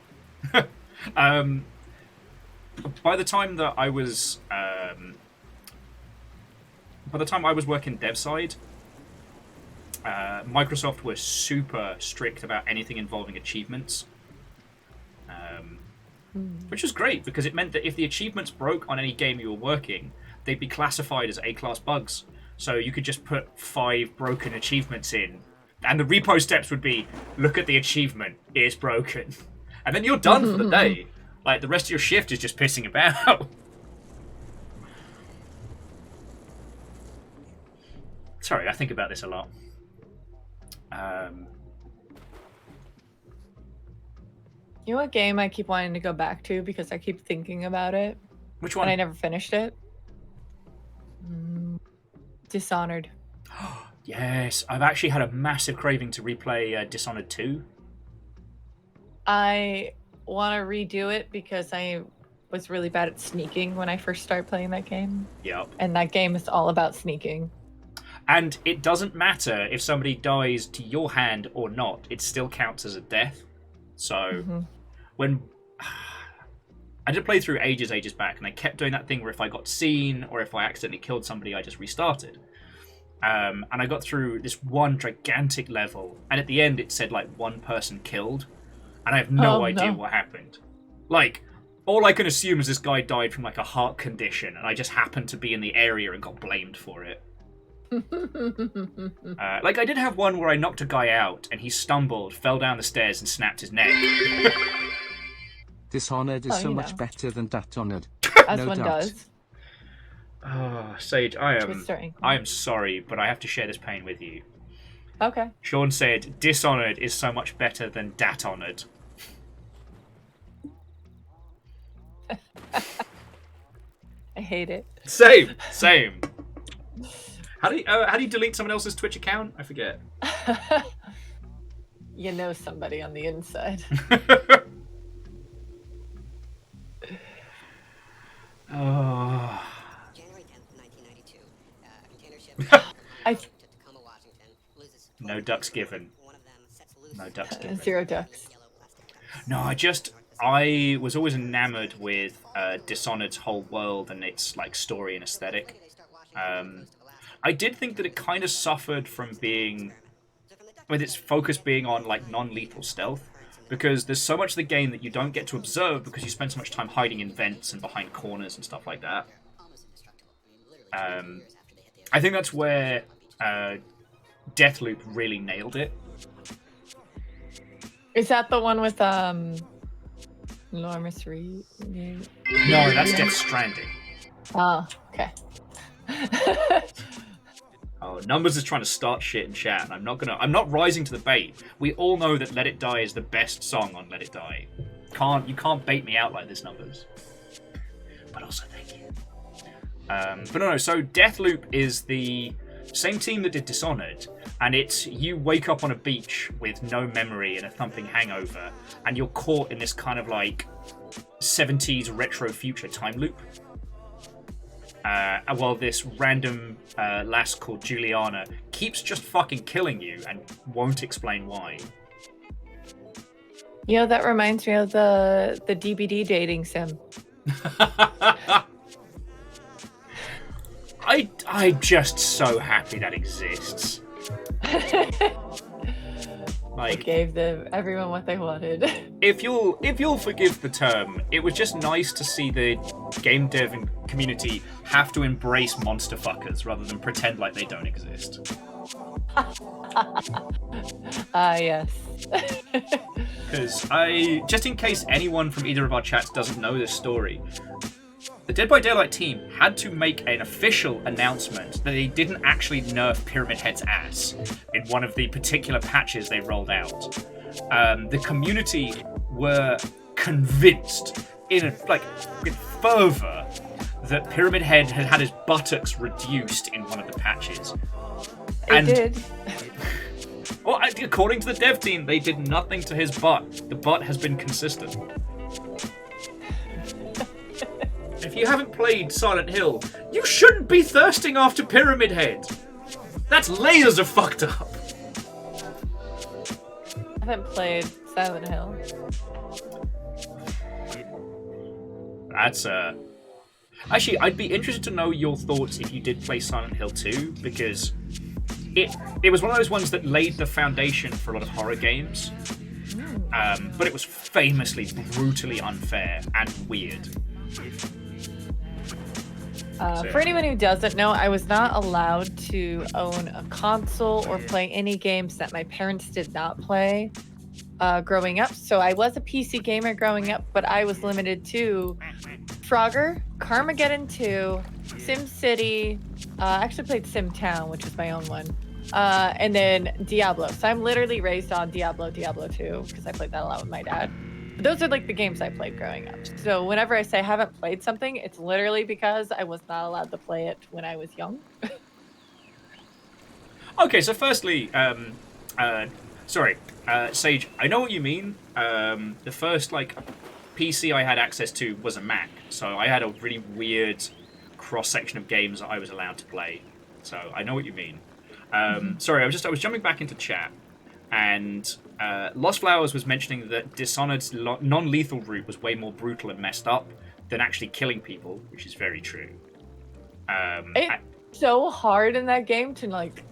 By the time that I was, working dev side, Microsoft was super strict about anything involving achievements, which was great because it meant that if the achievements broke on any game you were working, they'd be classified as A-class bugs. So you could just put 5 broken achievements in, and the repo steps would be, look at the achievement, it's broken. And then you're done for the day. Like, the rest of your shift is just pissing about. Sorry, I think about this a lot. You know what game I keep wanting to go back to because I keep thinking about it? Which one? And I never finished it. Dishonored. Yes, I've actually had a massive craving to replay Dishonored 2. I want to redo it because I was really bad at sneaking when I first started playing that game. Yep. And that game is all about sneaking. And it doesn't matter if somebody dies to your hand or not, it still counts as a death. So, when I did play through ages back, and I kept doing that thing where if I got seen or if I accidentally killed somebody, I just restarted. And I got through this one gigantic level, and at the end it said like 1 person killed, and I have no idea what happened. Like, all I can assume is this guy died from like a heart condition, and I just happened to be in the area and got blamed for it. Like, I did have one where I knocked a guy out, and he stumbled, fell down the stairs, and snapped his neck. Dishonored is so much better than Dishonored. As no one doubt. does. Oh, Sage, I am sorry, but I have to share this pain with you. Okay. Sean said, Dishonored is so much better than Dat-honored. I hate it. Same. How do you delete someone else's Twitch account? I forget. You know somebody on the inside. Oh. No ducks given. No ducks given. 0 ducks. No, I was always enamored with Dishonored's whole world and its like story and aesthetic. I did think that it kind of suffered from being, with its focus being on like non-lethal stealth, because there's so much of the game that you don't get to observe because you spend so much time hiding in vents and behind corners and stuff like that. I think that's where Deathloop really nailed it. Is that the one with Enormous Reed? No, that's Death Stranding. Oh, okay. Oh, Numbers is trying to start shit in chat, and I'm not rising to the bait. We all know that Let It Die is the best song on Let It Die. You can't bait me out like this, Numbers. But also, thank you. But no, so Deathloop is the same team that did Dishonored, and it's you wake up on a beach with no memory and a thumping hangover, and you're caught in this kind of like 70s retro future time loop. While this random lass called Juliana keeps just fucking killing you and won't explain why. You know, that reminds me of the DBD dating sim. I'm just so happy that exists. Like, it gave everyone what they wanted. If you'll forgive the term, it was just nice to see the game dev and community have to embrace monster fuckers rather than pretend like they don't exist. Yes. Because just in case anyone from either of our chats doesn't know this story, the Dead by Daylight team had to make an official announcement that they didn't actually nerf Pyramid Head's ass in one of the particular patches they rolled out. The community were convinced with fervor that Pyramid Head had had his buttocks reduced in one of the patches. It did. Well, according to the dev team, they did nothing to his butt. The butt has been consistent. If you haven't played Silent Hill, you shouldn't be thirsting after Pyramid Head. That's layers of fucked up. I haven't played Silent Hill. That's Actually, I'd be interested to know your thoughts if you did play Silent Hill 2, because it was one of those ones that laid the foundation for a lot of horror games. But it was famously brutally unfair and weird. For anyone who doesn't know, I was not allowed to own a console or play any games that my parents did not play growing up. So I was a PC gamer growing up, but I was limited to Frogger, Carmageddon 2, SimCity. I actually played SimTown, which is my own one. And then Diablo. So I'm literally raised on Diablo 2, because I played that a lot with my dad. But those are like the games I played growing up. So whenever I say I haven't played something, it's literally because I was not allowed to play it when I was young. Okay, so firstly, Sage, I know what you mean. The first like PC I had access to was a Mac, so I had a really weird cross-section of games that I was allowed to play. So I know what you mean. Sorry, I was jumping back into chat, and Lost Flowers was mentioning that Dishonored's non-lethal route was way more brutal and messed up than actually killing people, which is very true. It's so hard in that game to like.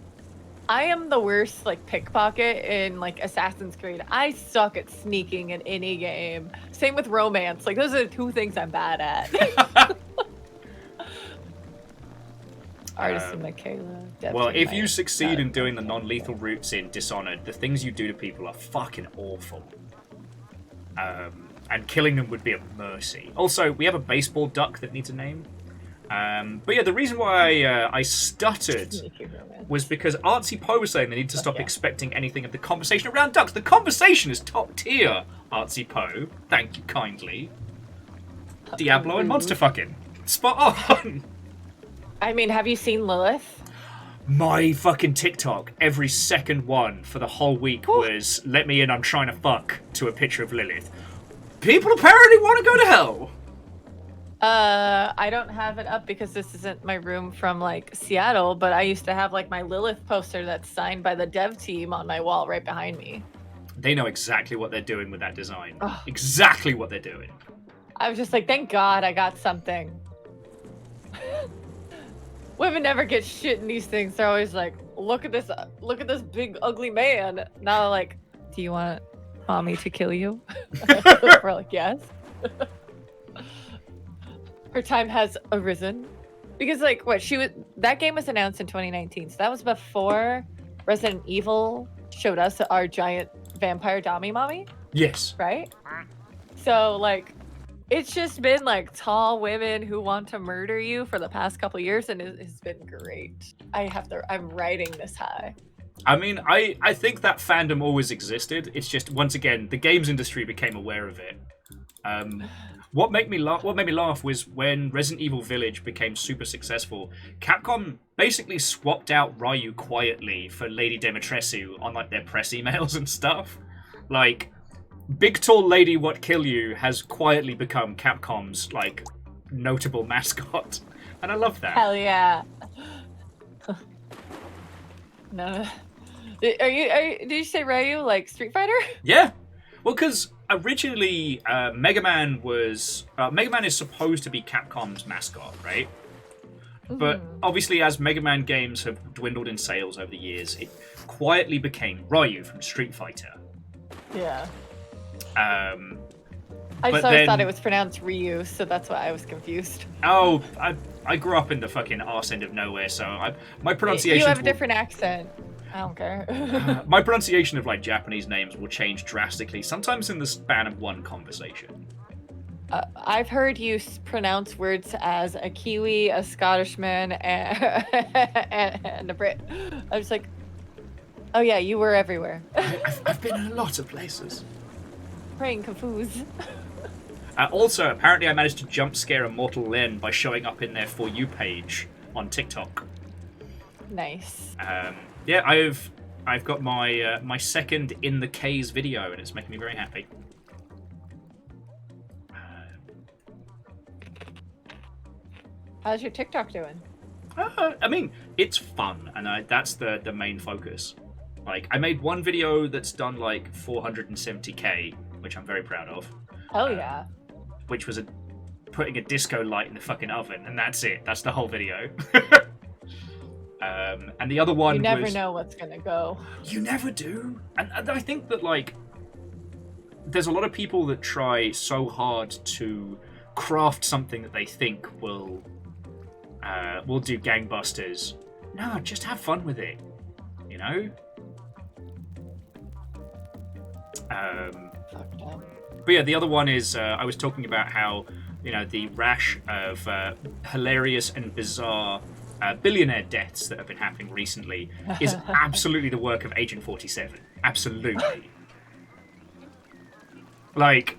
I am the worst like pickpocket in like Assassin's Creed. I suck at sneaking in any game. Same with romance. Like those are the two things I'm bad at. Artisan Michaela. Well, if you succeed in doing the non-lethal routes in Dishonored, the things you do to people are fucking awful. And killing them would be a mercy. Also, we have a baseball duck that needs a name. But yeah, the reason why I stuttered was because Artsy Poe was saying they need to stop expecting anything of the conversation around ducks. The conversation is top tier, Artsy Poe. Thank you kindly. Diablo and monster fucking. Spot on! I mean, have you seen Lilith? My fucking TikTok, every second one for the whole week was, let me in, I'm trying to fuck, to a picture of Lilith. People apparently want to go to hell! I don't have it up because this isn't my room from like Seattle, but I used to have like my Lilith poster that's signed by the dev team on my wall right behind me. They know exactly what they're doing with that design. Exactly what they're doing. I was just like, thank God I got something. Women never get shit in these things. They're always like, look at this big ugly man. Now like, do you want mommy to kill you? We're like, yes. Her time has arisen. Because like that game was announced in 2019, so that was before Resident Evil showed us our giant vampire Dami mommy. Yes. Right? So like it's just been like tall women who want to murder you for the past couple years, and it has been great. I'm riding this high. I mean, I think that fandom always existed. It's just, once again, the games industry became aware of it. What made me laugh was when Resident Evil Village became super successful, Capcom basically swapped out Ryu quietly for Lady Dimitrescu on like their press emails and stuff. Like, Big Tall Lady What Kill You has quietly become Capcom's like notable mascot, and I love that. Hell yeah! No, did you say Ryu like Street Fighter? Yeah, well, because originally Mega Man is supposed to be Capcom's mascot, right? But obviously, as Mega Man games have dwindled in sales over the years, it quietly became Ryu from Street Fighter. Yeah. I just always thought it was pronounced Ryu, so that's why I was confused. Oh, I grew up in the fucking arse end of nowhere, so my pronunciation. You have a different accent. I don't care. My pronunciation of like Japanese names will change drastically, sometimes in the span of one conversation. I've heard you pronounce words as a Kiwi, a Scottishman, and a Brit. I was like, oh yeah, you were everywhere. I've been in a lot of places. Praying confused. Also, apparently I managed to jump scare Immortal Len by showing up in their For You page on TikTok. Nice. Yeah, I've got my my second In the K's video, and it's making me very happy. How's your TikTok doing? I mean, it's fun, and that's the main focus. Like, I made one video that's done like 470k, which I'm very proud of. Hell yeah. Which was putting a disco light in the fucking oven, and that's it. That's the whole video. And the other one You never know what's gonna go. You never do. And I think that, like, there's a lot of people that try so hard to craft something that they think will We'll do gangbusters. No, just have fun with it. You know? But yeah, the other one is I was talking about how, you know, the rash of hilarious and bizarre billionaire deaths that have been happening recently is absolutely the work of Agent 47. Absolutely. Like,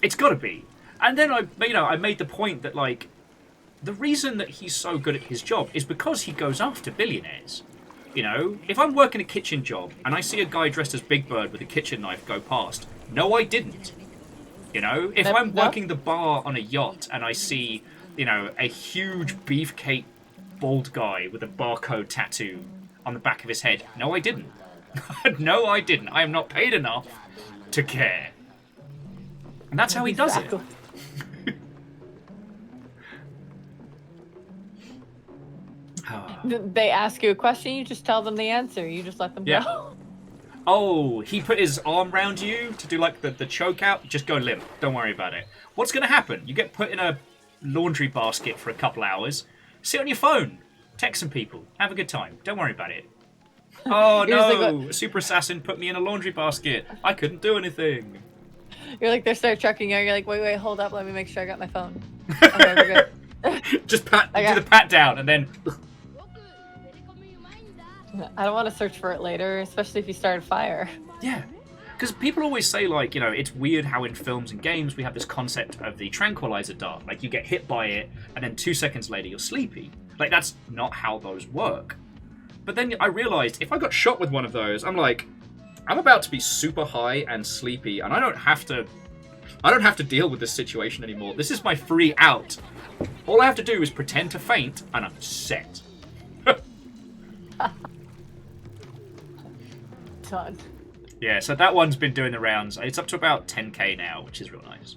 it's got to be. And then I made the point that, like, the reason that he's so good at his job is because he goes after billionaires. You know, if I'm working a kitchen job and I see a guy dressed as Big Bird with a kitchen knife go past, no, I didn't. You know, if I'm working the bar on a yacht and I see, you know, a huge beefcake bald guy with a barcode tattoo on the back of his head, no, I didn't. No, I didn't. I am not paid enough to care. And that's how he does it. They ask you a question, you just tell them the answer. You just let them go. Oh, he put his arm around you to do like the choke out. Just go limp. Don't worry about it. What's going to happen? You get put in a laundry basket for a couple hours. Sit on your phone. Text some people. Have a good time. Don't worry about it. Oh no, a super assassin put me in a laundry basket. I couldn't do anything. You're like, they start checking you. You're like, wait, hold up. Let me make sure I got my phone. Okay, we're good. Just do the pat down and then... I don't want to search for it later, especially if you start a fire. Yeah. Because people always say, like, you know, it's weird how in films and games we have this concept of the tranquilizer dart. Like, you get hit by it, and then 2 seconds later you're sleepy. Like, that's not how those work. But then I realized, if I got shot with one of those, I'm like, I'm about to be super high and sleepy, and I don't have to deal with this situation anymore. This is my free out. All I have to do is pretend to faint, and I'm set. Done. Yeah, so that one's been doing the rounds. It's up to about 10k now, which is real nice.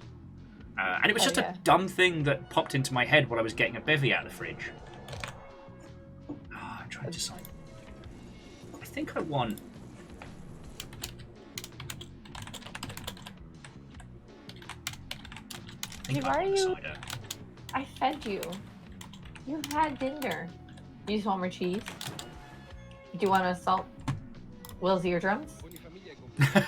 And it was just a dumb thing that popped into my head while I was getting a bevy out of the fridge. I'm trying to decide. I think I want... Hey, why are you... I fed you. You had dinner. You just want more cheese? Do you want to salt Will's eardrums?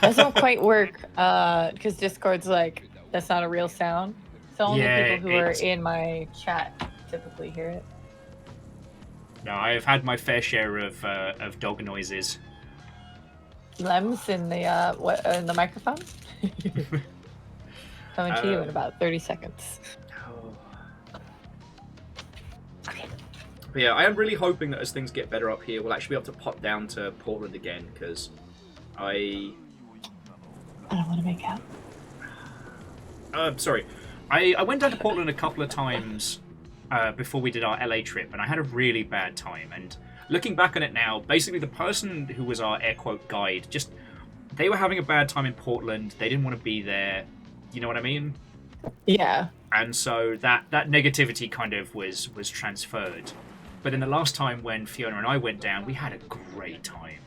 Doesn't quite work because Discord's like, that's not a real sound. So only people who are in my chat typically hear it. No, I've had my fair share of dog noises. Lems in the microphone? Coming to you in about 30 seconds. But yeah, I am really hoping that as things get better up here, we'll actually be able to pop down to Portland again, because I don't want to make out. Sorry. I went down to Portland a couple of times before we did our LA trip, and I had a really bad time. And looking back on it now, basically the person who was our air quote guide, they were having a bad time in Portland. They didn't want to be there. You know what I mean? Yeah. And so that negativity kind of was transferred. But then the last time when Fiona and I went down, we had a great time.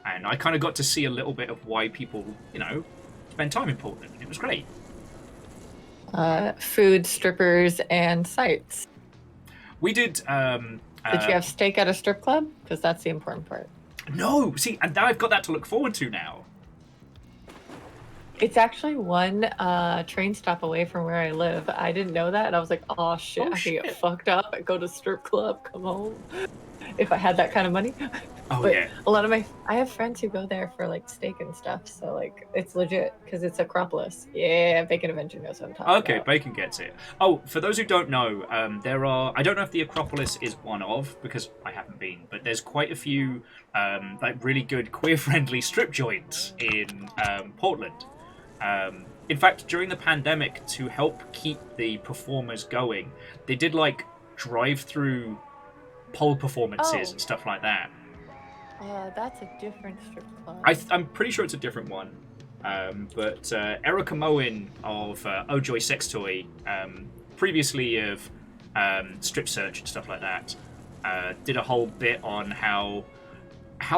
And I kind of got to see a little bit of why people, you know, spend time in Portland. It was great. Food, strippers, and sights. We did... Did you have steak at a strip club? Because that's the important part. No! See, and now I've got that to look forward to now. It's actually one train stop away from where I live. I didn't know that, and I was like, oh shit, I could get fucked up and go to strip club, come home. If I had that kind of money. Oh, but yeah. A lot of I have friends who go there for like steak and stuff, so like it's legit because it's Acropolis. Yeah, Bacon Avenger knows what I'm talking Okay, about. Bacon gets it. Oh, for those who don't know, there are... I don't know if the Acropolis is one of, because I haven't been, but there's quite a few like really good queer-friendly strip joints in Portland. In fact, during the pandemic, to help keep the performers going, they did like drive-through pole performances and stuff like that. That's a different strip club. I'm pretty sure it's a different one. But Erica Moen of Oh Joy Sex Toy, previously of Strip Search and stuff like that, did a whole bit on how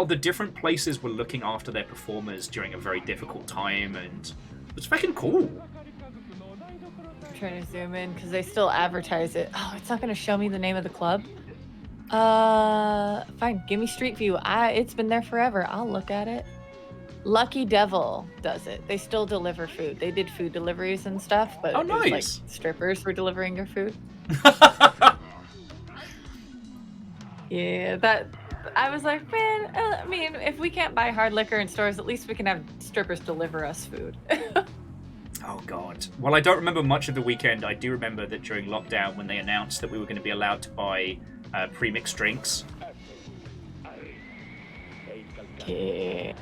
the different places were looking after their performers during a very difficult time, and it's fucking cool. trying to zoom in because they still advertise it. Oh, it's not going to show me the name of the club. Fine. Give me Street View. It's been there forever. I'll look at it. Lucky Devil does it. They still deliver food. They did food deliveries and stuff, but Oh, it was like nice. strippers were delivering your food. Yeah, that. I was like, man, I mean, if we can't buy hard liquor in stores, at least we can have strippers deliver us food. Oh, God. Well, I don't remember much of the weekend. I do remember that during lockdown, when they announced that we were going to be allowed to buy pre-mixed drinks. Yeah.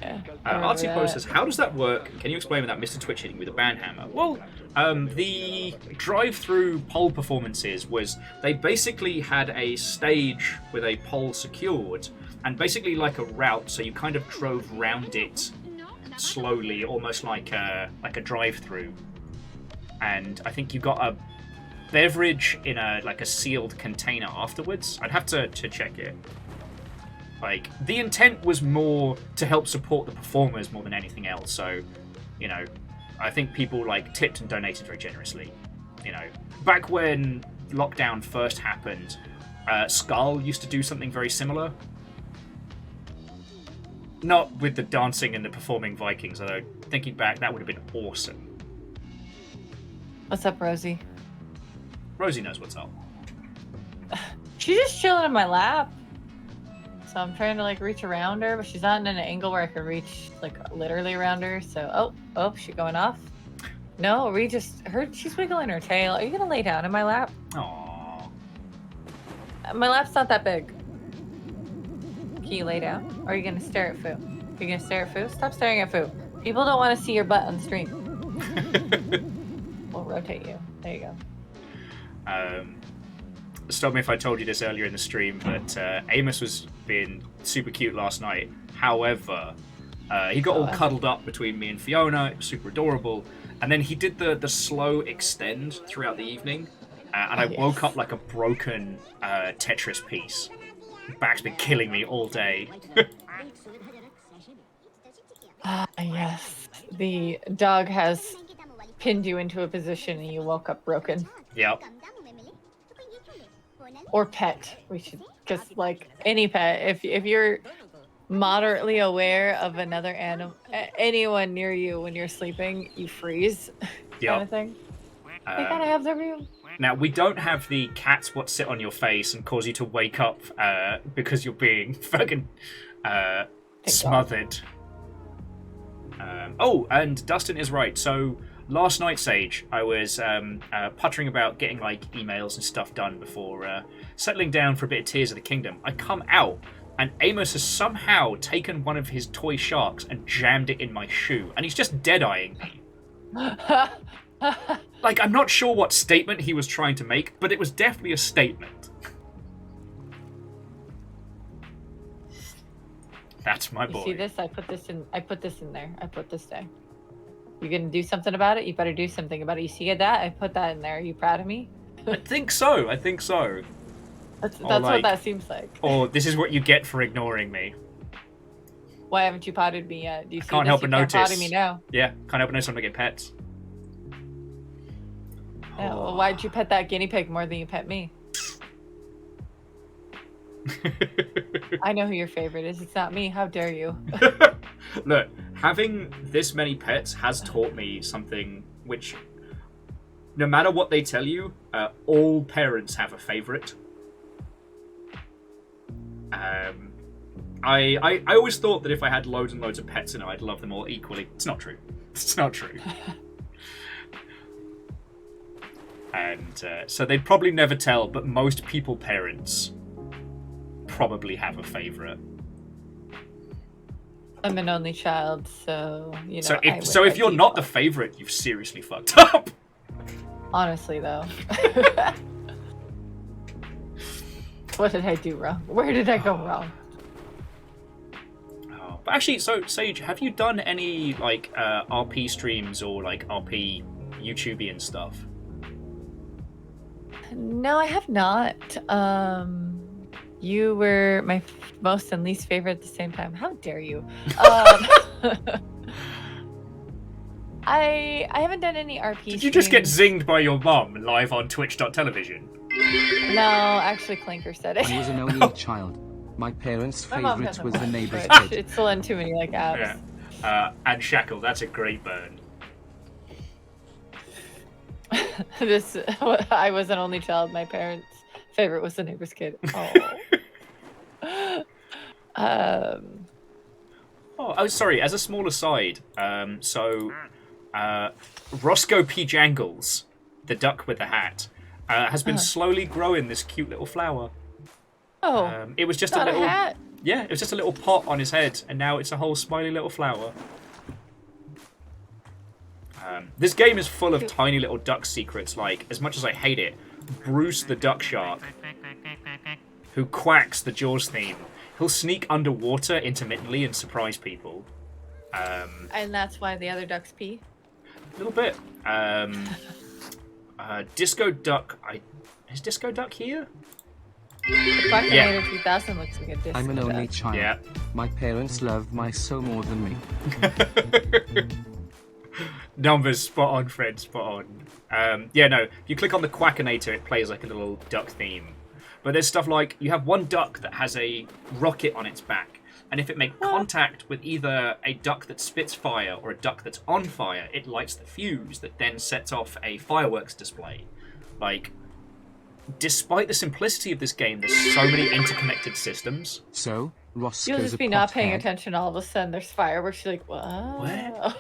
Artsy Post says, how does that work? Can you explain that Mr. Twitch hitting with a banhammer? Well, the drive-through pole performances was they basically had a stage with a pole secured and basically like a route, so you kind of drove round it slowly, almost like a drive-through. And I think you got a beverage in a sealed container afterwards. I'd have to check it. Like, the intent was more to help support the performers more than anything else, so, you know, I think people, like, tipped and donated very generously. You know, back when lockdown first happened, Skull used to do something very similar. Not with the dancing and the performing Vikings, although, thinking back, that would have been awesome. What's up, Rosie? Rosie knows what's up. She's just chilling in my lap. So I'm trying to like reach around her, but she's not in an angle where I can reach like literally around her. So oh, she's going off. No, she's wiggling her tail. Are you gonna lay down in my lap? Aww. My lap's not that big. Can you lay down? Or are you gonna stare at Foo? Are you gonna stare at Foo? Stop staring at Foo. People don't want to see your butt on stream. We'll rotate you. There you go. Stop me if I told you this earlier in the stream, but Amos was being super cute last night. However, he got all cuddled up between me and Fiona. It was super adorable. And then he did the slow extend throughout the evening. And I woke up like a broken Tetris piece. Back's been killing me all day. Yes. The dog has pinned you into a position and you woke up broken. Yep. Or pet. We should, because like any pet, if you're moderately aware of another animal, anyone near you when you're sleeping, you freeze. Yep. Kind of thing. They gotta have their view. Now, we don't have the cats what sit on your face and cause you to wake up because you're being fucking smothered. And Dustin is right. So last night, Sage, I was puttering about getting like emails and stuff done before settling down for a bit of Tears of the Kingdom. I come out and Amos has somehow taken one of his toy sharks and jammed it in my shoe, and he's just dead-eyeing me. Like, I'm not sure what statement he was trying to make, but it was definitely a statement. That's my boy. You see this? I put this in there. I put this there. You gonna do something about it? You better do something about it. You see that? I put that in there. Are you proud of me? I think so. That's what that seems like. Or this is what you get for ignoring me. Why haven't you potted me yet? Do you see Can't help but notice. Potting me now. Yeah, can't help but notice when I get pets. Yeah, well, why'd you pet that guinea pig more than you pet me? I know who your favorite is. It's not me. How dare you? Look, having this many pets has taught me something which, no matter what they tell you, all parents have a favorite. I always thought that if I had loads and loads of pets in it, I'd love them all equally. It's not true. It's not true. And so they'd probably never tell, but most people parents probably have a favorite. I'm an only child, so you know. So if you're not the favorite, you've seriously fucked up. Honestly, though. What did I do wrong? Where did I go wrong? Oh, but actually, so Sage, have you done any like RP streams or like RP YouTubian stuff? No, I have not. You were my most and least favorite at the same time. How dare you? I haven't done any RP. Did you just get streams. zinged by your mum live on Twitch.television? No, actually, Clinker said it. I was an only child. My parents' My mom favorite doesn't was the watch neighbor's Twitch. kid. It's still on too many like apps. Yeah. And Shackle, that's a great burn. I was an only child. My parents' favorite was the neighbor's kid. Oh. Oh, sorry. As a small aside, Roscoe P. Jangles, the duck with the hat, has been slowly growing this cute little flower. Oh. It was just not a little. hat. Yeah, it was just a little pot on his head, and now it's a whole smiley little flower. This game is full of tiny little duck secrets, like, as much as I hate it, Bruce the duck shark, who quacks the Jaws theme. He'll sneak underwater intermittently and surprise people. And that's why the other ducks pee? A little bit. Disco Duck... Is Disco Duck here? The Quackinator 2000 looks like a disco I'm an only duck. child. Yeah. My parents love my so more than me. Numbers, spot on, Fred, spot on. Yeah, no, if you click on the Quackinator, it plays like a little duck theme. But there's stuff like, you have one duck that has a rocket on its back, and if it makes contact with either a duck that spits fire or a duck that's on fire, it lights the fuse that then sets off a fireworks display. Like, despite the simplicity of this game, there's so many interconnected systems. So, Roscoe's You'll just a be not paying pothead. attention, all of a sudden there's fireworks, you're like, what?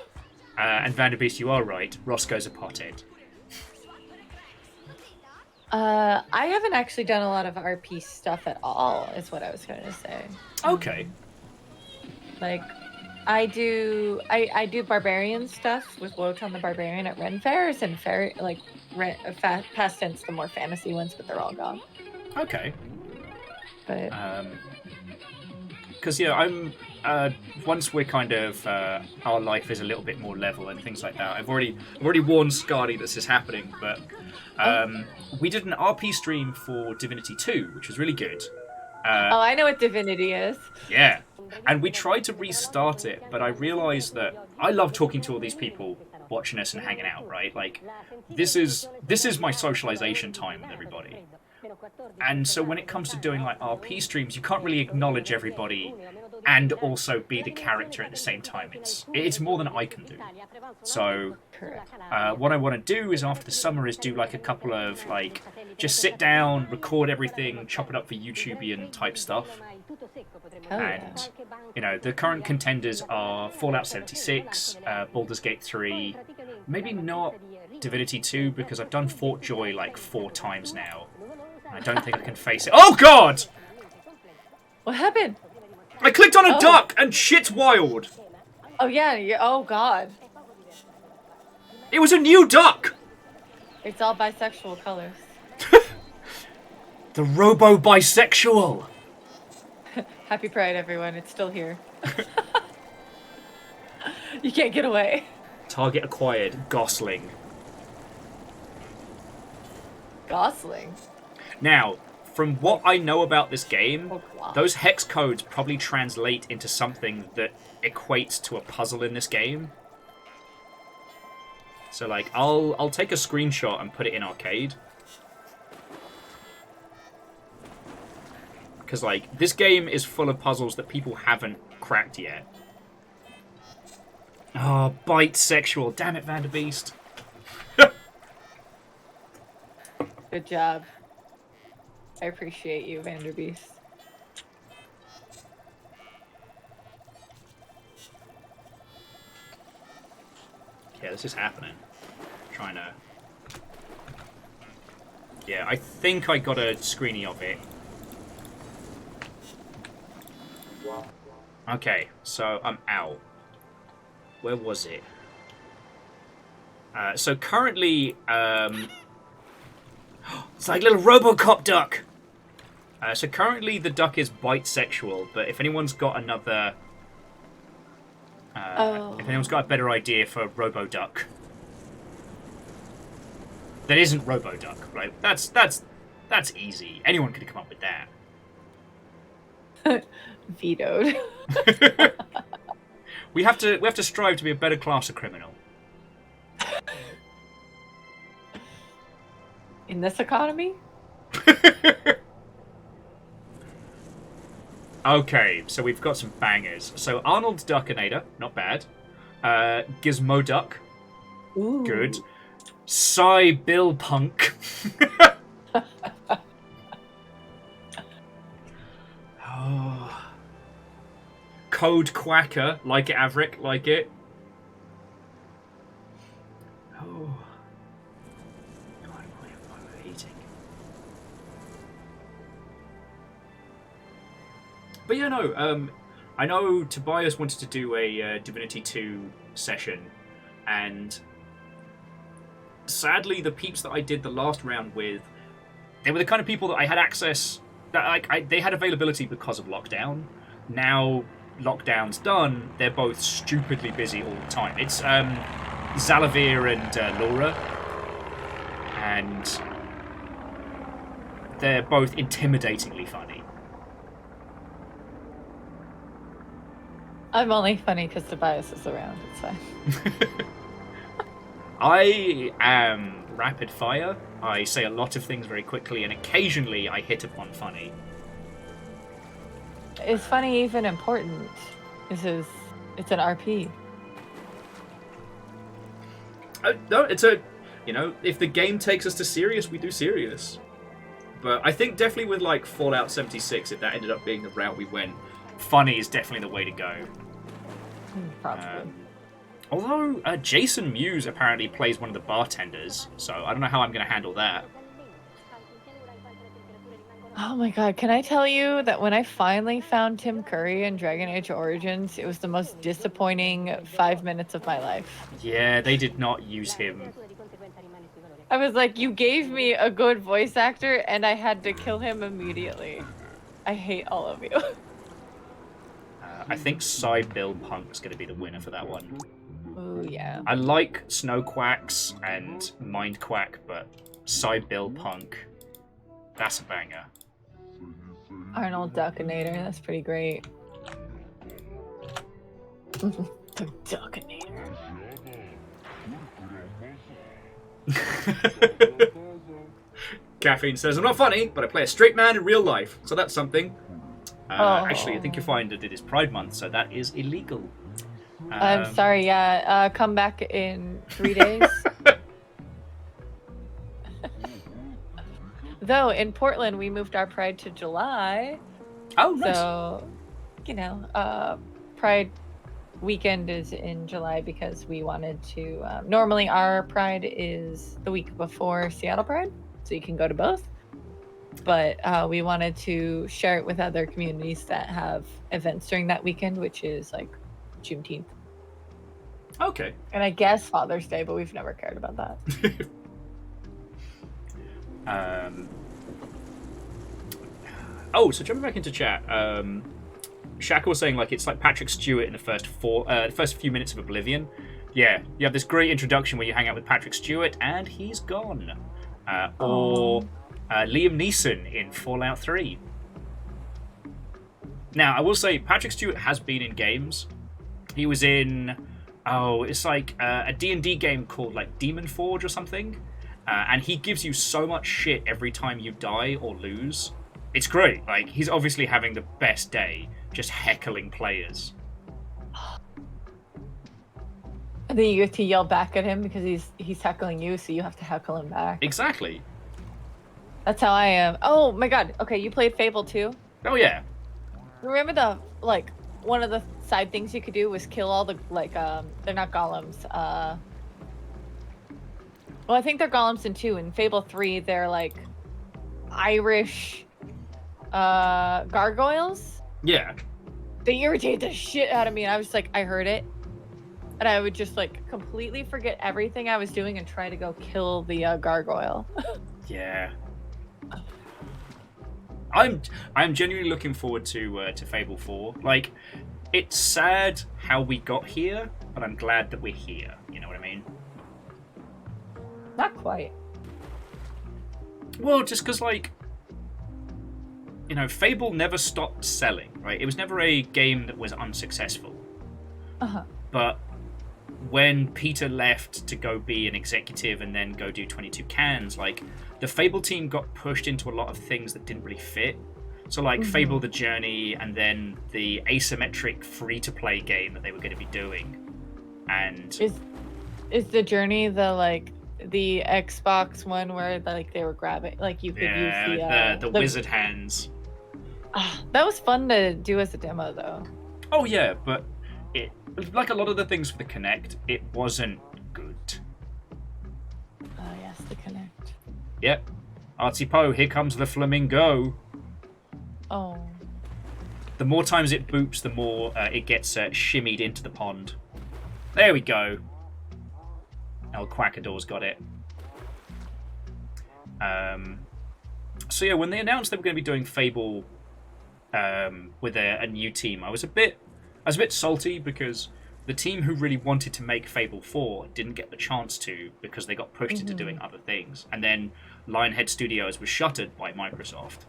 And Vanderbeest, you are right, Roscoe's a pothead. I haven't actually done a lot of RP stuff at all, is what I was going to say. Okay. Like, I do barbarian stuff with Wotan the Barbarian at Ren Fairs and past tense the more fantasy ones, but they're all gone. Okay. But because I'm once we're kind of our life is a little bit more level and things like that. I've already warned Scardy this is happening, but we did an RP stream for Divinity 2, which was really good. I know what Divinity is. Yeah, and we tried to restart it, but I realized that I love talking to all these people watching us and hanging out, right? Like, this is my socialization time with everybody. And so when it comes to doing like RP streams, you can't really acknowledge everybody and also be the character at the same time. It's more than I can do. So what I want to do is after the summer is do like a couple of like just sit down, record everything, chop it up for YouTubian type stuff. And you know, the current contenders are Fallout 76, Baldur's Gate 3, maybe not Divinity 2 because I've done Fort Joy like 4 times now. I don't think I can face it. Oh God! What happened? I clicked on a duck and shit's wild. Oh yeah. Oh God. It was a new duck. It's all bisexual colors. The robo-bisexual. Happy Pride, everyone. It's still here. You can't get away. Target acquired. Gosling. Gosling? Now, from what I know about this game, those hex codes probably translate into something that equates to a puzzle in this game. So, like, I'll take a screenshot and put it in arcade. Because, like, this game is full of puzzles that people haven't cracked yet. Oh, bisexual. Damn it, Vanderbeest. Good job. I appreciate you, Vanderbeest. Yeah, this is happening. Trying to... Yeah, I think I got a screenie of it. Okay, so I'm out. Where was it? So currently, it's like a little RoboCop duck. So currently the duck is bisexual, but if anyone's got another, if anyone's got a better idea for RoboDuck, that isn't RoboDuck, right? That's easy. Anyone could come up with that. Vetoed. We have to strive to be a better class of criminal. In this economy? Okay, so we've got some bangers. So Arnold's Duckinator, not bad. Gizmo Duck, Ooh. good. Psy Bill Punk. Oh. Code Quacker, like it, Averick, like it. Oh. God, I'm eating. But yeah, no, I know Tobias wanted to do a Divinity 2 session, and sadly, the peeps that I did the last round with, they were the kind of people that I had access, that they had availability because of lockdown. Now lockdown's done, they're both stupidly busy all the time. It's Zalavir and Laura, and they're both intimidatingly funny. I'm only funny because Tobias is around. It's fine. I am rapid fire. I say a lot of things very quickly, and occasionally I hit upon funny. Is funny even important? It's an RP. No, it's a, if the game takes us to serious, we do serious. But I think definitely with like Fallout 76, if that ended up being the route we went, funny is definitely the way to go. Probably. Although Jason Mewes apparently plays one of the bartenders, so I don't know how I'm going to handle that. Oh my god, can I tell you that when I finally found Tim Curry in Dragon Age Origins, it was the most disappointing 5 minutes of my life. Yeah, they did not use him. I was like, you gave me a good voice actor, and I had to kill him immediately. I hate all of you. I think Psy Bill Punk's going to be the winner for that one. Oh yeah. I like Snow Quacks and Mind Quack, but Psy Bill Punk, that's a banger. Arnold Duckinator, that's pretty great. The Duckinator. Caffeine says, I'm not funny, but I play a straight man in real life, so that's something. Actually, I think you'll find that it is Pride Month, so that is illegal. I'm sorry, yeah. Come back in 3 days. Though, in Portland, we moved our Pride to July. Oh, nice. So, Pride weekend is in July because we wanted to... normally, our Pride is the week before Seattle Pride, so you can go to both. But we wanted to share it with other communities that have events during that weekend, which is like Juneteenth. Okay. And I guess Father's Day, but we've never cared about that. So jumping back into chat, Shaka was saying like it's like Patrick Stewart in the first few minutes of Oblivion. Yeah, you have this great introduction where you hang out with Patrick Stewart and he's gone. Or Liam Neeson in Fallout 3. Now, I will say Patrick Stewart has been in games. He was in, it's like a D&D game called like Demon Forge or something. And he gives you so much shit every time you die or lose. It's great. Like, he's obviously having the best day, just heckling players. And then you get to yell back at him because he's heckling you, so you have to heckle him back. Exactly. That's how I am. Oh my god. Okay, you played Fable 2? Oh yeah. Remember one of the side things you could do was kill all the, they're not golems. Well, I think they're golems in 2. In Fable 3, they're like Irish gargoyles. Yeah. They irritate the shit out of me, and I was like, I heard it. And I would just like completely forget everything I was doing and try to go kill the gargoyle. Yeah. I'm genuinely looking forward to Fable 4. Like, it's sad how we got here, but I'm glad that we're here. You know what I mean? Not quite. Well, just because, like, Fable never stopped selling, right? It was never a game that was unsuccessful. Uh-huh. But when Peter left to go be an executive and then go do 22 Cans, like, the Fable team got pushed into a lot of things that didn't really fit. So, like, Fable the Journey, and then the asymmetric free-to-play game that they were going to be doing. And is the Journey the Xbox one where like they were grabbing, like you could use the wizard hands. That was fun to do as a demo, though. Oh yeah, but it, like a lot of the things for the Kinect, it wasn't good. Oh yes, the Kinect. Yep. Artsy Poe, here comes the flamingo. Oh. The more times it boops, the more it gets shimmied into the pond. There we go. El Quackador's got it. So yeah, when they announced they were going to be doing Fable with a new team, I was a bit salty because the team who really wanted to make Fable 4 didn't get the chance to because they got pushed into doing other things. And then Lionhead Studios was shuttered by Microsoft.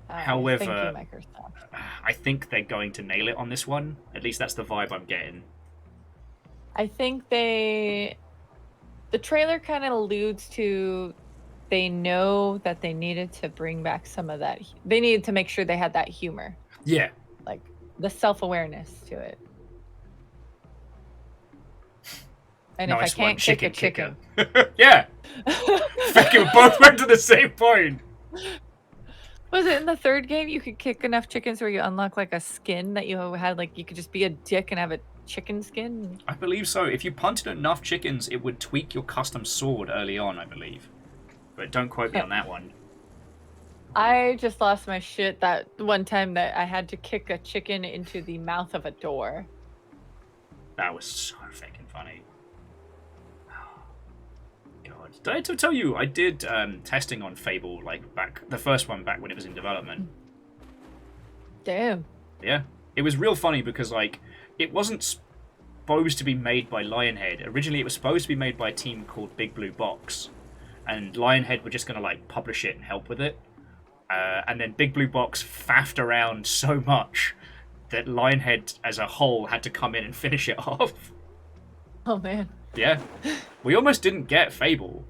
However, thank you, Microsoft. I think they're going to nail it on this one. At least that's the vibe I'm getting. I think the trailer kind of alludes to they know that they needed to bring back some of that. They needed to make sure they had that humor. Yeah. Like the self-awareness to it. And nice if I can't kick a chicken. Yeah. Fucking both went to the same point. Was it in the third game you could kick enough chickens where you unlock like a skin that you had, like you could just be a dick and have a chicken skin? I believe so. If you punted enough chickens, it would tweak your custom sword early on, I believe. But don't quote me on that one. I just lost my shit that one time that I had to kick a chicken into the mouth of a door. That was so fucking funny. God. Did I tell you, I did testing on Fable, like the first one back when it was in development. Damn. Yeah. It was real funny because, like, it wasn't supposed to be made by Lionhead. Originally, it was supposed to be made by a team called Big Blue Box. And Lionhead were just going to, like, publish it and help with it. And then Big Blue Box faffed around so much that Lionhead as a whole had to come in and finish it off. Oh, man. Yeah. We almost didn't get Fable.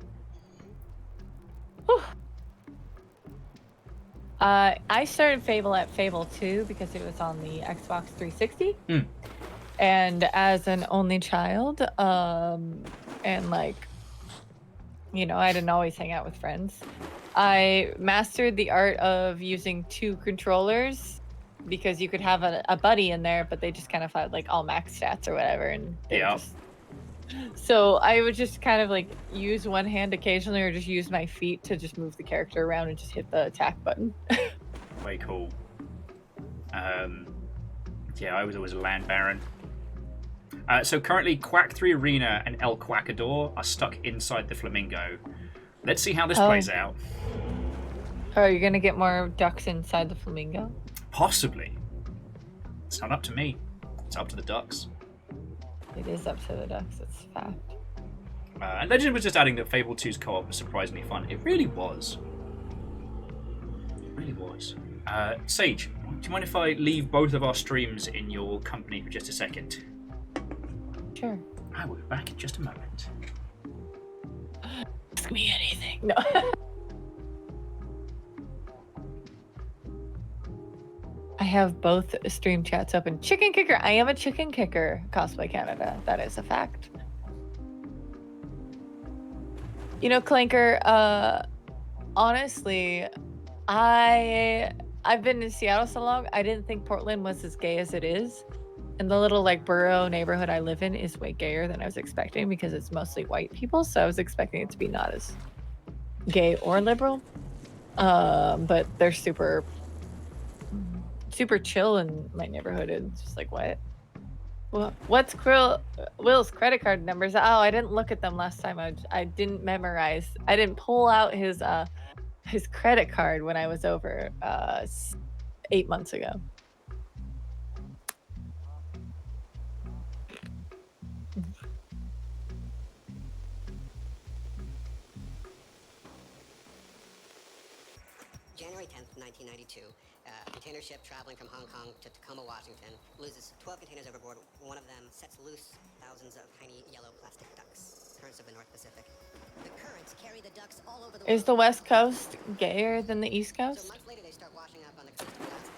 I started Fable at Fable 2 because it was on the Xbox 360. And as an only child, and like, you know, I didn't always hang out with friends. I mastered the art of using 2 controllers because you could have a buddy in there, but they just kind of had like all max stats or whatever. And so I would just kind of like use one hand occasionally or just use my feet to just move the character around and just hit the attack button. Way cool. Yeah, I was always a land baron. So currently Quack 3 Arena and El Quackador are stuck inside the flamingo. Let's see how this plays out. Oh, you're going to get more ducks inside the flamingo? Possibly. It's not up to me. It's up to the ducks. It is up to the ducks, it's a fact. And Legend was just adding that Fable 2's co-op was surprisingly fun. It really was. It really was. Sage, do you mind if I leave both of our streams in your company for just a second? Sure. I will be back in just a moment. Ask me anything. No. I have both stream chats open. Chicken Kicker. I am a Chicken Kicker cosplay Canada. That is a fact. You know, Clanker, honestly, I've been in Seattle so long, I didn't think Portland was as gay as it is. And the little like borough neighborhood I live in is way gayer than I was expecting because it's mostly white people. So I was expecting it to be not as gay or liberal. But they're super chill in my neighborhood. It's just like, what? Well, what's Will's credit card numbers? Oh, I didn't look at them last time. I didn't memorize. I didn't pull out his credit card when I was over 8 months ago. January 10th, 1992. Container ship traveling from Hong Kong to Tacoma, Washington, loses 12 containers overboard. One of them sets loose thousands of tiny yellow plastic ducks. Currents of the North Pacific. The currents carry the ducks all over the Is the West Coast gayer than the East So Coast? months later, they start washing up on the coast of Placid,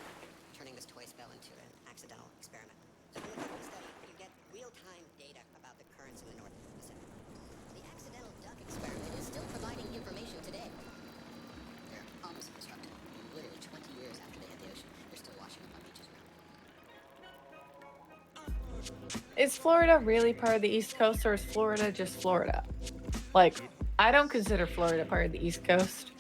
turning this toy spell into an accidental experiment. So from the company study, you get real-time data about the currents in the North Pacific. The accidental duck experiment is still providing information today. They're almost indestructible. Literally 20 years after they hit the ocean, they're still washing up on beaches around. Is Florida really part of the East Coast, or is Florida just Florida? Like, I don't consider Florida part of the East Coast.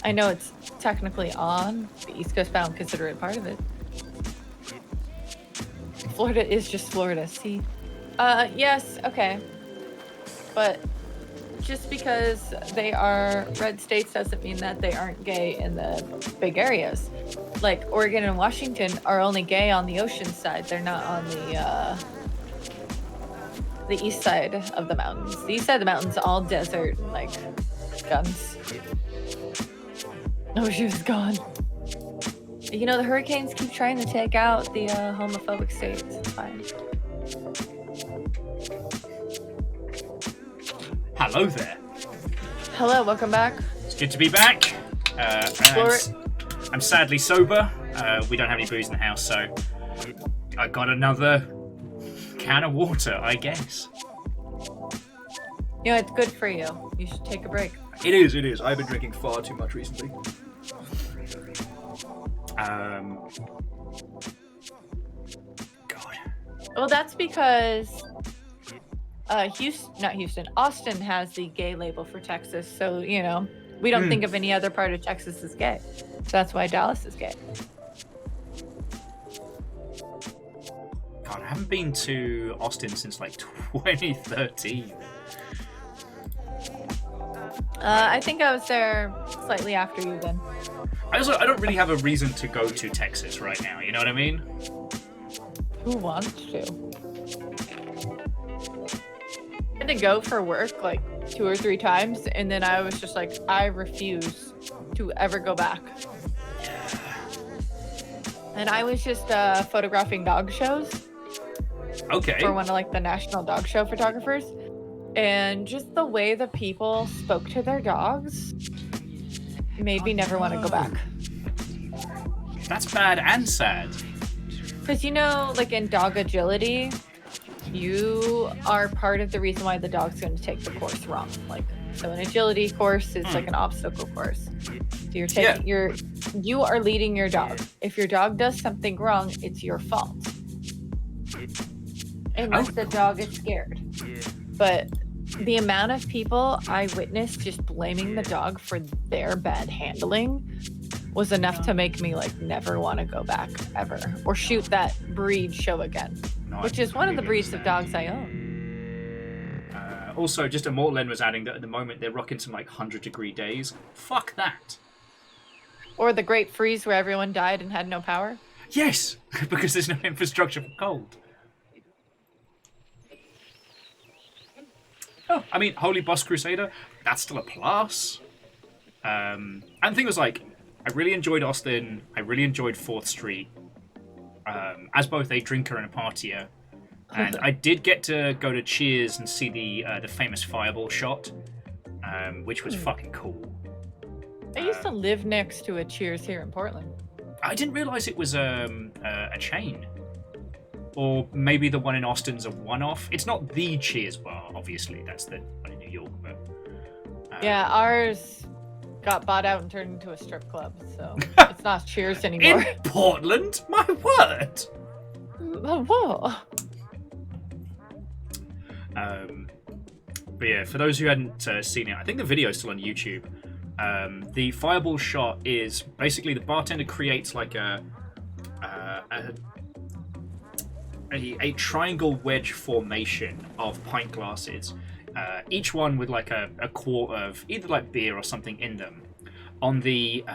I know it's technically on the East Coast, but I don't consider it part of it. Florida is just Florida, see? Yes, okay. But just because they are red states doesn't mean that they aren't gay in the big areas. Like, Oregon and Washington are only gay on the ocean side. They're not on the east side of the mountains. The east side of the mountains, all desert, like, guns. Oh, she was gone. You know, the hurricanes keep trying to take out the homophobic states. It's fine. Hello there. Hello, welcome back. It's good to be back. I'm sadly sober. We don't have any booze in the house, so I got another can of water, I guess. You know, it's good for you. You should take a break. It is, it is. I've been drinking far too much recently. God. Well, that's because Austin has the gay label for Texas, so, you know, we don't think of any other part of Texas as gay. So that's why Dallas is gay. God, I haven't been to Austin since like 2013. I think I was there slightly after you then. I don't really have a reason to go to Texas right now, you know what I mean? Who wants to? I had to go for work like 2 or 3 times, and then I was just like, I refuse to ever go back. And I was just photographing dog shows. Okay. For one of like the national dog show photographers. And just the way the people spoke to their dogs made me never want to go back. That's bad and sad. Because, you know, like in dog agility, you are part of the reason why the dog's going to take the course wrong. Like, so an agility course is like an obstacle course. So you're taking you are leading your dog. If your dog does something wrong, it's your fault. Unless the dog is scared. But the amount of people I witnessed just blaming the dog for their bad handling was enough to make me like never want to go back ever or shoot that breed show again, which is one of the breeds of dogs I own. Also, just Immortal was adding that at the moment they're rocking some like 100-degree days. Fuck that. Or the Great Freeze where everyone died and had no power. Yes, because there's no infrastructure for cold. Oh, I mean, Holy Boss Crusader, that's still a plus. And the thing was, like, I really enjoyed Austin. I really enjoyed 4th Street as both a drinker and a partier. And I did get to go to Cheers and see the famous fireball shot, which was fucking cool. I used to live next to a Cheers here in Portland. I didn't realize it was a chain. Or maybe the one in Austin's a one-off. It's not the Cheers bar, obviously. That's the one in New York. But yeah, ours got bought out and turned into a strip club, so it's not Cheers anymore. In Portland? My word! Whoa. But yeah, for those who hadn't seen it, I think the video is still on YouTube. The fireball shot is basically the bartender creates like a triangle wedge formation of pint glasses, each one with like a quart of either like beer or something in them. On the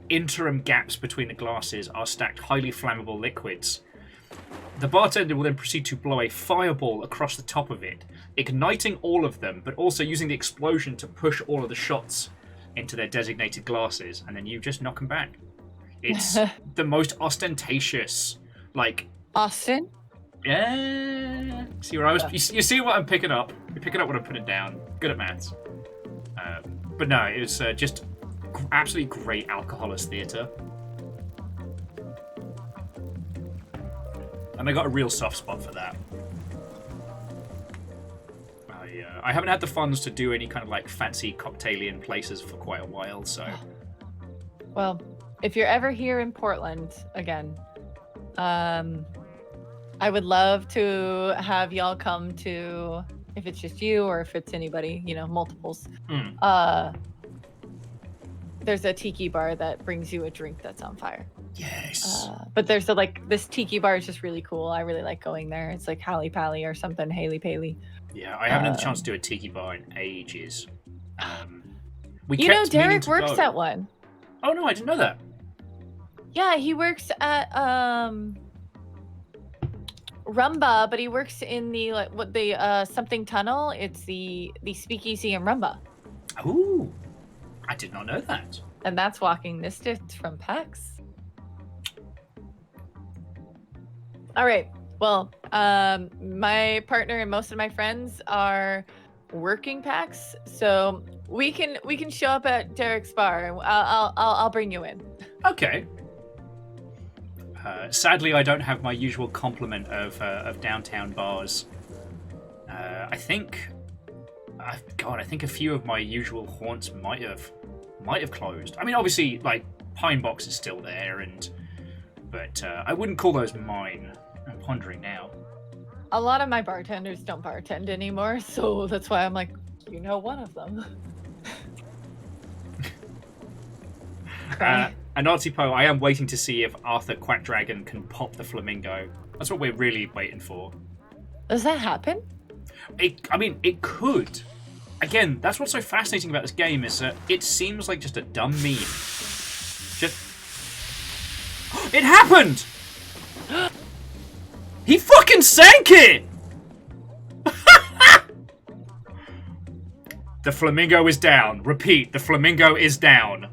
interim gaps between the glasses are stacked highly flammable liquids. The bartender will then proceed to blow a fireball across the top of it, igniting all of them, but also using the explosion to push all of the shots into their designated glasses, and then you just knock them back. It's the most ostentatious, like... Austin? Yeah. See where I was? You see what I'm picking up? You're picking up what I'm putting down. Good at maths. But no, it was just absolutely great alcoholist theatre. And I got a real soft spot for that. I haven't had the funds to do any kind of like fancy cocktailian places for quite a while, so... Well, if you're ever here in Portland again, I would love to have y'all come to, if it's just you or if it's anybody, you know, multiples. There's a tiki bar that brings you a drink that's on fire. Yes. But there's this tiki bar is just really cool. I really like going there. It's like Haley Pally or something, Haley Paley. Yeah, I haven't had the chance to do a tiki bar in ages. Derek works at one. Oh no, I didn't know that. Yeah, he works at Rumba, but he works in the something tunnel. It's the speakeasy in Rumba. Ooh, I did not know that. And that's walking distance from PAX. All right. Well, my partner and most of my friends are working PAX, so we can show up at Derek's bar, and I'll bring you in. Okay. Sadly, I don't have my usual complement of downtown bars. I think a few of my usual haunts might have closed. I mean, obviously, like Pine Box is still there, but I wouldn't call those mine. I'm pondering now. A lot of my bartenders don't bartend anymore, so that's why I'm like, one of them. And Artipo, I am waiting to see if Arthur QUADRANT can pop the flamingo. That's what we're really waiting for. Does that happen? It could. Again, that's what's so fascinating about this game is that it seems like just a dumb meme. It happened! He fucking sank it! The flamingo is down. Repeat, the flamingo is down.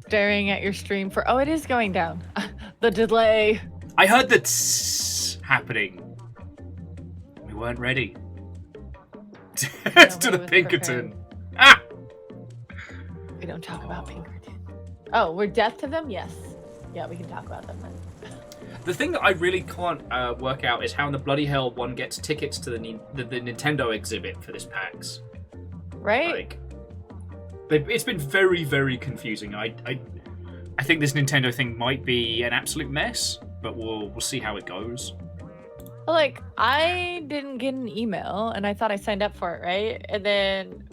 Staring at your stream for... Oh, it is going down. The delay. I heard the tss happening. We weren't ready. To the Pinkerton. Ah! We don't talk about Pinkerton. Oh, we're deaf to them? Yes. Yeah, we can talk about them then. The thing that I really can't work out is how in the bloody hell one gets tickets to the Nintendo exhibit for this PAX. Right? It's been very, very confusing. I think this Nintendo thing might be an absolute mess, but we'll see how it goes. Like, I didn't get an email, and I thought I signed up for it, right? And then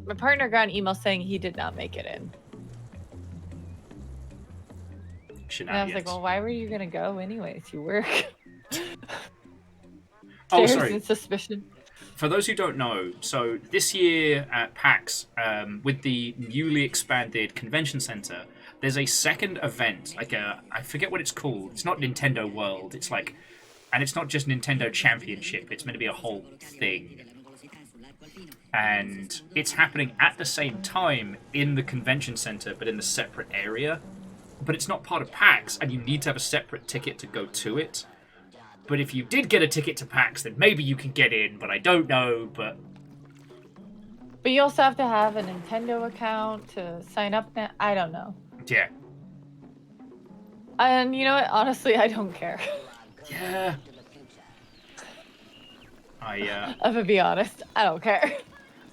my partner got an email saying he did not make it in. And I was like, well, why were you going to go anyways? You work. Oh, sorry. In suspicion. For those who don't know, so this year at PAX, with the newly expanded convention center, there's a second event, I forget what it's called. It's not Nintendo World. It's like, and it's not just Nintendo Championship. It's meant to be a whole thing. And it's happening at the same time in the convention center, but in the separate area. But it's not part of PAX, and you need to have a separate ticket to go to it. But if you did get a ticket to PAX, then maybe you can get in, but I don't know, But you also have to have a Nintendo account to sign up now. I don't know. Yeah. And you know what? Honestly, I don't care. Yeah. I'm gonna be honest. I don't care.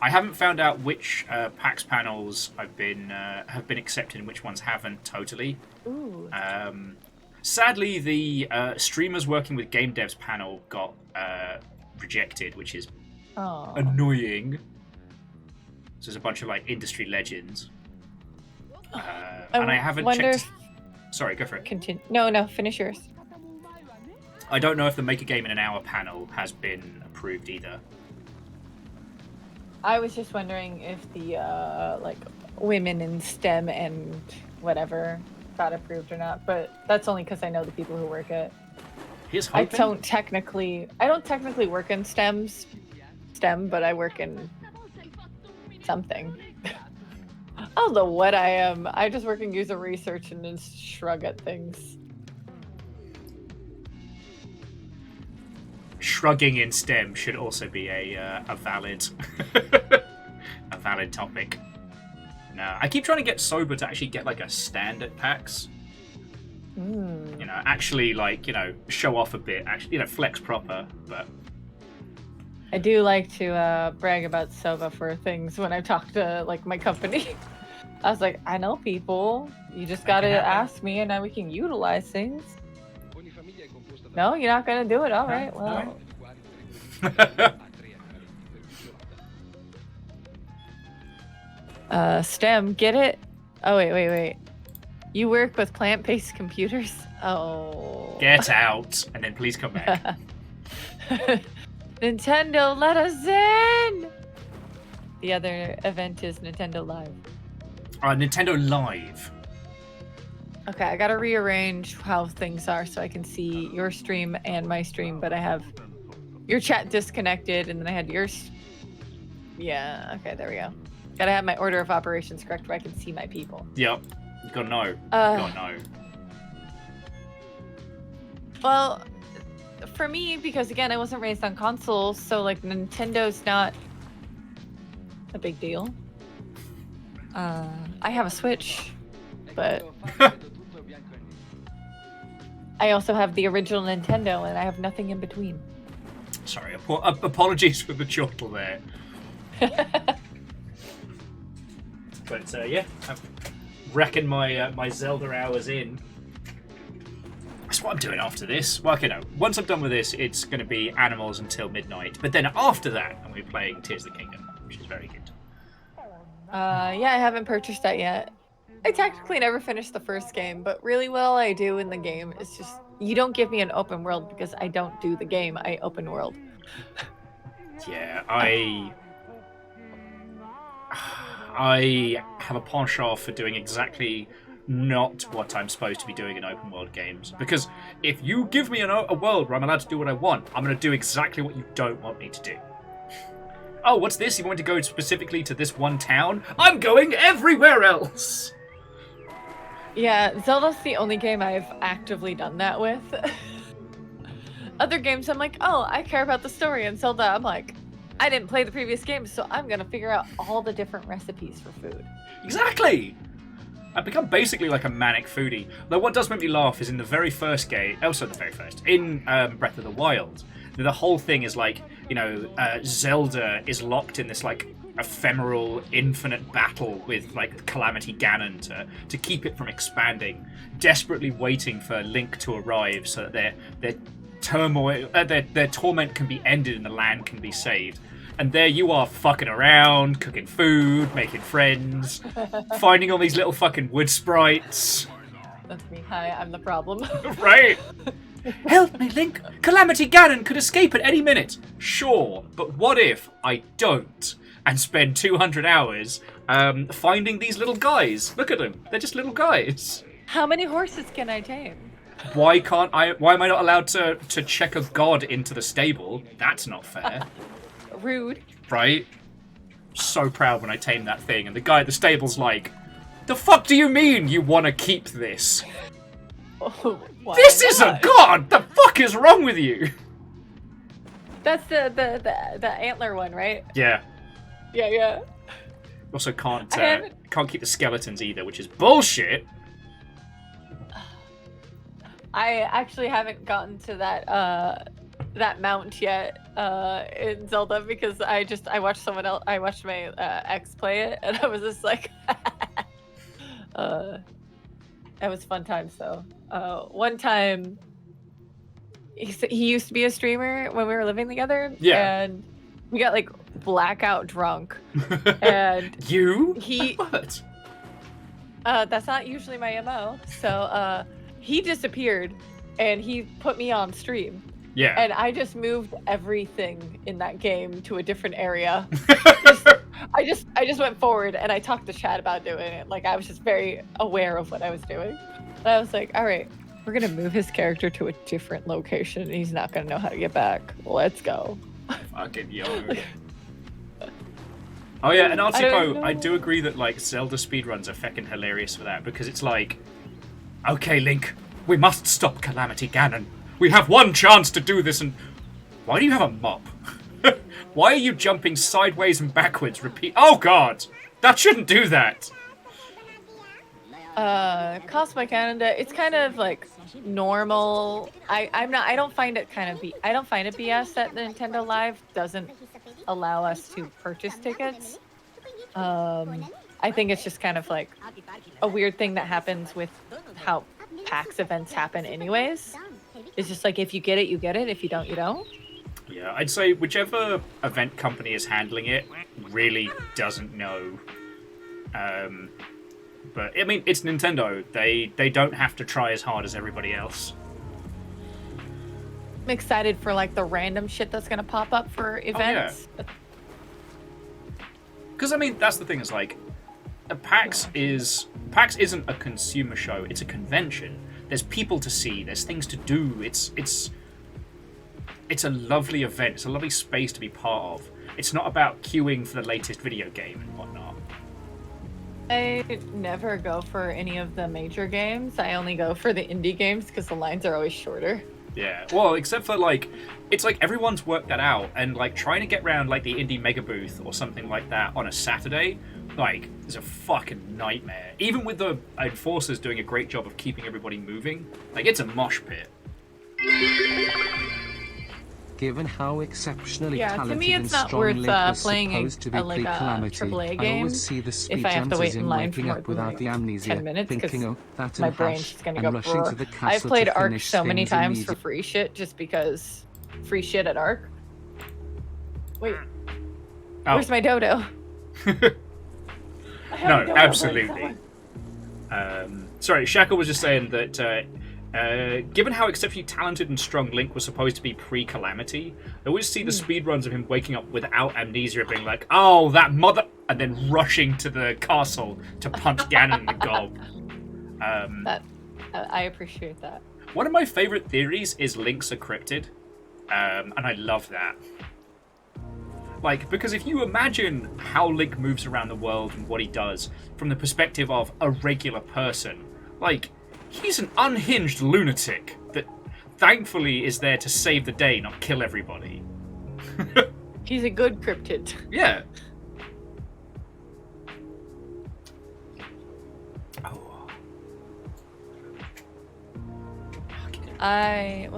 I haven't found out which PAX panels have been accepted and which ones haven't totally. Ooh. Sadly, the streamers working with game devs panel got rejected, which is annoying. So there's a bunch of industry legends, and I haven't checked. Sorry, go for it. Continue. No, finish yours. I don't know if the Make a Game in an Hour panel has been approved either. I was just wondering if the women in STEM and whatever got approved or not, but that's only because I know the people who work it. I don't technically work in STEM, but I work in something. I don't know what I am. I just work in user research and then shrug at things. Shrugging in STEM should also be a valid a valid topic. No, I keep trying to get Sober to actually get like a stand at PAX. You know, actually like, you know, show off a bit, actually, you know, flex proper, but I do like to brag about Soba for things when I talk to like my company. I was like, I know people. You just gotta ask me, and then we can utilize things. No, you're not gonna do it. All right, well. STEM, get it? Oh wait. You work with plant-based computers? Oh. Get out, and then please come back. Nintendo, let us in! The other event is Nintendo Live. Nintendo Live. Okay, I gotta rearrange how things are so I can see your stream and my stream, but I have your chat disconnected, and then I had yours. Yeah, okay, there we go. Gotta have my order of operations correct where I can see my people. Yep. You gotta know. Gotta know. Well, for me, because again, I wasn't raised on consoles, so like Nintendo's not a big deal. I have a Switch, but I also have the original Nintendo, and I have nothing in between. Sorry, apologies for the chortle there. But yeah, I reckon my Zelda hours in. That's what I'm doing after this. Well, okay, no. Once I'm done with this, it's going to be Animals until midnight. But then after that, I'm going to be playing Tears of the Kingdom, which is very good. Yeah, I haven't purchased that yet. I technically never finished the first game, but really what all I do in the game is just... You don't give me an open world because I don't do the game. I open world. Yeah, I have a penchant for doing exactly not what I'm supposed to be doing in open world games. Because if you give me a world where I'm allowed to do what I want, I'm going to do exactly what you don't want me to do. Oh, what's this? You want to go specifically to this one town? I'm going everywhere else! Yeah, Zelda's the only game I've actively done that with. Other games, I'm like, oh, I care about the story. And Zelda, I'm like, I didn't play the previous game, so I'm going to figure out all the different recipes for food. Exactly! I've become basically like a manic foodie. Though what does make me laugh is in the very first game, also the very first, in Breath of the Wild, the whole thing is like, you know, Zelda is locked in this like ephemeral, infinite battle with like Calamity Ganon to keep it from expanding, desperately waiting for Link to arrive so that their turmoil, their torment can be ended and the land can be saved. And there you are, fucking around, cooking food, making friends, finding all these little fucking wood sprites. That's me. Hi, I'm the problem. Right? Help me, Link! Calamity Ganon could escape at any minute. Sure, but what if I don't and spend 200 hours finding these little guys? Look at them. They're just little guys. How many horses can I tame? Why am I not allowed to check a god into the stable? That's not fair. Rude. Right? So proud when I tame that thing, and the guy at the stable's like, the fuck do you mean you want to keep this? Oh, this is a god! The fuck is wrong with you? That's the antler one, right? Yeah. Yeah. Also can't keep the skeletons either, which is bullshit. I actually haven't gotten to that mount yet in Zelda because I watched someone else. I watched my ex play it, and I was just like, it was fun times though. One time, he used to be a streamer when we were living together. Yeah. And we got like blackout drunk. And what? That's not usually my MO. So he disappeared, and he put me on stream. Yeah. And I just moved everything in that game to a different area. I just went forward and I talked to chat about doing it. Like I was just very aware of what I was doing. And I was like, all right, we're gonna move his character to a different location and he's not gonna know how to get back. Let's go. Fucking yo. Oh yeah, and Artipo, I do agree that like Zelda speedruns are feckin' hilarious for that, because it's like, okay, Link, we must stop Calamity Ganon. We have one chance to do this, and why do you have a mop? Why are you jumping sideways and backwards? Repeat. Oh God, that shouldn't do that. Cosmo Canada, it's kind of like normal. I don't find it BS that Nintendo Live doesn't allow us to purchase tickets. I think it's just kind of like a weird thing that happens with how PAX events happen anyways. It's just like, if you get it, you get it. If you don't, you don't. Yeah, I'd say whichever event company is handling it really doesn't know. But I mean, it's Nintendo. They don't have to try as hard as everybody else. I'm excited for like the random shit that's gonna pop up for events. Because I mean, that's the thing. Is like, PAX isn't a consumer show. It's a convention. There's people to see. There's things to do. It's a lovely event. It's a lovely space to be part of. It's not about queuing for the latest video game and whatnot. I never go for any of the major games. I only go for the indie games because the lines are always shorter. Yeah, well, except for like, it's like everyone's worked that out, and like trying to get around like the indie mega booth or something like that on a Saturday, like, is a fucking nightmare. Even with the enforcers doing a great job of keeping everybody moving, like, it's a mosh pit. Given how exceptionally Yeah, to talented me and it's not strong worth Link was playing supposed to be like a pre-Calamity, AAA I game always see the speed if I have to jumps wait as in in line for waking more up than without like the amnesia, 10 minutes thinking, because oh, that my and brain's hash, just gonna and go rushing to the I've castle played to Ark finish so many things times for immediately. free shit just because free shit at Ark. Wait, where's my dodo? I have No, a dodo, absolutely. Sorry, Shaka was just saying that given how exceptionally talented and strong Link was supposed to be pre-Calamity, I always see the speedruns of him waking up without amnesia being like, oh, that mother... and then rushing to the castle to punch Ganon in the gob. I appreciate that. One of my favourite theories is Links are cryptid, and I love that. Like, because if you imagine how Link moves around the world and what he does from the perspective of a regular person, like, he's an unhinged lunatic that thankfully is there to save the day, not kill everybody. He's a good cryptid. Yeah. I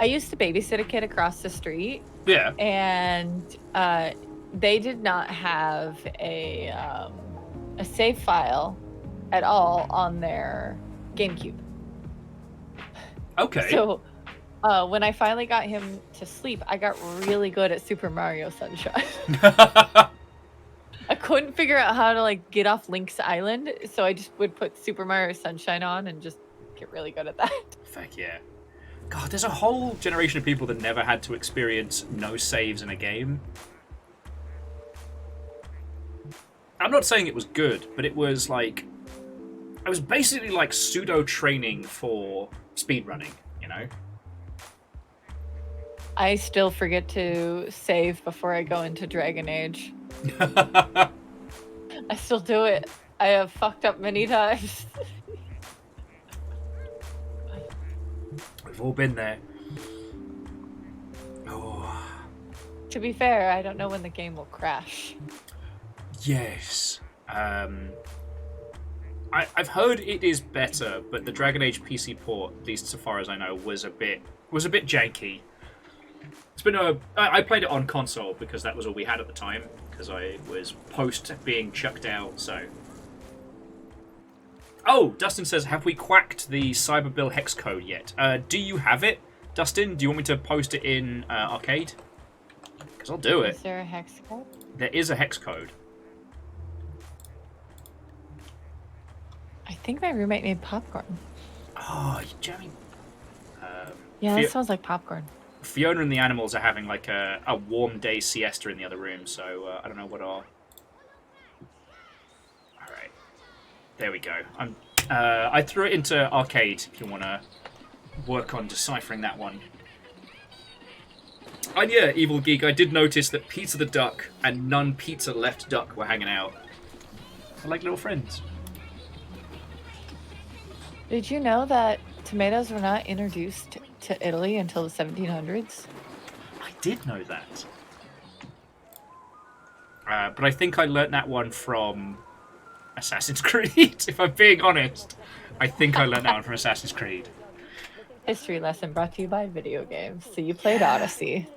used to babysit a kid across the street. Yeah. And they did not have a save file at all on their GameCube. Okay. So when I finally got him to sleep, I got really good at Super Mario Sunshine. I couldn't figure out how to like get off Link's Island, so I just would put Super Mario Sunshine on and just get really good at that. Fuck yeah. God, there's a whole generation of people that never had to experience no saves in a game. I'm not saying it was good, but it was like... it was basically like pseudo-training for speedrunning, you know? I still forget to save before I go into Dragon Age. I still do it. I have fucked up many times. We've all been there. Oh. To be fair, I don't know when the game will crash. Yes. I've heard it is better, but the Dragon Age PC port, at least so far as I know, was a bit janky. It's been I played it on console because that was all we had at the time, because I was post being chucked out, so... Oh, Dustin says, have we quacked the Cyberbill hex code yet? Do you have it, Dustin? Do you want me to post it in Arcade? Because I'll do it. Is there a hex code? There is a hex code. I think my roommate made popcorn. Oh, you jamming. Yeah, that sounds like popcorn. Fiona and the animals are having like a warm day siesta in the other room, so I don't know what are. Alright. There we go. I threw it into Arcade if you want to work on deciphering that one. And yeah, Evil Geek, I did notice that Pizza the Duck and None Pizza Left Duck were hanging out. They're like little friends. Did you know that tomatoes were not introduced to Italy until the 1700s? I did know that. But I think I learnt that one from Assassin's Creed, if I'm being honest. I think I learnt that one from Assassin's Creed. History lesson brought to you by video games. So you played Odyssey.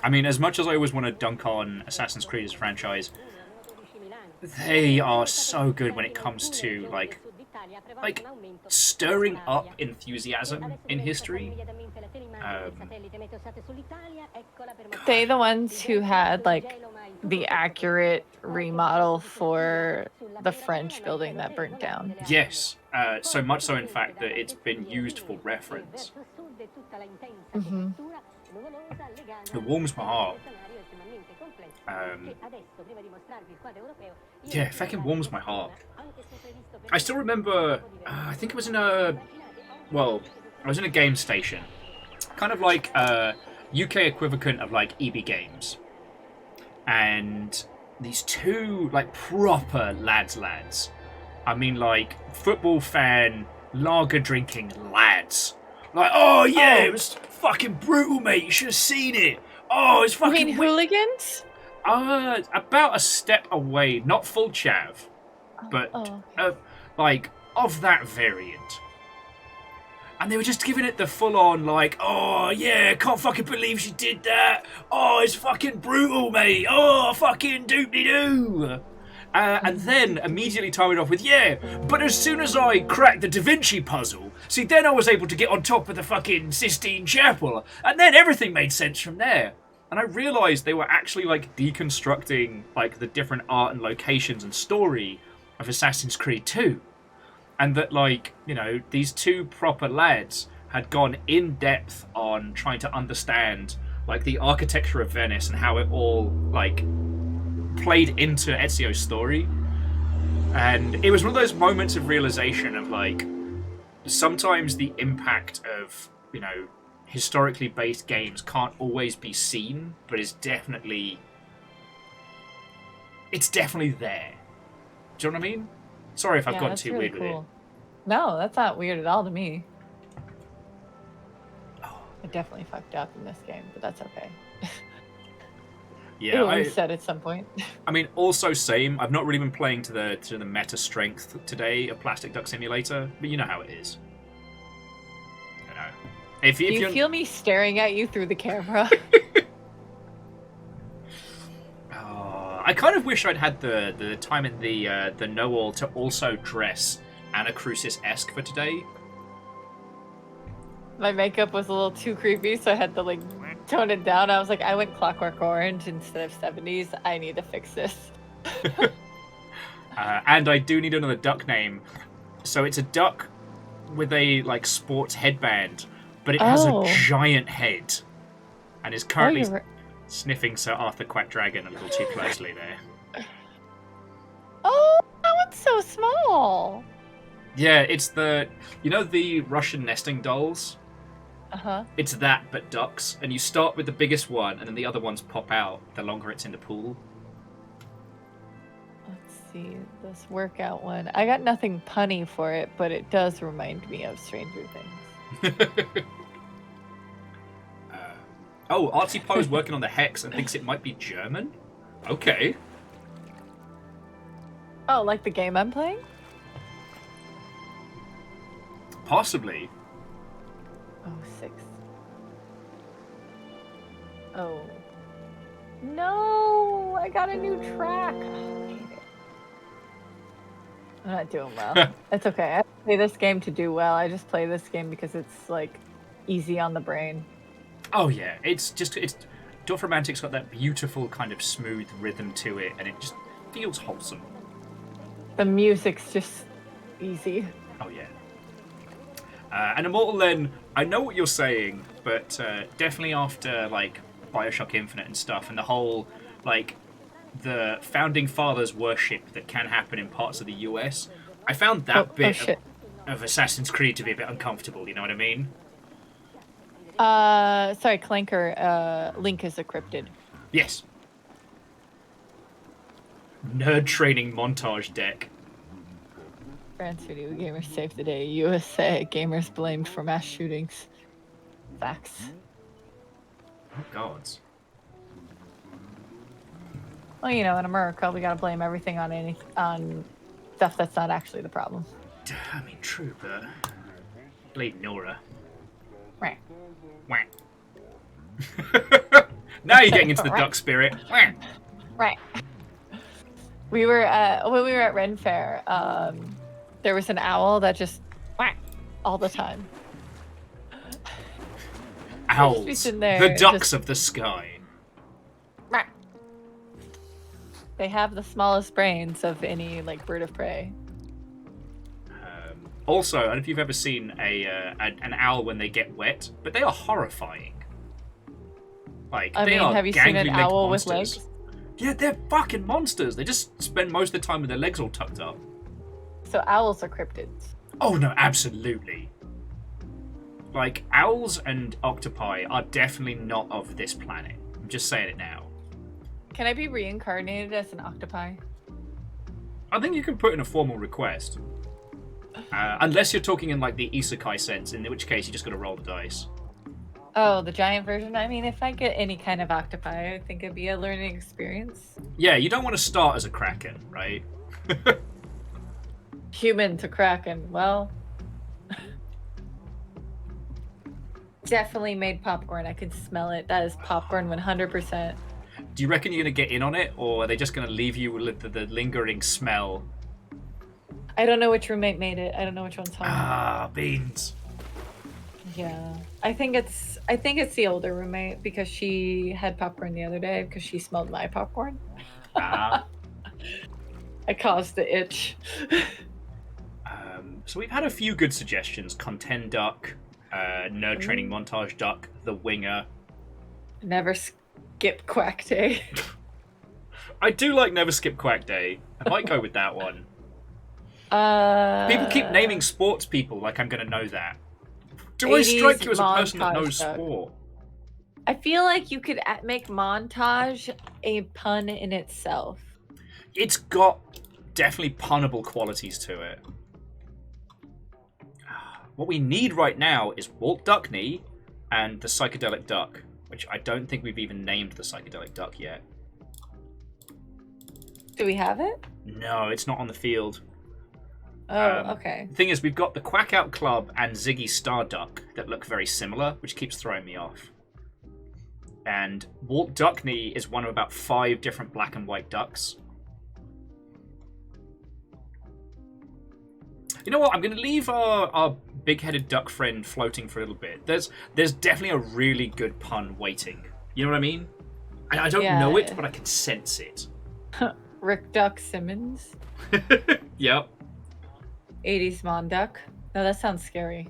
I mean, as much as I always want to dunk on Assassin's Creed as a franchise, they are so good when it comes to, like stirring up enthusiasm in history. They the ones who had, like, the accurate remodel for the French building that burnt down. Yes, so much so, in fact, that it's been used for reference. Mm-hmm. It warms my heart. Yeah, it fucking warms my heart. I still remember, I think it was in a game station. Kind of like a UK equivalent of like EB Games. And these two, like, proper lads. I mean, like, football fan, lager drinking lads. Like, oh yeah, it was fucking brutal, mate. You should have seen it. Oh, it's fucking. You mean hooligans? About a step away, not full chav, but like of that variant. And they were just giving it the full-on, like, oh yeah, can't fucking believe she did that. Oh, it's fucking brutal, mate. Oh, fucking doop-de-doo. And then immediately tie it off with, yeah, but as soon as I cracked the Da Vinci puzzle, see, then I was able to get on top of the fucking Sistine Chapel, and then everything made sense from there. And I realised they were actually, like, deconstructing, like, the different art and locations and story of Assassin's Creed 2. And that, like, you know, these two proper lads had gone in depth on trying to understand, like, the architecture of Venice and how it all, like, played into Ezio's story. And it was one of those moments of realization of, like, sometimes the impact of, you know, historically based games can't always be seen, but it's definitely there. Do you know what I mean? Sorry if I've gotten too weird with it. No, that's not weird at all to me. I definitely fucked up in this game, but that's okay. Yeah, It'll reset at some point. I mean, also same. I've not really been playing to the meta strength today of Plastic Duck Simulator, but you know how it is. You know, if Do you feel me staring at you through the camera? I kind of wish I'd had the time in the know-all to also dress Anacrusis-esque for today. My makeup was a little too creepy, so I had to, like, tone it down. I was like, I went Clockwork Orange instead of 70s. I need to fix this. And I do need another duck name. So it's a duck with a, like, sports headband, but it has a giant head. And is currently sniffing Sir Arthur QUADRANT a little too closely there. Oh, that one's so small. Yeah, it's the, you know, the Russian nesting dolls? Uh-huh. It's that, but ducks. And you start with the biggest one, and then the other ones pop out the longer it's in the pool. Let's see, this workout one. I got nothing punny for it, but it does remind me of Stranger Things. Oh, Artsy Poe's working on the hex and thinks it might be German? Okay. Oh, like the game I'm playing? Possibly. Oh, 6. Oh. No! I got a new track! I'm not doing well. It's okay. I don't play this game to do well. I just play this game because it's, like, easy on the brain. Oh, yeah. It's Dorfromantic's got that beautiful kind of smooth rhythm to it, and it just feels wholesome. The music's just easy. Oh, yeah. And Immortal, then, I know what you're saying, but definitely after, like, Bioshock Infinite and stuff, and the whole, like, the Founding Fathers worship that can happen in parts of the US, I found that bit of Assassin's Creed to be a bit uncomfortable, you know what I mean? Sorry, Clanker. Link is a cryptid. Yes. Nerd training montage deck. France video gamers save the day. USA gamers blamed for mass shootings. Facts. Oh gods. Well, you know, in America, we gotta blame everything on stuff that's not actually the problem. I mean, true, but blame Nora. Right. Whack. Now you're getting into the duck spirit. Whack. Right. We were when we were at Ren Fair. There was an owl that just whack all the time. Owls, the ducks of the sky. Whack. They have the smallest brains of any like bird of prey. Also, I don't know if you've ever seen an owl when they get wet, but they are horrifying. Like, they are have you seen an gangly-legged owl with monsters. legs? Yeah, they're fucking monsters. They just spend most of the time with their legs all tucked up. So owls are cryptids. Oh no, absolutely. Like, owls and octopi are definitely not of this planet. I'm just saying it now. Can I be reincarnated as an octopi? I think you can put in a formal request. Unless you're talking in like the isekai sense, in which case you just gotta roll the dice. Oh, the giant version? I mean, if I get any kind of octopi, I think it'd be a learning experience. Yeah, you don't want to start as a kraken, right? Human to kraken. Well, definitely made popcorn. I could smell it. That is popcorn 100%. Do you reckon you're gonna get in on it, or are they just gonna leave you with the lingering smell? I don't know which roommate made it. I don't know which one's home. Ah, beans. Yeah, I think it's the older roommate because she had popcorn the other day because she smelled my popcorn. Ah. I caused the itch. So we've had a few good suggestions: Contend Duck, Nerd Training Montage Duck, The Winger. Never skip Quack Day. I do like Never Skip Quack Day. I might go with that one. People keep naming sports people like I'm gonna know that. Do I strike you as a person that knows sport? I feel like you could make montage a pun in itself. It's got definitely punnable qualities to it. What we need right now is Walt Duckney and the Psychedelic Duck, which I don't think we've even named the Psychedelic Duck yet. Do we have it? No, it's not on the field. Oh, okay. The thing is, we've got the Quack Out Club and Ziggy Starduck that look very similar, which keeps throwing me off. And Walt Duckney is one of about 5 different black and white ducks. You know what? I'm going to leave our big-headed duck friend floating for a little bit. There's definitely a really good pun waiting. You know what I mean? I don't know it, but I can sense it. Rick Duck Simmons. Yep. 80s Mon Duck. No, that sounds scary.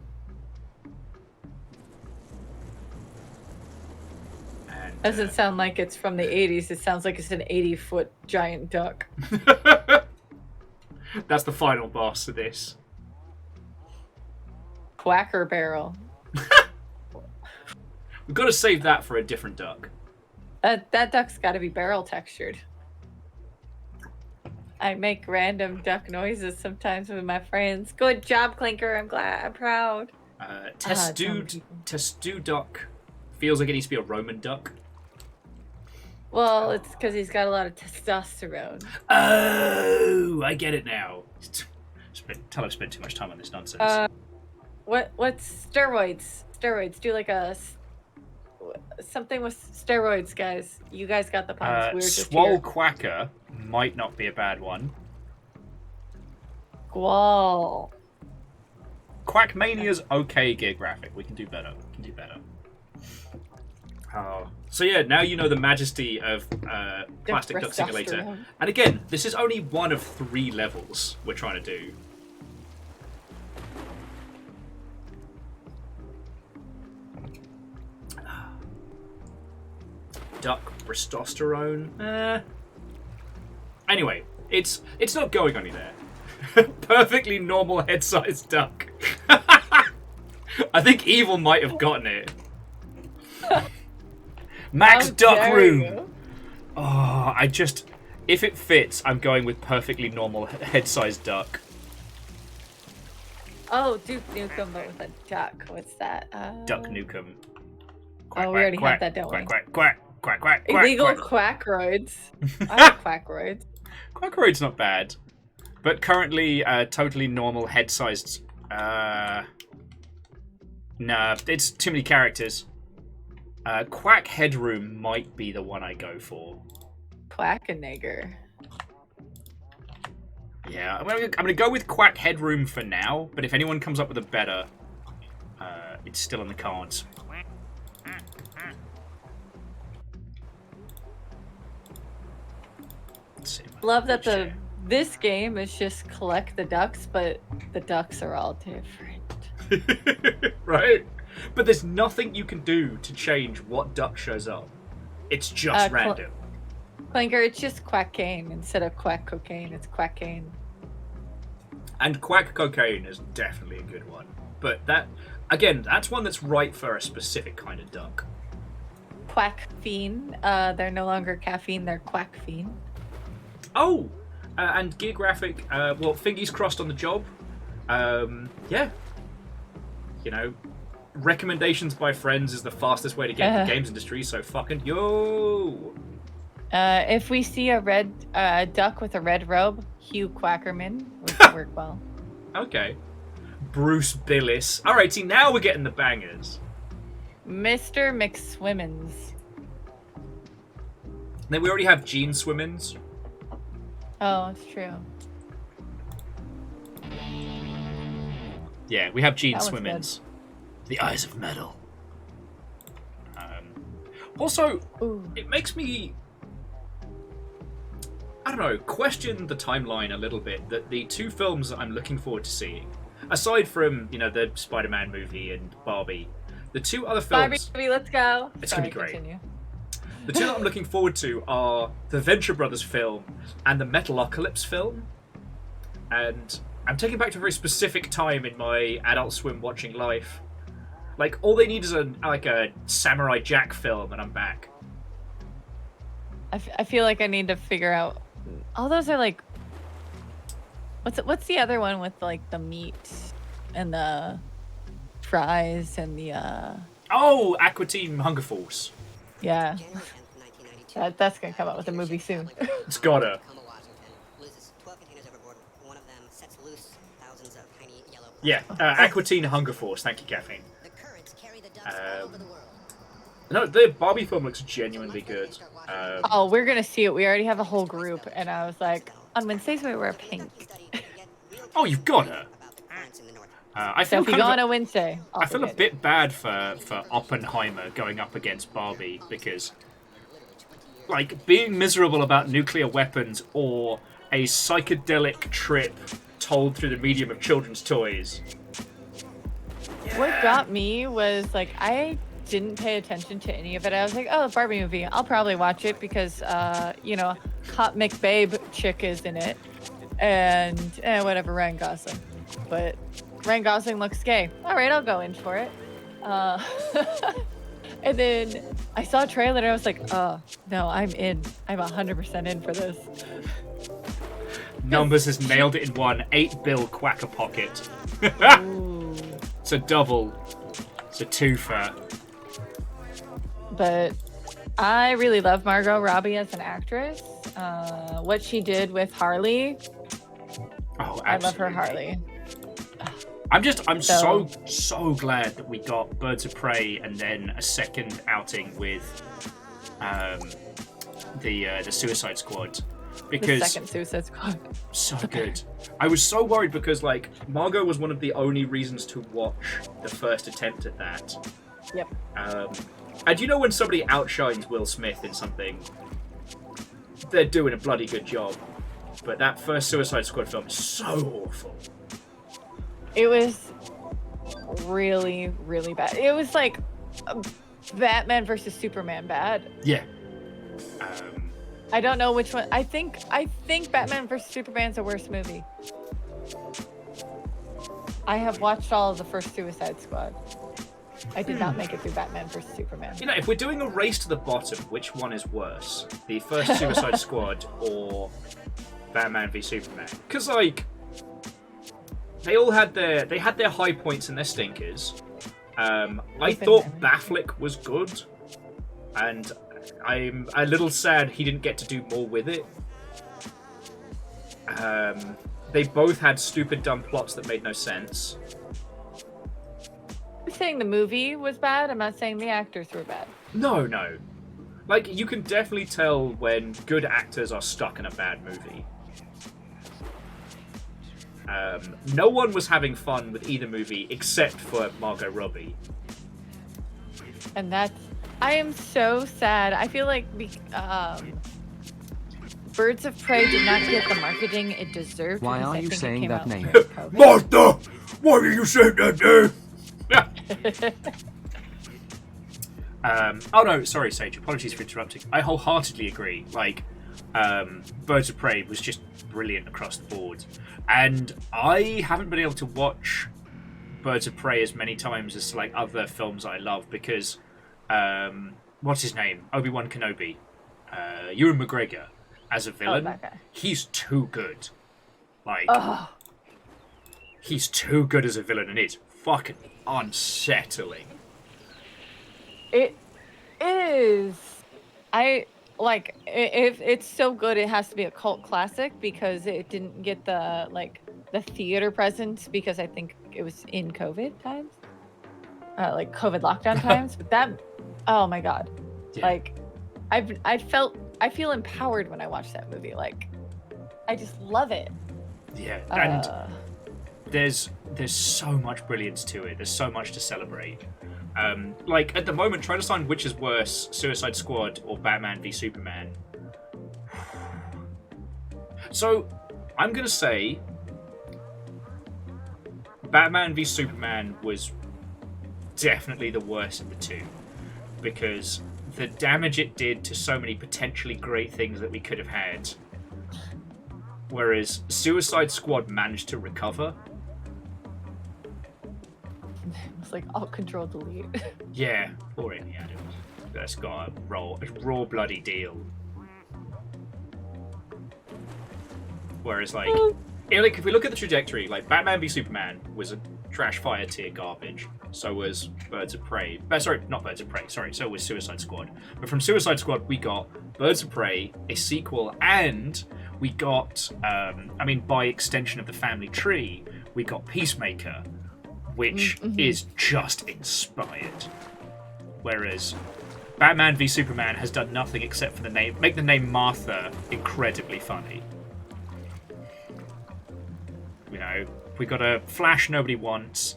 Doesn't sound like it's from the 80s. It sounds like it's an 80-foot giant duck. That's the final boss of this. Quacker Barrel. We've got to save that for a different duck. That duck's got to be barrel textured. I make random duck noises sometimes with my friends. Good job, Clinker. I'm proud. Testu Duck feels like it needs to be a Roman duck. Well, it's because he's got a lot of testosterone. Oh, I get it now. Tell I've spent too much time on this nonsense. What's steroids? Steroids. Do like something with steroids, guys. You guys got the puns. We're just Swole here. Quacker might not be a bad one. Squall. Quackmania's okay gear graphic. We can do better. So yeah, now you know the majesty of Plastic Duck Simulator. And again, this is only one of 3 levels we're trying to do. Duck testosterone. Anyway, it's not going anywhere. Perfectly normal head-sized duck. I think Evil might have gotten it. Max How Duck dare Room. you. Oh, if it fits, I'm going with perfectly normal head-sized duck. Oh, Duke Nukem, but with a duck. What's that? Duck Nukem. Oh, we already had that, don't we? Quack, quack, quack, quack, quack, Illegal quack. quackroids. I like quackroids. Quackroid's not bad. But currently, totally normal head-sized... Nah, it's too many characters. Quack Headroom might be the one I go for. Quackenegger. Yeah, I'm gonna go with Quack Headroom for now, but if anyone comes up with a better, it's still in the cards. Love that this game is just collect the ducks, but the ducks are all different. Right? But there's nothing you can do to change what duck shows up. It's just random. Clinker, it's just quackane. Instead of quack cocaine, it's quackane. And Quack Cocaine is definitely a good one. But that's one that's right for a specific kind of duck. Quack fiend. They're no longer caffeine, they're quack fiend. Oh! And Geographic, well, fingers crossed on the job. Yeah. You know, recommendations by friends is the fastest way to get into the games industry, so fucking yo! If we see a red duck with a red robe, Hugh Quackerman would work well. Okay. Bruce Billis. Alright, see, now we're getting the bangers. Mr. McSwimmins. Then we already have Gene Swimmins. Oh, it's true. Yeah, we have Gene That was Swimmins. The Eyes of Metal. Also, it makes me, I don't know, question the timeline a little bit, that the two films that I'm looking forward to seeing, aside from, you know, the Spider-Man movie and Barbie, the two other films... Barbie, let's go. It's Sorry, going to be great. Continue. The two that I'm looking forward to are the Venture Brothers film and the Metalocalypse film. And I'm taking back to a very specific time in my Adult Swim watching life. Like, all they need is a Samurai Jack film, and I'm back. I feel like I need to figure out... All those are like... What's the other one with like the meat and the fries and the... Oh, Aqua Teen Hunger Force. Yeah. That's going to come out with a movie soon. It's gotta. Yeah, Aqua Teen Hunger Force. Thank you, Caffeine. No, the Barbie film looks genuinely good. Oh, we're going to see it. We already have a whole group. And I was like, on Wednesdays we wear pink. Oh, you've got her. I feel so if you go on a Wednesday, I feel a bit bad for Oppenheimer going up against Barbie, because, like, being miserable about nuclear weapons or a psychedelic trip told through the medium of children's toys. What got me was, like, I didn't pay attention to any of it. I was like, oh, Barbie movie. I'll probably watch it because, you know, Hot McBabe chick is in it. And, whatever, Ryan Gosling. But Ryan Gosling looks gay. All right, I'll go in for it. And then I saw a trailer and I was like, oh, no, I'm in. I'm 100% in for this. Numbers has nailed it in one. 8 bill Quacker Pocket. It's a double. It's a twofer. But I really love Margot Robbie as an actress. What she did with Harley. Oh, absolutely. I love her Harley. I'm so glad that we got Birds of Prey and then a second outing with the Suicide Squad. Because the second Suicide Squad. So good. I was so worried because, like, Margot was one of the only reasons to watch the first attempt at that. Yep. And you know when somebody outshines Will Smith in something, they're doing a bloody good job. But that first Suicide Squad film is so awful. It was really, really bad. It was like Batman versus Superman bad. Yeah. I don't know which one. I think Batman versus Superman's the worst movie. I have watched all of the first Suicide Squad. I did not make it through Batman vs Superman. You know, if we're doing a race to the bottom, which one is worse? The first Suicide Squad or Batman v Superman? Because, like, they all had their high points and their stinkers. I thought Baffleck was good, and I'm a little sad he didn't get to do more with it. They both had stupid, dumb plots that made no sense. I'm saying the movie was bad. I'm not saying the actors were bad. No. Like, you can definitely tell when good actors are stuck in a bad movie. No one was having fun with either movie except for Margot Robbie. And I am so sad. I feel like Birds of Prey did not get the marketing it deserved. Why are you saying that name? Martha! Why are you saying that name? Oh no, sorry, Sage. Apologies for interrupting. I wholeheartedly agree. Like, Birds of Prey was just brilliant across the board. And I haven't been able to watch Birds of Prey as many times as like other films I love because, what's his name? Obi-Wan Kenobi. Ewan McGregor as a villain. that guy. He's too good. Like, he's too good as a villain, and it's fucking unsettling. It is. If it's so good, it has to be a cult classic because it didn't get the theater presence because I think it was in COVID times, like COVID lockdown times. But that, oh my god, Yeah. like I feel empowered when I watch that movie. Like, I just love it. Yeah, and there's so much brilliance to it. There's so much to celebrate. Like, at the moment, trying to find which is worse, Suicide Squad or Batman v Superman. So, I'm going to say Batman v Superman was definitely the worst of the two. Because the damage it did to so many potentially great things that we could have had. Whereas Suicide Squad managed to recover. It's like Alt Control Delete. Yeah, poor Amy Adams. That's got a raw bloody deal. Whereas, like, if we look at the trajectory, like, Batman v Superman was a trash fire tier garbage. So was Birds of Prey. Sorry, not Birds of Prey. Sorry, so was Suicide Squad. But from Suicide Squad, we got Birds of Prey, a sequel, and we got, by extension of the family tree, we got Peacemaker, which is just inspired. Whereas Batman v Superman has done nothing except for make the name Martha incredibly funny. You know, we got a Flash nobody wants.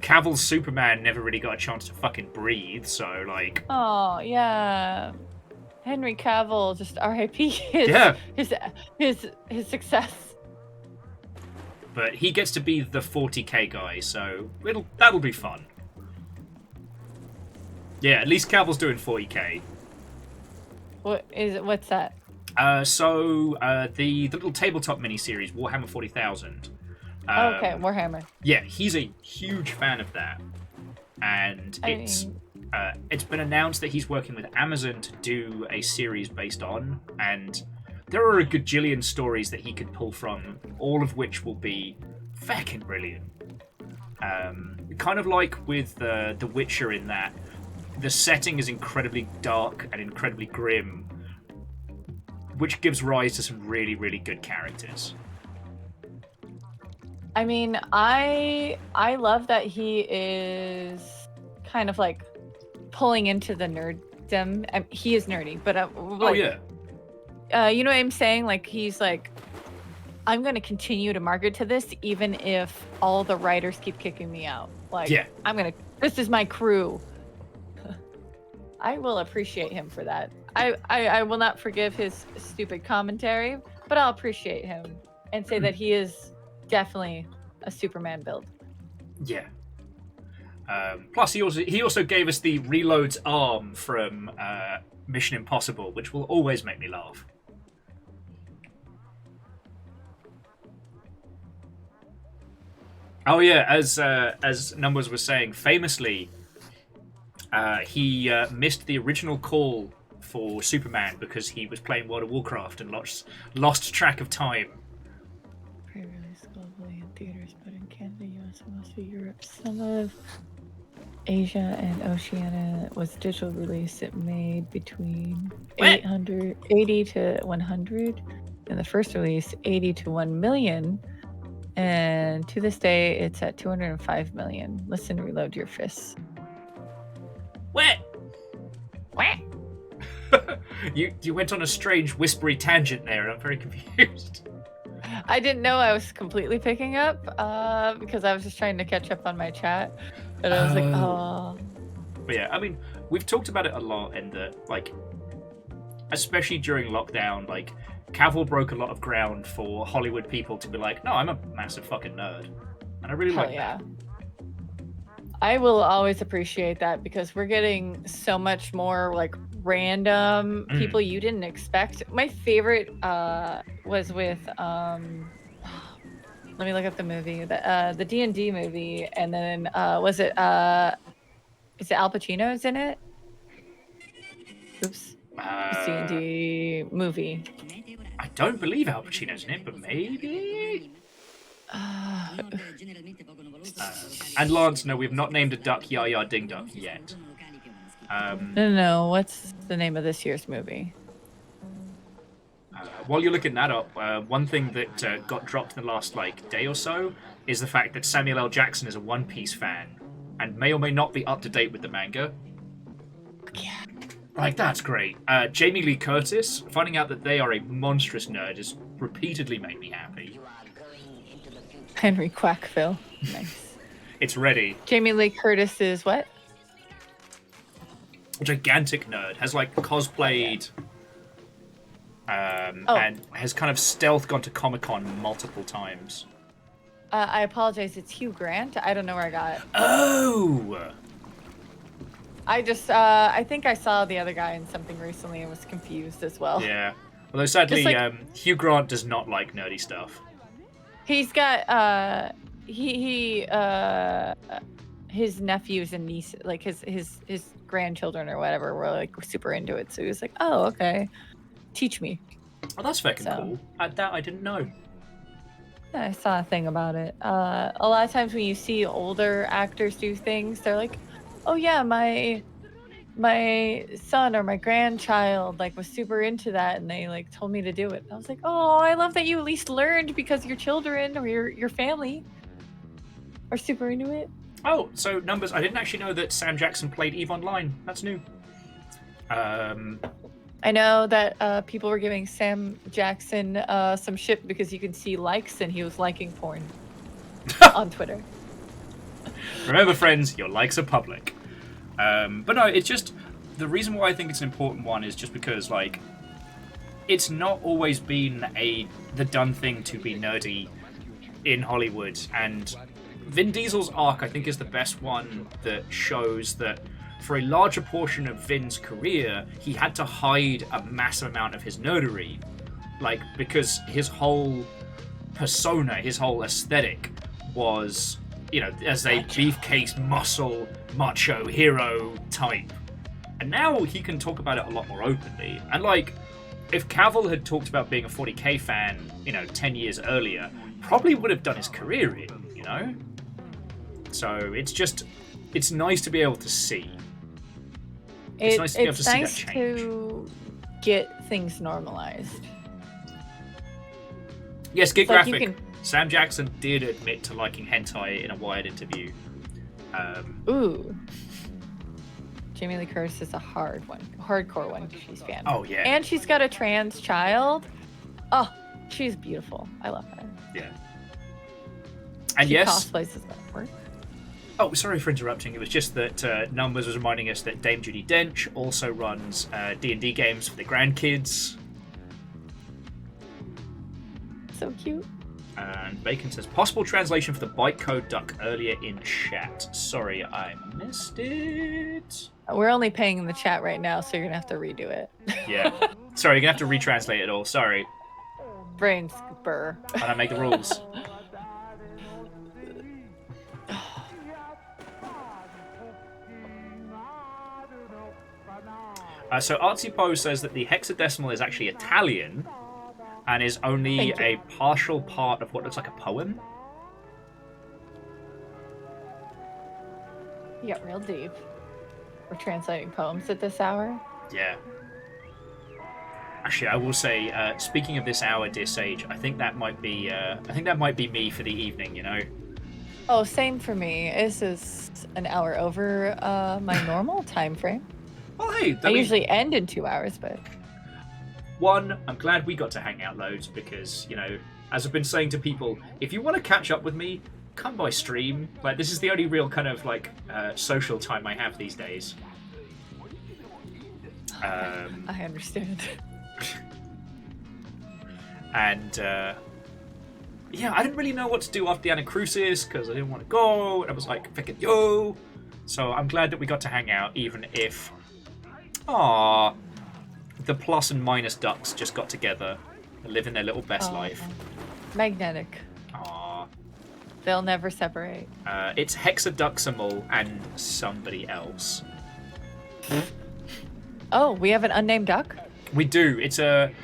Cavill's Superman never really got a chance to fucking breathe, so like. Oh yeah, Henry Cavill just R.I.P. his success. But he gets to be the 40k guy, so that'll be fun. Yeah, at least Cavill's doing 40k. What's that? The little tabletop miniseries, Warhammer 40,000. Okay, Warhammer. Yeah, he's a huge fan of that. And it's been announced that he's working with Amazon to do a series based on, and there are a gajillion stories that he could pull from, all of which will be fucking brilliant. Kind of like with The Witcher in that, the setting is incredibly dark and incredibly grim, which gives rise to some really, really good characters. I mean, I love that he is kind of like pulling into the nerddom. He is nerdy, but you know what I'm saying? Like, he's like, I'm going to continue to market to this even if all the writers keep kicking me out. Like, this is my crew. I will appreciate him for that. I will not forgive his stupid commentary, but I'll appreciate him and say that he is definitely a Superman build. Yeah. Plus, he also gave us the reloads arm from Mission Impossible, which will always make me laugh. Oh yeah, as Numbers was saying, famously, he missed the original call for Superman because he was playing World of Warcraft and lost track of time. Pre-release globally in theaters, but in Canada, US, and most of Europe. Some of Asia and Oceania was digital release. It made between 80 to 100. In the first release, 80 to 1 million. And to this day, it's at 205 million. Listen, reload your fists. What? You went on a strange whispery tangent there, and I'm very confused. I didn't know I was completely picking up because I was just trying to catch up on my chat. And I was like, oh. But yeah, I mean, we've talked about it a lot in that, like, especially during lockdown, like, Cavill broke a lot of ground for Hollywood people to be like, no, I'm a massive fucking nerd. And I really like that. I will always appreciate that because we're getting so much more like random people you didn't expect. My favorite was with let me look up the movie, the D&D movie, and then is it Al Pacino's in it? Oops. D&D movie. I don't believe Al Pacino's in it, but maybe. And Lance, no, we've not named a duck Yaya Ding Duck yet. No. What's the name of this year's movie? While you're looking that up, one thing that got dropped in the last day or so is the fact that Samuel L. Jackson is a One Piece fan and may or may not be up to date with the manga. Yeah. That's great. Jamie Lee Curtis, finding out that they are a monstrous nerd has repeatedly made me happy. Henry Quackville. Nice. It's ready. Jamie Lee Curtis is what? A gigantic nerd. Has cosplayed and has kind of stealth gone to Comic-Con multiple times. I apologize, it's Hugh Grant. I don't know where I got it. Oh! I just, I think I saw the other guy in something recently and was confused as well. Yeah. Although sadly, Hugh Grant does not like nerdy stuff. He's got, his nephews and nieces, his grandchildren or whatever were super into it. So he was like, oh, okay. Teach me. Oh, that's fucking cool. That I didn't know. Yeah, I saw a thing about it. A lot of times when you see older actors do things, they're like, oh yeah, my son or my grandchild was super into that and they told me to do it. I was like, oh, I love that you at least learned because your children or your family are super into it. Oh, so Numbers, I didn't actually know that Sam Jackson played EVE Online. That's new. I know that people were giving Sam Jackson some shit because you can see likes and he was liking porn on Twitter. Remember, friends, your likes are public. But no, it's just the reason why I think it's an important one is just because it's not always been the done thing to be nerdy in Hollywood, and Vin Diesel's arc I think is the best one that shows that for a larger portion of Vin's career he had to hide a massive amount of his nerdery, because his whole persona, his whole aesthetic was, as a beefcake muscle macho hero type. And now he can talk about it a lot more openly. And if Cavill had talked about being a 40k fan, 10 years earlier, probably would have done his career in, So it's nice to be able to see. It's nice to be able to see that change. To get things normalized. Yes, get graphic. Sam Jackson did admit to liking hentai in a Wired interview. Ooh. Jamie Lee Curtis is a hardcore one. She's fan. Oh yeah. And she's got a trans child. Oh, she's beautiful. I love her. Yeah. And she yes. cosplays as work. Oh, sorry for interrupting. It was just that Numbers was reminding us that Dame Judi Dench also runs D&D games for the grandkids. So cute. And Bacon says, possible translation for the bytecode duck earlier in chat. Sorry, I missed it. We're only paying in the chat right now, so you're going to have to redo it. Yeah. Sorry, you're going to have to retranslate it all. Sorry. Brain burr. I don't make the rules. So Artsy Poe says that the hexadecimal is actually Italian and is only a partial part of what looks like a poem. You got real deep. We're translating poems at this hour. Yeah. Actually, I will say, speaking of this hour, dear Sage, I think that might be me for the evening. You know. Oh, same for me. This is an hour over my normal time frame. Well, hey, I usually end in 2 hours, but... One, I'm glad we got to hang out loads because, you know, as I've been saying to people, if you want to catch up with me, come by stream. Like, this is the only real kind of, like, social time I have these days. I understand. And, yeah, I didn't really know what to do after the Anacrusis because I didn't want to go. And I was like, fucking yo. So I'm glad that we got to hang out, even if... Aww. The plus and minus ducks just got together and living their little best life. Magnetic. Aww. They'll never separate. It's hexaduximal and somebody else. Oh, we have an unnamed duck? We do. It's the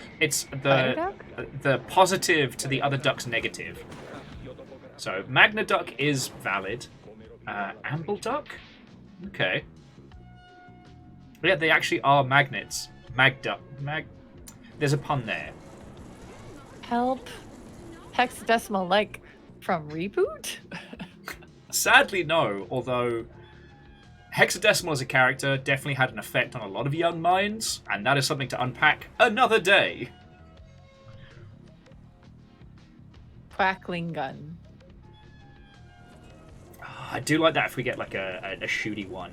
positive to the other duck's negative. So Magna Duck is valid. Amble Duck? Okay. Yeah, they actually are magnets. There's a pun there. Help. Hexadecimal, like from Reboot? Sadly, no. Although hexadecimal as a character definitely had an effect on a lot of young minds, and that is something to unpack another day. Quackling gun. I do like that if we get like a shooty one.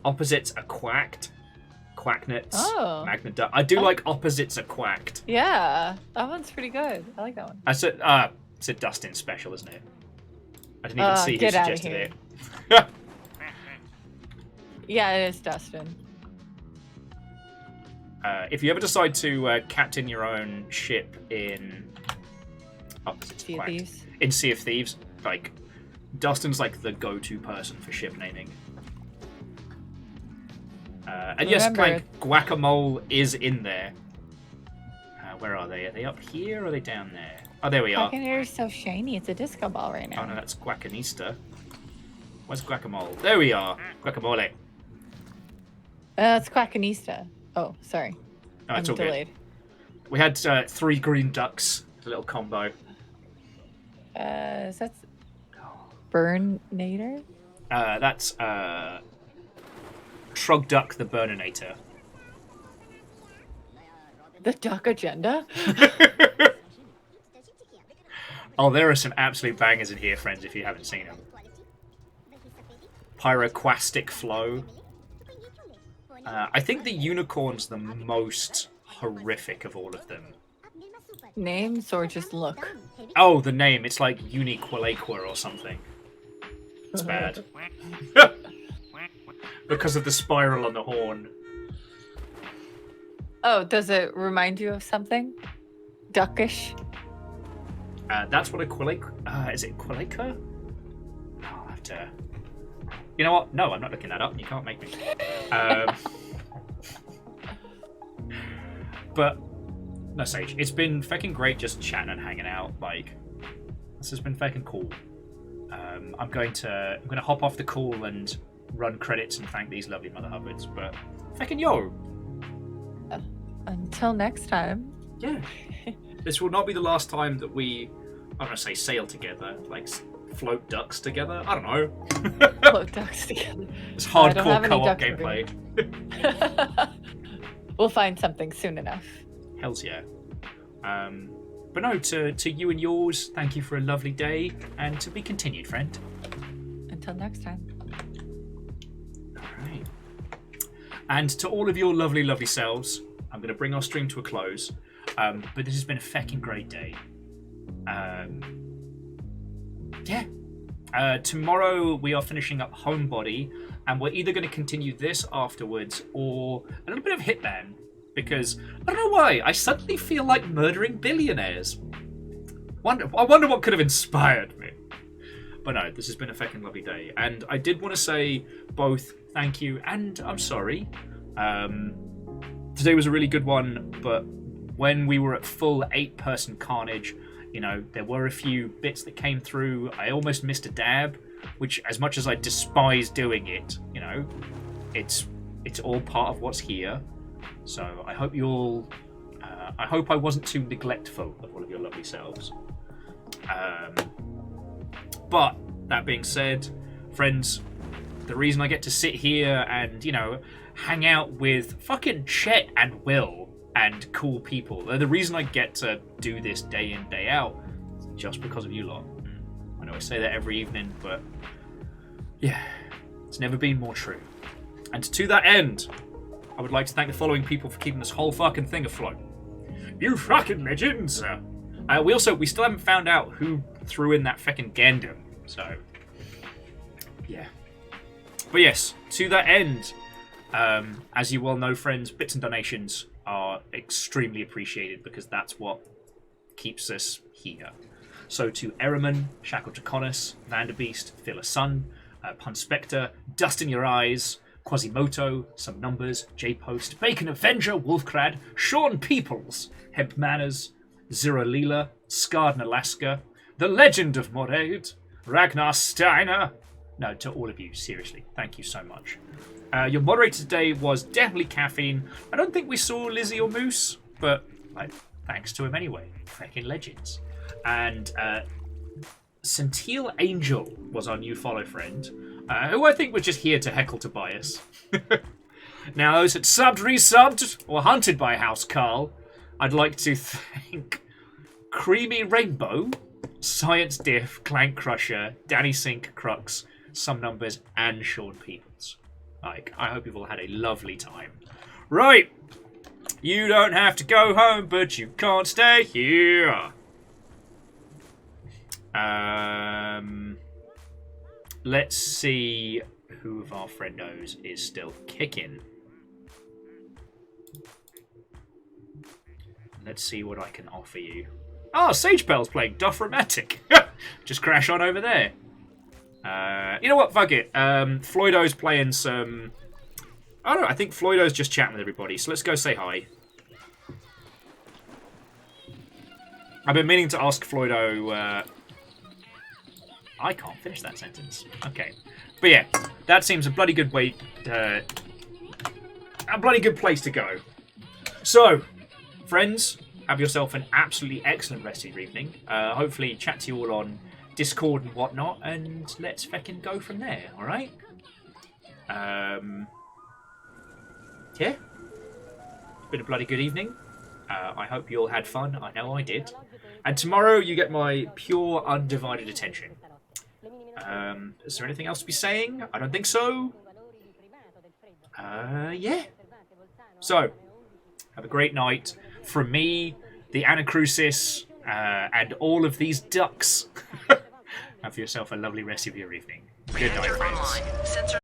Opposites are quacked. Quacknets. Oh. Magna Duck. I do like opposites are quacked. Yeah, that one's pretty good. I like that one. It's a Dustin special, isn't it? I didn't even see who Get outta suggested here. it. Yeah, it is Dustin. If you ever decide to captain your own ship in Sea of Thieves. in Sea of Thieves, like Dustin's like the go-to person for ship naming. And yes, Guacamole is in there. Where are they? Are they up here or are they down there? Oh, there we are. Buccaneer is so shiny. It's a disco ball right now. Oh no, that's Guacanista. Where's Guacamole? There we are. Guacamole. It's Quackanista. Oh, sorry. Oh, it's I'm all delayed. Good. We had 3 green ducks. A little combo. Is that Burninator? That's Trug Duck the Burninator. The duck agenda? Oh, there are some absolute bangers in here, friends, if you haven't seen them. Pyroquastic Flow. I think the unicorn's the most horrific of all of them. Names or just look? Oh, the name. It's like Uniquilaqua or something. It's bad. Because of the spiral on the horn. Oh, does it remind you of something? Duckish? That's what a Quilaqua... is it Quilaqua? I'll have to... You know what? No, I'm not looking that up. You can't make me. But... No, Sage. It's been fucking great just chatting and hanging out. Like, this has been fucking cool. I'm going to hop off the call and run credits and thank these lovely mother hubbards. But fucking yo. Until next time. Yeah. This will not be the last time that we, I don't want to say sail together, like float ducks together. I don't know. Float ducks together. It's hardcore co-op gameplay. We'll find something soon enough. Hells yeah. But no, to you and yours, thank you for a lovely day, and to be continued, friend. Until next time. Alright. And to all of your lovely, lovely selves, I'm going to bring our stream to a close. But this has been a fucking great day. Yeah. Tomorrow we are finishing up Homebody, and we're either going to continue this afterwards or a little bit of Hitman. Because, I don't know why, I suddenly feel like murdering billionaires. I wonder what could have inspired me. But no, this has been a fucking lovely day. And I did want to say both thank you and I'm sorry. today was a really good one, but when we were at full 8-person carnage, you know, there were a few bits that came through. I almost missed a dab, which, as much as I despise doing it, you know, it's all part of what's here. So I hope you all... I hope I wasn't too neglectful of all of your lovely selves. But, that being said, friends, the reason I get to sit here and, you know, hang out with fucking Chet and Will and cool people, the reason I get to do this day in, day out, is just because of you lot. I know I say that every evening, but yeah, it's never been more true. And to that end, I would like to thank the following people for keeping this whole fucking thing afloat. You fucking legends! We still haven't found out who threw in that fucking Gundam, so yeah. But yes, to that end, as you well know, friends, bits and donations are extremely appreciated because that's what keeps us here. So to Eriman, Shackle to Conus, Vanderbeast, Phila Sun, Pun Spectre, Dust in Your Eyes, Quasimoto, Some Numbers, J-Post, Bacon Avenger, Wolfcrad, Sean Peoples, Hemp Manners, Zero Leela, Scarred in Alaska, The Legend of Moraid, Ragnar Steiner. No, to all of you, seriously, thank you so much. Your moderator today was definitely Caffeine. I don't think we saw Lizzie or Moose, but thanks to him anyway. Freaking legends. And Centile Angel was our new follow friend, who I think was just here to heckle Tobias. Now, those that subbed, resubbed, or hunted by House Carl, I'd like to thank Creamy Rainbow, Science Diff, Clank Crusher, Danny Sink, Crux, Some Numbers, and Sean Peoples. I hope you've all had a lovely time. Right, you don't have to go home, but you can't stay here. Let's see who of our friendos is still kicking. Let's see what I can offer you. Oh, Sagebell's playing Dothromatic. Just crash on over there. You know what? Fuck it. Floydo's playing some... I don't know. I think Floydo's just chatting with everybody. So let's go say hi. I've been meaning to ask Floydo... I can't finish that sentence. Okay. But yeah, that seems a bloody good way... a bloody good place to go. So, friends, have yourself an absolutely excellent rest of your evening. Hopefully chat to you all on Discord and whatnot, and let's fucking go from there, alright? Yeah. It's been a bloody good evening. I hope you all had fun. I know I did. And tomorrow you get my pure, undivided attention. Is there anything else to be saying? I don't think so. Yeah. So, have a great night. From me, the Anacrusis, and all of these ducks. Have yourself a lovely rest of your evening. Good night, friends.